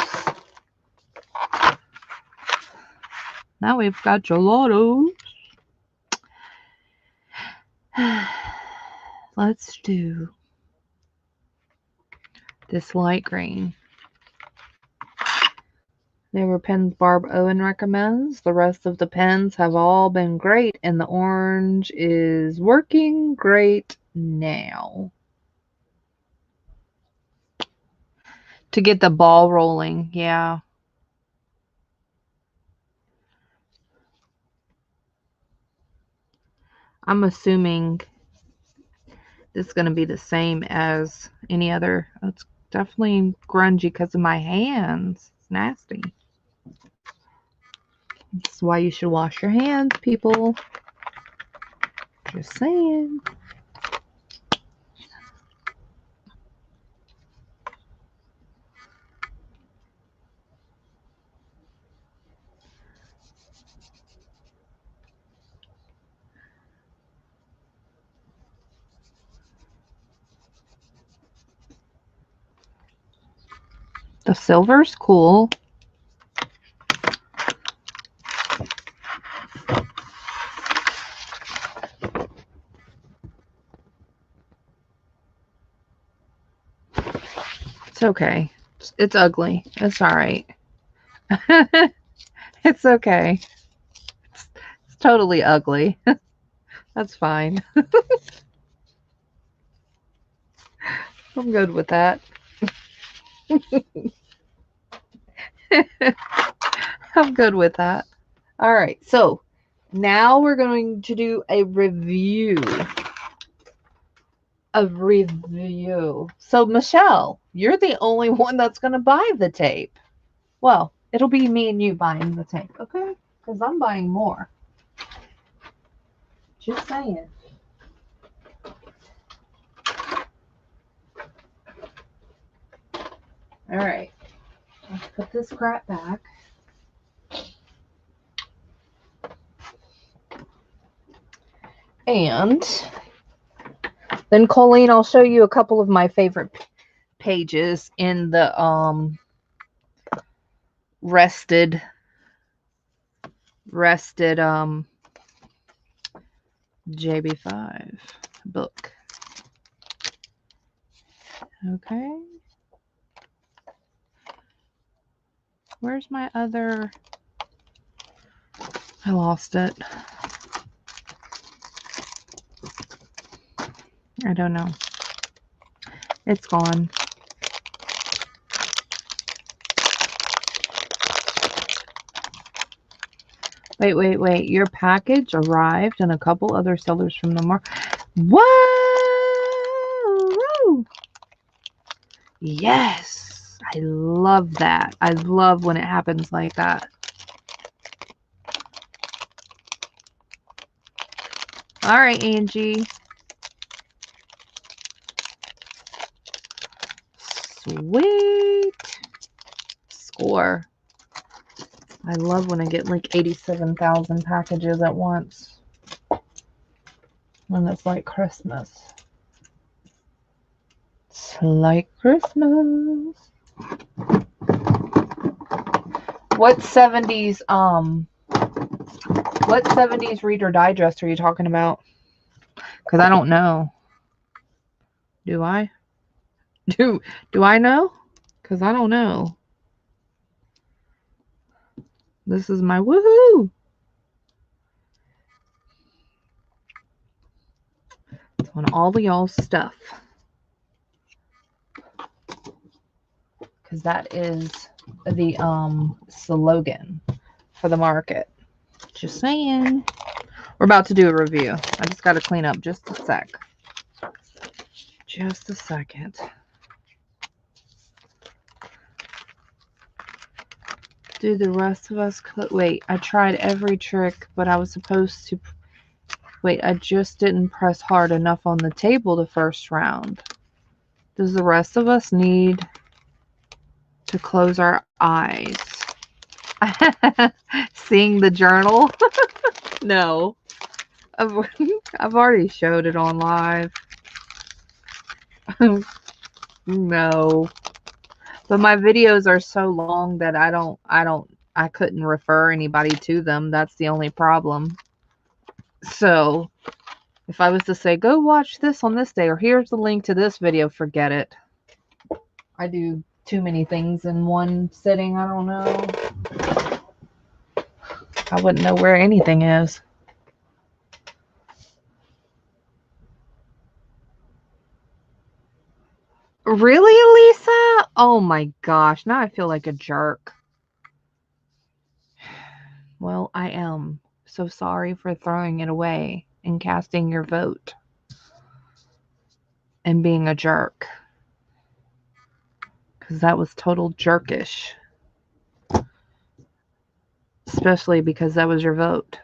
Now we've got gelatos. Let's do this light green. They were pens Barb Owen recommends. The rest of the pens have all been great, and the orange is working great now. To get the ball rolling, yeah. I'm assuming this is going to be the same as any other. It's definitely grungy because of my hands. It's nasty. This is why you should wash your hands, people. Just saying. The silver's cool. It's okay. It's ugly. It's all right. It's okay. It's totally ugly. That's fine. I'm good with that. I'm good with that. All right. So now we're going to do a review. So Michelle, you're the only one that's going to buy the tape. Well, it'll be me and you buying the tape, okay? Because I'm buying more. Just saying. All right. Let's put this crap back. And then Colleen, I'll show you a couple of my favorite pages in the rested JB5 book. Okay. Where's my other? I lost it. I don't know. It's gone. Wait. Your package arrived and a couple other sellers from the market. Whoa! Yes! I love that. I love when it happens like that. All right, Angie. Sweet. Score. I love when I get like 87,000 packages at once. When it's like Christmas. It's like Christmas. What 70s Reader Digest are you talking about? Because I don't know. Do I? Do I know? Because I don't know. This is my woohoo. It's on all of y'all's stuff. Because that is the slogan for the market. Just saying. We're about to do a review. I just got to clean up just a sec. Just a second. Do the rest of us wait, I tried every trick, but I was supposed to wait, I just didn't press hard enough on the table the first round. Does the rest of us need to close our eyes? Seeing the journal? No. I've already showed it on live. No. But my videos are so long that I couldn't refer anybody to them. That's the only problem. So if I was to say, go watch this on this day, or here's the link to this video, forget it. I do too many things in one sitting. I don't know. I wouldn't know where anything is. Really, Elisa? Oh my gosh. Now I feel like a jerk. Well, I am so sorry for throwing it away and casting your vote and being a jerk. Because that was total jerkish. Especially because that was your vote.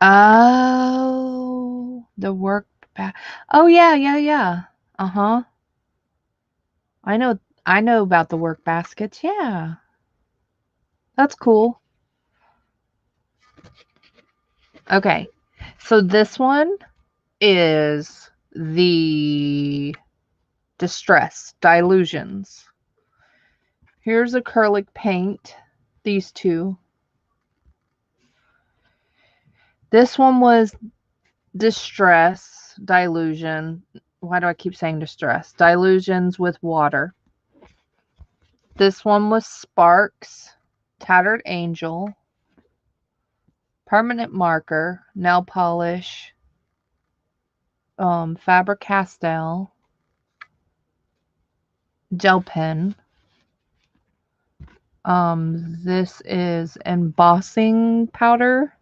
Oh, the work. Oh, yeah. Uh-huh. I know about the work baskets. Yeah. That's cool. Okay. So this one is the Distress Dilutions. Here's acrylic paint. These two. This one was Distress Dilution. Why do I keep saying Distress? Dilutions with water. This one was Sparks, Tattered Angel, Permanent Marker, Nail Polish, Faber-Castell, Gel Pen. This is Embossing Powder.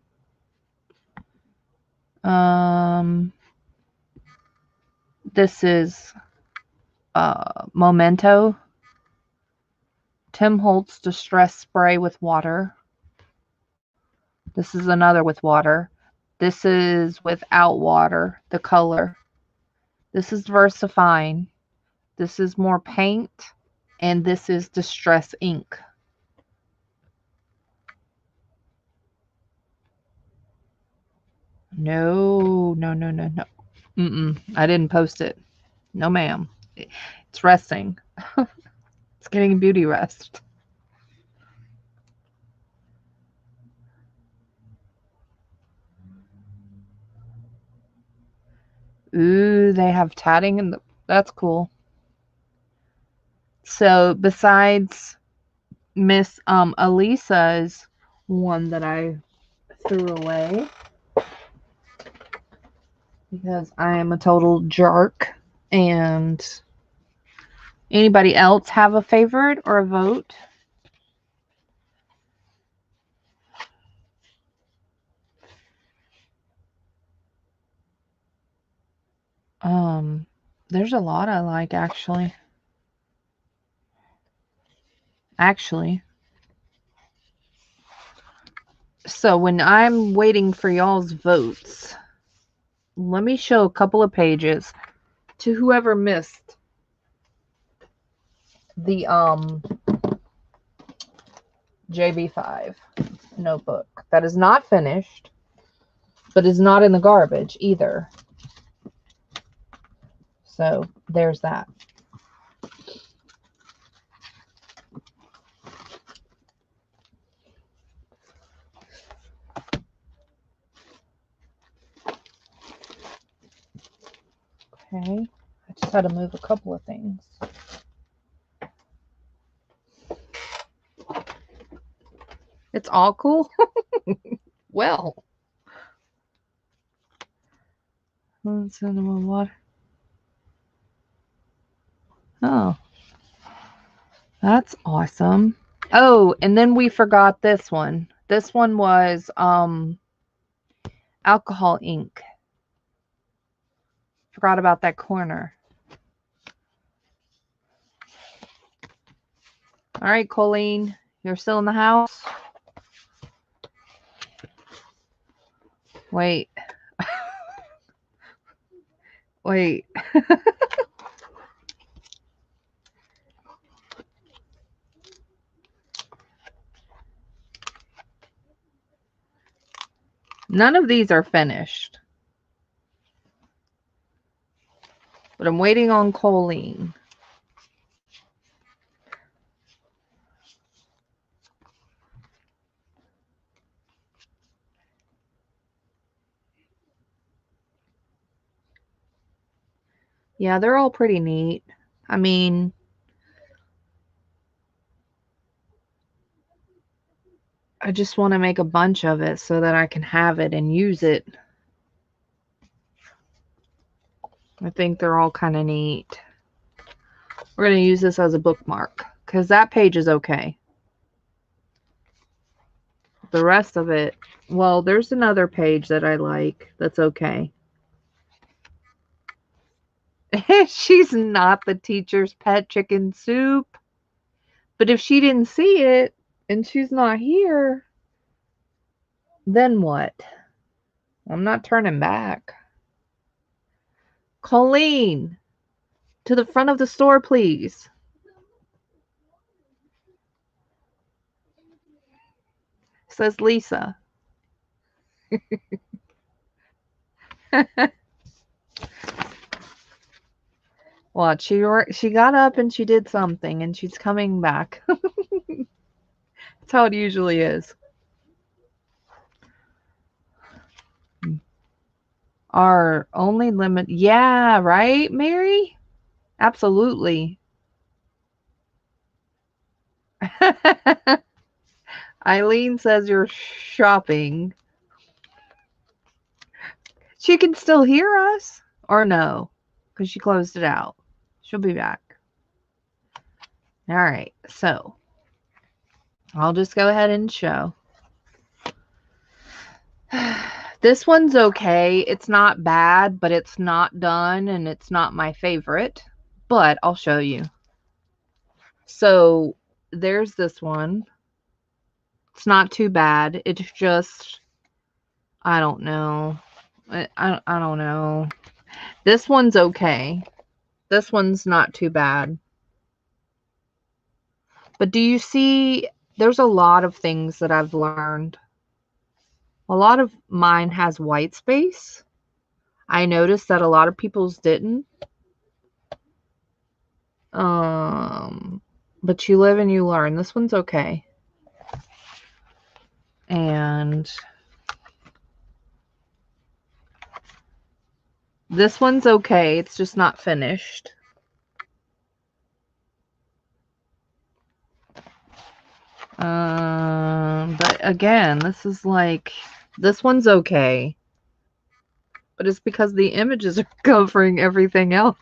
This is Memento. Tim Holtz Distress Spray with water. This is another with water. This is without water, the color. This is VersaFine. This is more paint. And this is Distress Ink. No. I didn't post it. No, ma'am. It's resting. It's getting beauty rest. Ooh, they have tatting in the... That's cool. So besides Miss Elisa's one that I threw away because I am a total jerk, and anybody else have a favorite or a vote? There's a lot I like, actually. So when I'm waiting for y'all's votes, let me show a couple of pages to whoever missed the JB5 notebook. That is not finished, but is not in the garbage either. So there's that. Okay, I just had to move a couple of things. It's all cool? Well. Cinnamon water. Oh. That's awesome. Oh, and then we forgot this one. This one was alcohol ink. Forgot about that corner. All right, Colleen, you're still in the house? Wait. Wait. None of these are finished. But I'm waiting on Colleen. Yeah, they're all pretty neat. I mean, I just want to make a bunch of it so that I can have it and use it. I think they're all kind of neat. We're going to use this as a bookmark because that page is okay. The rest of it, well, there's another page that I like that's okay. She's not the teacher's pet chicken soup. But if she didn't see it and she's not here, then what? I'm not turning back. Colleen, to the front of the store, please. Says Lisa. What? She got up and she did something and she's coming back. That's how it usually is. Our only limit. Yeah, right, Mary? Absolutely. Eileen says you're shopping. She can still hear us? Or no? Because she closed it out. She'll be back. All right, so I'll just go ahead and show. This one's okay. It's not bad, but it's not done, and it's not my favorite. But I'll show you. So there's this one. It's not too bad. It's just, I don't know. I don't know. This one's okay. This one's not too bad. But do you see, there's a lot of things that I've learned. A lot of mine has white space. I noticed that a lot of people's didn't. But you live and you learn. This one's okay. And this one's okay. It's just not finished. But again, this is like, this one's okay. But it's because the images are covering everything else.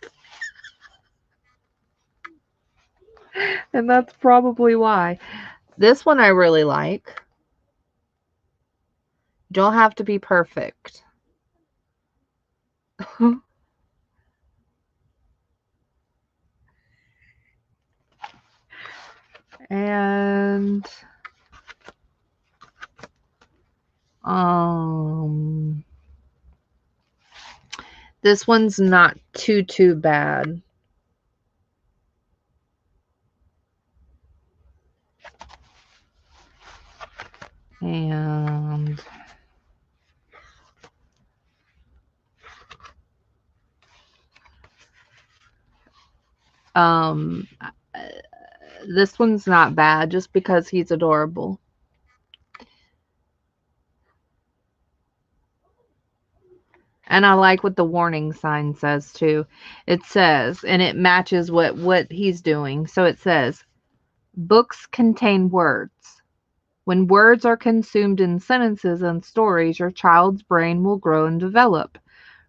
And that's probably why. This one I really like. Don't have to be perfect. And This one's not too bad. And this one's not bad just because he's adorable. And I like what the warning sign says too. It says, and it matches what he's doing. So it says, books contain words. When words are consumed in sentences and stories, your child's brain will grow and develop.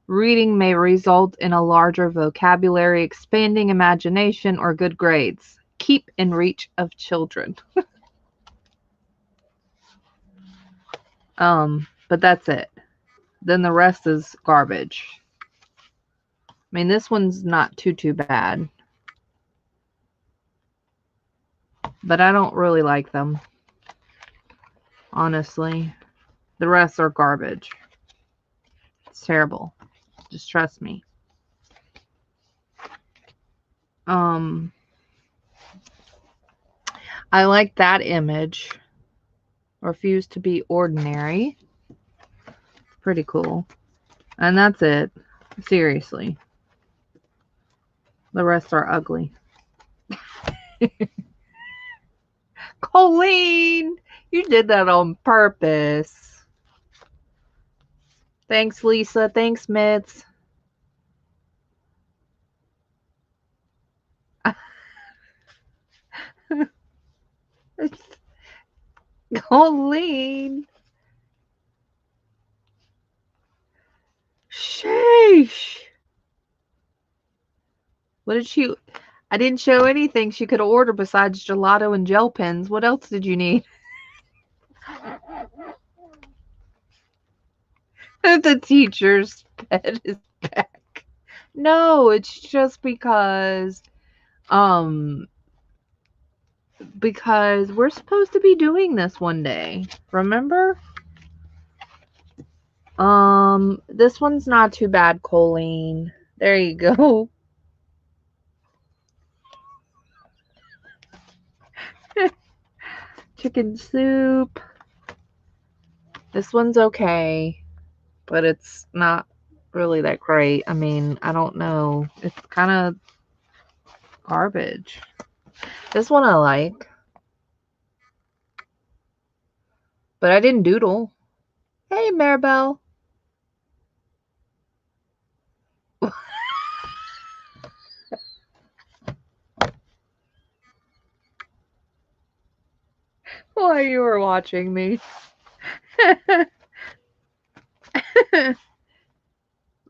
Reading may result in a larger vocabulary, expanding imagination, or good grades. Keep in reach of children. But that's it. Then the rest is garbage. I mean, this one's not too bad. But I don't really like them. Honestly. The rest are garbage. It's terrible. Just trust me. I like that image. Refuse to be ordinary. Pretty cool. And that's it. Seriously. The rest are ugly. Colleen! You did that on purpose. Thanks, Lisa. Thanks, Mitz. Colleen. Sheesh. What did she... I didn't show anything she could order besides gelato and gel pens. What else did you need? The teacher's pet is back. No, it's just because we're supposed to be doing this one day. Remember? This one's not too bad, Colleen. There you go. Chicken soup. This one's okay, but it's not really that great. I mean, I don't know. It's kind of garbage. This one I like. But I didn't doodle. Hey, Maribel. While you were watching me.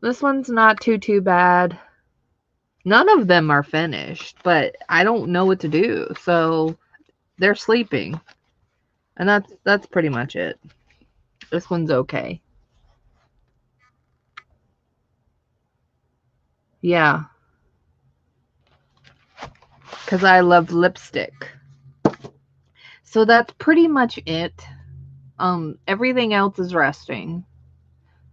This one's not too bad. None of them are finished, but I don't know what to do. So they're sleeping. And that's pretty much it. This one's okay. Yeah. Because I love lipstick. So that's pretty much it. Everything else is resting.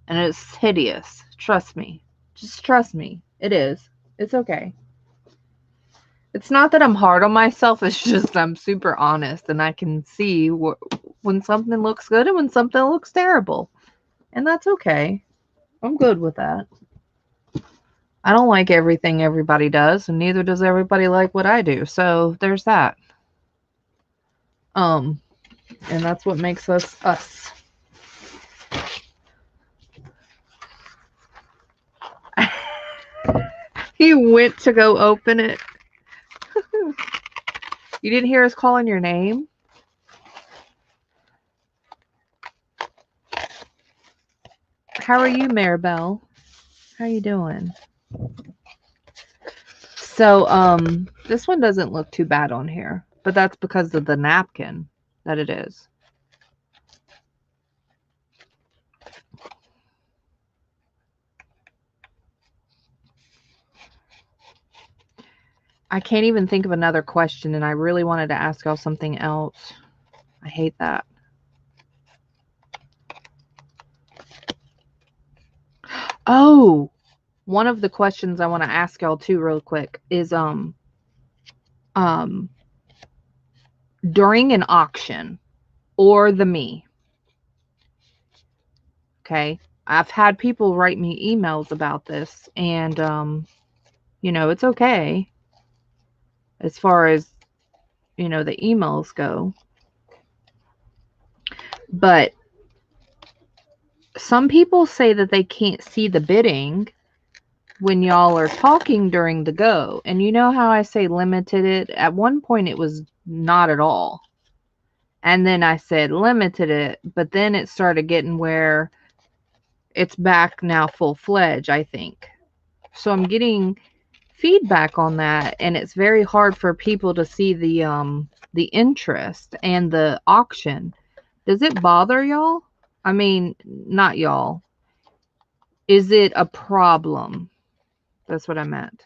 And it's hideous. Trust me. Just trust me. It is. It's okay. It's not that I'm hard on myself. It's just I'm super honest. And I can see when something looks good and when something looks terrible. And that's okay. I'm good with that. I don't like everything everybody does. And neither does everybody like what I do. So there's that. And that's what makes us us. He went to go open it. You didn't hear us calling your name? How are you, Maribel? How you doing? So, this one doesn't look too bad on here, but that's because of the napkin that it is. I can't even think of another question, and I really wanted to ask y'all something else. I hate that. Oh, one of the questions I want to ask y'all too real quick is um during an auction or the me. Okay. I've had people write me emails about this, and you know, it's okay as far as, you know, the emails go. But some people say that they can't see the bidding when y'all are talking during the go. And you know how I say limited it? At one point it was not at all. And then I said limited it, but then it started getting where it's back now full-fledged, I think. So I'm getting feedback on that, and it's very hard for people to see the interest and the auction. Does it bother y'all? I mean, not y'all. Is it a problem? That's what I meant.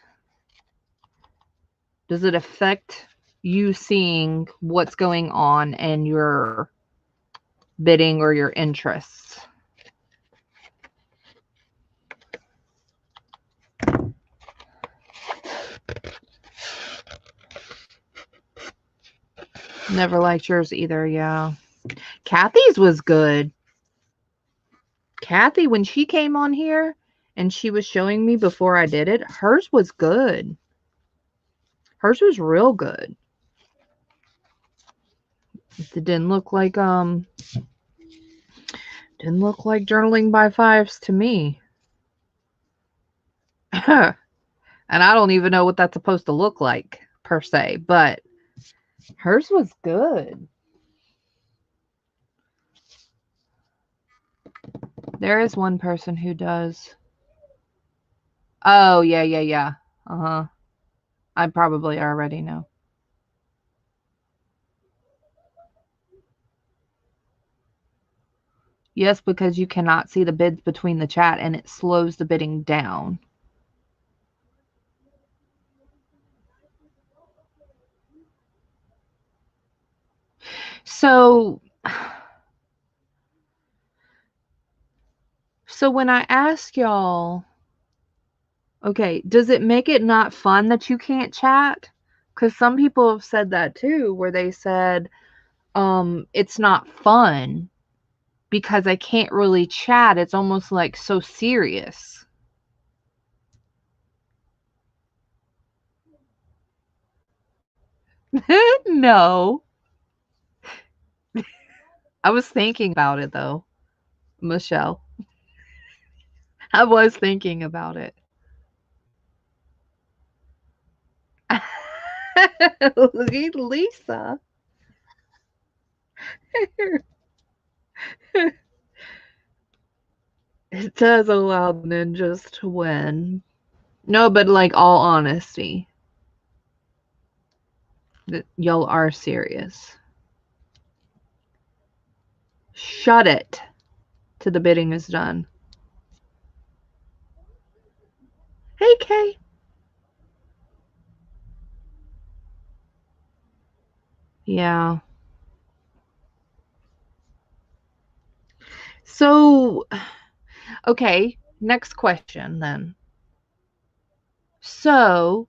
Does it affect you seeing what's going on and your bidding or your interests? Never liked yours either, yeah. Kathy's was good. Kathy, when she came on here and she was showing me before I did it, hers was good. Hers was real good. It didn't look like journaling by fives to me. And I don't even know what that's supposed to look like per se, but hers was good. There is one person who does. Oh, yeah. Uh-huh. I probably already know. Yes, because you cannot see the bids between the chat and it slows the bidding down. So when I ask y'all, okay, does it make it not fun that you can't chat? Because some people have said that too, where they said, it's not fun because I can't really chat. It's almost like so serious. No. I was thinking about it though, Michelle. I was thinking about it. Lisa. It does allow ninjas to win. No, but like all honesty, that y'all are serious. Shut it till the bidding is done. Hey, Kay. Yeah. So, okay, next question then. So,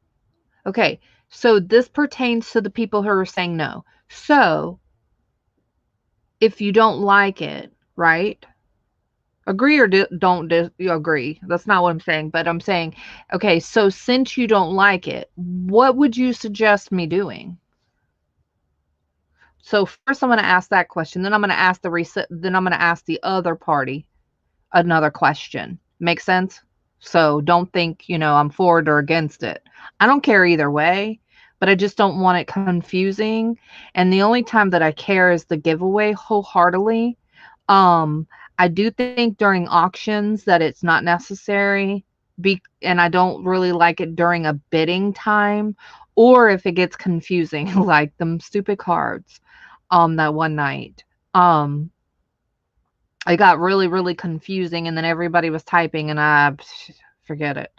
okay, so this pertains to the people who are saying no. So, if you don't like it, right? Agree or don't agree. That's not what I'm saying, but I'm saying, okay, so since you don't like it, what would you suggest me doing? So first I'm going to ask that question, then I'm going to ask the other party another question. Make sense? So don't think, you know, I'm for it or against it. I don't care either way, but I just don't want it confusing. And the only time that I care is the giveaway wholeheartedly. Um, I do think during auctions that it's not necessary, and I don't really like it during a bidding time, or if it gets confusing, like them stupid cards, that one night. It got really, really confusing, and then everybody was typing, and I forget it.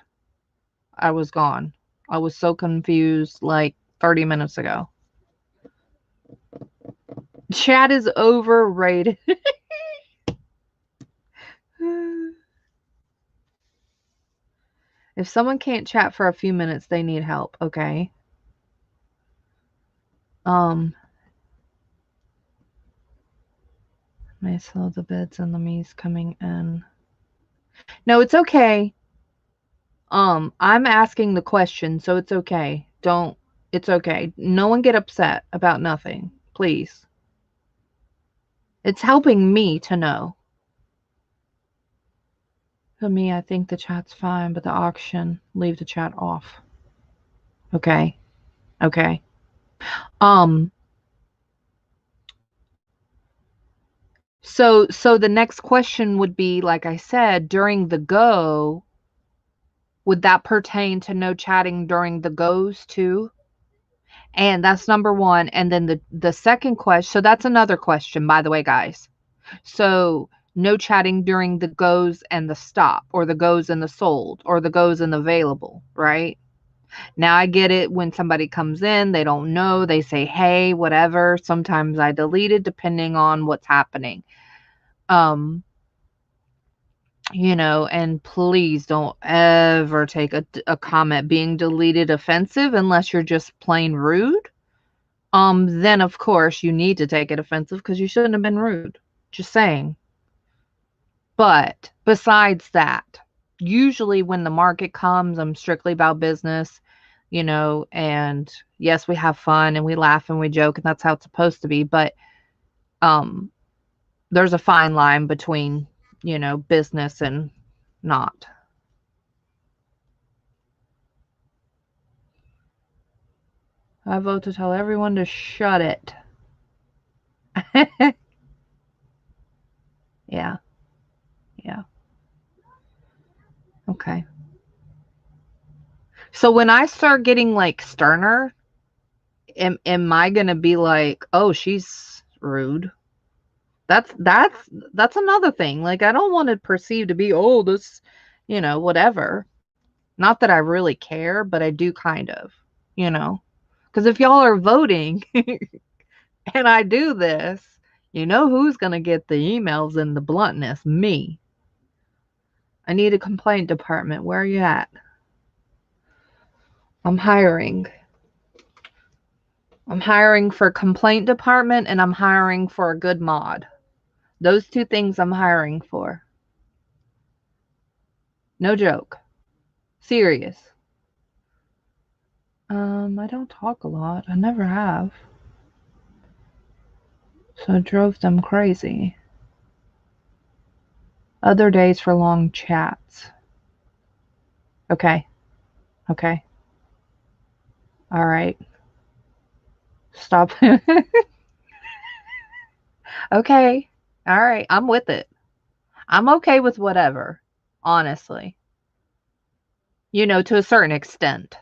I was gone. I was so confused like 30 minutes ago. Chat is overrated. If someone can't chat for a few minutes, they need help, okay? I saw the beds and the me's coming in. No, it's okay. I'm asking the question, so it's okay. It's okay. No one get upset about nothing, please. It's helping me to know. For me, I think the chat's fine, but the auction, leave the chat off. Okay. Okay. Um, so the next question would be, like I said, during the go, would that pertain to no chatting during the goes too? And that's number one. And then the second question, so that's another question, by the way, guys. So no chatting during the goes and the stop, or the goes and the sold, or the goes and the available, right? Now I get it when somebody comes in, they don't know, they say, hey, whatever. Sometimes I delete it depending on what's happening. And please don't ever take a comment being deleted offensive unless you're just plain rude. Then of course you need to take it offensive because you shouldn't have been rude. Just saying. But besides that, usually when the market comes, I'm strictly about business, and yes, we have fun and we laugh and we joke, and that's how it's supposed to be. But um, there's a fine line between, business and not. I vote to tell everyone to shut it. Yeah. Yeah. Okay. So when I start getting like sterner, am I gonna be like, oh, she's rude? That's another thing. Like, I don't want to perceive to be, oh, this, whatever. Not that I really care, but I do kind of, you know. Because if y'all are voting and I do this, who's gonna get the emails and the bluntness? Me. I need a complaint department. Where are you at? I'm hiring. I'm hiring for complaint department, and I'm hiring for a good mod. Those two things I'm hiring for. No joke. Serious. I don't talk a lot. I never have. So it drove them crazy. Other days for long chats. Okay. Okay. All right. Stop. Okay. All right. I'm with it. I'm okay with whatever, honestly. To a certain extent.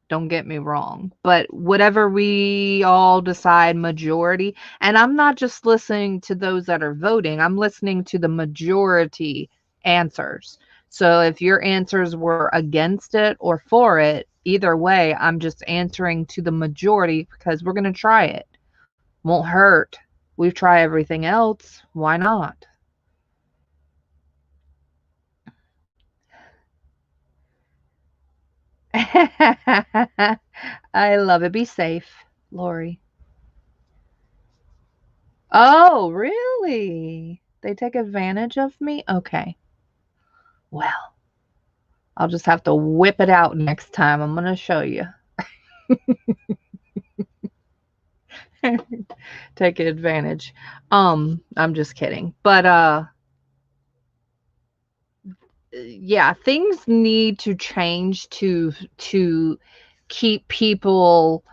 Don't get me wrong. But whatever we all decide, majority, and I'm not just listening to those that are voting, I'm listening to the majority answers. So if your answers were against it or for it, either way, I'm just answering to the majority because we're going to try it. Won't hurt. We've tried everything else. Why not? I love it. Be safe, Lori. Oh, really? They take advantage of me? Okay. Well, I'll just have to whip it out next time. I'm gonna show you. Take advantage. I'm just kidding. But yeah, things need to change to keep people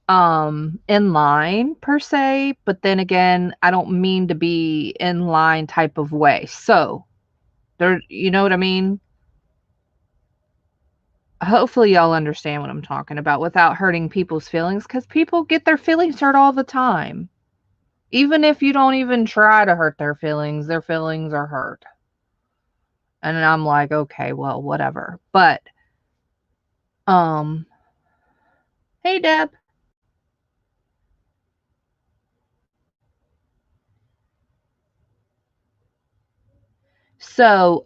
in line per se, but then again, I don't mean to be in line type of way. So, there, you know what I mean? Hopefully y'all understand what I'm talking about without hurting people's feelings, because people get their feelings hurt all the time. Even if you don't even try to hurt their feelings are hurt. And I'm like, okay, well, whatever. But um hey Deb. So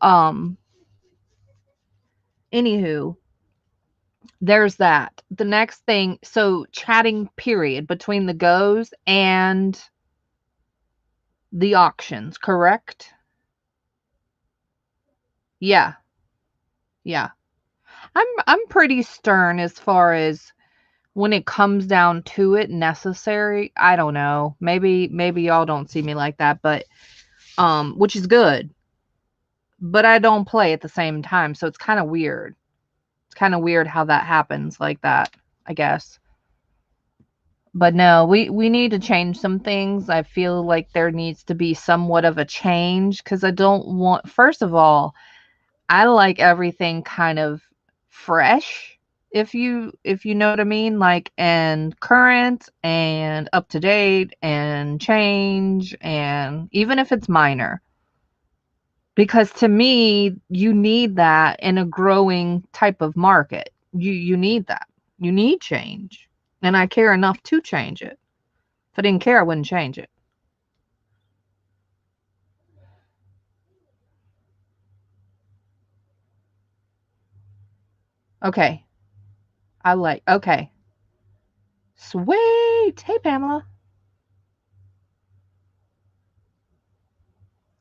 Anywho, there's that. The next thing, so chatting period between the goes and the auctions, correct? Yeah. Yeah. I'm pretty stern as far as when it comes down to it necessary. I don't know. Maybe y'all don't see me like that, but which is good. But I don't play at the same time, so it's kind of weird. It's kind of weird how that happens like that, I guess. But no, we need to change some things. I feel like there needs to be somewhat of a change cuz I don't want, first of all, I like everything kind of fresh, if you know what I mean, like, and current and up to date and change, and even if it's minor. Because to me, you need that in a growing type of market. You need that. You need change. And I care enough to change it. If I didn't care, I wouldn't change it. Okay. Okay. Sweet. Hey, Pamela.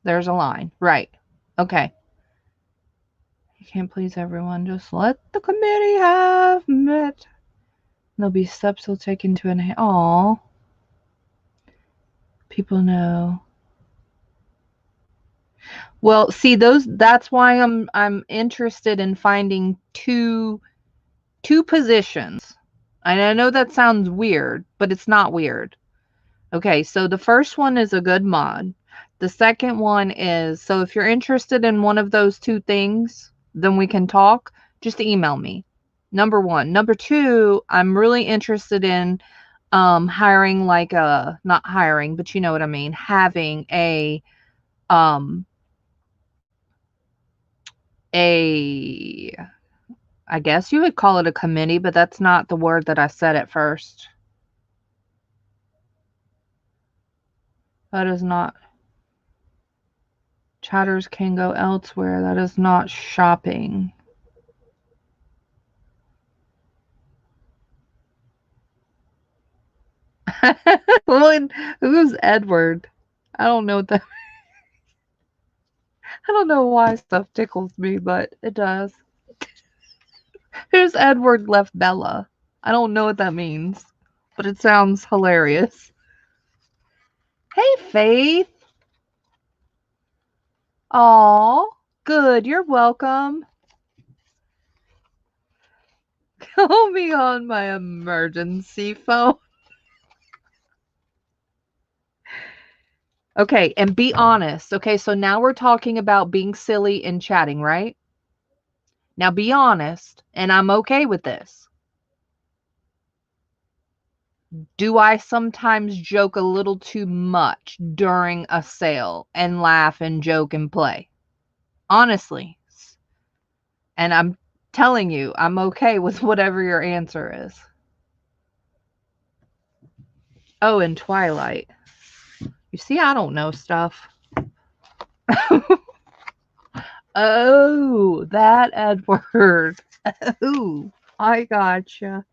There's a line. Right. Okay. You can't please everyone. Just let the committee have it. There'll be steps we'll take into an. Aw. People know. Well, see, that's why I'm interested in finding two positions. And I know that sounds weird, but it's not weird. Okay, so the first one is a good mod. The second one is, so if you're interested in one of those two things, then we can talk. Just email me. Number one. Number two, I'm really interested in hiring, like a, not hiring, but you know what I mean, having um a I guess you would call it a committee, but that's not the word that I said at first. That is not. Chatters can go elsewhere. That is not shopping. Well, who's Edward? I don't know what that. I don't know why stuff tickles me, but it does. Who's Edward left Bella? I don't know what that means, but it sounds hilarious. Hey, Faith. Aw, good. You're welcome. Call me on my emergency phone. Okay, and be honest. Okay, so now we're talking about being silly and chatting, right? Now be honest, and I'm okay with this. Do I sometimes joke a little too much during a sale and laugh and joke and play? Honestly. And I'm telling you, I'm okay with whatever your answer is. Oh, and Twilight. You see, I don't know stuff. Oh, that Edward. Oh, I gotcha.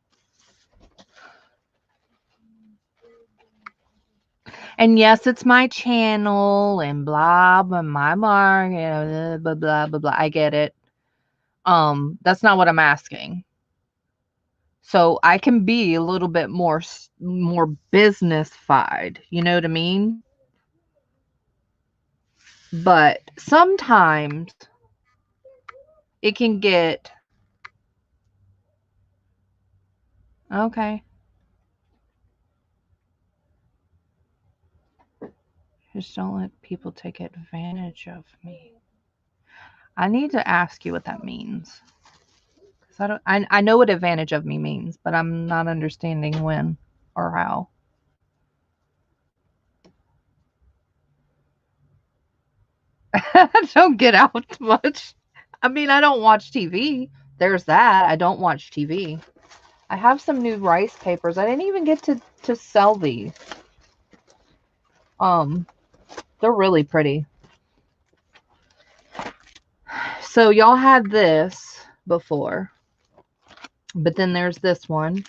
And yes, it's my channel and blah, blah, my mark, blah, blah, blah, blah. I get it. That's not what I'm asking. So I can be a little bit more business-fied, you know what I mean? But sometimes it can get okay. Just don't let people take advantage of me. I need to ask you what that means. 'Cause I know what advantage of me means, but I'm not understanding when or how. I don't get out much. I mean, I don't watch TV. There's that. I don't watch TV. I have some new rice papers. I didn't even get to sell these. Um, they're really pretty. So y'all had this. before. But then there's this one.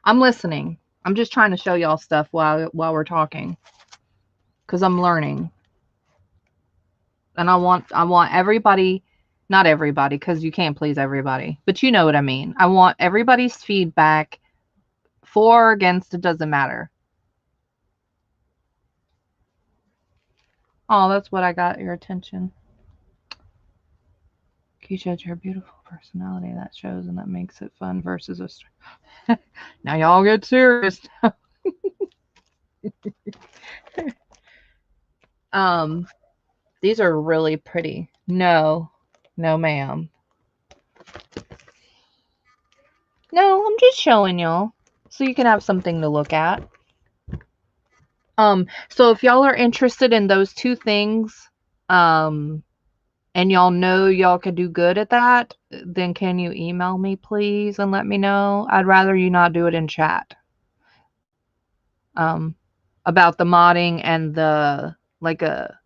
I'm listening. I'm just trying to show y'all stuff while we're talking, because I'm learning. And I want everybody, not everybody, because you can't please everybody, but you know what I mean. I want everybody's feedback. For or against, it doesn't matter. Oh, that's what I got your attention. Keisha, your beautiful personality that shows and that makes it fun versus a now y'all get serious. These are really pretty. No, ma'am. No, I'm just showing y'all so you can have something to look at. So if y'all are interested in those two things, and y'all know y'all could do good at that, then can you email me, please, and let me know? I'd rather you not do it in chat. About the modding and the like a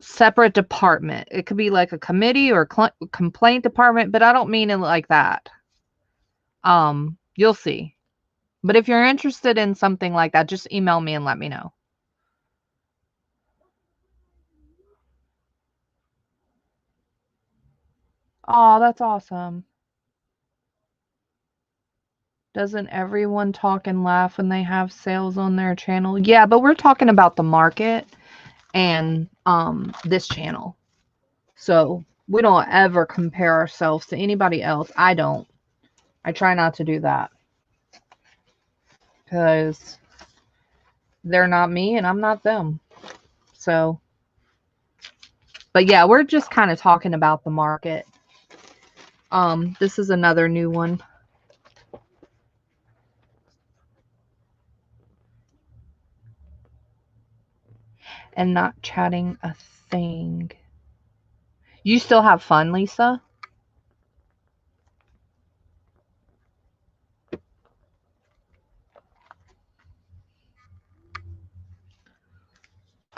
separate department. It could be like a committee or complaint department, but I don't mean it like that. You'll see. But if you're interested in something like that, just email me and let me know. Oh, that's awesome. Doesn't everyone talk and laugh when they have sales on their channel? Yeah, but we're talking about the market and this channel. So we don't ever compare ourselves to anybody else. I don't. I try not to do that. Because they're not me and I'm not them. So, but yeah, we're just kind of talking about the market. This is another new one. And not chatting a thing. You still have fun, Lisa?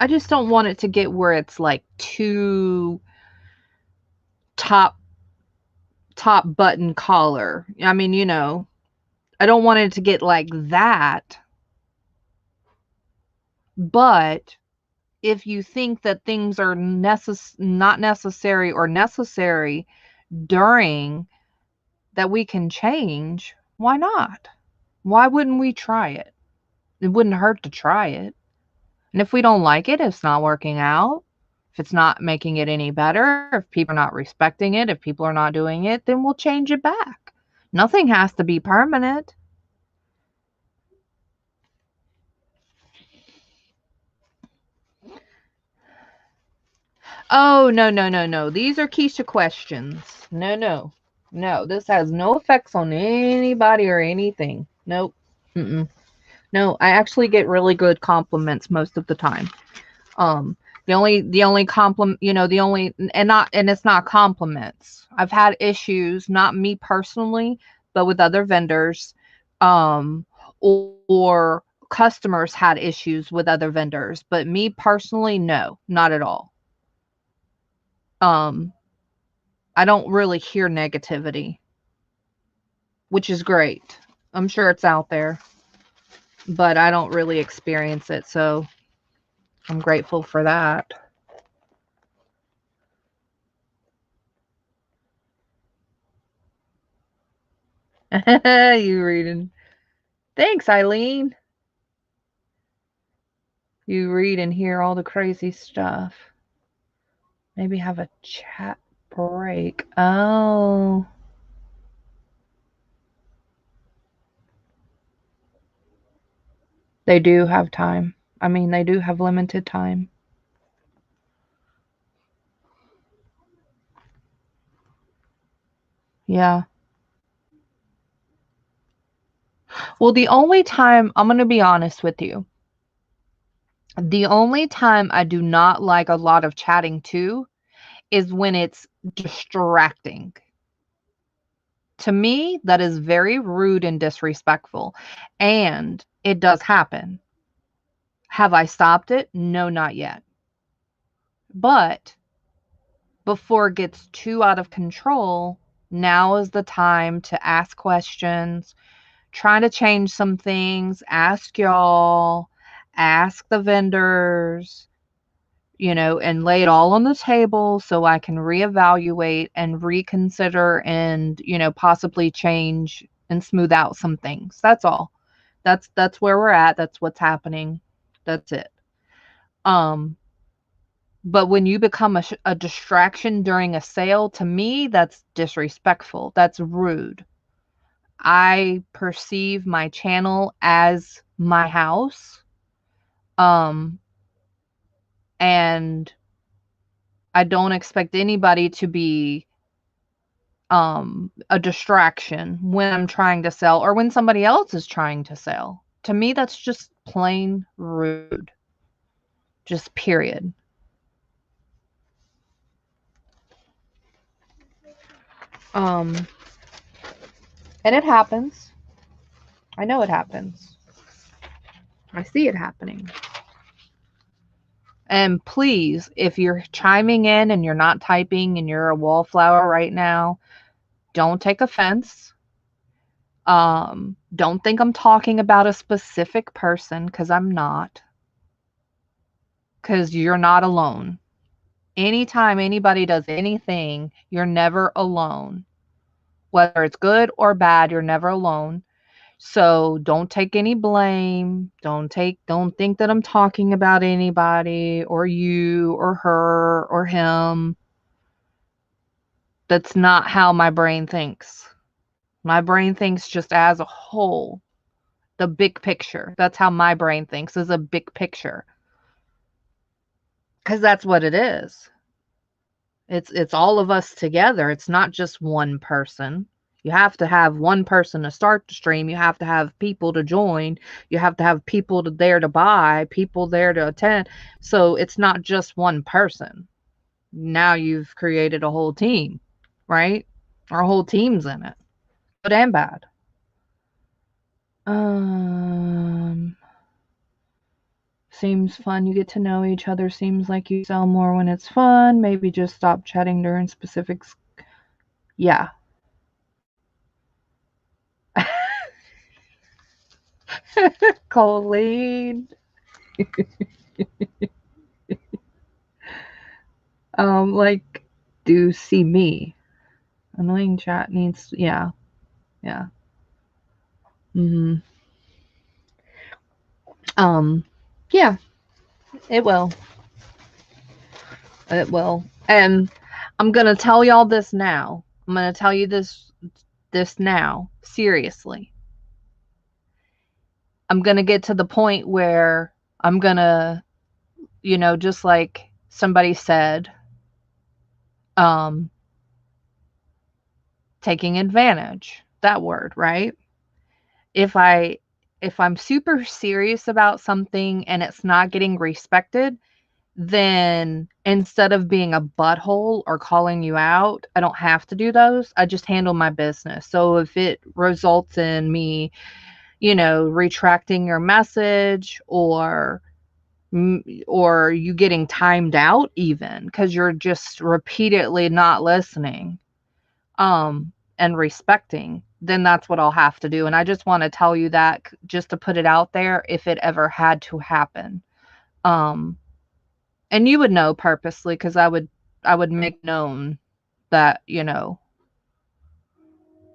I just don't want it to get where it's like too top button collar. I mean, you know, I don't want it to get like that. But if you think that things are not necessary or necessary during that we can change, why not? Why wouldn't we try it? It wouldn't hurt to try it. And if we don't like it, if it's not working out, if it's not making it any better, if people are not respecting it, if people are not doing it, then we'll change it back. Nothing has to be permanent. Oh, no. These are Keisha questions. No. This has no effects on anybody or anything. Nope. No, I actually get really good compliments most of the time. The only compliment, you know, and it's not compliments. I've had issues, not me personally, but with other vendors, or customers had issues with other vendors, but me personally, no, not at all. I don't really hear negativity, which is great. I'm sure it's out there, but I don't really experience it, so I'm grateful for that. You reading? Thanks, Eileen. You read and hear all the crazy stuff. Maybe have a chat break. Oh. They do have time. I mean, they do have limited time. Yeah. Well, the only time, I'm going to be honest with you. The only time I do not like a lot of chatting too is when it's distracting. To me, that is very rude and disrespectful. And it does happen. Have I stopped it? No, not yet. But before it gets too out of control, now is the time to ask questions, try to change some things, ask y'all, ask the vendors, and lay it all on the table so I can reevaluate and reconsider and, possibly change and smooth out some things. That's all. That's where we're at. That's what's happening. That's it. But when you become a distraction during a sale, to me, that's disrespectful. That's rude. I perceive my channel as my house. And I don't expect anybody to be a distraction when I'm trying to sell or when somebody else is trying to sell. To me, that's just plain rude. Just period. And it happens. I know it happens. I see it happening. And please, if you're chiming in and you're not typing and you're a wallflower right now, don't take offense. Don't think I'm talking about a specific person, because I'm not. Because you're not alone. Anytime anybody does anything, you're never alone. Whether it's good or bad, you're never alone. So don't take any blame. Don't think that I'm talking about anybody or you or her or him. That's not how my brain thinks. My brain thinks just as a whole. The big picture. That's how my brain thinks, is a big picture. Because that's what it is. It's all of us together. It's not just one person. You have to have one person to start the stream. You have to have people to join. You have to have people there to buy, people there to attend. So it's not just one person. Now you've created a whole team, right? Our whole team's in it. Good and bad. Seems fun. You get to know each other. Seems like you sell more when it's fun. Maybe just stop chatting during specifics. Yeah. Colleen. Like, do see me. Annoying chat needs, yeah. Yeah. Yeah, it will. It will. And I'm gonna tell y'all this now. I'm gonna tell you this now. Seriously. I'm gonna get to the point where I'm gonna, just like somebody said, taking advantage. That word, right? If I'm super serious about something and it's not getting respected, then instead of being a butthole or calling you out, I don't have to do those. I just handle my business. So if it results in me, retracting your message or you getting timed out even because you're just repeatedly not listening and respecting, then that's what I'll have to do. And I just want to tell you that just to put it out there if it ever had to happen. And you would know purposely because I would make known that,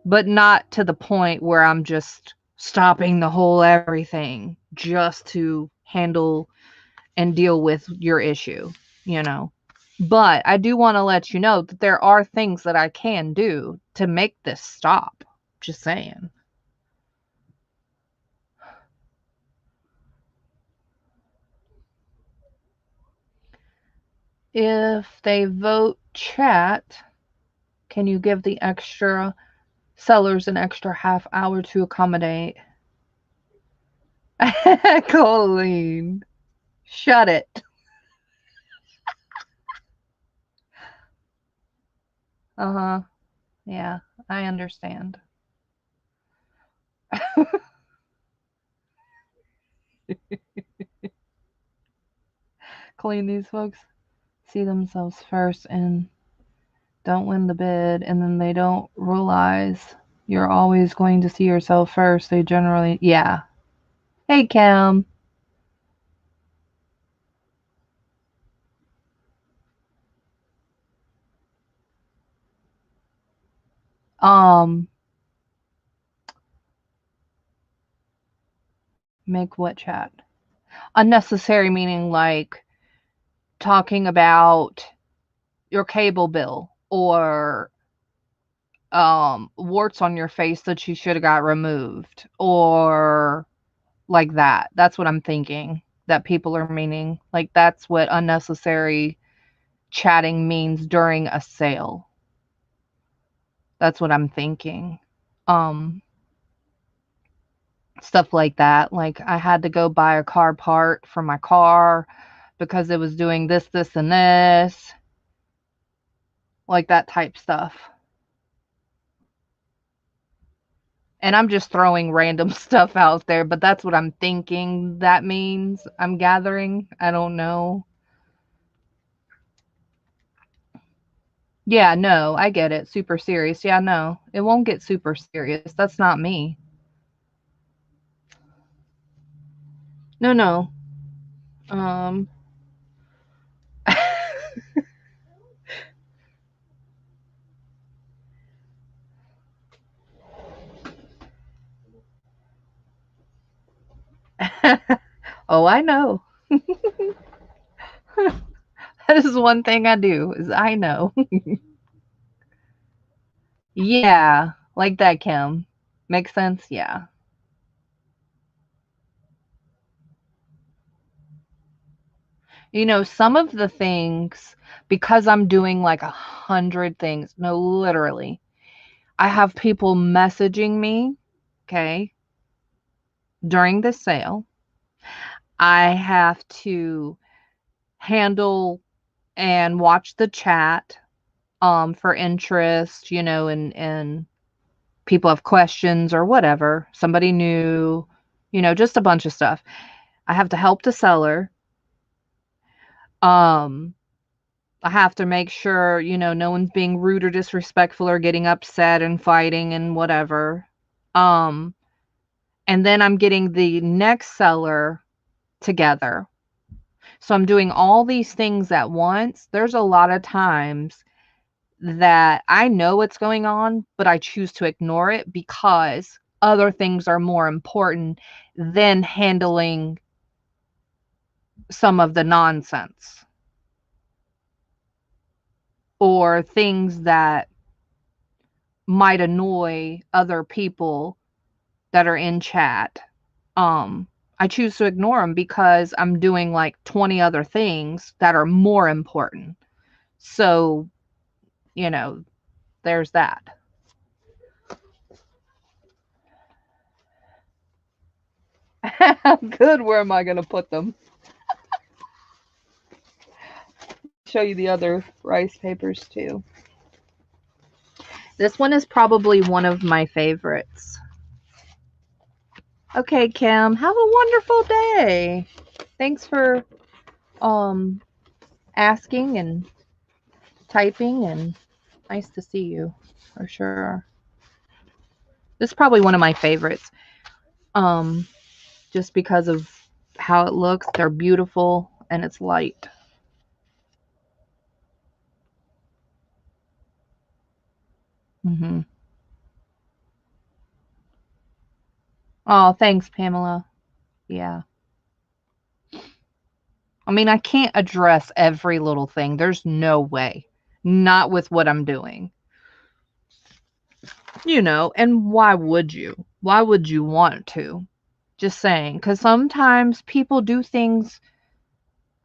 but not to the point where I'm just stopping the whole everything just to handle and deal with your issue, But I do want to let you know that there are things that I can do to make this stop. Just saying. If they vote chat, can you give the extra sellers an extra half hour to accommodate? Colleen, shut it. Uh-huh. Yeah, I understand. Colleen, these folks see themselves first and don't win the bid, and then they don't realize you're always going to see yourself first. They generally, yeah. Hey, Kim. Um, make what chat? Unnecessary meaning like talking about your cable bill or warts on your face that you should have got removed or like that. That's what I'm thinking that people are meaning. Like that's what unnecessary chatting means during a sale. That's what I'm thinking. Um Stuff like that. Like I had to go buy a car part for my car because it was doing this, this, and this. Like that type stuff. And I'm just throwing random stuff out there, but that's what I'm thinking that means. I'm gathering. I don't know. Yeah, no, I get it. Super serious. Yeah, no, it won't get super serious. That's not me. No, no. Um, oh, I know. That is one thing I do is I know. Yeah, like that, Kim. Makes sense? Yeah. You know, some of the things, because I'm doing like 100 things, no, literally, I have people messaging me, okay, during the sale. I have to handle and watch the chat for interest, you know, and people have questions or whatever, somebody new, you know, just a bunch of stuff. I have to help the seller. Um I have to make sure, you know, no one's being rude or disrespectful or getting upset and fighting and whatever. Um, and then I'm getting the next seller together. So I'm doing all these things at once. There's a lot of times that I know what's going on, but I choose to ignore it because other things are more important than handling some of the nonsense or things that might annoy other people that are in chat. Um, I choose to ignore them because I'm doing like 20 other things that are more important. So, you know, there's that. Good. Where am I going to put them? Show you the other rice papers too. This one is probably one of my favorites. Okay, Kim, have a wonderful day. Thanks for asking and typing, and nice to see you for sure. This is probably one of my favorites. Um just because of how it looks. They're beautiful and it's light. Mm-hmm. Oh, thanks, Pamela. Yeah. I mean, I can't address every little thing. There's no way. Not with what I'm doing. You know, and why would you? Why would you want to? Just saying. Because sometimes people do things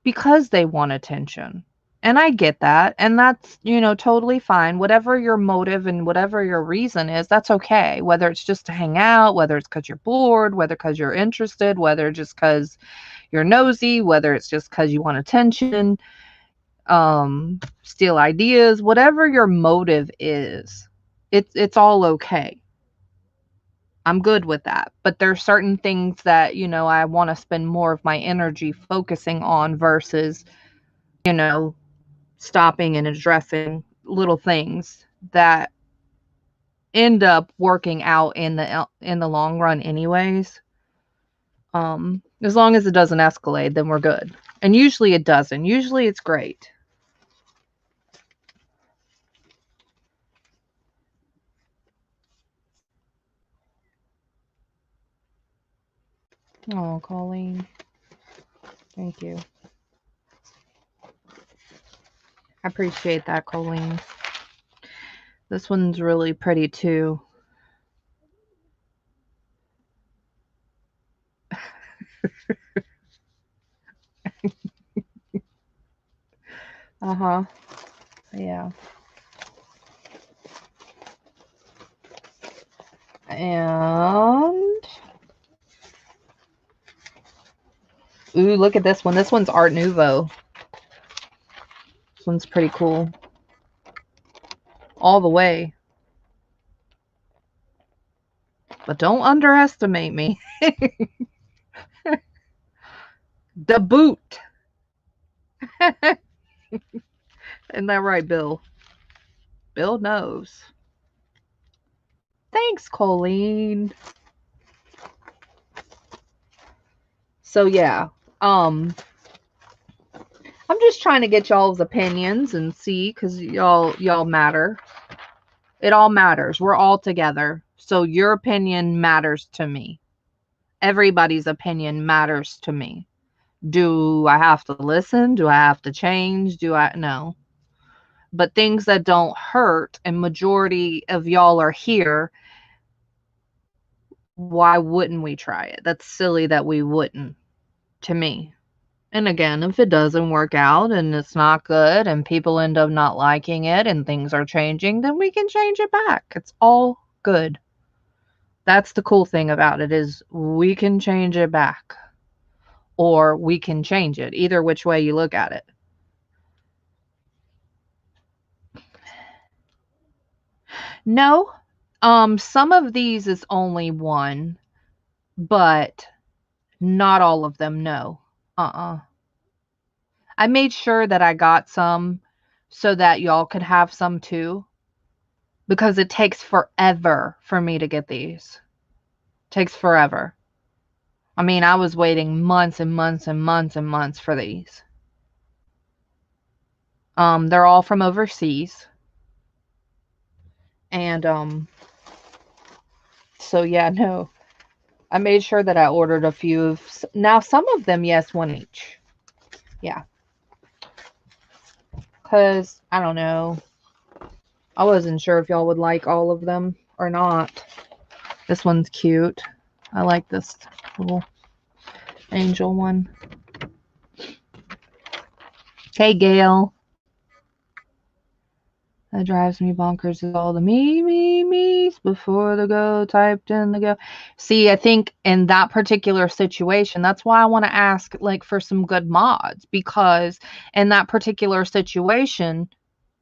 because they want attention. And I get that. And that's, you know, totally fine. Whatever your motive and whatever your reason is, that's okay. Whether it's just to hang out, whether it's because you're bored, whether because you're interested, whether just because you're nosy, whether it's just because you want attention, steal ideas, whatever your motive is, it's all okay. I'm good with that. But there's certain things that, you know, I want to spend more of my energy focusing on versus, you know, stopping and addressing little things that end up working out in the long run anyways. As long as it doesn't escalate, then we're good. And usually it doesn't. Usually it's great. Oh, Colleen. Thank you. I appreciate that, Colleen. This one's really pretty too. Uh-huh. Yeah. And ooh, look at this one. This one's Art Nouveau. This one's pretty cool. All the way. But don't underestimate me. The boot. Isn't that right, Bill? Bill knows. Thanks, Colleen. So yeah, I'm just trying to get y'all's opinions and see, because y'all matter. It all matters. We're all together. So your opinion matters to me. Everybody's opinion matters to me. Do I have to listen? Do I have to change? No. But things that don't hurt, and majority of y'all are here, why wouldn't we try it? That's silly that we wouldn't, to me. And again, if it doesn't work out and it's not good and people end up not liking it and things are changing, then we can change it back. It's all good. That's the cool thing about it, is we can change it back. Or we can change it, either which way you look at it. No, some of these is only one, but not all of them, no. I made sure that I got some so that y'all could have some too, because it takes forever for me to get these. It takes forever. I mean, I was waiting months and months and months and months for these. They're all from overseas. And so yeah, no. I made sure that I ordered a few of, now some of them, yes, one each. Yeah. Because, I don't know. I wasn't sure if y'all would like all of them or not. This one's cute. I like this little angel one. Hey, Gail. That drives me bonkers is all the me's before the go typed in the go. See, I think in that particular situation, that's why I want to ask like for some good mods, because in that particular situation,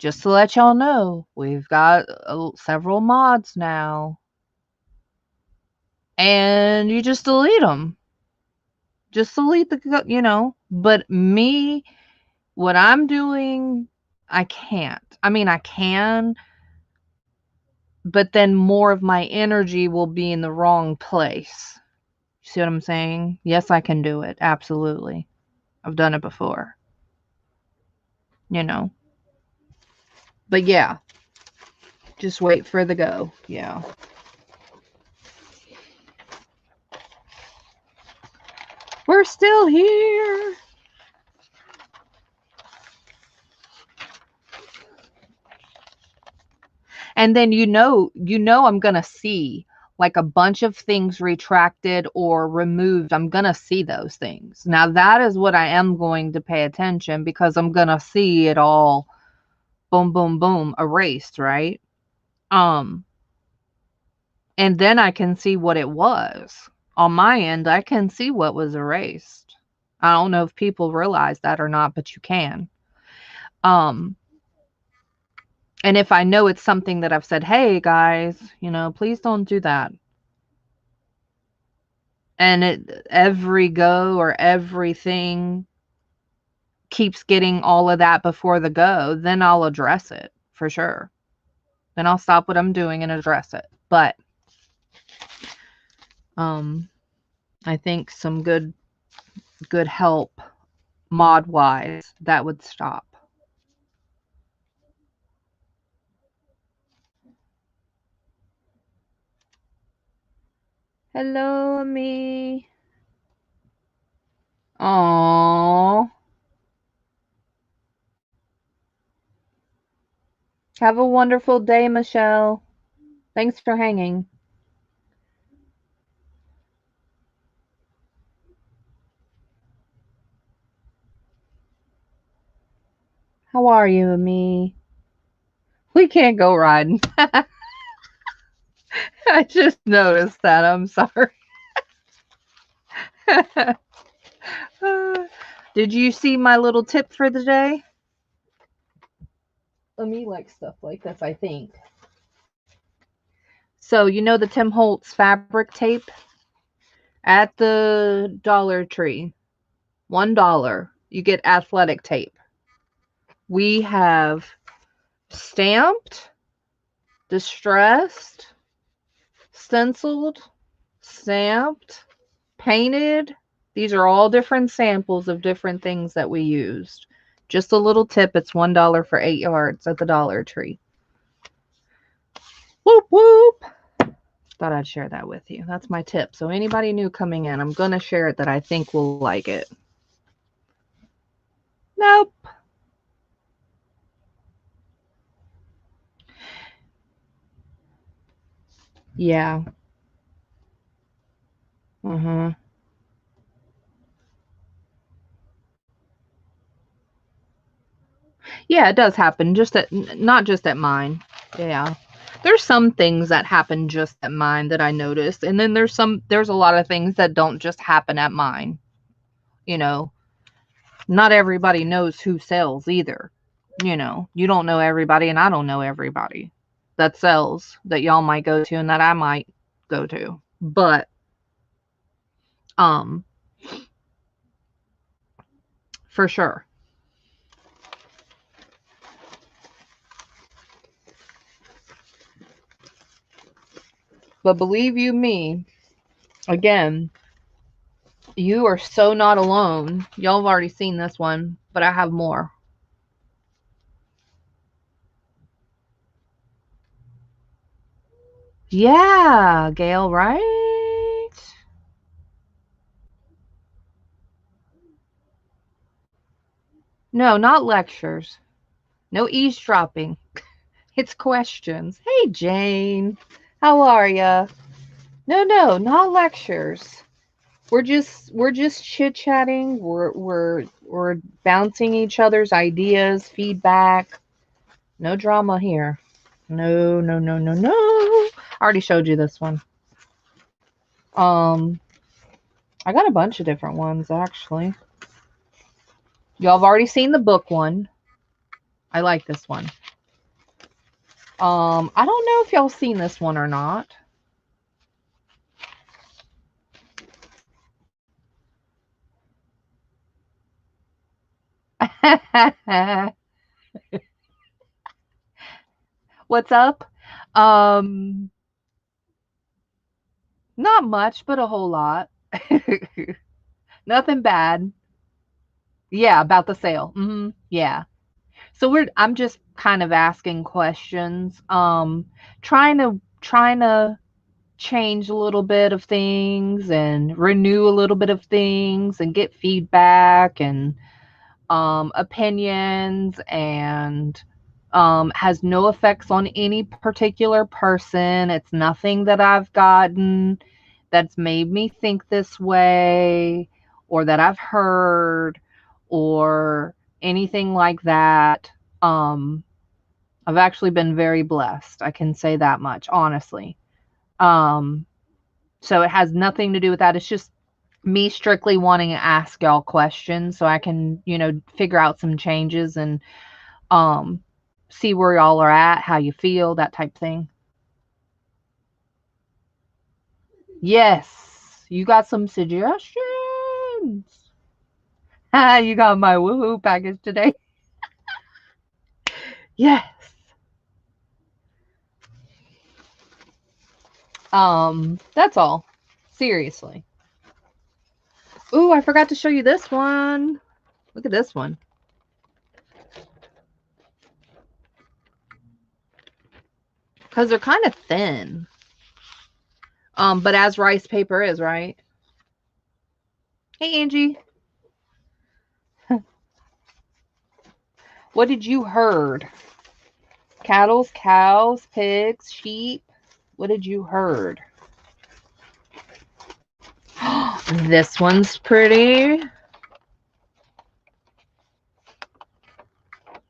just to let y'all know, we've got several mods now. And you just delete them. Just delete the, but me, what I'm doing, I can't. I mean, I can, but then more of my energy will be in the wrong place. See what I'm saying? Yes, I can do it. Absolutely. I've done it before. But yeah. Just wait for the go. Yeah. We're still here. And then I'm going to see like a bunch of things retracted or removed. I'm going to see those things. Now that is what I am going to pay attention, because I'm going to see it all boom, boom, boom, erased, right? And then I can see what it was. On my end, I can see what was erased. I don't know if people realize that or not, but you can. And if I know it's something that I've said, hey guys, please don't do that. And every go or everything keeps getting all of that before the go, then I'll address it for sure. Then I'll stop what I'm doing and address it. But I think some good help mod wise that would stop. Hello, me. Aww. Have a wonderful day, Michelle. Thanks for hanging. How are you, me? We can't go riding. I just noticed that. I'm sorry. Did you see my little tip for the day? Me likes stuff like this, I think. So, you know the Tim Holtz fabric tape? At the Dollar Tree, $1, you get athletic tape. We have stamped, distressed, stenciled, stamped, painted. These are all different samples of different things that we used. Just a little tip, it's $1 for 8 yards at the Dollar Tree. Whoop, whoop. Thought I'd share that with you. That's my tip. So anybody new coming in, I'm going to share it that I think will like it. Nope. Yeah. Yeah, it does happen. Not just at mine. Yeah. There's some things that happen just at mine that I notice. And then there's a lot of things that don't just happen at mine. You know, not everybody knows who sells either. You know, you don't know everybody and I don't know everybody that sells that y'all might go to and that I might go to. But, for sure. But believe you me, again, you are so not alone. Y'all have already seen this one, but I have more. Yeah, Gail, right? No, not lectures. No eavesdropping. It's questions. Hey, Jane. How are ya? No, not lectures. We're just chit-chatting. We're bouncing each other's ideas, feedback. No drama here. No. I already showed you this one. I got a bunch of different ones actually. Y'all have already seen the book one. I like this one. I don't know if y'all seen this one or not. What's up? Not much, but a whole lot. Nothing bad. Yeah, about the sale. Yeah. So I'm just kind of asking questions. Trying to change a little bit of things and renew a little bit of things and get feedback and opinions, and has no effects on any particular person. It's nothing that I've gotten that's made me think this way or that I've heard or anything like that. I've actually been very blessed. I can say that much, honestly. So it has nothing to do with that. It's just me strictly wanting to ask y'all questions so I can, figure out some changes and see where y'all are at, how you feel, that type thing. Yes, you got some suggestions. You got my woohoo package today. Yes. That's all. Seriously. Ooh, I forgot to show you this one. Look at this one. Because they're kind of thin. But as rice paper is, right? Hey, Angie. What did you herd? Cattle, cows, pigs, sheep? What did you herd? This one's pretty.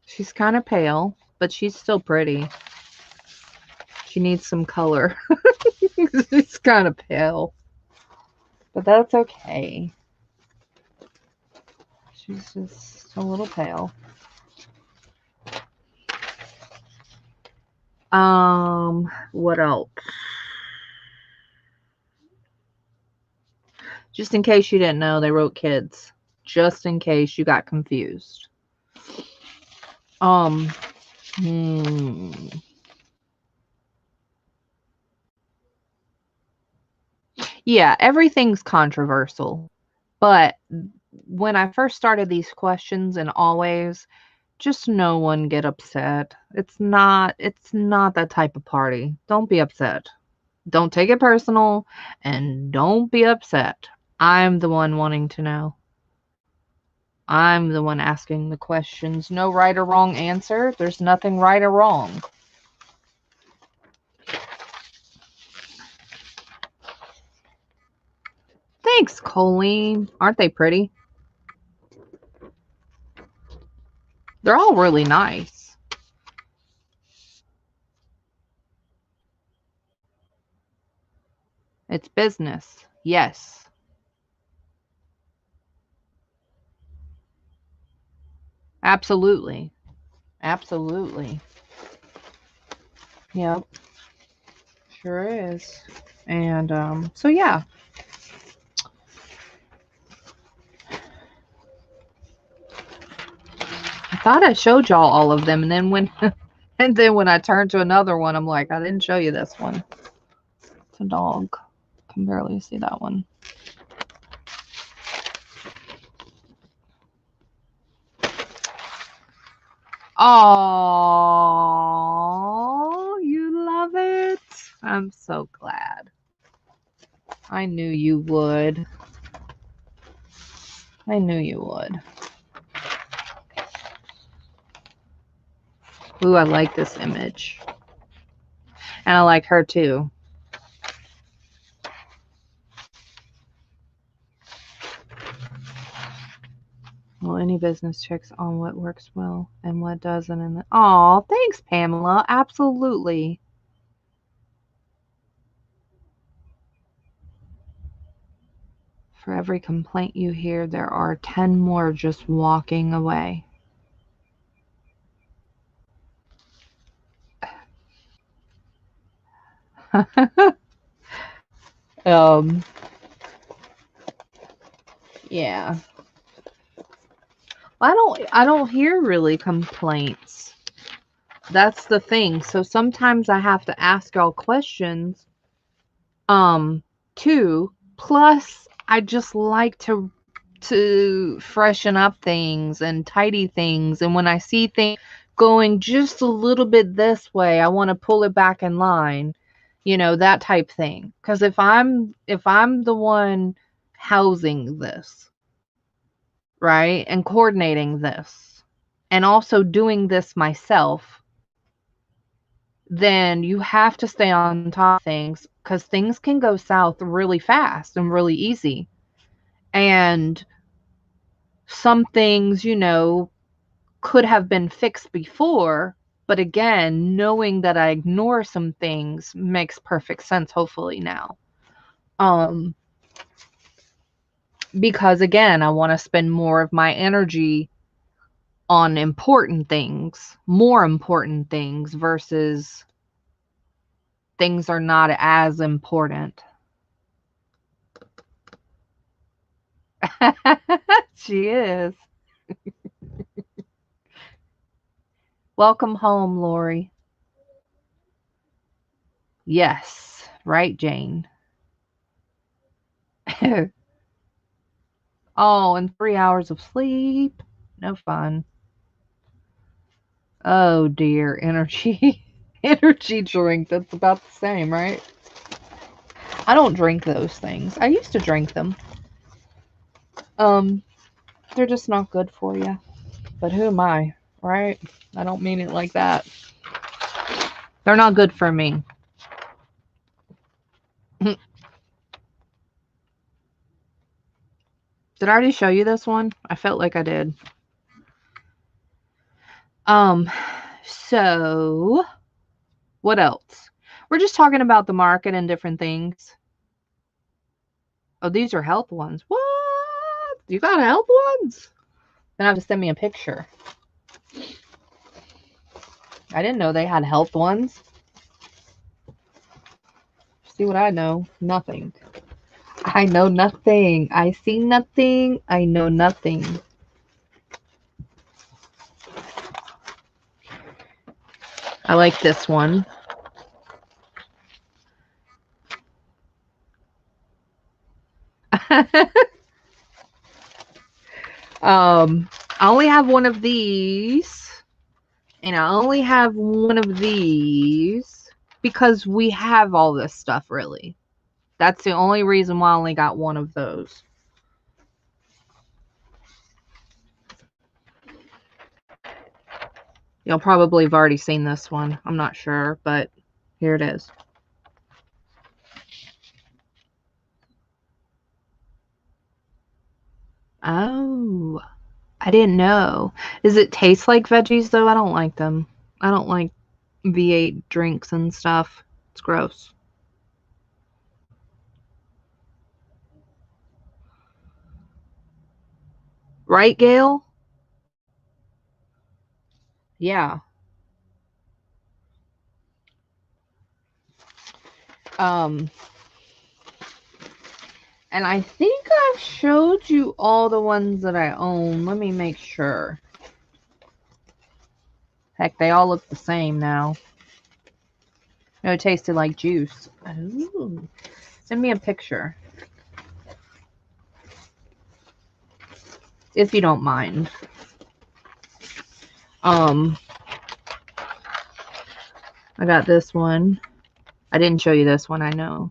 She's kind of pale, but she's still pretty. She needs some color. She's kind of pale, but that's okay. She's just a little pale. What else? Just in case you didn't know, they wrote kids. Just in case you got confused. Yeah, everything's controversial. But when I first started these questions, and always, just no one get upset. It's not that type of party. Don't be upset. Don't take it personal, and don't be upset. I'm the one wanting to know. I'm the one asking the questions. No right or wrong answer. There's nothing right or wrong. Thanks, Colleen. Aren't they pretty? They're all really nice. It's business. Yes. Absolutely. Absolutely. Yep. Sure is. And so yeah. I thought I showed y'all all of them, and then when when I turned to another one, I'm like, I didn't show you this one. It's a dog. I can barely see that one. Oh, you love it. I'm so glad. I knew you would. I knew you would. Ooh, I like this image. And I like her too. Well, any business checks on what works well and what doesn't. And oh, thanks, Pamela. Absolutely. For every complaint you hear, there are 10 more just walking away. Yeah. I don't hear really complaints. That's the thing. So sometimes I have to ask y'all questions too. Plus I just like to freshen up things and tidy things, and when I see things going just a little bit this way, I want to pull it back in line. You know, that type thing. Cuz if I'm the one housing this, right? And coordinating this, and also doing this myself, then you have to stay on top of things, because things can go south really fast and really easy. And some things, could have been fixed before, but again, knowing that I ignore some things makes perfect sense, hopefully now. Because again, I want to spend more of my energy on important things, more important things, versus things are not as important. She is. Welcome home, Lori. Yes, Right, Jane? Oh, and 3 hours of sleep. No fun. Oh dear, energy. Energy drink. That's about the same, right? I don't drink those things. I used to drink them. They're just not good for you. But who am I, right? I don't mean it like that. They're not good for me. Did I already show you this one? I felt like I did. So what else? We're just talking about the market and different things. Oh, these are health ones. What? You got health ones? Then I have to send me a picture. I didn't know they had health ones. See what I know? Nothing. I know nothing. I see nothing. I know nothing. I like this one. I only have one of these. And I only have one of these because we have all this stuff, really. That's the only reason why I only got one of those. You'll probably have already seen this one. I'm not sure, but here it is. Oh, I didn't know. Does it taste like veggies, though? I don't like them. I don't like V8 drinks and stuff. It's gross. Right, Gail? Yeah. And I think I've showed you all the ones that I own. Let me make sure. Heck, they all look the same now. No, it tasted like juice. Ooh. Send me a picture. If you don't mind. I got this one. I didn't show you this one, I know.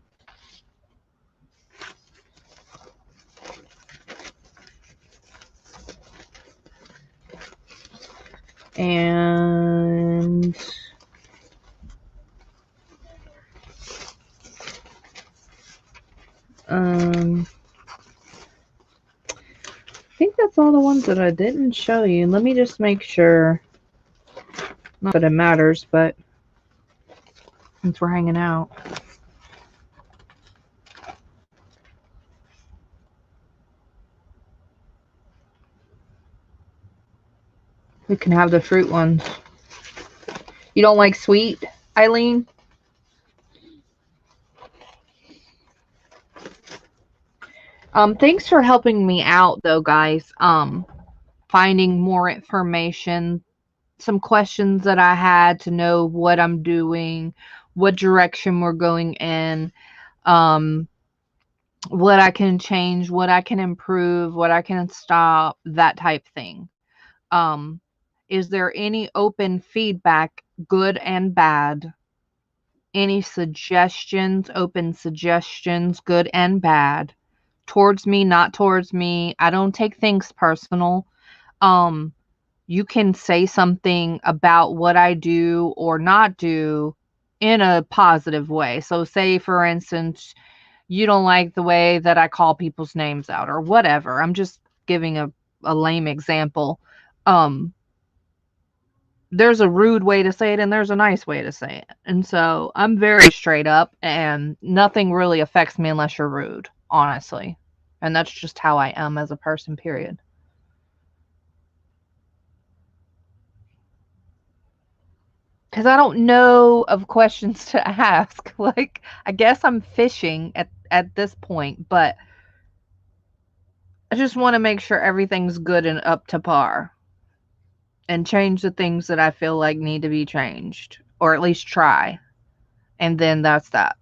And I think that's all the ones that I didn't show you. Let me just make sure. Not that it matters, but since we're hanging out. We can have the fruit ones. You don't like sweet, Eileen? Thanks for helping me out though, guys. Finding more information, some questions that I had to know what I'm doing, what direction we're going in, what I can change, what I can improve, what I can stop, that type thing. Is there any open feedback, good and bad? Any suggestions, open suggestions, good and bad? Towards me, not towards me. I don't take things personal. You can say something about what I do or not do in a positive way. So say, for instance, you don't like the way that I call people's names out or whatever. I'm just giving a lame example. There's a rude way to say it and there's a nice way to say it. And so I'm very straight up and nothing really affects me unless you're rude, honestly. And that's just how I am as a person, period. Because I don't know of questions to ask. Like, I guess I'm fishing at this point, but I just want to make sure everything's good and up to par. And change the things that I feel like need to be changed. Or at least try. And then that's that.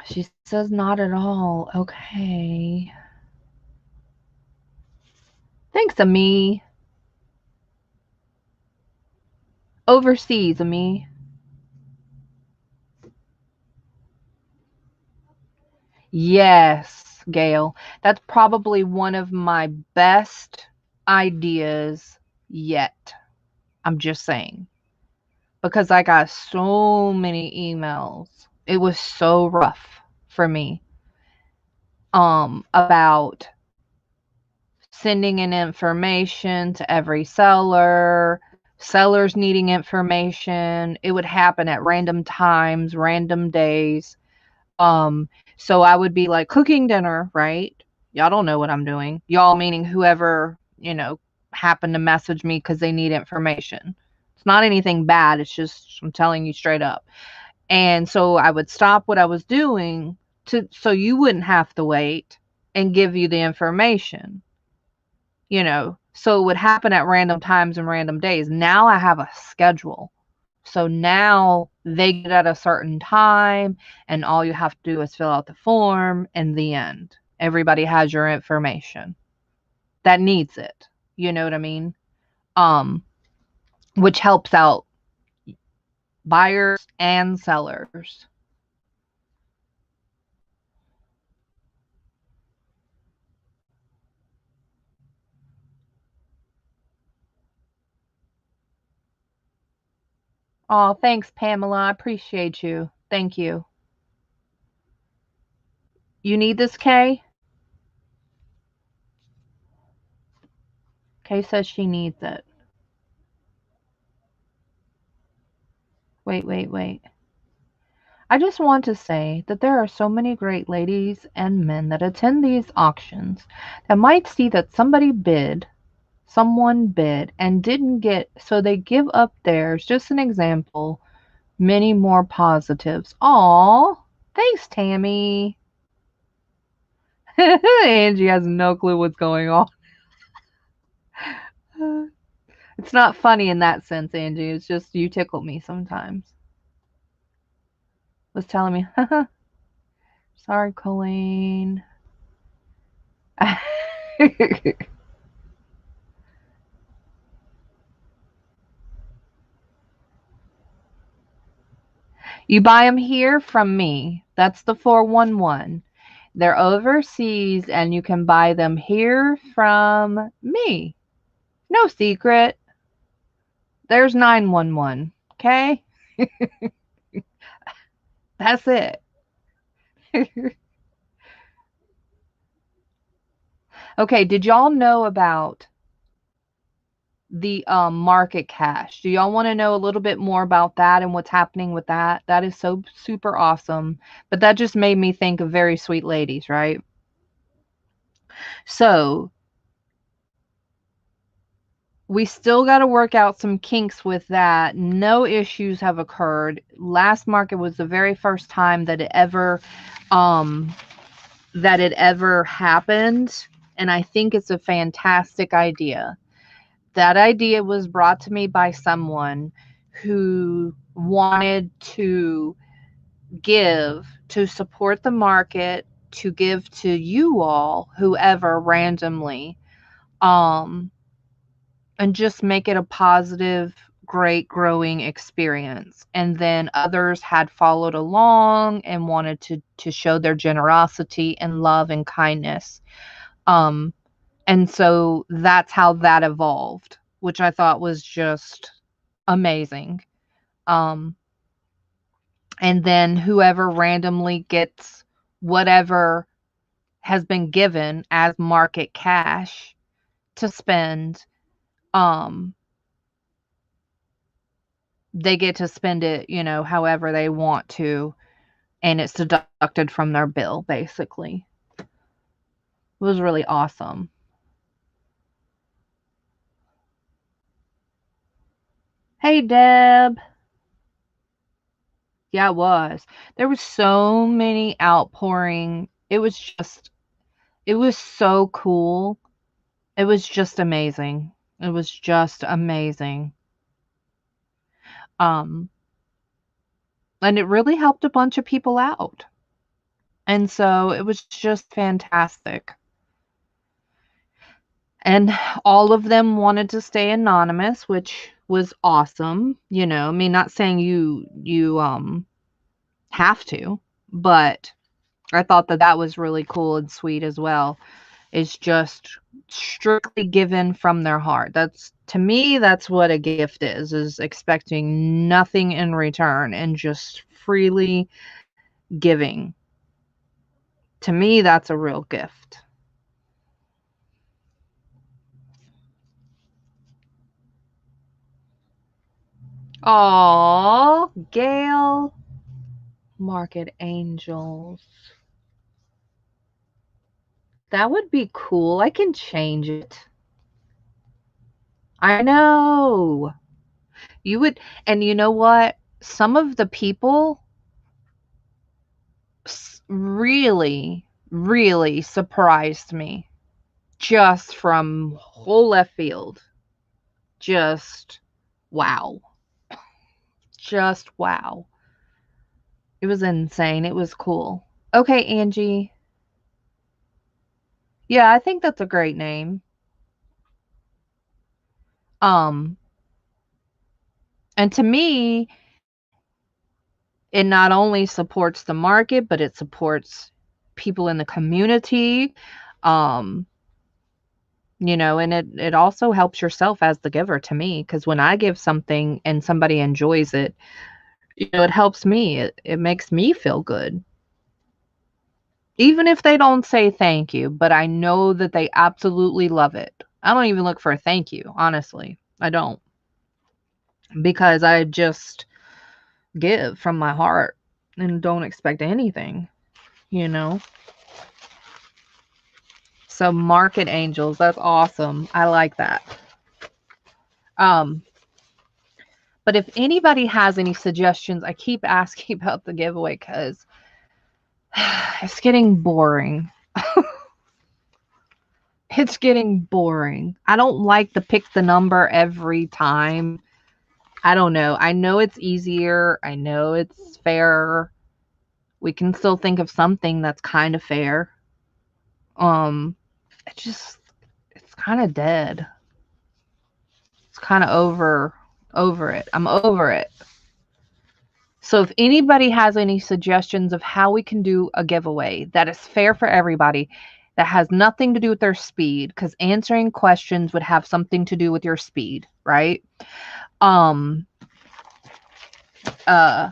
She says not at all. Okay. Thanks, Ami. Overseas, Ami. Yes, Gail. That's probably one of my best ideas yet. I'm just saying. Because I got so many emails. It was so rough for me. About sending in information to every seller, sellers needing information. It would happen at random times, random days. So I would be like cooking dinner, right? Y'all don't know what I'm doing. Y'all meaning whoever, happened to message me because they need information. It's not anything bad. It's just, I'm telling you straight up. And so I would stop what I was doing so you wouldn't have to wait and give you the information, so it would happen at random times and random days. Now I have a schedule. So now they get at a certain time, and all you have to do is fill out the form, and the end. Everybody has your information that needs it. You know what I mean? Um, which helps out buyers and sellers. Oh, thanks, Pamela. I appreciate you. Thank you. You need this, Kay? Kay says she needs it. Wait, wait, wait. I just want to say that there are so many great ladies and men that attend these auctions that might see that someone bid and didn't get, so they give up theirs. Just an example. Many more positives. Aw, thanks, Tammy. Angie has no clue what's going on. It's not funny in that sense, Angie. It's just you tickle me sometimes. Was telling me, sorry, Colleen. You buy them here from me. That's the 411. They're overseas and you can buy them here from me. No secret. There's 911. Okay? That's it. Okay, did y'all know about the market cash? Do y'all want to know a little bit more about that and what's happening with that? That is so super awesome. But that just made me think of Very Sweet Ladies, right? So, we still got to work out some kinks with that. No issues have occurred. Last market was the very first time um that it ever happened, and I think it's a fantastic idea. That idea was brought to me by someone who wanted to give to support the market, to give to you all, whoever randomly, um and just make it a positive, great growing experience. And then others had followed along and wanted to show their generosity and love and kindness. Um, and so that's how that evolved, which I thought was just amazing. Um, and then whoever randomly gets whatever has been given as market cash to spend, um, they get to spend it, however they want to, and it's deducted from their bill, basically. It was really awesome. Hey, Deb. Yeah, it was. There was so many outpouring. It was so cool. It was just amazing. It was just amazing. Um, and it really helped a bunch of people out. And so it was just fantastic. And all of them wanted to stay anonymous, which was awesome. You know, I mean, not saying you have to, but I thought that that was really cool and sweet as well. It's just strictly given from their heart. That's, to me, that's what a gift is expecting nothing in return and just freely giving. To me, that's a real gift. Aww, Gail. Market Angels. That would be cool. I can change it. I know. You would, and you know what? Some of the people really, really surprised me just from whole left field. Just wow. Just wow. It was insane. It was cool. Okay, Angie. Yeah, I think that's a great name. Um, and to me, it not only supports the market, but it supports people in the community. Um, you know, and it also helps yourself as the giver to me, because when I give something and somebody enjoys it, you know, it helps me. It makes me feel good. Even if they don't say thank you, but I know that they absolutely love it. I don't even look for a thank you, honestly. I don't. Because I just give from my heart and don't expect anything, you know? So market angels, that's awesome. I like that. Um, but if anybody has any suggestions, I keep asking about the giveaway because it's getting boring. It's getting boring. I don't like to pick the number every time. I don't know. I know it's easier. I know it's fairer. We can still think of something that's kind of fair. Um, it just, it's kind of dead. It's kind of over it. I'm over it. So if anybody has any suggestions of how we can do a giveaway that is fair for everybody, that has nothing to do with their speed, because answering questions would have something to do with your speed, right? Um, uh,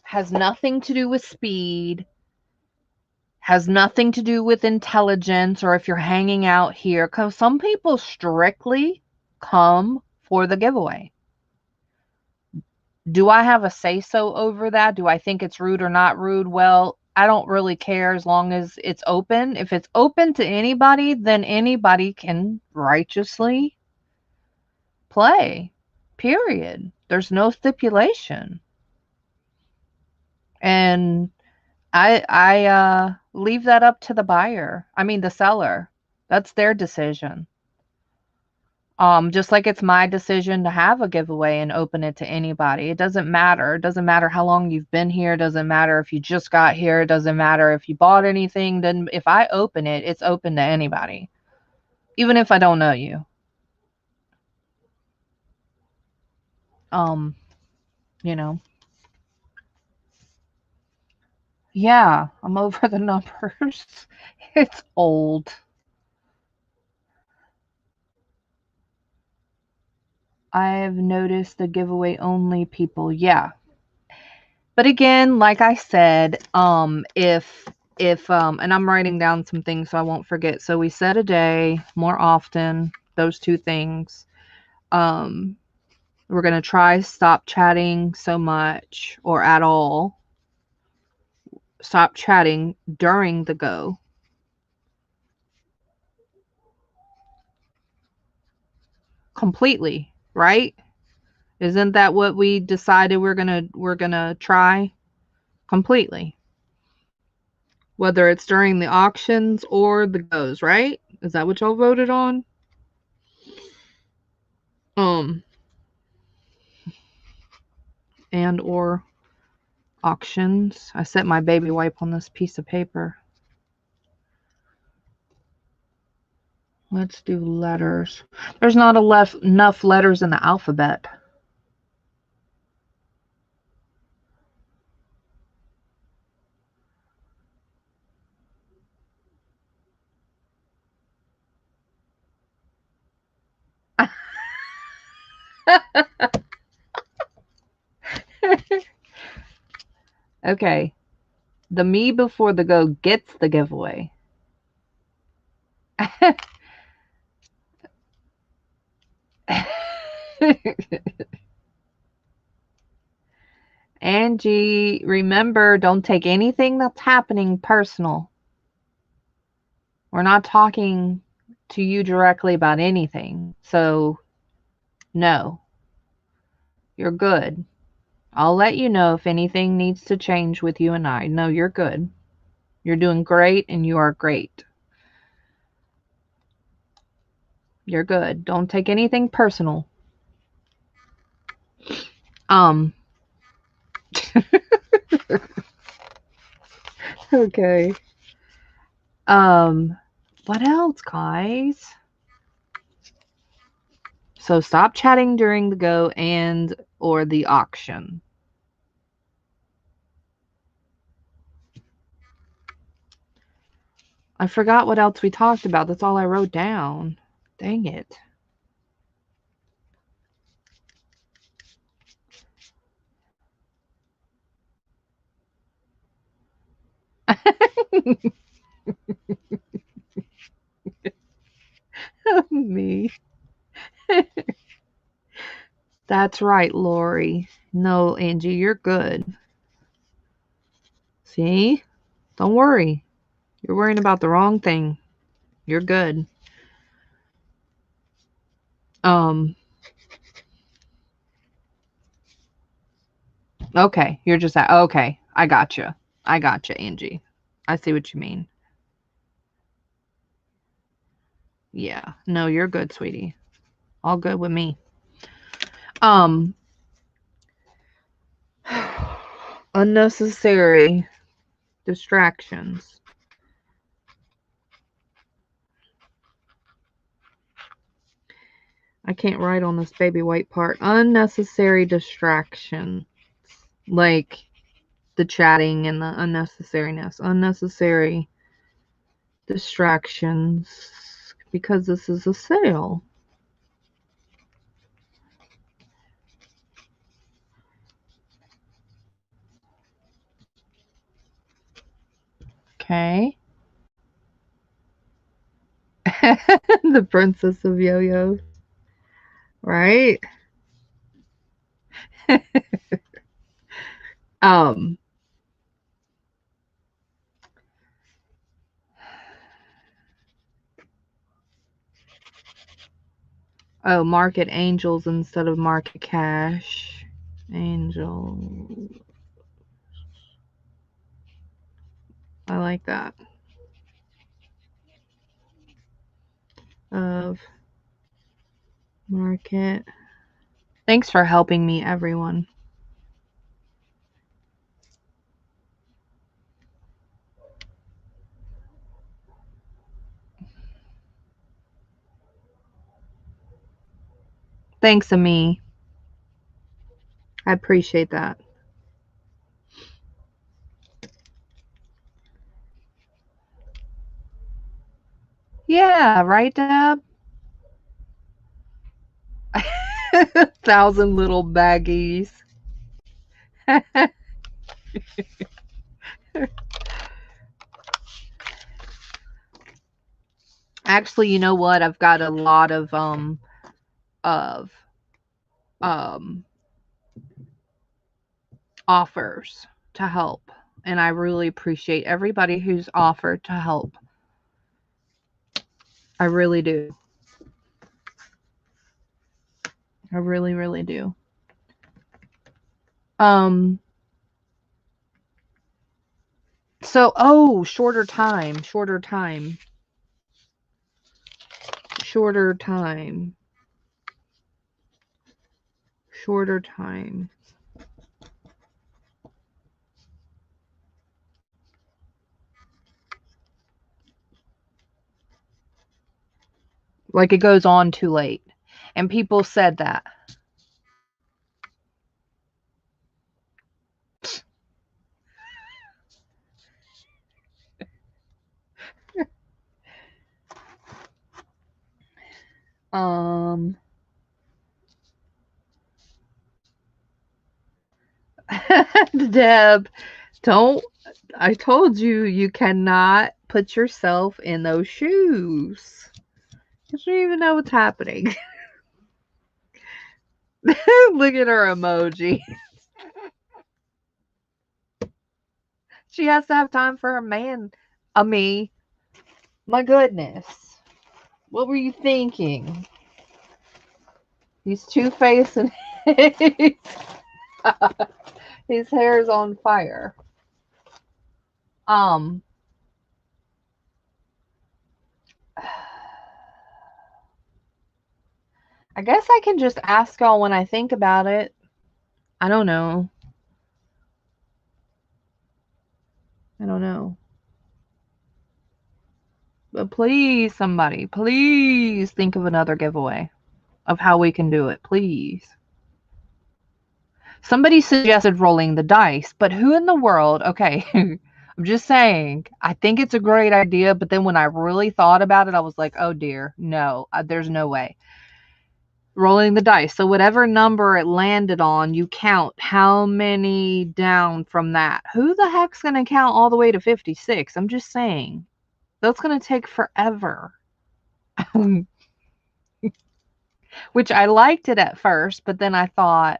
has nothing to do with speed, has nothing to do with intelligence, or if you're hanging out here, because some people strictly come for the giveaway. Do I have a say-so over that? Do I think it's rude or not rude? Well, I don't really care as long as it's open. If it's open to anybody, then anybody can righteously play. Period. There's no stipulation. And I leave that up to the buyer. I mean the seller. That's their decision. Just like it's my decision to have a giveaway and open it to anybody. It doesn't matter. It doesn't matter how long you've been here. It doesn't matter if you just got here. It doesn't matter if you bought anything. Then if I open it, it's open to anybody, even if I don't know you. Um, you know. Yeah, I'm over the numbers. It's old. I've noticed the giveaway only people. Yeah. But again, like I said, if and I'm writing down some things so I won't forget. So we said a day, more often, those two things. Um, we're going to try stop chatting so much or at all. Stop chatting during the go. Completely, right? Isn't that what we decided we're going to try? Completely. Whether it's during the auctions or the goes, right? Is that what y'all voted on? Um and or Auctions. I set my baby wipe on this piece of paper. Let's do letters. There's not enough letters in the alphabet. Okay. The me before the go gets the giveaway. Angie, remember, don't take anything that's happening personal. We're not talking to you directly about anything. So, no. You're good. I'll let you know if anything needs to change with you and I. No, you're good. You're doing great and you are great. You're good. Don't take anything personal. Okay. What else, guys? So stop chatting during the go and or the auction. I forgot what else we talked about. That's all I wrote down. Dang it. Me. That's right, Lori. No, Angie, you're good. See? Don't worry. You're worrying about the wrong thing. You're good. Okay. You're just at, okay. I gotcha, Angie. I see what you mean. Yeah. No, you're good, sweetie. All good with me. Unnecessary distractions. I can't write on this baby white part. Unnecessary distractions. Like the chatting and the unnecessariness. Unnecessary distractions. Because this is a sale. Okay. The princess of yo-yo. Right? Oh, market angels instead of market cash. Angel. I like that. Of market. Thanks for helping me, everyone. Thanks, Ami. I appreciate that. Yeah, right, Deb? 1,000 little baggies. Actually, you know what? I've got a lot of offers to help, and I really appreciate everybody who's offered to help. I really do. I really, really do. So, oh, shorter time. Like it goes on too late. And people said that. Deb, don't. I told you you cannot put yourself in those shoes. You don't even know what's happening. Look at her emoji. She has to have time for her man. Me. My goodness. What were you thinking? He's two-faced and his hair's on fire. I guess I can just ask y'all when I think about it. I don't know. But please, somebody, please think of another giveaway of how we can do it, please. Somebody suggested rolling the dice, but who in the world? Okay, I'm just saying, I think it's a great idea, but then when I really thought about it, I was like, oh dear, no, there's no way. Rolling the dice. So whatever number it landed on, you count how many down from that. Who the heck's going to count all the way to 56? I'm just saying. That's going to take forever. Which I liked it at first, but then I thought,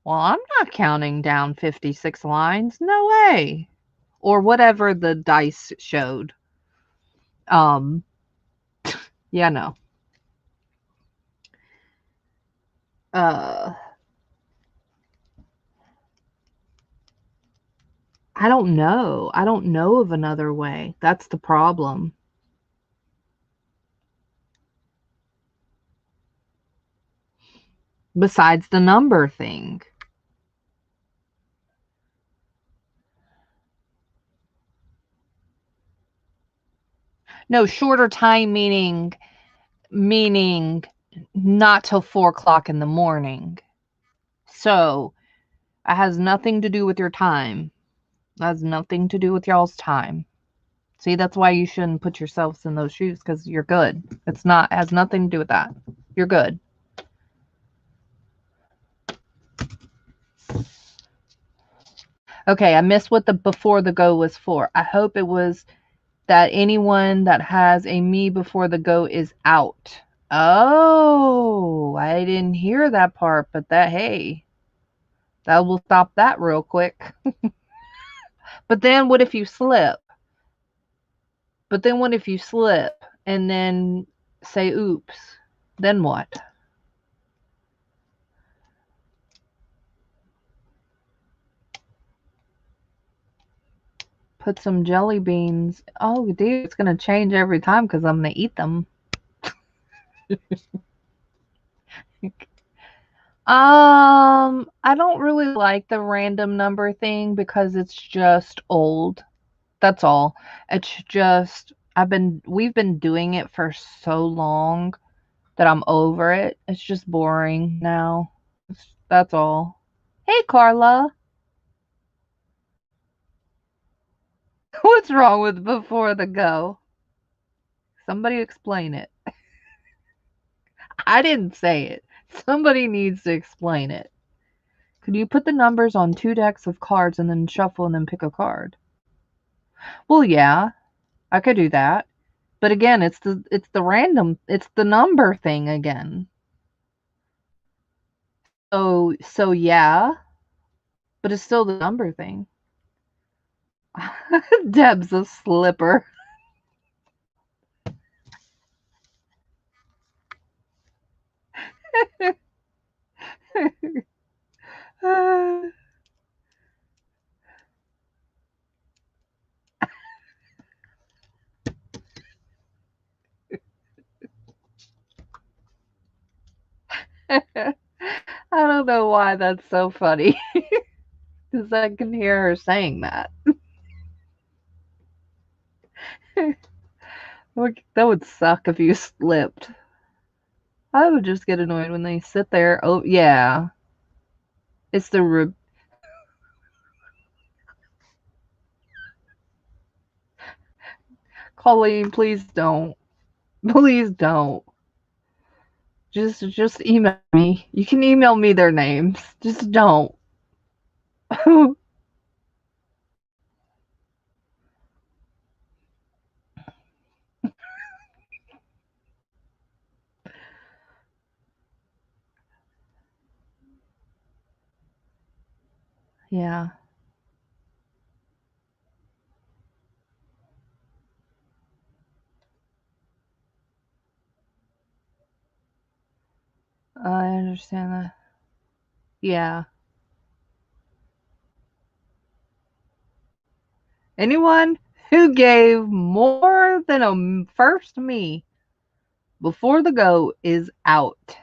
well, I'm not counting down 56 lines. No way. Or whatever the dice showed. Yeah, no. I don't know. I don't know of another way. That's the problem. Besides the number thing. No, shorter time meaning not till 4 o'clock in the morning. So it has nothing to do with your time. It has nothing to do with y'all's time. See, that's why you shouldn't put yourselves in those shoes, because you're good. It has nothing to do with that. You're good. Okay, I missed what the before the go was for. I hope it was that anyone that has a me before the go is out. Oh, I didn't hear that part, but hey, that will stop that real quick. But then what if you slip? And then say oops? Then what? Put some jelly beans. Oh, dude, it's going to change every time because I'm going to eat them. I don't really like the random number thing because it's just old. That's all. It's just we've been doing it for so long that I'm over it. It's just boring now. That's all. Hey, Carla. What's wrong with before the go? Somebody explain it. I didn't say it. Somebody needs to explain it. Could you put the numbers on 2 decks of cards and then shuffle and then pick a card? Well, yeah, I could do that. But again, it's the number thing again. So yeah, but it's still the number thing. Deb's a slipper. I don't know why that's so funny. Because I can hear her saying that. That would suck if you slipped. I would just get annoyed when they sit there. Oh, yeah. It's the Colleen, please don't. Please don't. Just email me. You can email me their names. Just don't. Yeah, I understand that. Yeah. Anyone who gave more than a first me before the go is out.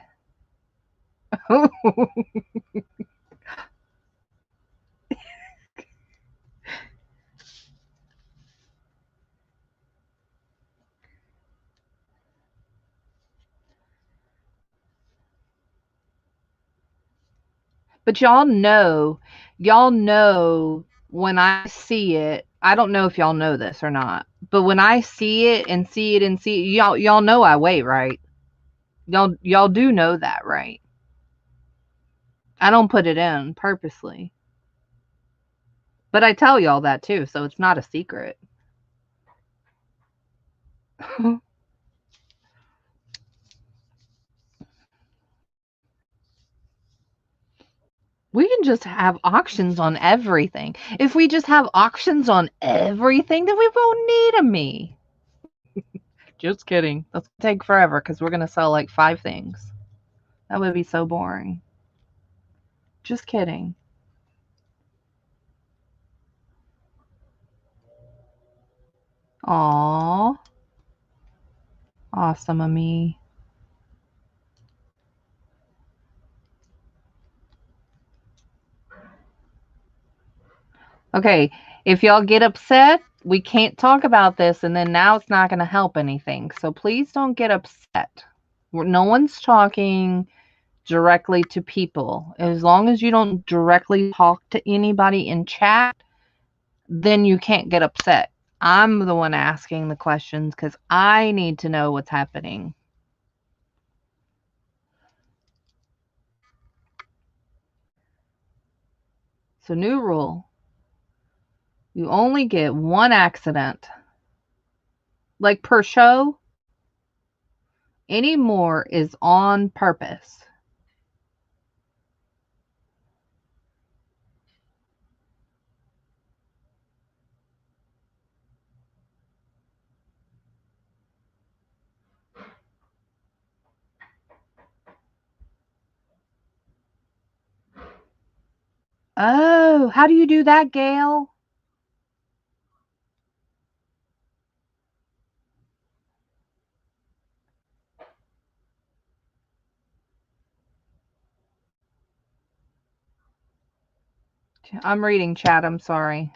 But y'all know when I see it. I don't know if y'all know this or not, but when I see it and see it and see it, y'all know I wait, right? Y'all do know that, right? I don't put it in purposely. But I tell y'all that too, so it's not a secret. We can just have auctions on everything. If we just have auctions on everything, then we won't need a me. Just kidding. That's gonna take forever because we're gonna sell like 5 things. That would be so boring. Just kidding. Aw, awesome of me. Okay, if y'all get upset, we can't talk about this, and then now it's not going to help anything. So please don't get upset. No one's talking directly to people. As long as you don't directly talk to anybody in chat, then you can't get upset. I'm the one asking the questions because I need to know what's happening. So, new rule, you only get one accident. Like per show, any more is on purpose. Oh, how do you do that, Gail? I'm reading chat. I'm sorry.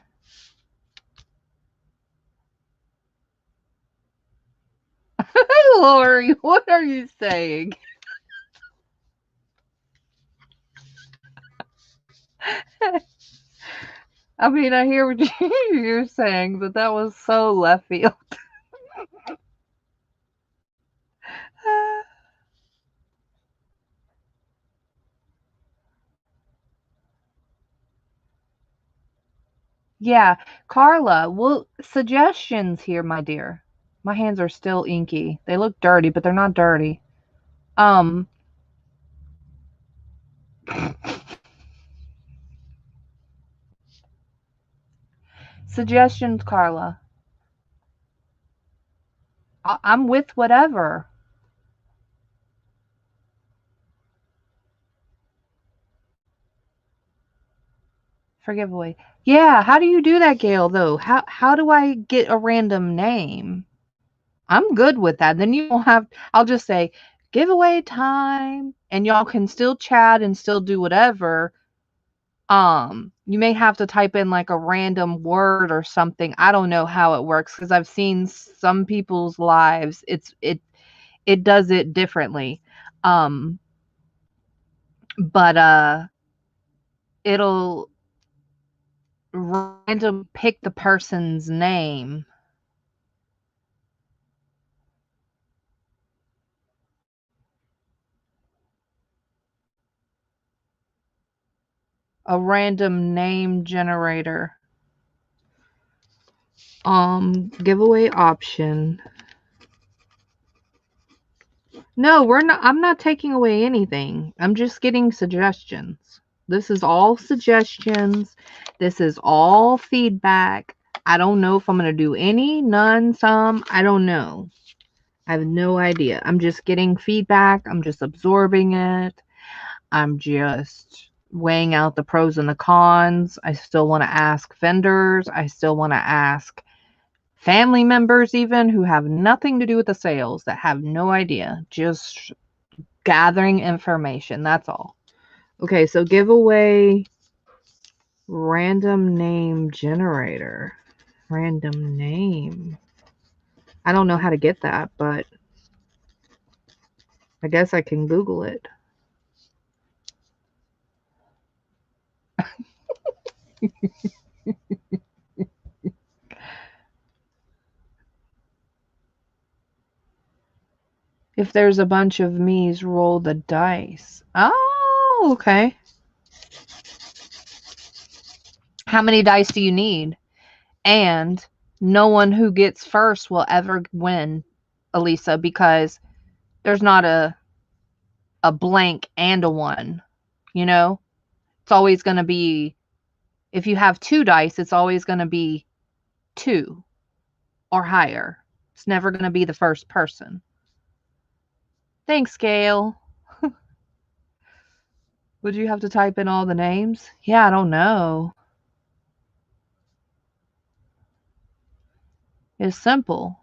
Lori, what are you saying? I mean, I hear what you're saying, but that was so left field. Yeah, Carla, well, suggestions here, my dear. My hands are still inky. They look dirty, but they're not dirty. Um, suggestions, Carla. I'm with whatever. For giveaway. Yeah, how do you do that, Gail, though? How do I get a random name? I'm good with that. Then you won't have I'll just say giveaway time and y'all can still chat and still do whatever. You may have to type in like a random word or something. I don't know how it works because I've seen some people's lives. It does it differently. But it'll random pick the person's name. A random name generator. Giveaway option. No, I'm not taking away anything. I'm just getting suggestions. This is all suggestions. This is all feedback. I don't know if I'm going to do any, none, some. I don't know. I have no idea. I'm just getting feedback. I'm just absorbing it. I'm just weighing out the pros and the cons. I still want to ask vendors. I still want to ask family members even who have nothing to do with the sales, that have no idea. Just gathering information. That's all. Okay, so giveaway random name generator. Random name. I don't know how to get that, but I guess I can Google it. If there's a bunch of me's, roll the dice. Oh, okay. How many dice do you need? And no one who gets first will ever win, Elisa, because there's not a blank and a 1. You know? It's always going to be, if you have 2 dice, it's always going to be 2 or higher. It's never going to be the first person. Thanks, Gail. Would you have to type in all the names? Yeah, I don't know. It's simple.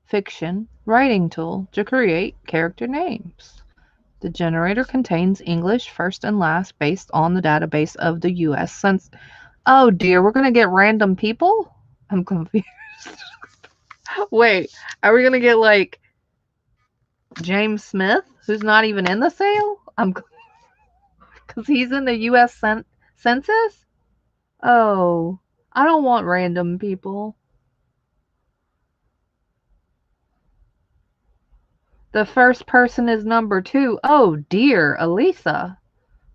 Fiction writing tool to create character names. The generator contains English first and last based on the database of the U.S. Census. Oh dear, we're going to get random people? I'm confused. Wait, are we going to get like James Smith, who's not even in the sale? Because he's in the U.S. Census? Oh, I don't want random people. The first person is number 2. Oh dear, Elisa.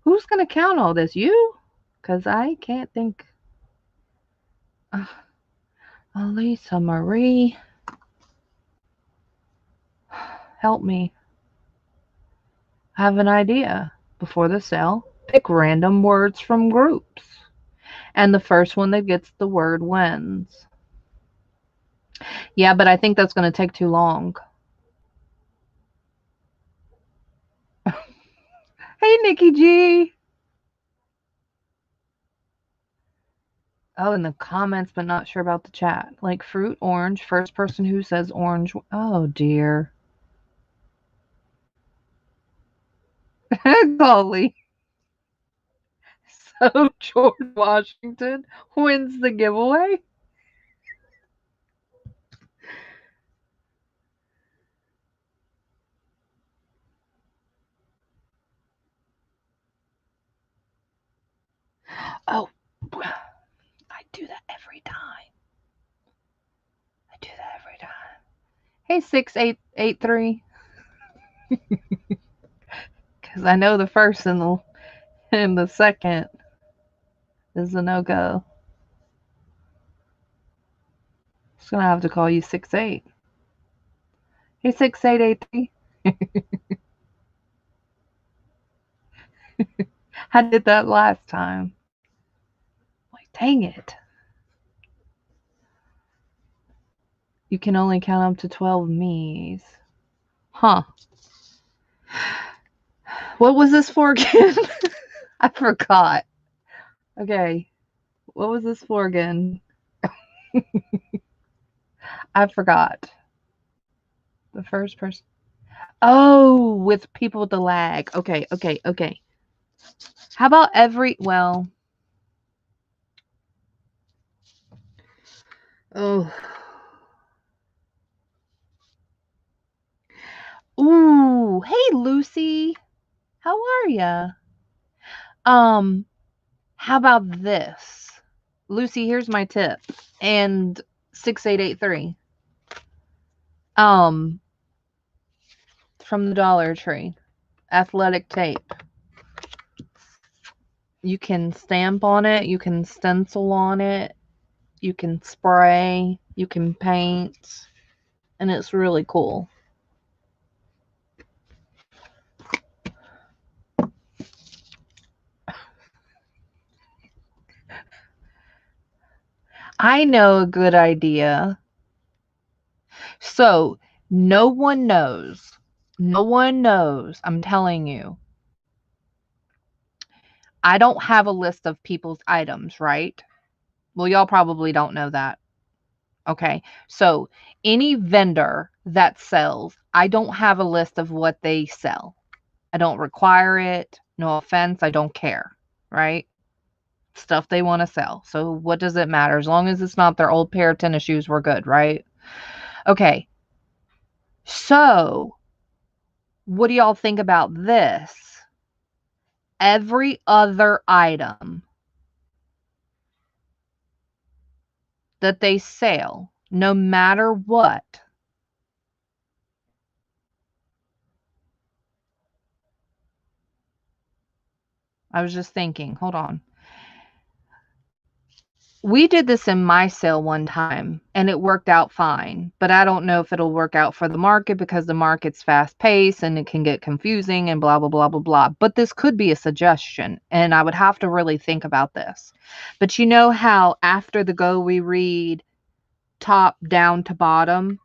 Who's going to count all this? You? Because I can't think. Elisa Marie. Help me. I have an idea. Before the sale, pick random words from groups. And the first one that gets the word wins. Yeah, but I think that's going to take too long. Hey, Nikki G. Oh, in the comments, but not sure about the chat. Like fruit, orange, first person who says orange. Oh, dear. Golly. So George Washington wins the giveaway? Oh, I do that every time. I do that every time. Hey, 6883. Because I know the first and the second is a no-go. Just going to have to call you 68. Hey, 6883. I did that last time. Like, dang it. You can only count up to 12 me's. Huh. What was this for again? I forgot. Okay. What was this for again? I forgot. The first person. Oh, with people with the lag. Okay. How about well. Oh. Ooh. Oh, hey, Lucy. How are ya? How about this? Lucy, here's my tip. And 6883. From the Dollar Tree. Athletic tape. You can stamp on it, you can stencil on it, you can spray, you can paint, and it's really cool. I know a good idea. So, no one knows. No one knows. I'm telling you. I don't have a list of people's items, right? Well, y'all probably don't know that. Okay. So, any vendor that sells, I don't have a list of what they sell. I don't require it. No offense. I don't care. Right? Stuff they want to sell. So, what does it matter? As long as it's not their old pair of tennis shoes, we're good, right? Okay. So, what do y'all think about this? Every other item that they sell, no matter what, I was just thinking, hold on. We did this in my sale one time and it worked out fine, but I don't know if it'll work out for the market because the market's fast paced and it can get confusing and blah, blah, blah, blah, blah. But this could be a suggestion and I would have to really think about this. But you know how after the go we read top down to bottom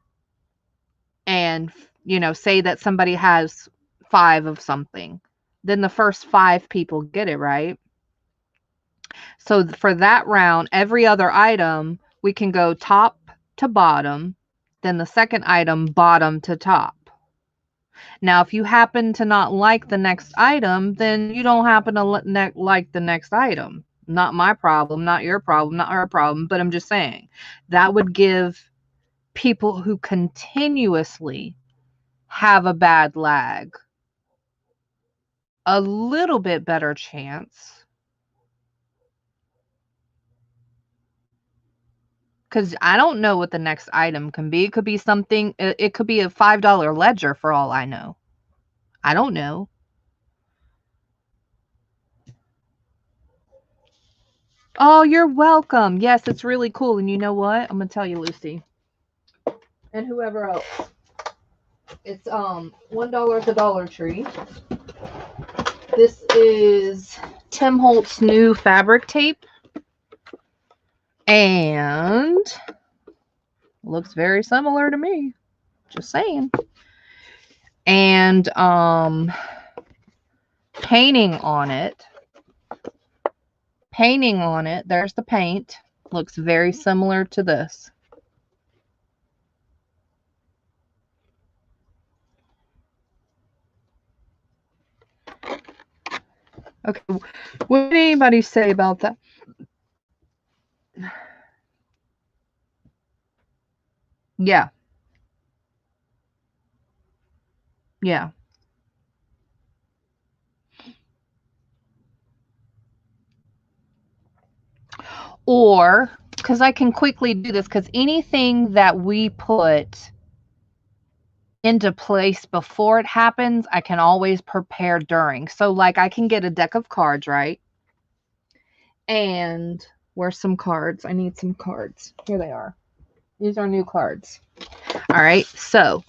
and, say that somebody has 5 of something, then the first 5 people get it, right? So for that round, every other item, we can go top to bottom, then the second item, bottom to top. Now, if you happen to not like the next item, then you don't happen to like the next item. Not my problem, not your problem, not our problem, but I'm just saying that would give people who continuously have a bad lag a little bit better chance. Because I don't know what the next item can be. It could be something, it could be a $5 ledger for all I know. I don't know. Oh, you're welcome. Yes, it's really cool. And you know what? I'm going to tell you, Lucy. And whoever else. It's $1 at the Dollar Tree. This is Tim Holtz new fabric tape. And looks very similar to me. Just saying. And painting on it. There's the paint. Looks very similar to this. Okay, what did anybody say about that? Yeah. Yeah. Or, because I can quickly do this, because anything that we put into place before it happens, I can always prepare during. So, like, I can get a deck of cards, right? And where's some cards? I need some cards. Here they are. These are new cards. All right. So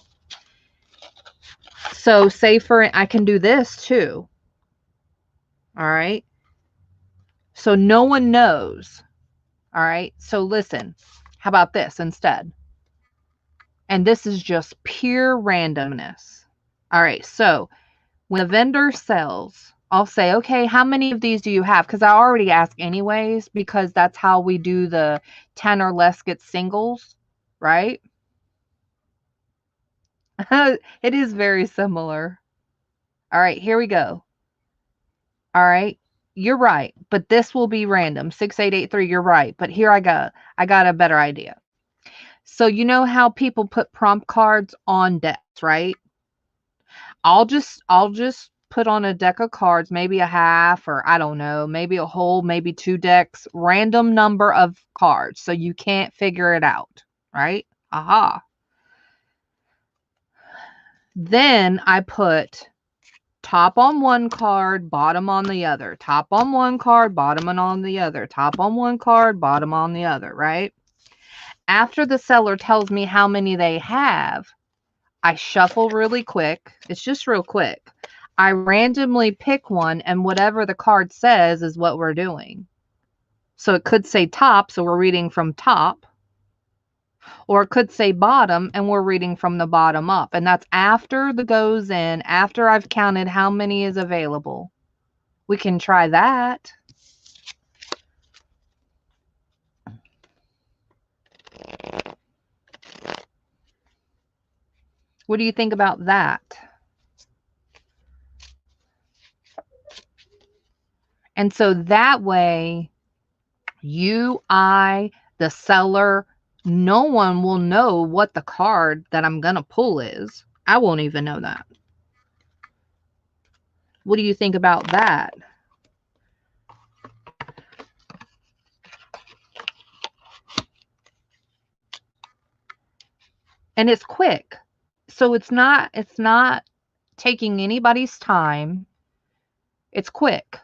say I can do this too. All right. So no one knows. All right. So listen, how about this instead? And this is just pure randomness. All right. So when a vendor sells, I'll say, okay, how many of these do you have? Because I already ask anyways, because that's how we do the 10 or less get singles, right? It is very similar. All right, here we go. All right, you're right, but this will be random. 6883, you're right. But here I got a better idea. So you know how people put prompt cards on decks, right? I'll just put on a deck of cards, maybe a half, or I don't know, maybe a whole, maybe 2 decks, random number of cards, so you can't figure it out, right? Aha. Then I put top on one card, bottom on the other. Top on one card, bottom on the other. Top on one card, bottom on the other, right? After the seller tells me how many they have, I shuffle really quick. It's just real quick. I randomly pick one, and whatever the card says is what we're doing. So it could say top, so we're reading from top. Or it could say bottom, and we're reading from the bottom up. And that's after the goes in, after I've counted how many is available. We can try that. What do you think about that? And so that way, you, I, the seller, no one will know what the card that I'm going to pull is. I won't even know that. What do you think about that? And it's quick. So it's not taking anybody's time. It's quick.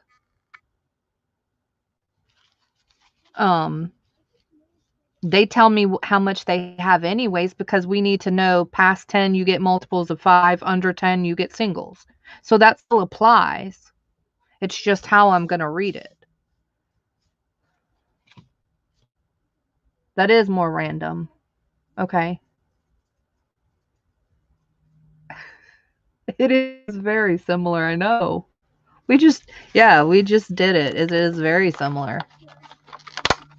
They tell me how much they have anyways, because we need to know past 10 you get multiples of 5, under 10 you get singles. So that still applies. It's just how I'm going to read it. That is more random. Okay. It is very similar, I know. We just did it. It is very similar.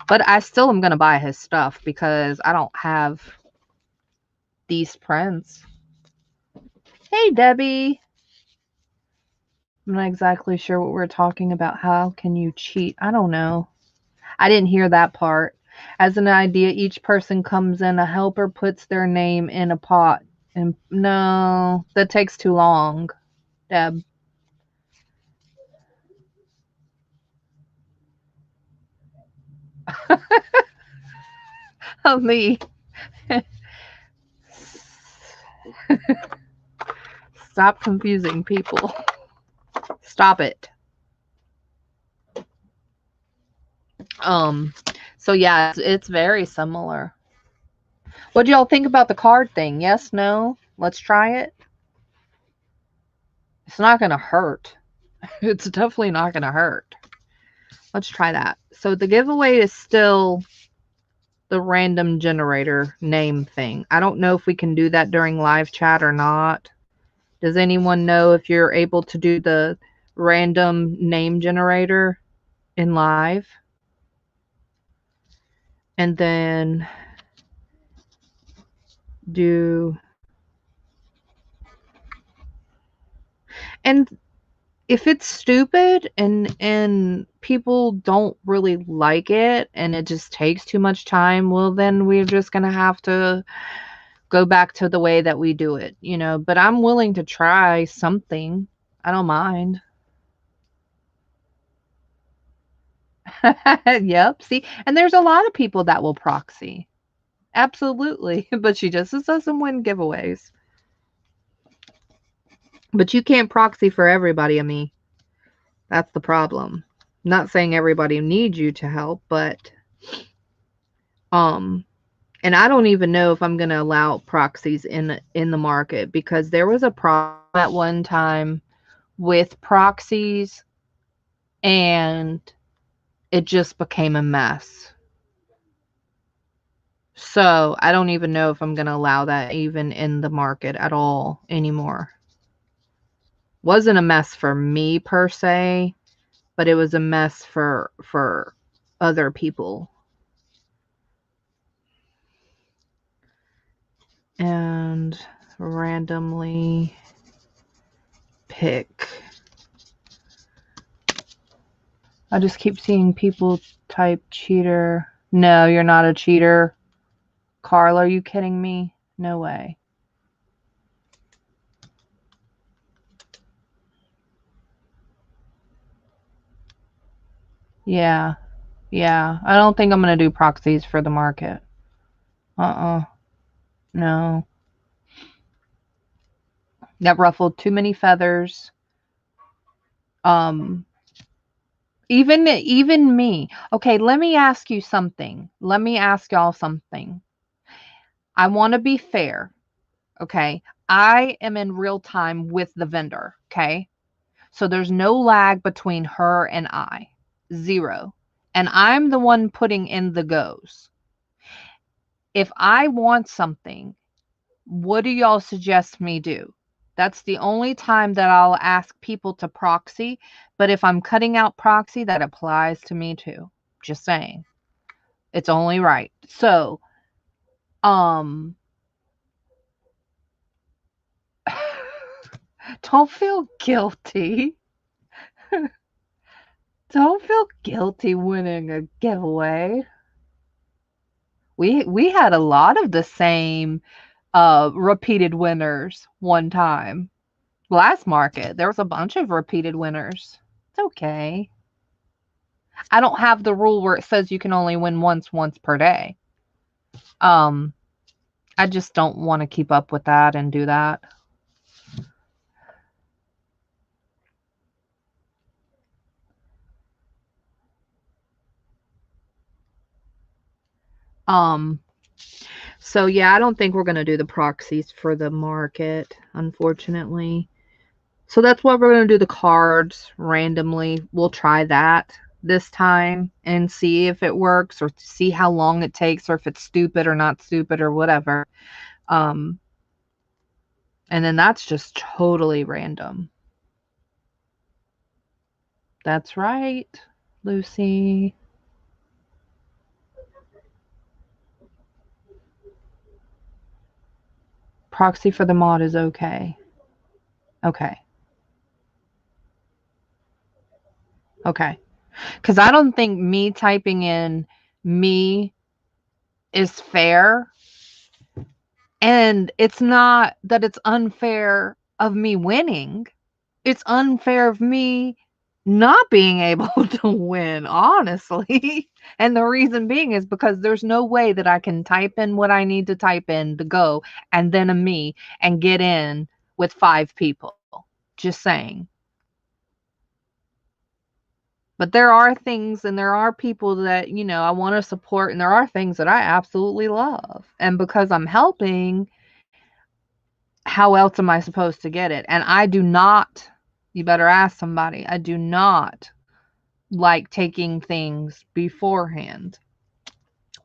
But I still am going to buy his stuff because I don't have these prints. Hey, Debbie. I'm not exactly sure what we're talking about. How can you cheat? I don't know. I didn't hear that part. As an idea, each person comes in, a helper puts their name in a pot. And no, that takes too long, Deb. Oh, me. Stop confusing people. Stop it. So yeah, it's very similar. What do y'all think about the card thing? Yes, no? Let's try it. It's not going to hurt. It's definitely not going to hurt. Let's try that. So the giveaway is still the random generator name thing. I don't know if we can do that during live chat or not. Does anyone know if you're able to do the random name generator in live? And then do... And if it's stupid and people don't really like it and it just takes too much time, well, then we're just going to have to go back to the way that we do it, you know. But I'm willing to try something. I don't mind. Yep. See, and there's a lot of people that will proxy. Absolutely. But she just doesn't win giveaways. But you can't proxy for everybody, Ami. That's the problem. I'm not saying everybody needs you to help, but and I don't even know if I'm going to allow proxies in the market, because there was a problem at one time with proxies and it just became a mess. So I don't even know if I'm going to allow that even in the market at all anymore. Wasn't a mess for me per se, but it was a mess for other people. And randomly pick. I just keep seeing people type cheater. No, you're not a cheater. Carl, are you kidding me? No way. Yeah. Yeah. I don't think I'm going to do proxies for the market. No. That ruffled too many feathers. Um, even me. Okay, let me ask you something. Let me ask y'all something. I want to be fair. Okay. I am in real time with the vendor. Okay. So there's no lag between her and I. Zero. And I'm the one putting in the goes. If I want something, what do y'all suggest me do? That's the only time that I'll ask people to proxy. But if I'm cutting out proxy, that applies to me too. Just saying. It's only right. So, um, don't feel guilty. Don't feel guilty winning a giveaway. We had a lot of the same repeated winners one time. Last market, there was a bunch of repeated winners. It's okay. I don't have the rule where it says you can only win once per day. Um, I just don't want to keep up with that and do that. Um, so yeah, I don't think we're gonna do the proxies for the market, unfortunately. So that's why we're gonna do the cards randomly. We'll try that this time and see if it works or see how long it takes or if it's stupid or not stupid or whatever. Um, and then that's just totally random. That's right, Lucy. Proxy for the mod is okay. Okay. Okay. Because I don't think me typing in me is fair. And it's not that it's unfair of me winning. It's unfair of me not being able to win, honestly. And the reason being is because there's no way that I can type in what I need to type in to go and then a me and get in with 5 people. Just saying. But there are things and there are people that, I want to support, and there are things that I absolutely love. And because I'm helping, how else am I supposed to get it? And I do not, you better ask somebody, I do not like taking things beforehand.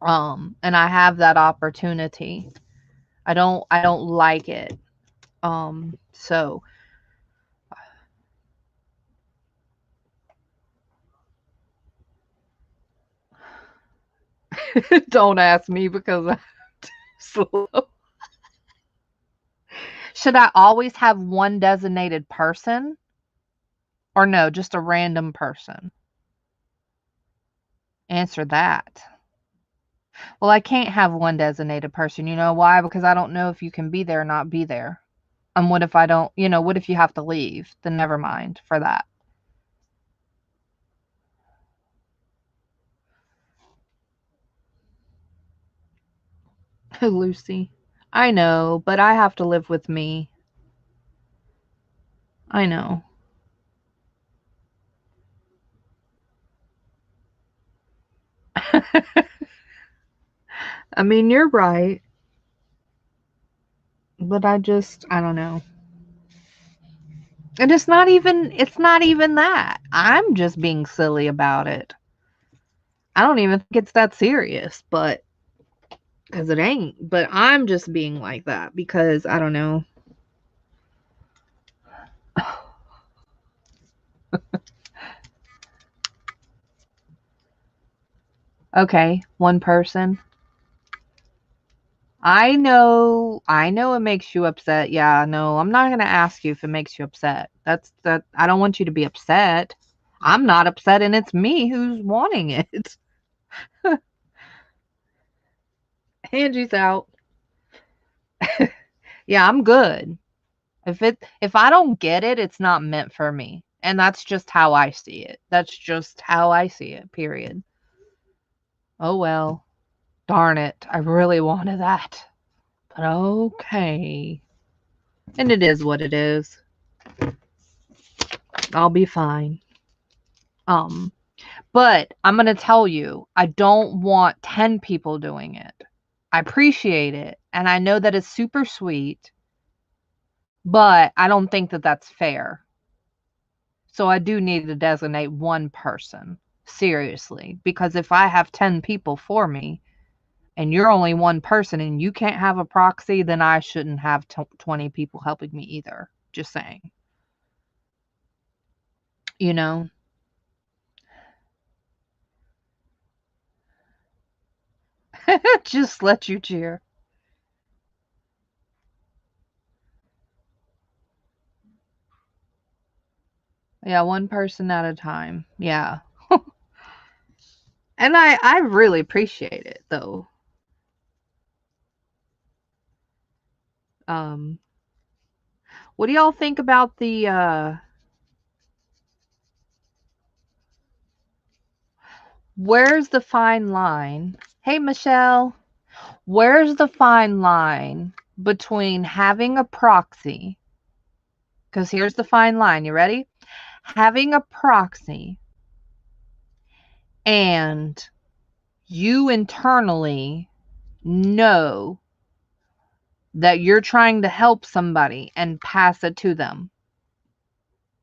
And I have that opportunity. I don't like it. So don't ask me because I'm slow. Should I always have one designated person? Or no, just a random person? Answer that. Well, I can't have one designated person. You know why? Because I don't know if you can be there or not be there. And what if I don't, what if you have to leave? Then never mind for that. Lucy. I know, but I have to live with me. I know. I mean, you're right. But I don't know. And it's not even that. I'm just being silly about it. I don't even think it's that serious, but because it ain't. But I'm just being like that because I don't know. Okay, one person. I know it makes you upset. Yeah, no, I'm not gonna ask you if it makes you upset. That I don't want you to be upset. I'm not upset and it's me who's wanting it. Angie's out. Yeah, I'm good. If I don't get it, it's not meant for me. And that's just how I see it. That's just how I see it, period. Oh well. Darn it. I really wanted that. But okay. And it is what it is. I'll be fine. But I'm going to tell you, I don't want 10 people doing it. I appreciate it. And I know that it's super sweet, but I don't think that that's fair. So I do need to designate one person. Seriously. Because if I have 10 people for me, and you're only one person and you can't have a proxy, then I shouldn't have 20 people helping me either. Just saying. You know? Just let you cheer. Yeah, one person at a time. Yeah. And I really appreciate it though. What do y'all think about the where's the fine line? Hey Michelle, where's the fine line between having a proxy? Because here's the fine line. You ready? Having a proxy and you internally know that you're trying to help somebody and pass it to them.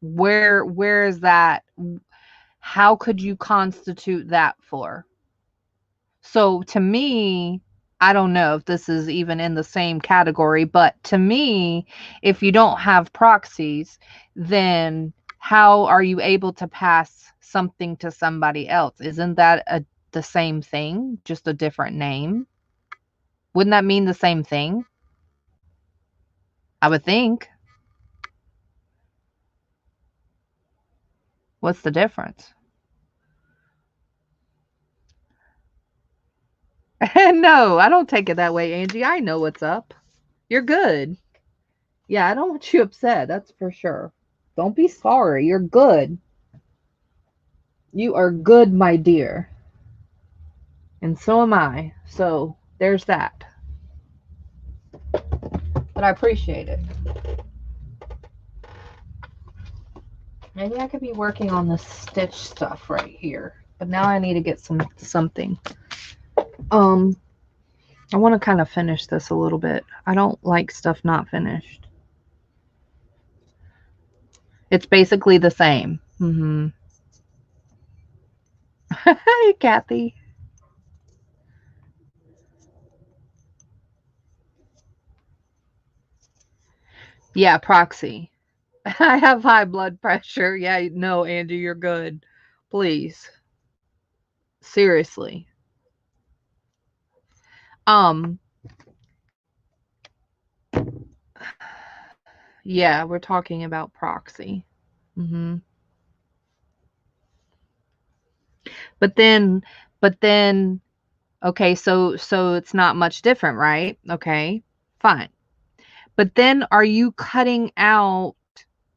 Where is that? How could you constitute that for? So to me, I don't know if this is even in the same category, but to me, if you don't have proxies, then how are you able to pass something to somebody else? Isn't that the same thing, just a different name? Wouldn't that mean the same thing? I would think. What's the difference? No, I don't take it that way, Angie. I know what's up. You're good. Yeah, I don't want you upset. That's for sure. Don't be sorry. You're good. You are good, my dear. And so am I. So there's that. But I appreciate it. Maybe I could be working on this stitch stuff right here. But now I need to get something. I want to kind of finish this a little bit. I don't like stuff not finished. It's basically the same. Hey, Kathy. Yeah, proxy. I have high blood pressure. Yeah, no, Angie, you're good. Please. Seriously. Yeah, we're talking about proxy. But then, okay, so it's not much different, right? Okay, fine. But then are you cutting out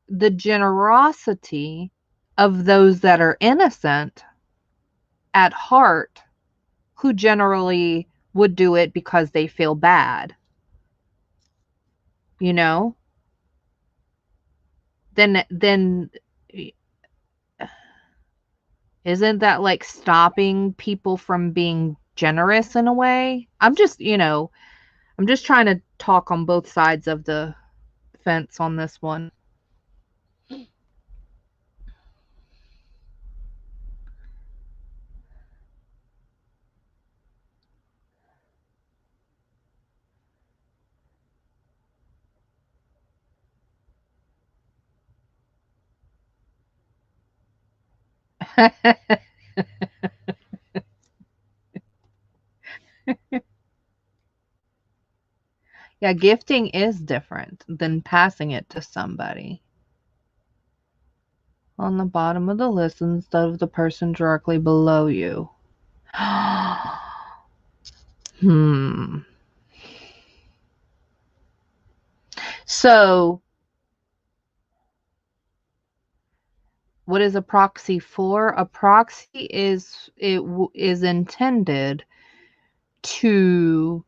the generosity of those that are innocent at heart who generally would do it because they feel bad? You know? Then isn't that like stopping people from being generous in a way? I'm just trying to talk on both sides of the fence on this one. Yeah, gifting is different than passing it to somebody. On the bottom of the list instead of the person directly below you. So What is a proxy for? A proxy is intended to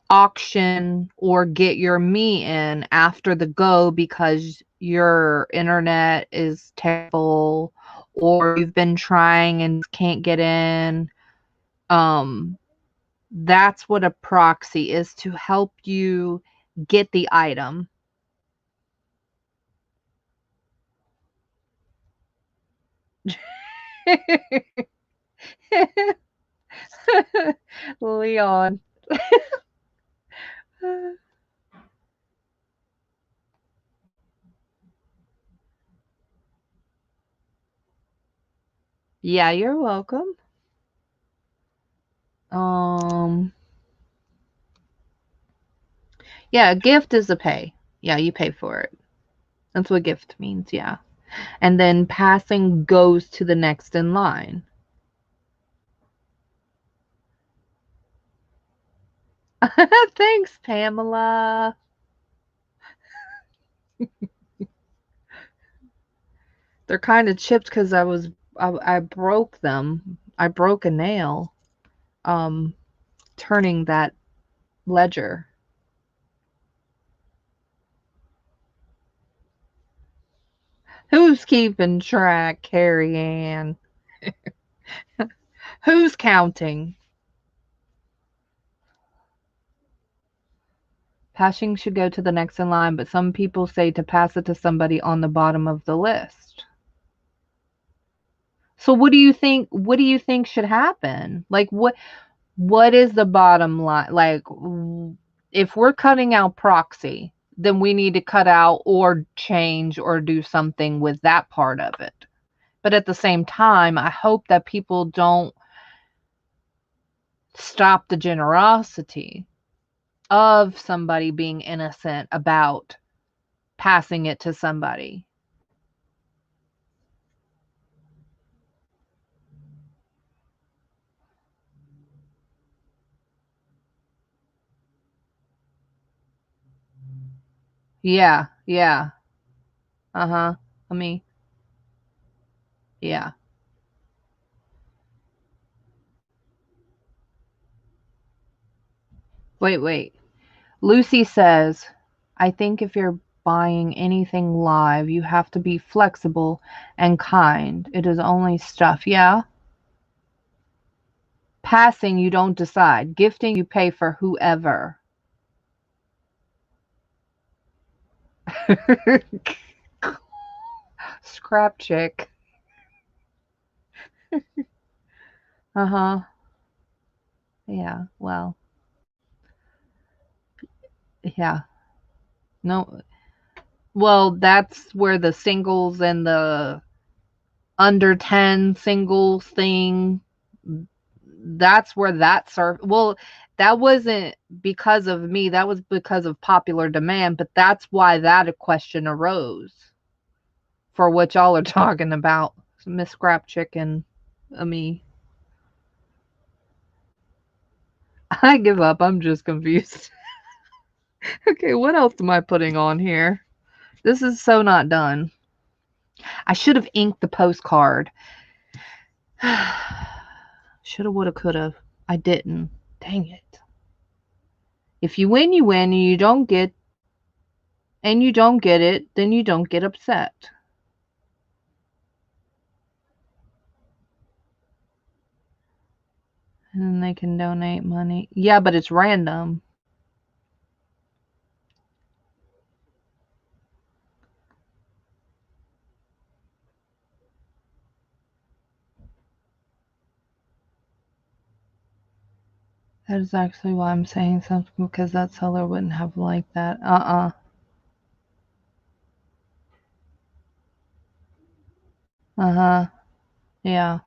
auction or get your me in after the go because your internet is terrible or you've been trying and can't get in. That's what a proxy is, to help you get the item. Leon. Yeah, you're welcome. Yeah, a gift is a pay. Yeah, you pay for it. That's what gift means, yeah. And then passing goes to the next in line. Thanks, Pamela. They're kind of chipped because I broke them. I broke a nail turning that ledger. Who's keeping track, Carrie Ann? Who's counting? Passing should go to the next in line, but some people say to pass it to somebody on the bottom of the list. So what do you think should happen? Like what is the bottom line? Like if we're cutting out proxy, then we need to cut out or change or do something with that part of it. But at the same time, I hope that people don't stop the generosity of somebody being innocent about passing it to somebody. Yeah, yeah. Uh-huh. I mean, yeah. Wait. Lucy says, I think if you're buying anything live, you have to be flexible and kind. It is only stuff. Yeah. Passing, you don't decide. Gifting, you pay for whoever. Scrap chick. Uh-huh. Yeah. Well, yeah. No. Well, that's where the singles and the under 10 singles thing, that's where that well, that wasn't because of me, that was because of popular demand, but that's why that question arose for what y'all are talking about. Miss Scrap Chicken, me. I give up, I'm just confused. Okay, what else am I putting on here? This is so not done. I should have inked the postcard. Shoulda, woulda, coulda. I didn't. Dang it. If you win, you win, and you don't get it, then you don't get upset. And then they can donate money. Yeah, but it's random. That is actually why I'm saying something, because that seller wouldn't have liked that. Uh-huh. Yeah.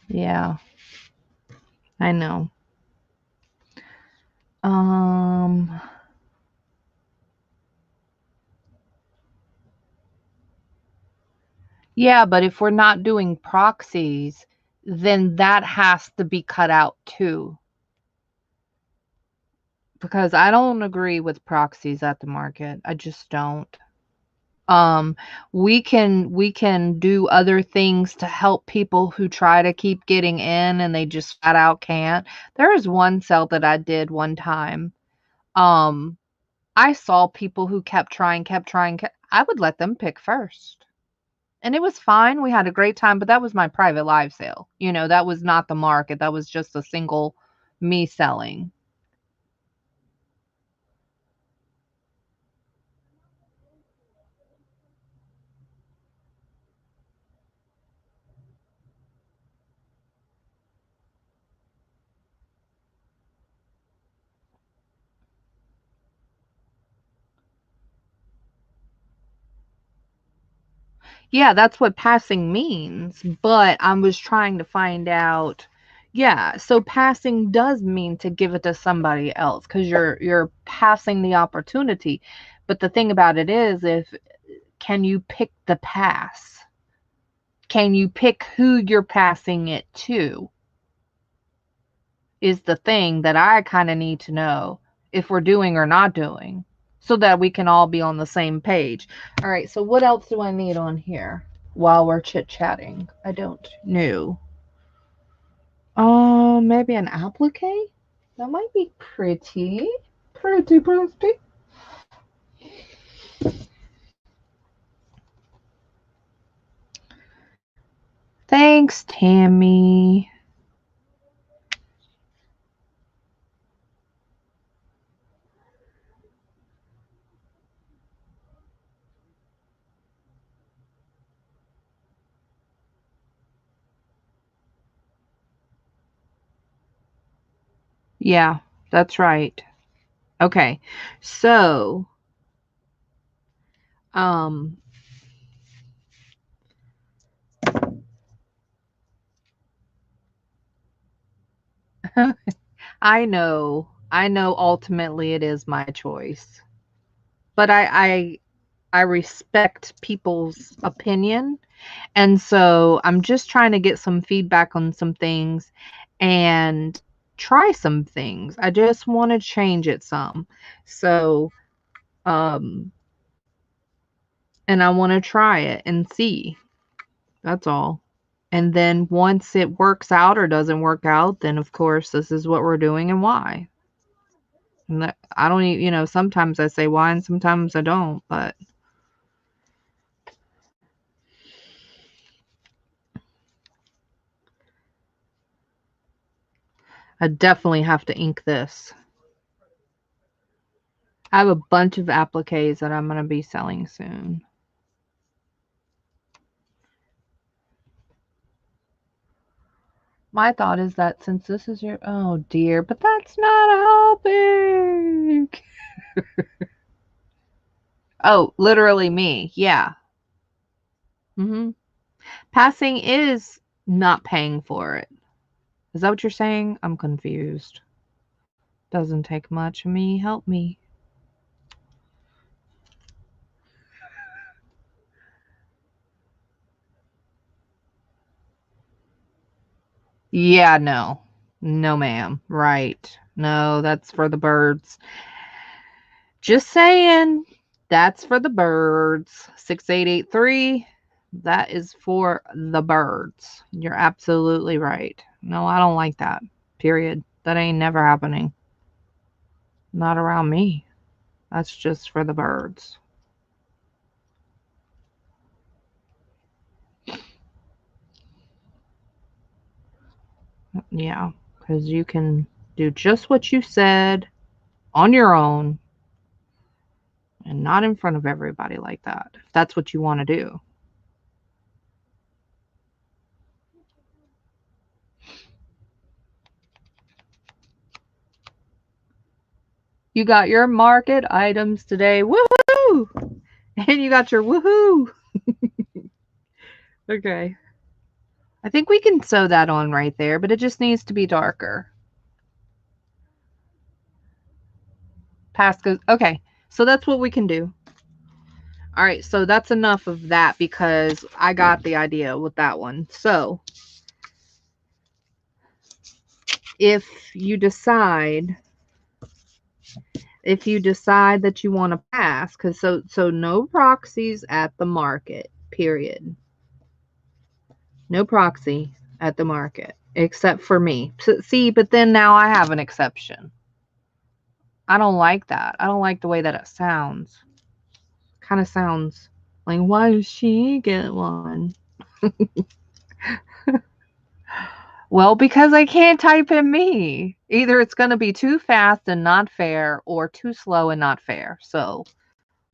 Yeah. I know. Um yeah, but if we're not doing proxies, then that has to be cut out too. because I don't agree with proxies at the market. I just don't. We can do other things to help people who try to keep getting in and they just flat out can't. There is one sale that I did one time. Um, I saw people who kept trying, I would let them pick first. And it was fine. We had a great time, but that was my private live sale. You know, that was not the market. That was just a single me selling. Yeah, that's what passing means, but I was trying to find out. Yeah, so passing does mean to give it to somebody else because you're passing the opportunity. But the thing about it is, if can you pick the pass? Can you pick who you're passing it to? Is the thing that I kind of need to know if we're doing or not doing so that we can all be on the same page. All right, so what else do I need on here while we're chit-chatting? I don't know. Maybe an applique? That might be pretty. Pretty. Thanks, Tammy. Yeah, that's right. Okay. So, um I know ultimately it is my choice. But I respect people's opinion. And so I'm just trying to get some feedback on some things and try some things. I just want to change it some. So, um, and I want to try it and see. That's all. And then once it works out or doesn't work out, then of course this is what we're doing and why. And that, I don't, sometimes I say why and sometimes I don't, but I definitely have to ink this. I have a bunch of appliques that I'm going to be selling soon. My thought is that since this is your, oh dear, but that's not helping. Oh, literally me. Yeah. Hmm. Passing is not paying for it. Is that what you're saying? I'm confused. Doesn't take much of me. Help me. Yeah, no. No, ma'am. Right. No, that's for the birds. Just saying. That's for the birds. 6883. That is for the birds. You're absolutely right. No, I don't like that. Period. That ain't never happening. Not around me. That's just for the birds. Yeah, because you can do just what you said on your own and not in front of everybody like that, if that's what you want to do. You got your market items today. Woohoo! And you got your woohoo. Okay. I think we can sew that on right there, but it just needs to be darker. Past goes. Okay. So that's what we can do. All right. So that's enough of that because I got the idea with that one. So if you decide if you decide that you want to pass, because so no proxies at the market, period. No proxy at the market, except for me. See, but then now I have an exception. I don't like that. I don't like the way that it sounds. Kind of sounds like, why does she get one? Well, because I can't type in me. Either it's going to be too fast and not fair, or too slow and not fair. So,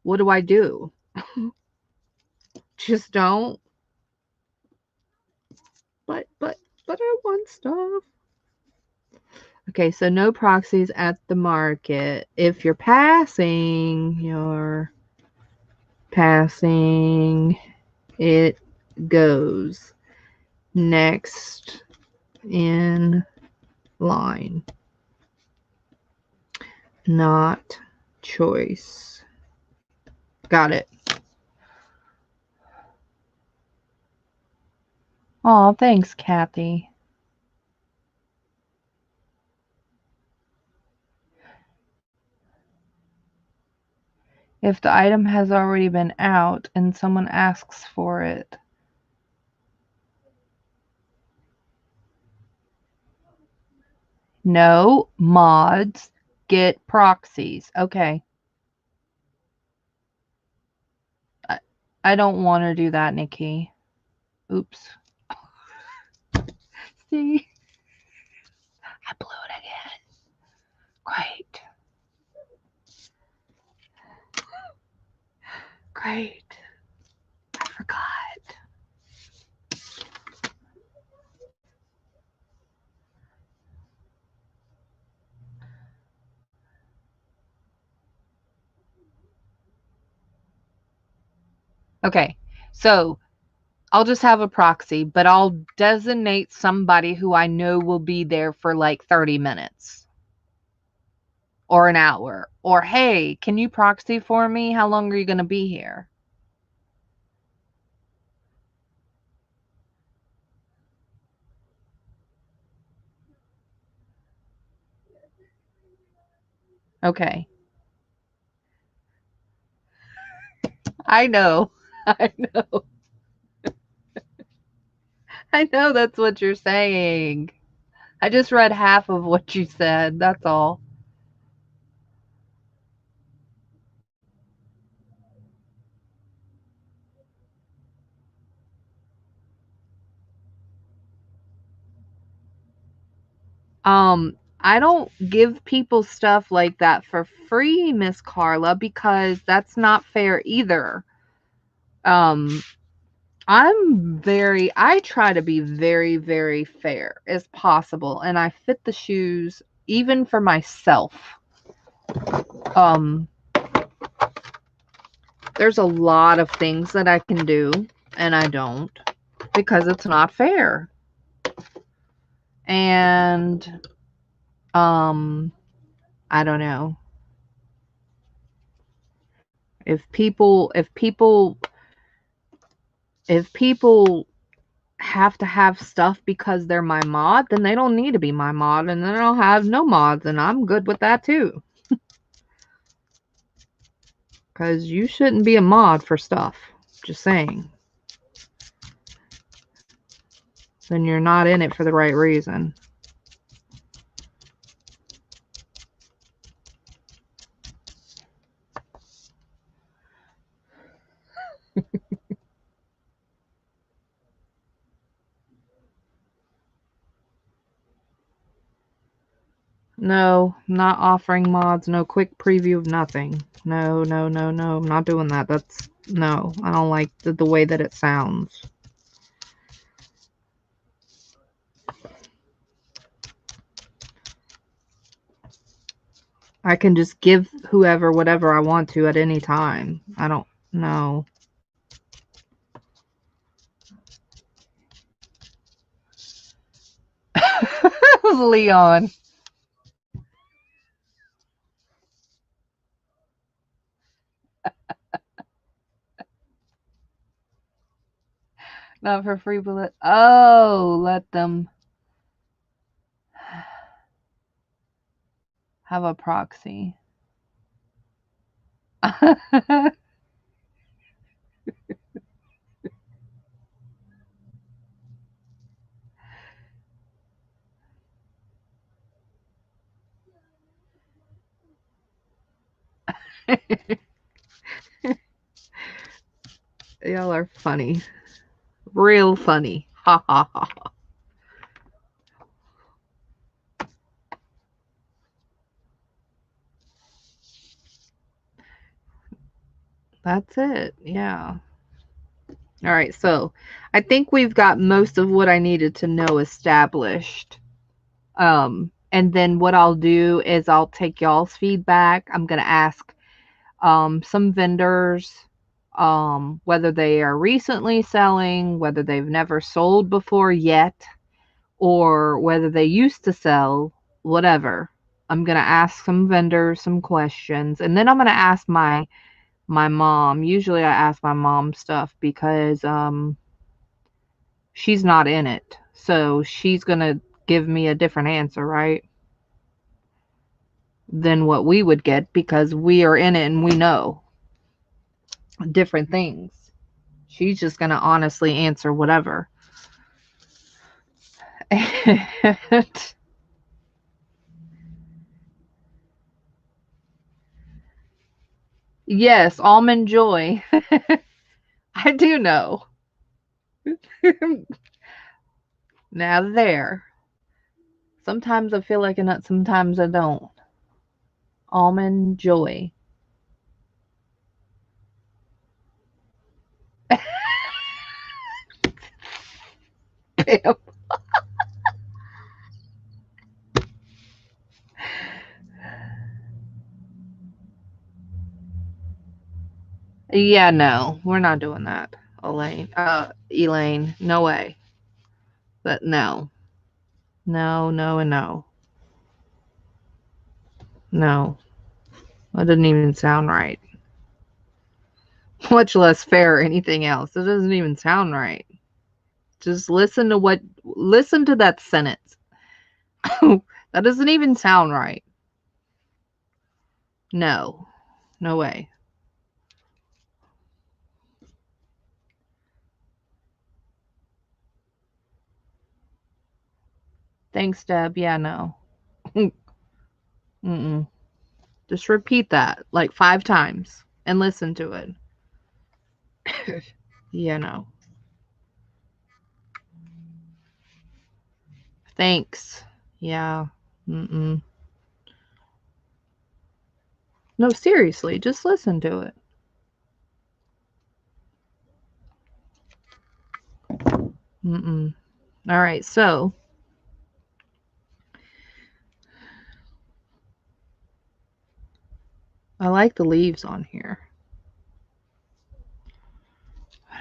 what do I do? Just don't. But I want stuff. Okay, so no proxies at the market. If you're passing, it goes next in line. Not choice. Got it. Oh, thanks, Kathy. If the item has already been out and someone asks for it. No mods get proxies. Okay. I don't want to do that, Nikki. Oops. See? I blew it again. Great. Great. I forgot. Okay. So I'll just have a proxy, but I'll designate somebody who I know will be there for like 30 minutes or an hour. Or, hey, can you proxy for me? How long are you going to be here? Okay. I know. I know. I know that's what you're saying. I just read half of what you said. That's all. I don't give people stuff like that for free, Miss Carla, because that's not fair either. I try to be very, very fair as possible, and I fit the shoes even for myself. There's a lot of things that I can do, and I don't, because it's not fair. And, I don't know. If people have to have stuff because they're my mod, then they don't need to be my mod, and then I'll have no mods, and I'm good with that too. Because you shouldn't be a mod for stuff. Just saying. Then you're not in it for the right reason. No, not offering mods, no quick preview of nothing. No, no, no, no, I'm not doing that. No, I don't like the way that it sounds. I can just give whoever whatever I want to at any time. I don't know. Leon. Not for free bullet. Oh, let them have a proxy. Y'all are funny. Real funny. Ha ha ha. That's it. Yeah. All right. So I think we've got most of what I needed to know established. And then what I'll do is I'll take y'all's feedback. I'm going to ask some vendors whether they are recently selling, whether they've never sold before yet, or whether they used to sell, whatever. I'm going to ask some vendors some questions, and then I'm going to ask my mom. Usually I ask my mom stuff because she's not in it. So she's going to give me a different answer, right? Than what we would get because we are in it and we know different things. She's just going to honestly answer whatever. Yes, almond joy. I do know. Now there. Sometimes I feel like a nut, sometimes I don't. Almond joy. Yeah, no, we're not doing that, Elaine. Elaine, no way. But no. No, no, and no. No. That didn't even sound right. Much less fair or anything else. It doesn't even sound right. Just listen to that sentence. That doesn't even sound right. No. No way. Thanks, Deb. Yeah, no. Mm-mm. Just repeat that like 5 times and listen to it. Yeah, no. Thanks. Yeah. Mm-mm. No, seriously, just listen to it. Mm-mm. All right, so I like the leaves on here.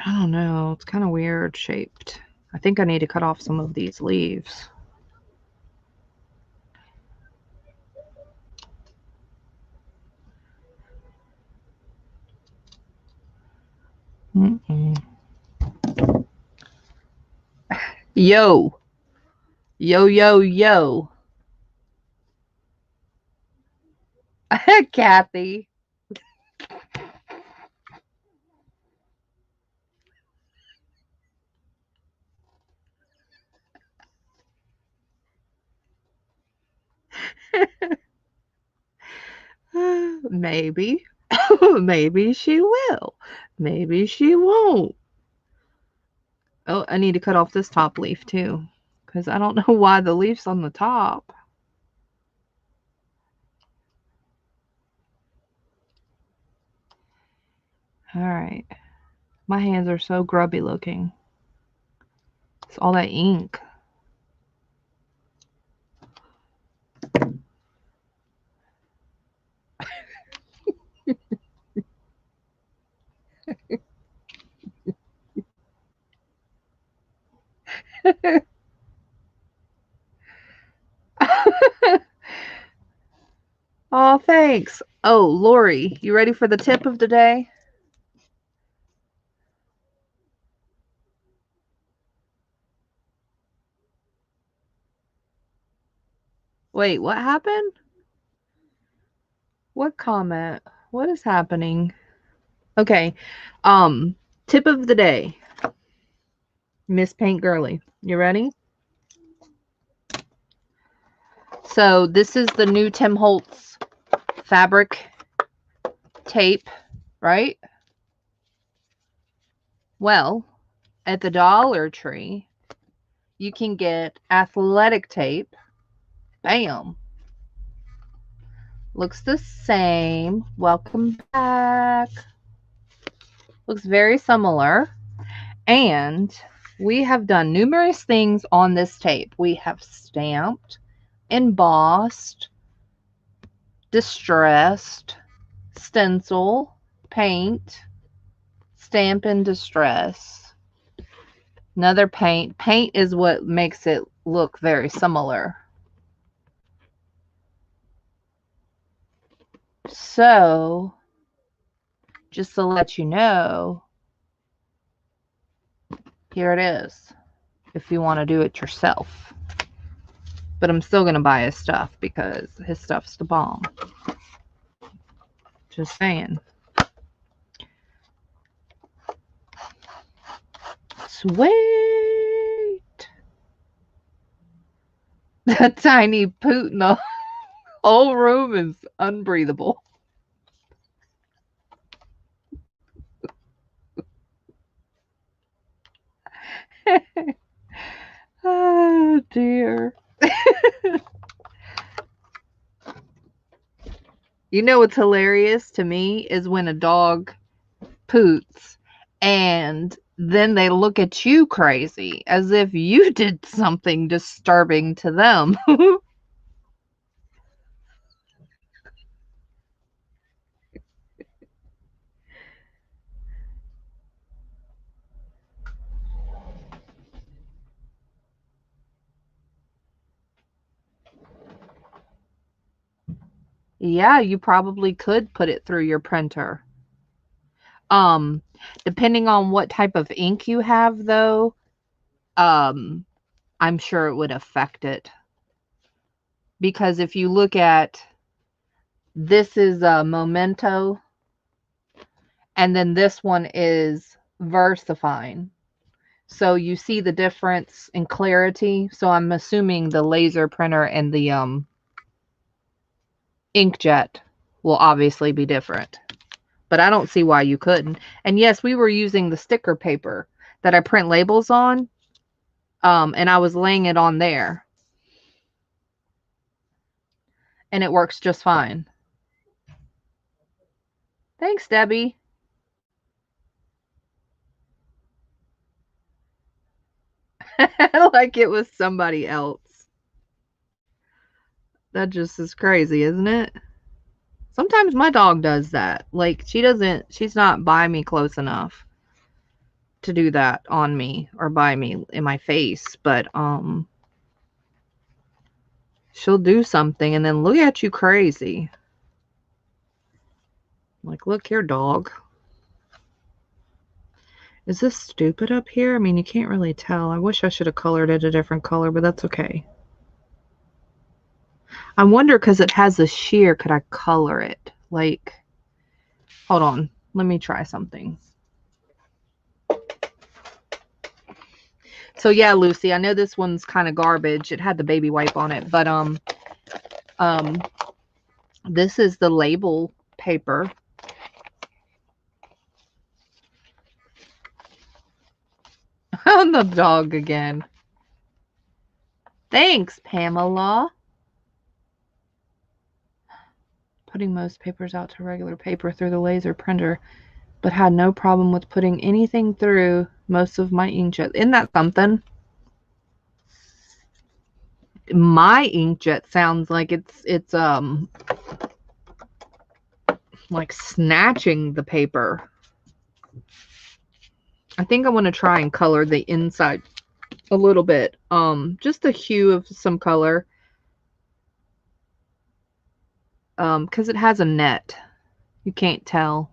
I don't know. It's kind of weird shaped. I think I need to cut off some of these leaves. Mm-mm. Yo. Yo, yo, yo. Kathy. Maybe. Maybe she will. Maybe she won't. Oh, I need to cut off this top leaf too. Because I don't know why the leaf's on the top. Alright. My hands are so grubby looking. It's all that ink. Oh, thanks. Oh, Lori, you ready for the tip of the day? Wait, what happened? What comment? What is happening? Okay. Tip of the day. Miss Paint Girly. You ready? So this is the new Tim Holtz fabric tape, right? Well, at the Dollar Tree, you can get athletic tape. Bam. Looks the same. Welcome back. Looks very similar. And we have done numerous things on this tape. We have stamped, embossed, distressed, stencil, paint, stamp and distress. Another paint. Paint is what makes it look very similar. So, just to let you know, here it is, if you want to do it yourself. But I'm still going to buy his stuff because his stuff's the bomb. Just saying. Sweet. That tiny poot in the whole room is unbreathable. Oh, dear. You know what's hilarious to me is when a dog poots and then they look at you crazy as if you did something disturbing to them. Yeah, you probably could put it through your printer. Depending on what type of ink you have though, I'm sure it would affect it. Because if you look at, this is a Memento, and then this one is VersaFine. So you see the difference in clarity. So I'm assuming the laser printer and the inkjet will obviously be different. But I don't see why you couldn't. And yes, we were using the sticker paper that I print labels on. And I was laying it on there. And it works just fine. Thanks, Debbie. Like it was somebody else. That just is crazy, isn't it? Sometimes my dog does that. Like she's not by me close enough to do that on me or by me in my face, but she'll do something and then look at you crazy. Like, look here, dog. Is this stupid up here? I mean, you can't really tell. I wish I should have colored it a different color, but that's okay. I wonder, because it has a sheer, could I color it? Like, hold on. Let me try something. So yeah, Lucy, I know this one's kind of garbage. It had the baby wipe on it, but this is the label paper. On the dog again. Thanks, Pamela. Putting most papers out to regular paper through the laser printer, but had no problem with putting anything through most of my inkjet. Isn't that something? My inkjet sounds like it's like snatching the paper. I think I want to try and color the inside a little bit. Just a hue of some color. Because it has a net. You can't tell.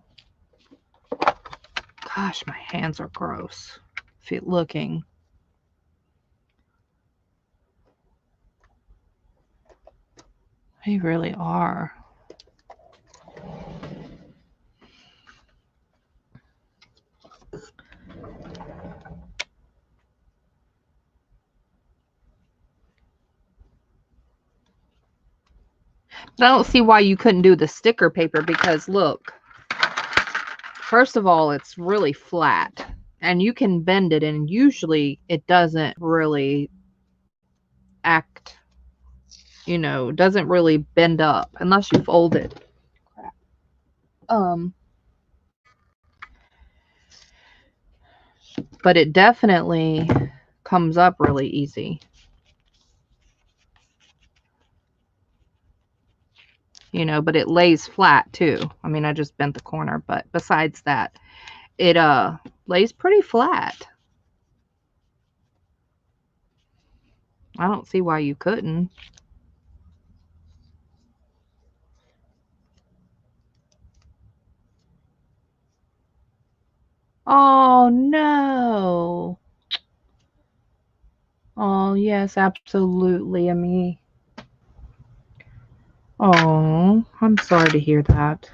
Gosh, my hands are gross. If you're looking. They really are. I don't see why you couldn't do the sticker paper because look, first of all, it's really flat and you can bend it, and usually it doesn't really act, you know, doesn't really bend up unless you fold it. But it definitely comes up really easy. You know, but it lays flat too. I mean, I just bent the corner, but besides that, it lays pretty flat. I don't see why you couldn't. Oh no. Oh yes, absolutely, Amy. Oh, I'm sorry to hear that.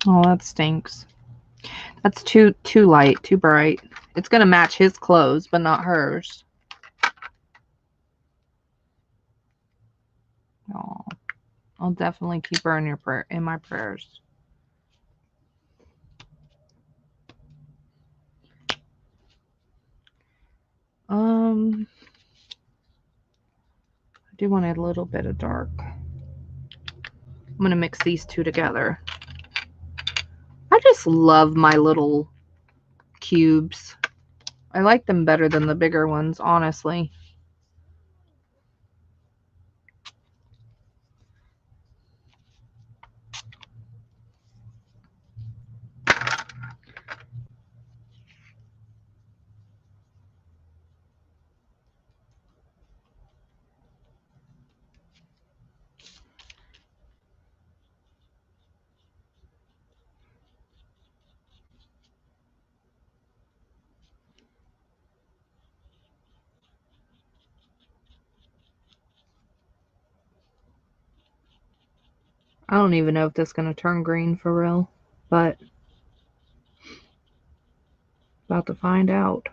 Oh, that stinks. That's too light, too bright. It's gonna match his clothes, but not hers. Oh, I'll definitely keep her in my prayers. I do want a little bit of dark. I'm gonna mix these two together. I just love my little cubes. I like them better than the bigger ones, honestly. I don't even know if this is going to turn green for real, but about to find out.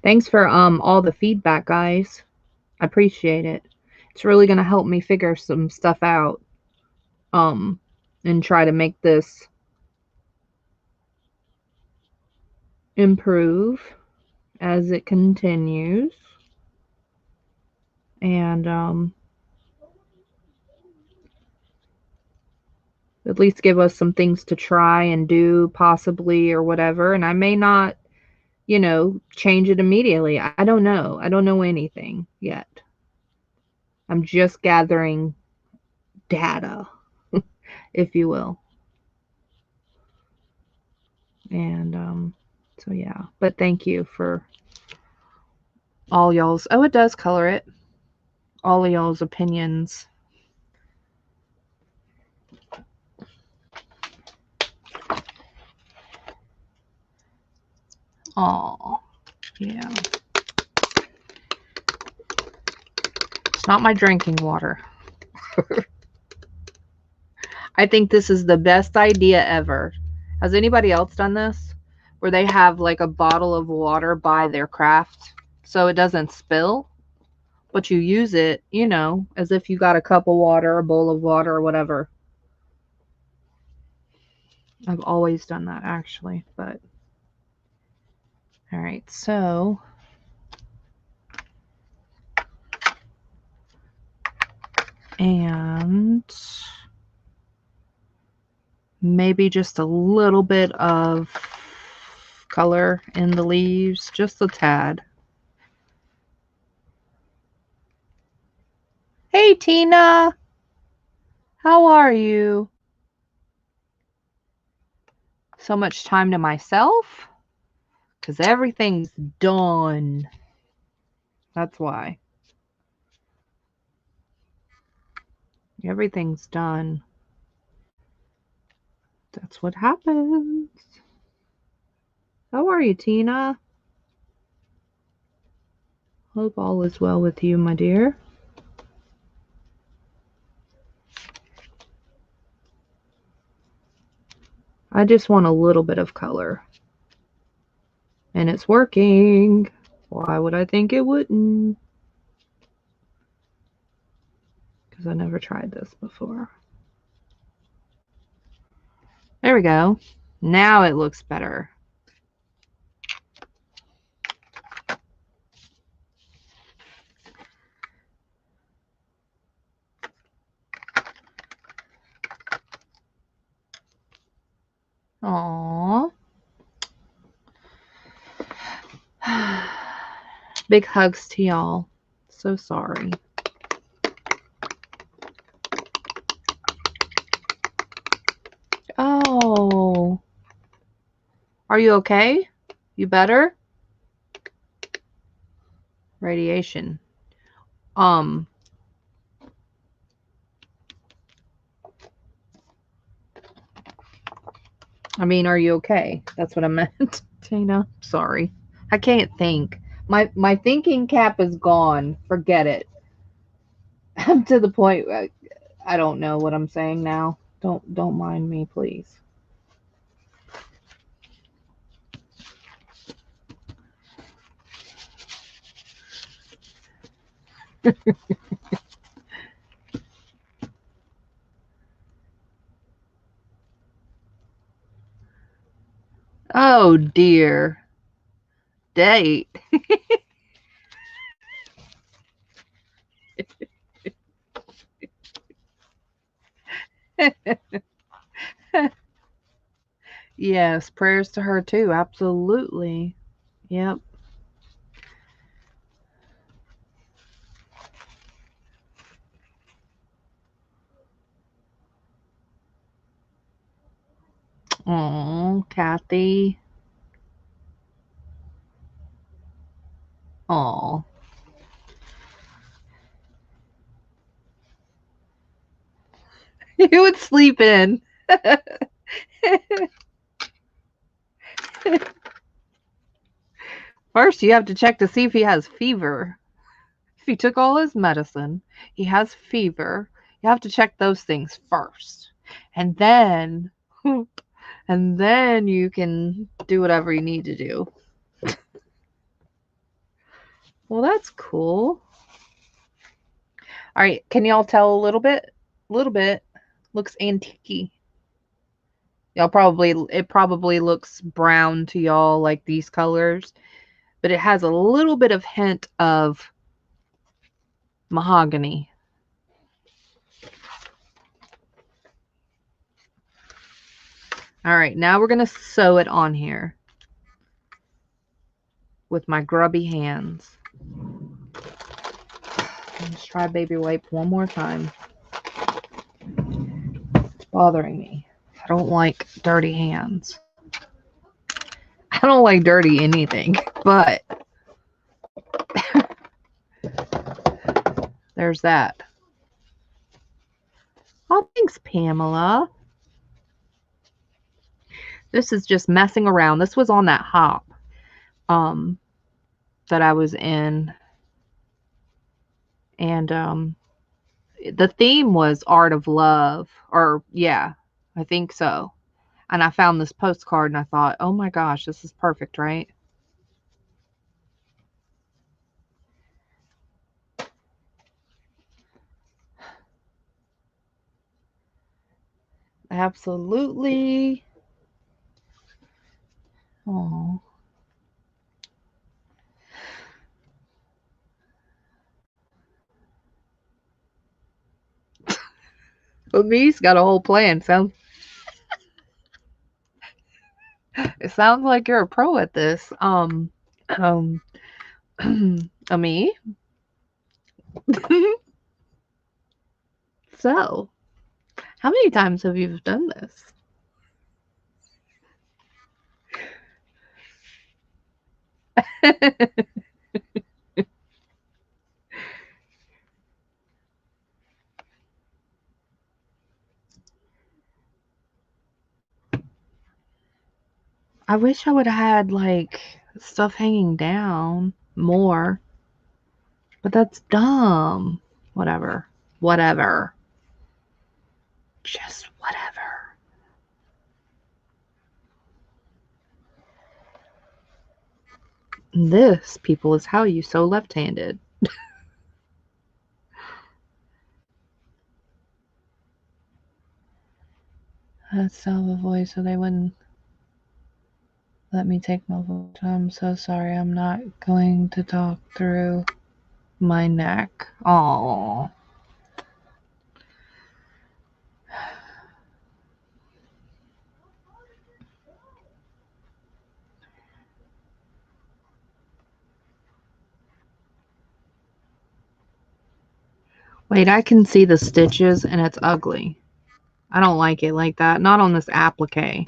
Thanks for all the feedback, guys. I appreciate it. It's really going to help me figure some stuff out and try to make this improve as it continues. And at least give us some things to try and do possibly or whatever. And I may not, you know, change it immediately. I don't know. I don't know anything yet. I'm just gathering data, if you will. And so yeah, but thank you for all y'all's, oh, it does color it, all of y'all's opinions. Oh, yeah. It's not my drinking water. I think this is the best idea ever. Has anybody else done this? Where they have like a bottle of water by their craft so it doesn't spill, but you use it, you know, as if you got a cup of water, a bowl of water, or whatever. I've always done that actually, but all right, so and maybe just a little bit of color in the leaves, just a tad. Hey Tina, how are you? So much time to myself because everything's done. That's why. Everything's done. That's what happens. How are you, Tina? Hope all is well with you, my dear. I just want a little bit of color. And it's working. Why would I think it wouldn't? Because I never tried this before. There we go. Now it looks better. Aww. Big hugs to y'all. So sorry. Oh. Are you okay? You better? Radiation. I mean, are you okay? That's what I meant. Tina, sorry. I can't think. My thinking cap is gone. Forget it. I'm to the point where I don't know what I'm saying now. Don't mind me, please. Oh dear. Date. Yes, prayers to her too. Absolutely. Yep. Oh, Kathy. Oh. You would sleep in. First, you have to check to see if he has fever. If he took all his medicine, he has fever. You have to check those things first. And then you can do whatever you need to do. Well, that's cool. All right, can y'all tell a little bit? A little bit. Looks antique. It probably looks brown to y'all, like these colors, but it has a little bit of hint of mahogany. All right, now we're going to sew it on here with my grubby hands. Let's try baby wipe one more time. It's bothering me. I don't like dirty hands. I don't like dirty anything, but there's that. Oh, thanks, Pamela. This is just messing around. This was on that hop that I was in. And the theme was Art of Love. Or, yeah, I think so. And I found this postcard and I thought, oh my gosh, this is perfect, right? Absolutely. Oh. But me's got a whole plan. It sounds like you're a pro at this. Me. So, how many times have you done this? I wish I would have had like stuff hanging down more. But that's dumb. Whatever. Whatever. Just whatever. This, people, is how you sew left-handed. Let's tell the voice so they wouldn't let me take my voice. I'm so sorry. I'm not going to talk through my neck. Oh. Wait, I can see the stitches and it's ugly. I don't like it like that. Not on this applique.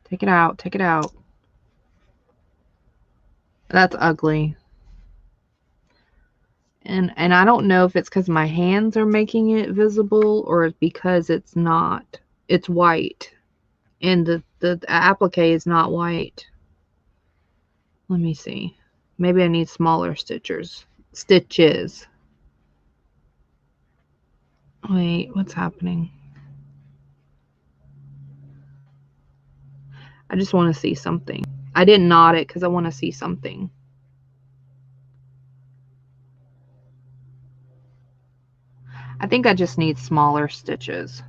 Take it out. Take it out. That's ugly. And I don't know if it's because my hands are making it visible or because it's not. It's white. And the applique is not white. Let me see. Maybe I need smaller stitches. Wait, what's happening? I just want to see something. I didn't knot it because I want to see something. I think I just need smaller stitches.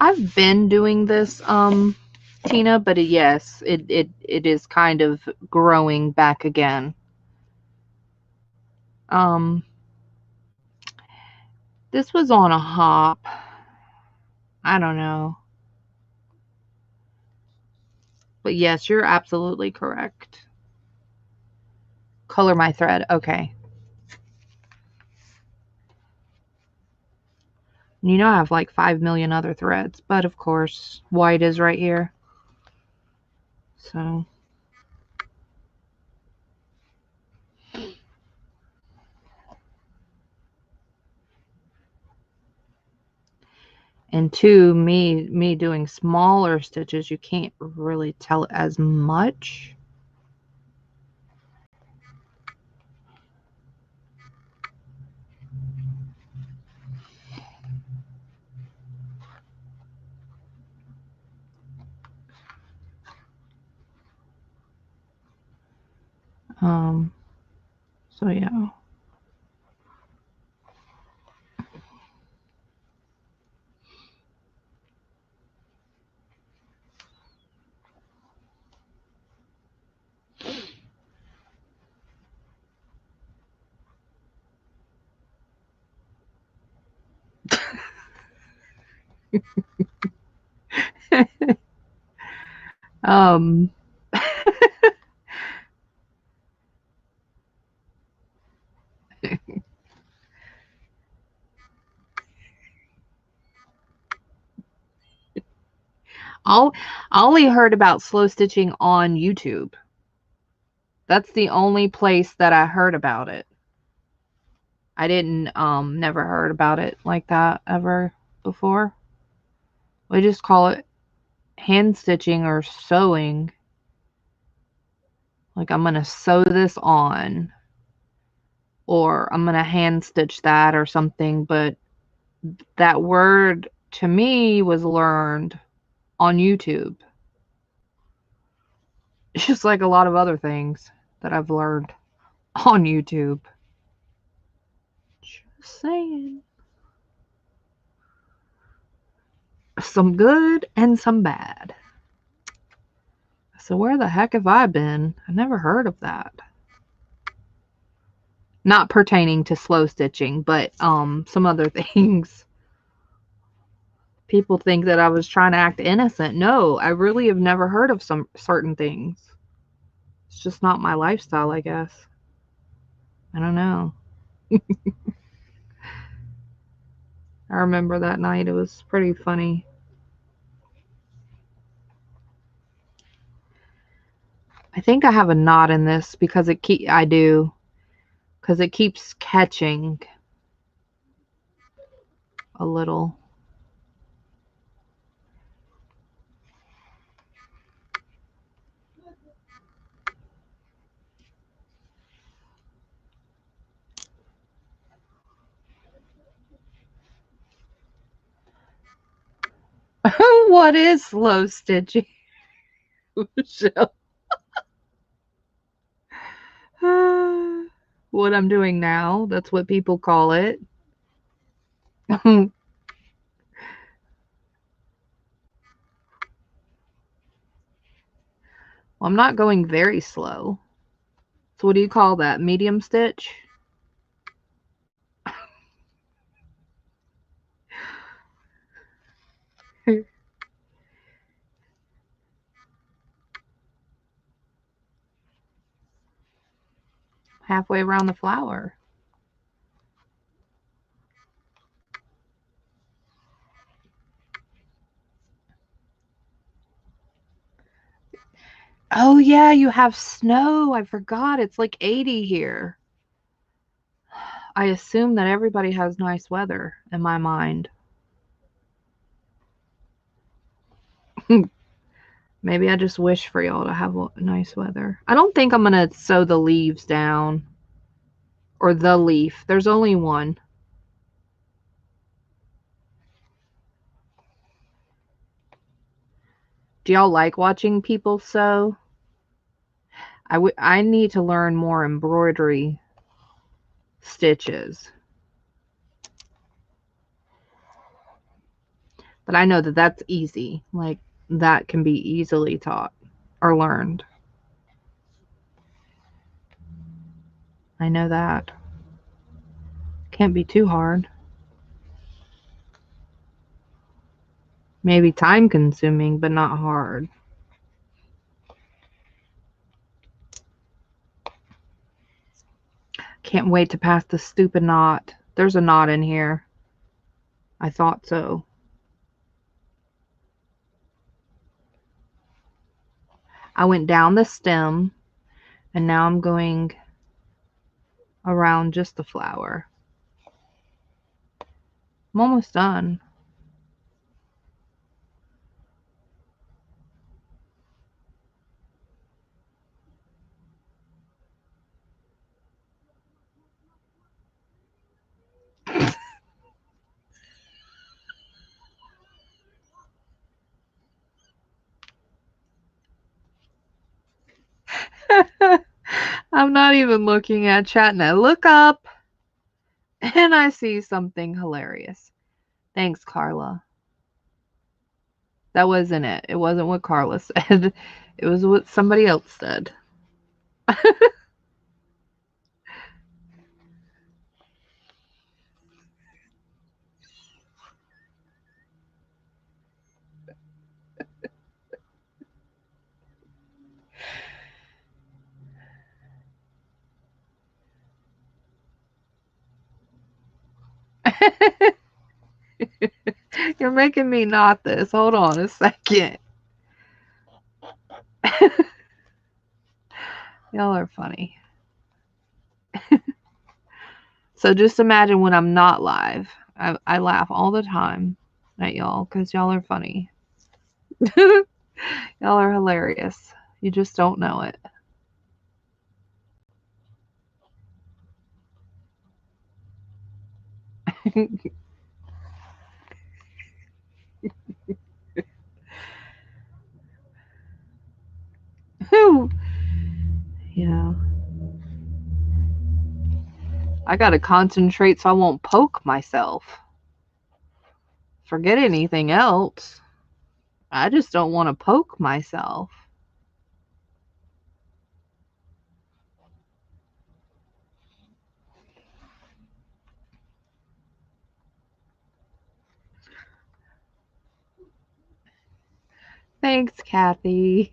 I've been doing this, Tina, but yes, it is kind of growing back again. This was on a hop. I don't know. But yes, you're absolutely correct. Color my thread. Okay. You know I have like 5 million other threads, but of course, white is right here. So. And two, me doing smaller stitches, you can't really tell as much. So yeah. I only heard about slow stitching on YouTube. That's the only place that I heard about it. I didn't never heard about it like that ever before. We just call it hand stitching or sewing. Like I'm gonna sew this on, or I'm gonna hand stitch that or something, but that word to me was learned on YouTube. It's just like a lot of other things that I've learned on YouTube. Just saying. Some good and some bad. So where the heck have I been? I never heard of that. Not pertaining to slow stitching, but some other things. People think that I was trying to act innocent. No, I really have never heard of some certain things. It's just not my lifestyle, I guess. I don't know. I remember that night. It was pretty funny. I think I have a knot in this because I do. Because it keeps catching a little. What is slow stitching? What I'm doing now, that's what people call it. Well, I'm not going very slow. So what do you call that? Medium stitch? Halfway around the flower. Oh yeah, you have snow. I forgot. It's like 80 here. I assume that everybody has nice weather in my mind. Maybe I just wish for y'all to have nice weather. I don't think I'm going to sew the leaves down. Or the leaf. There's only one. Do y'all like watching people sew? I need to learn more embroidery stitches. But I know that that's easy. Like, that can be easily taught or learned. I know that. Can't be too hard. Maybe time consuming, but not hard. Can't wait to pass the stupid knot. There's a knot in here. I thought so. I went down the stem, and now I'm going around just the flower. I'm almost done. I'm not even looking at chat, and I look up and I see something hilarious. Thanks, Carla. That wasn't it. It wasn't what Carla said. It was what somebody else said. You're making me knot this. Hold on a second. Y'all are funny. So just imagine when I'm not live. I laugh all the time at y'all because y'all are funny. Y'all are hilarious. You just don't know it. Yeah. I gotta concentrate so I won't poke myself. Forget anything else. I just don't want to poke myself. Thanks, Kathy.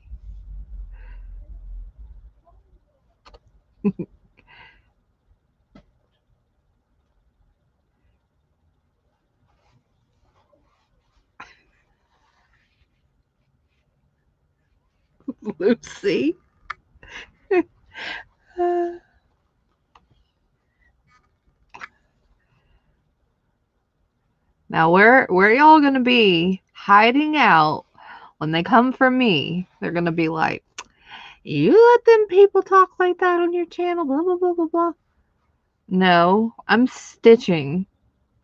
Lucy. Now where y'all gonna be hiding out when they come for me? They're gonna be like, you let them people talk like that on your channel, blah blah blah blah blah. No, I'm stitching.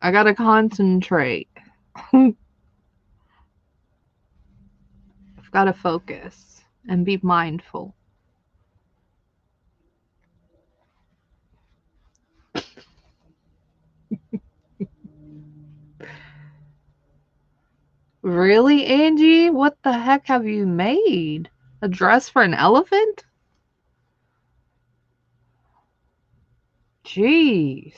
I gotta concentrate. I've got to focus and be mindful. Really, Angie? What the heck have you made? A dress for an elephant? Jeez.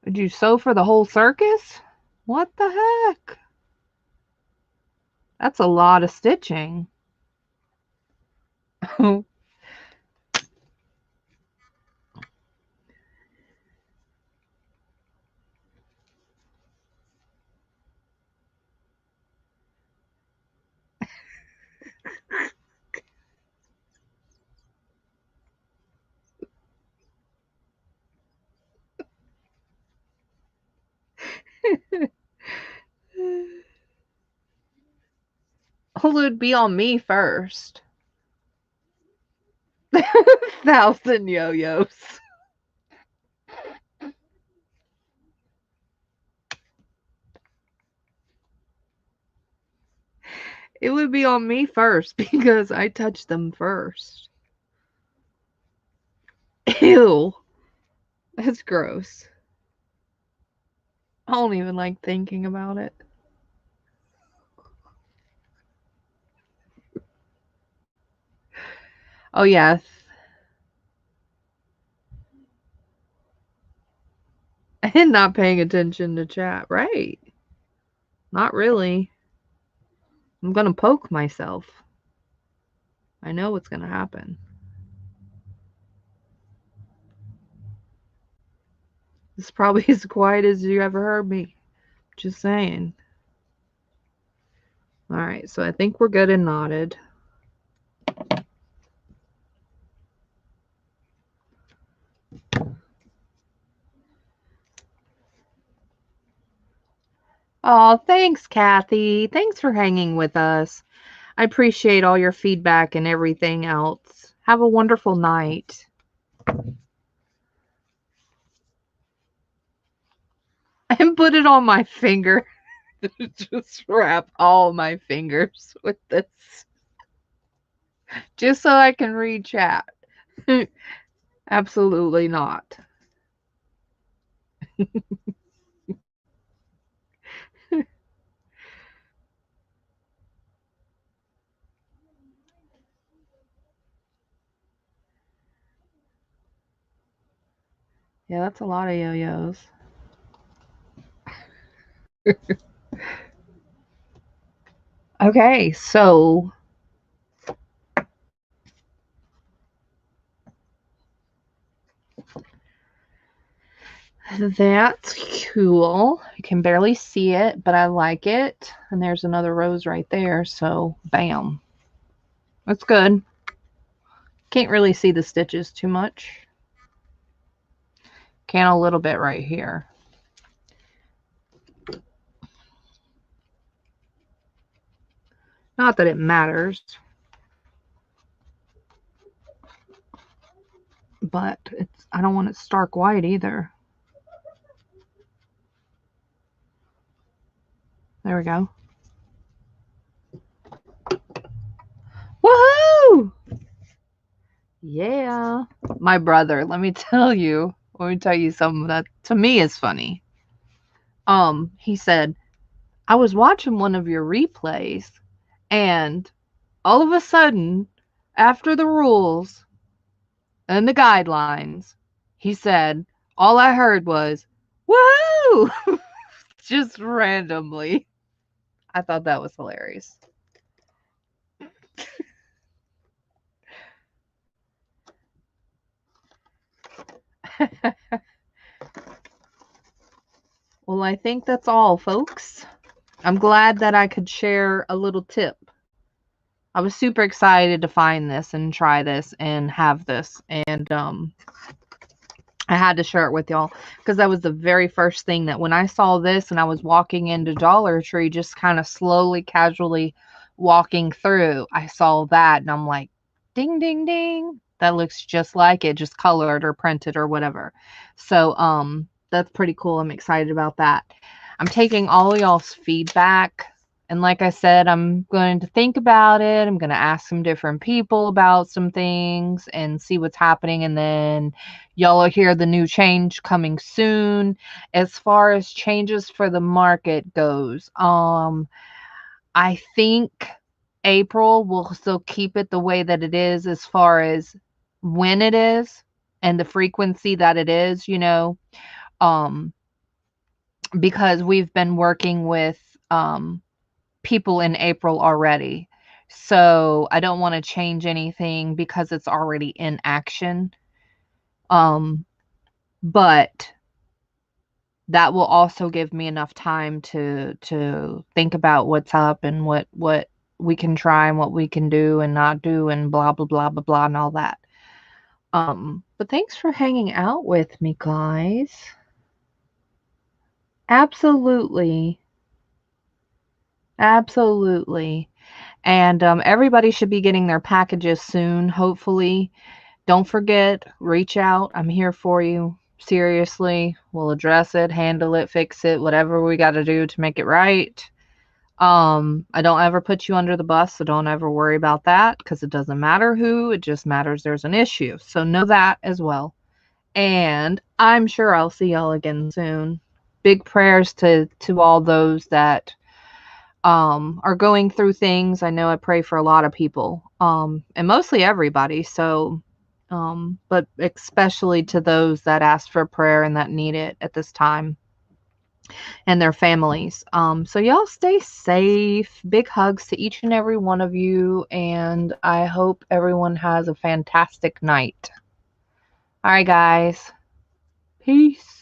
Did you sew for the whole circus? What the heck? That's a lot of stitching. Well, it would be on me first. 1,000 yo-yos. It would be on me first because I touched them first. Ew. That's gross. I don't even like thinking about it. Oh, yes. And not paying attention to chat. Right. Not really. I'm going to poke myself. I know what's going to happen. It's probably as quiet as you ever heard me. Just saying. All right, so I think we're good and knotted. Oh, thanks, Kathy. Thanks for hanging with us. I appreciate all your feedback and everything else. Have a wonderful night. And put it on my finger. Just wrap all my fingers with this. Just so I can read chat. Absolutely not. Yeah, that's a lot of yo-yos. Okay, so that's cool. You can barely see it, but I like it. And there's another rose right there, so bam. That's good. Can't really see the stitches too much. Can a little bit right here. Not that it matters. But I don't want it stark white either. There we go. Woohoo! Yeah. My brother, let me tell you something that to me is funny. He said, I was watching one of your replays and all of a sudden, after the rules and the guidelines, he said, all I heard was, woo! Just randomly. I thought that was hilarious. Well, I think that's all, folks. I'm glad that I could share a little tip. I was super excited to find this and try this and have this. And I had to share it with y'all because that was the very first thing that when I saw this and I was walking into Dollar Tree, just kind of slowly, casually walking through, I saw that and I'm like, ding, ding, ding. That looks just like it, just colored or printed or whatever. So that's pretty cool. I'm excited about that. I'm taking all y'all's feedback And like I said, I'm going to think about it. I'm going to ask some different people about some things and see what's happening. And then y'all will hear the new change coming soon. As far as changes for the market goes, I think April will still keep it the way that it is as far as when it is and the frequency that it is, um, because we've been working with people in April already. So I don't want to change anything because it's already in action. But that will also give me enough time to think about what's up and what we can try and what we can do and not do and blah blah blah blah blah and all that. But thanks for hanging out with me, guys. Absolutely. Absolutely. And everybody should be getting their packages soon, hopefully. Don't forget, reach out. I'm here for you. Seriously. We'll address it, handle it, fix it, whatever we got to do to make it right. I don't ever put you under the bus, so don't ever worry about that because it doesn't matter who, it just matters there's an issue. So know that as well. And I'm sure I'll see y'all again soon. Big prayers to all those that are going through things. I know I pray for a lot of people, and mostly everybody. So, but especially to those that ask for prayer and that need it at this time and their families. So y'all stay safe. Big hugs to each and every one of you. And I hope everyone has a fantastic night. All right, guys. Peace.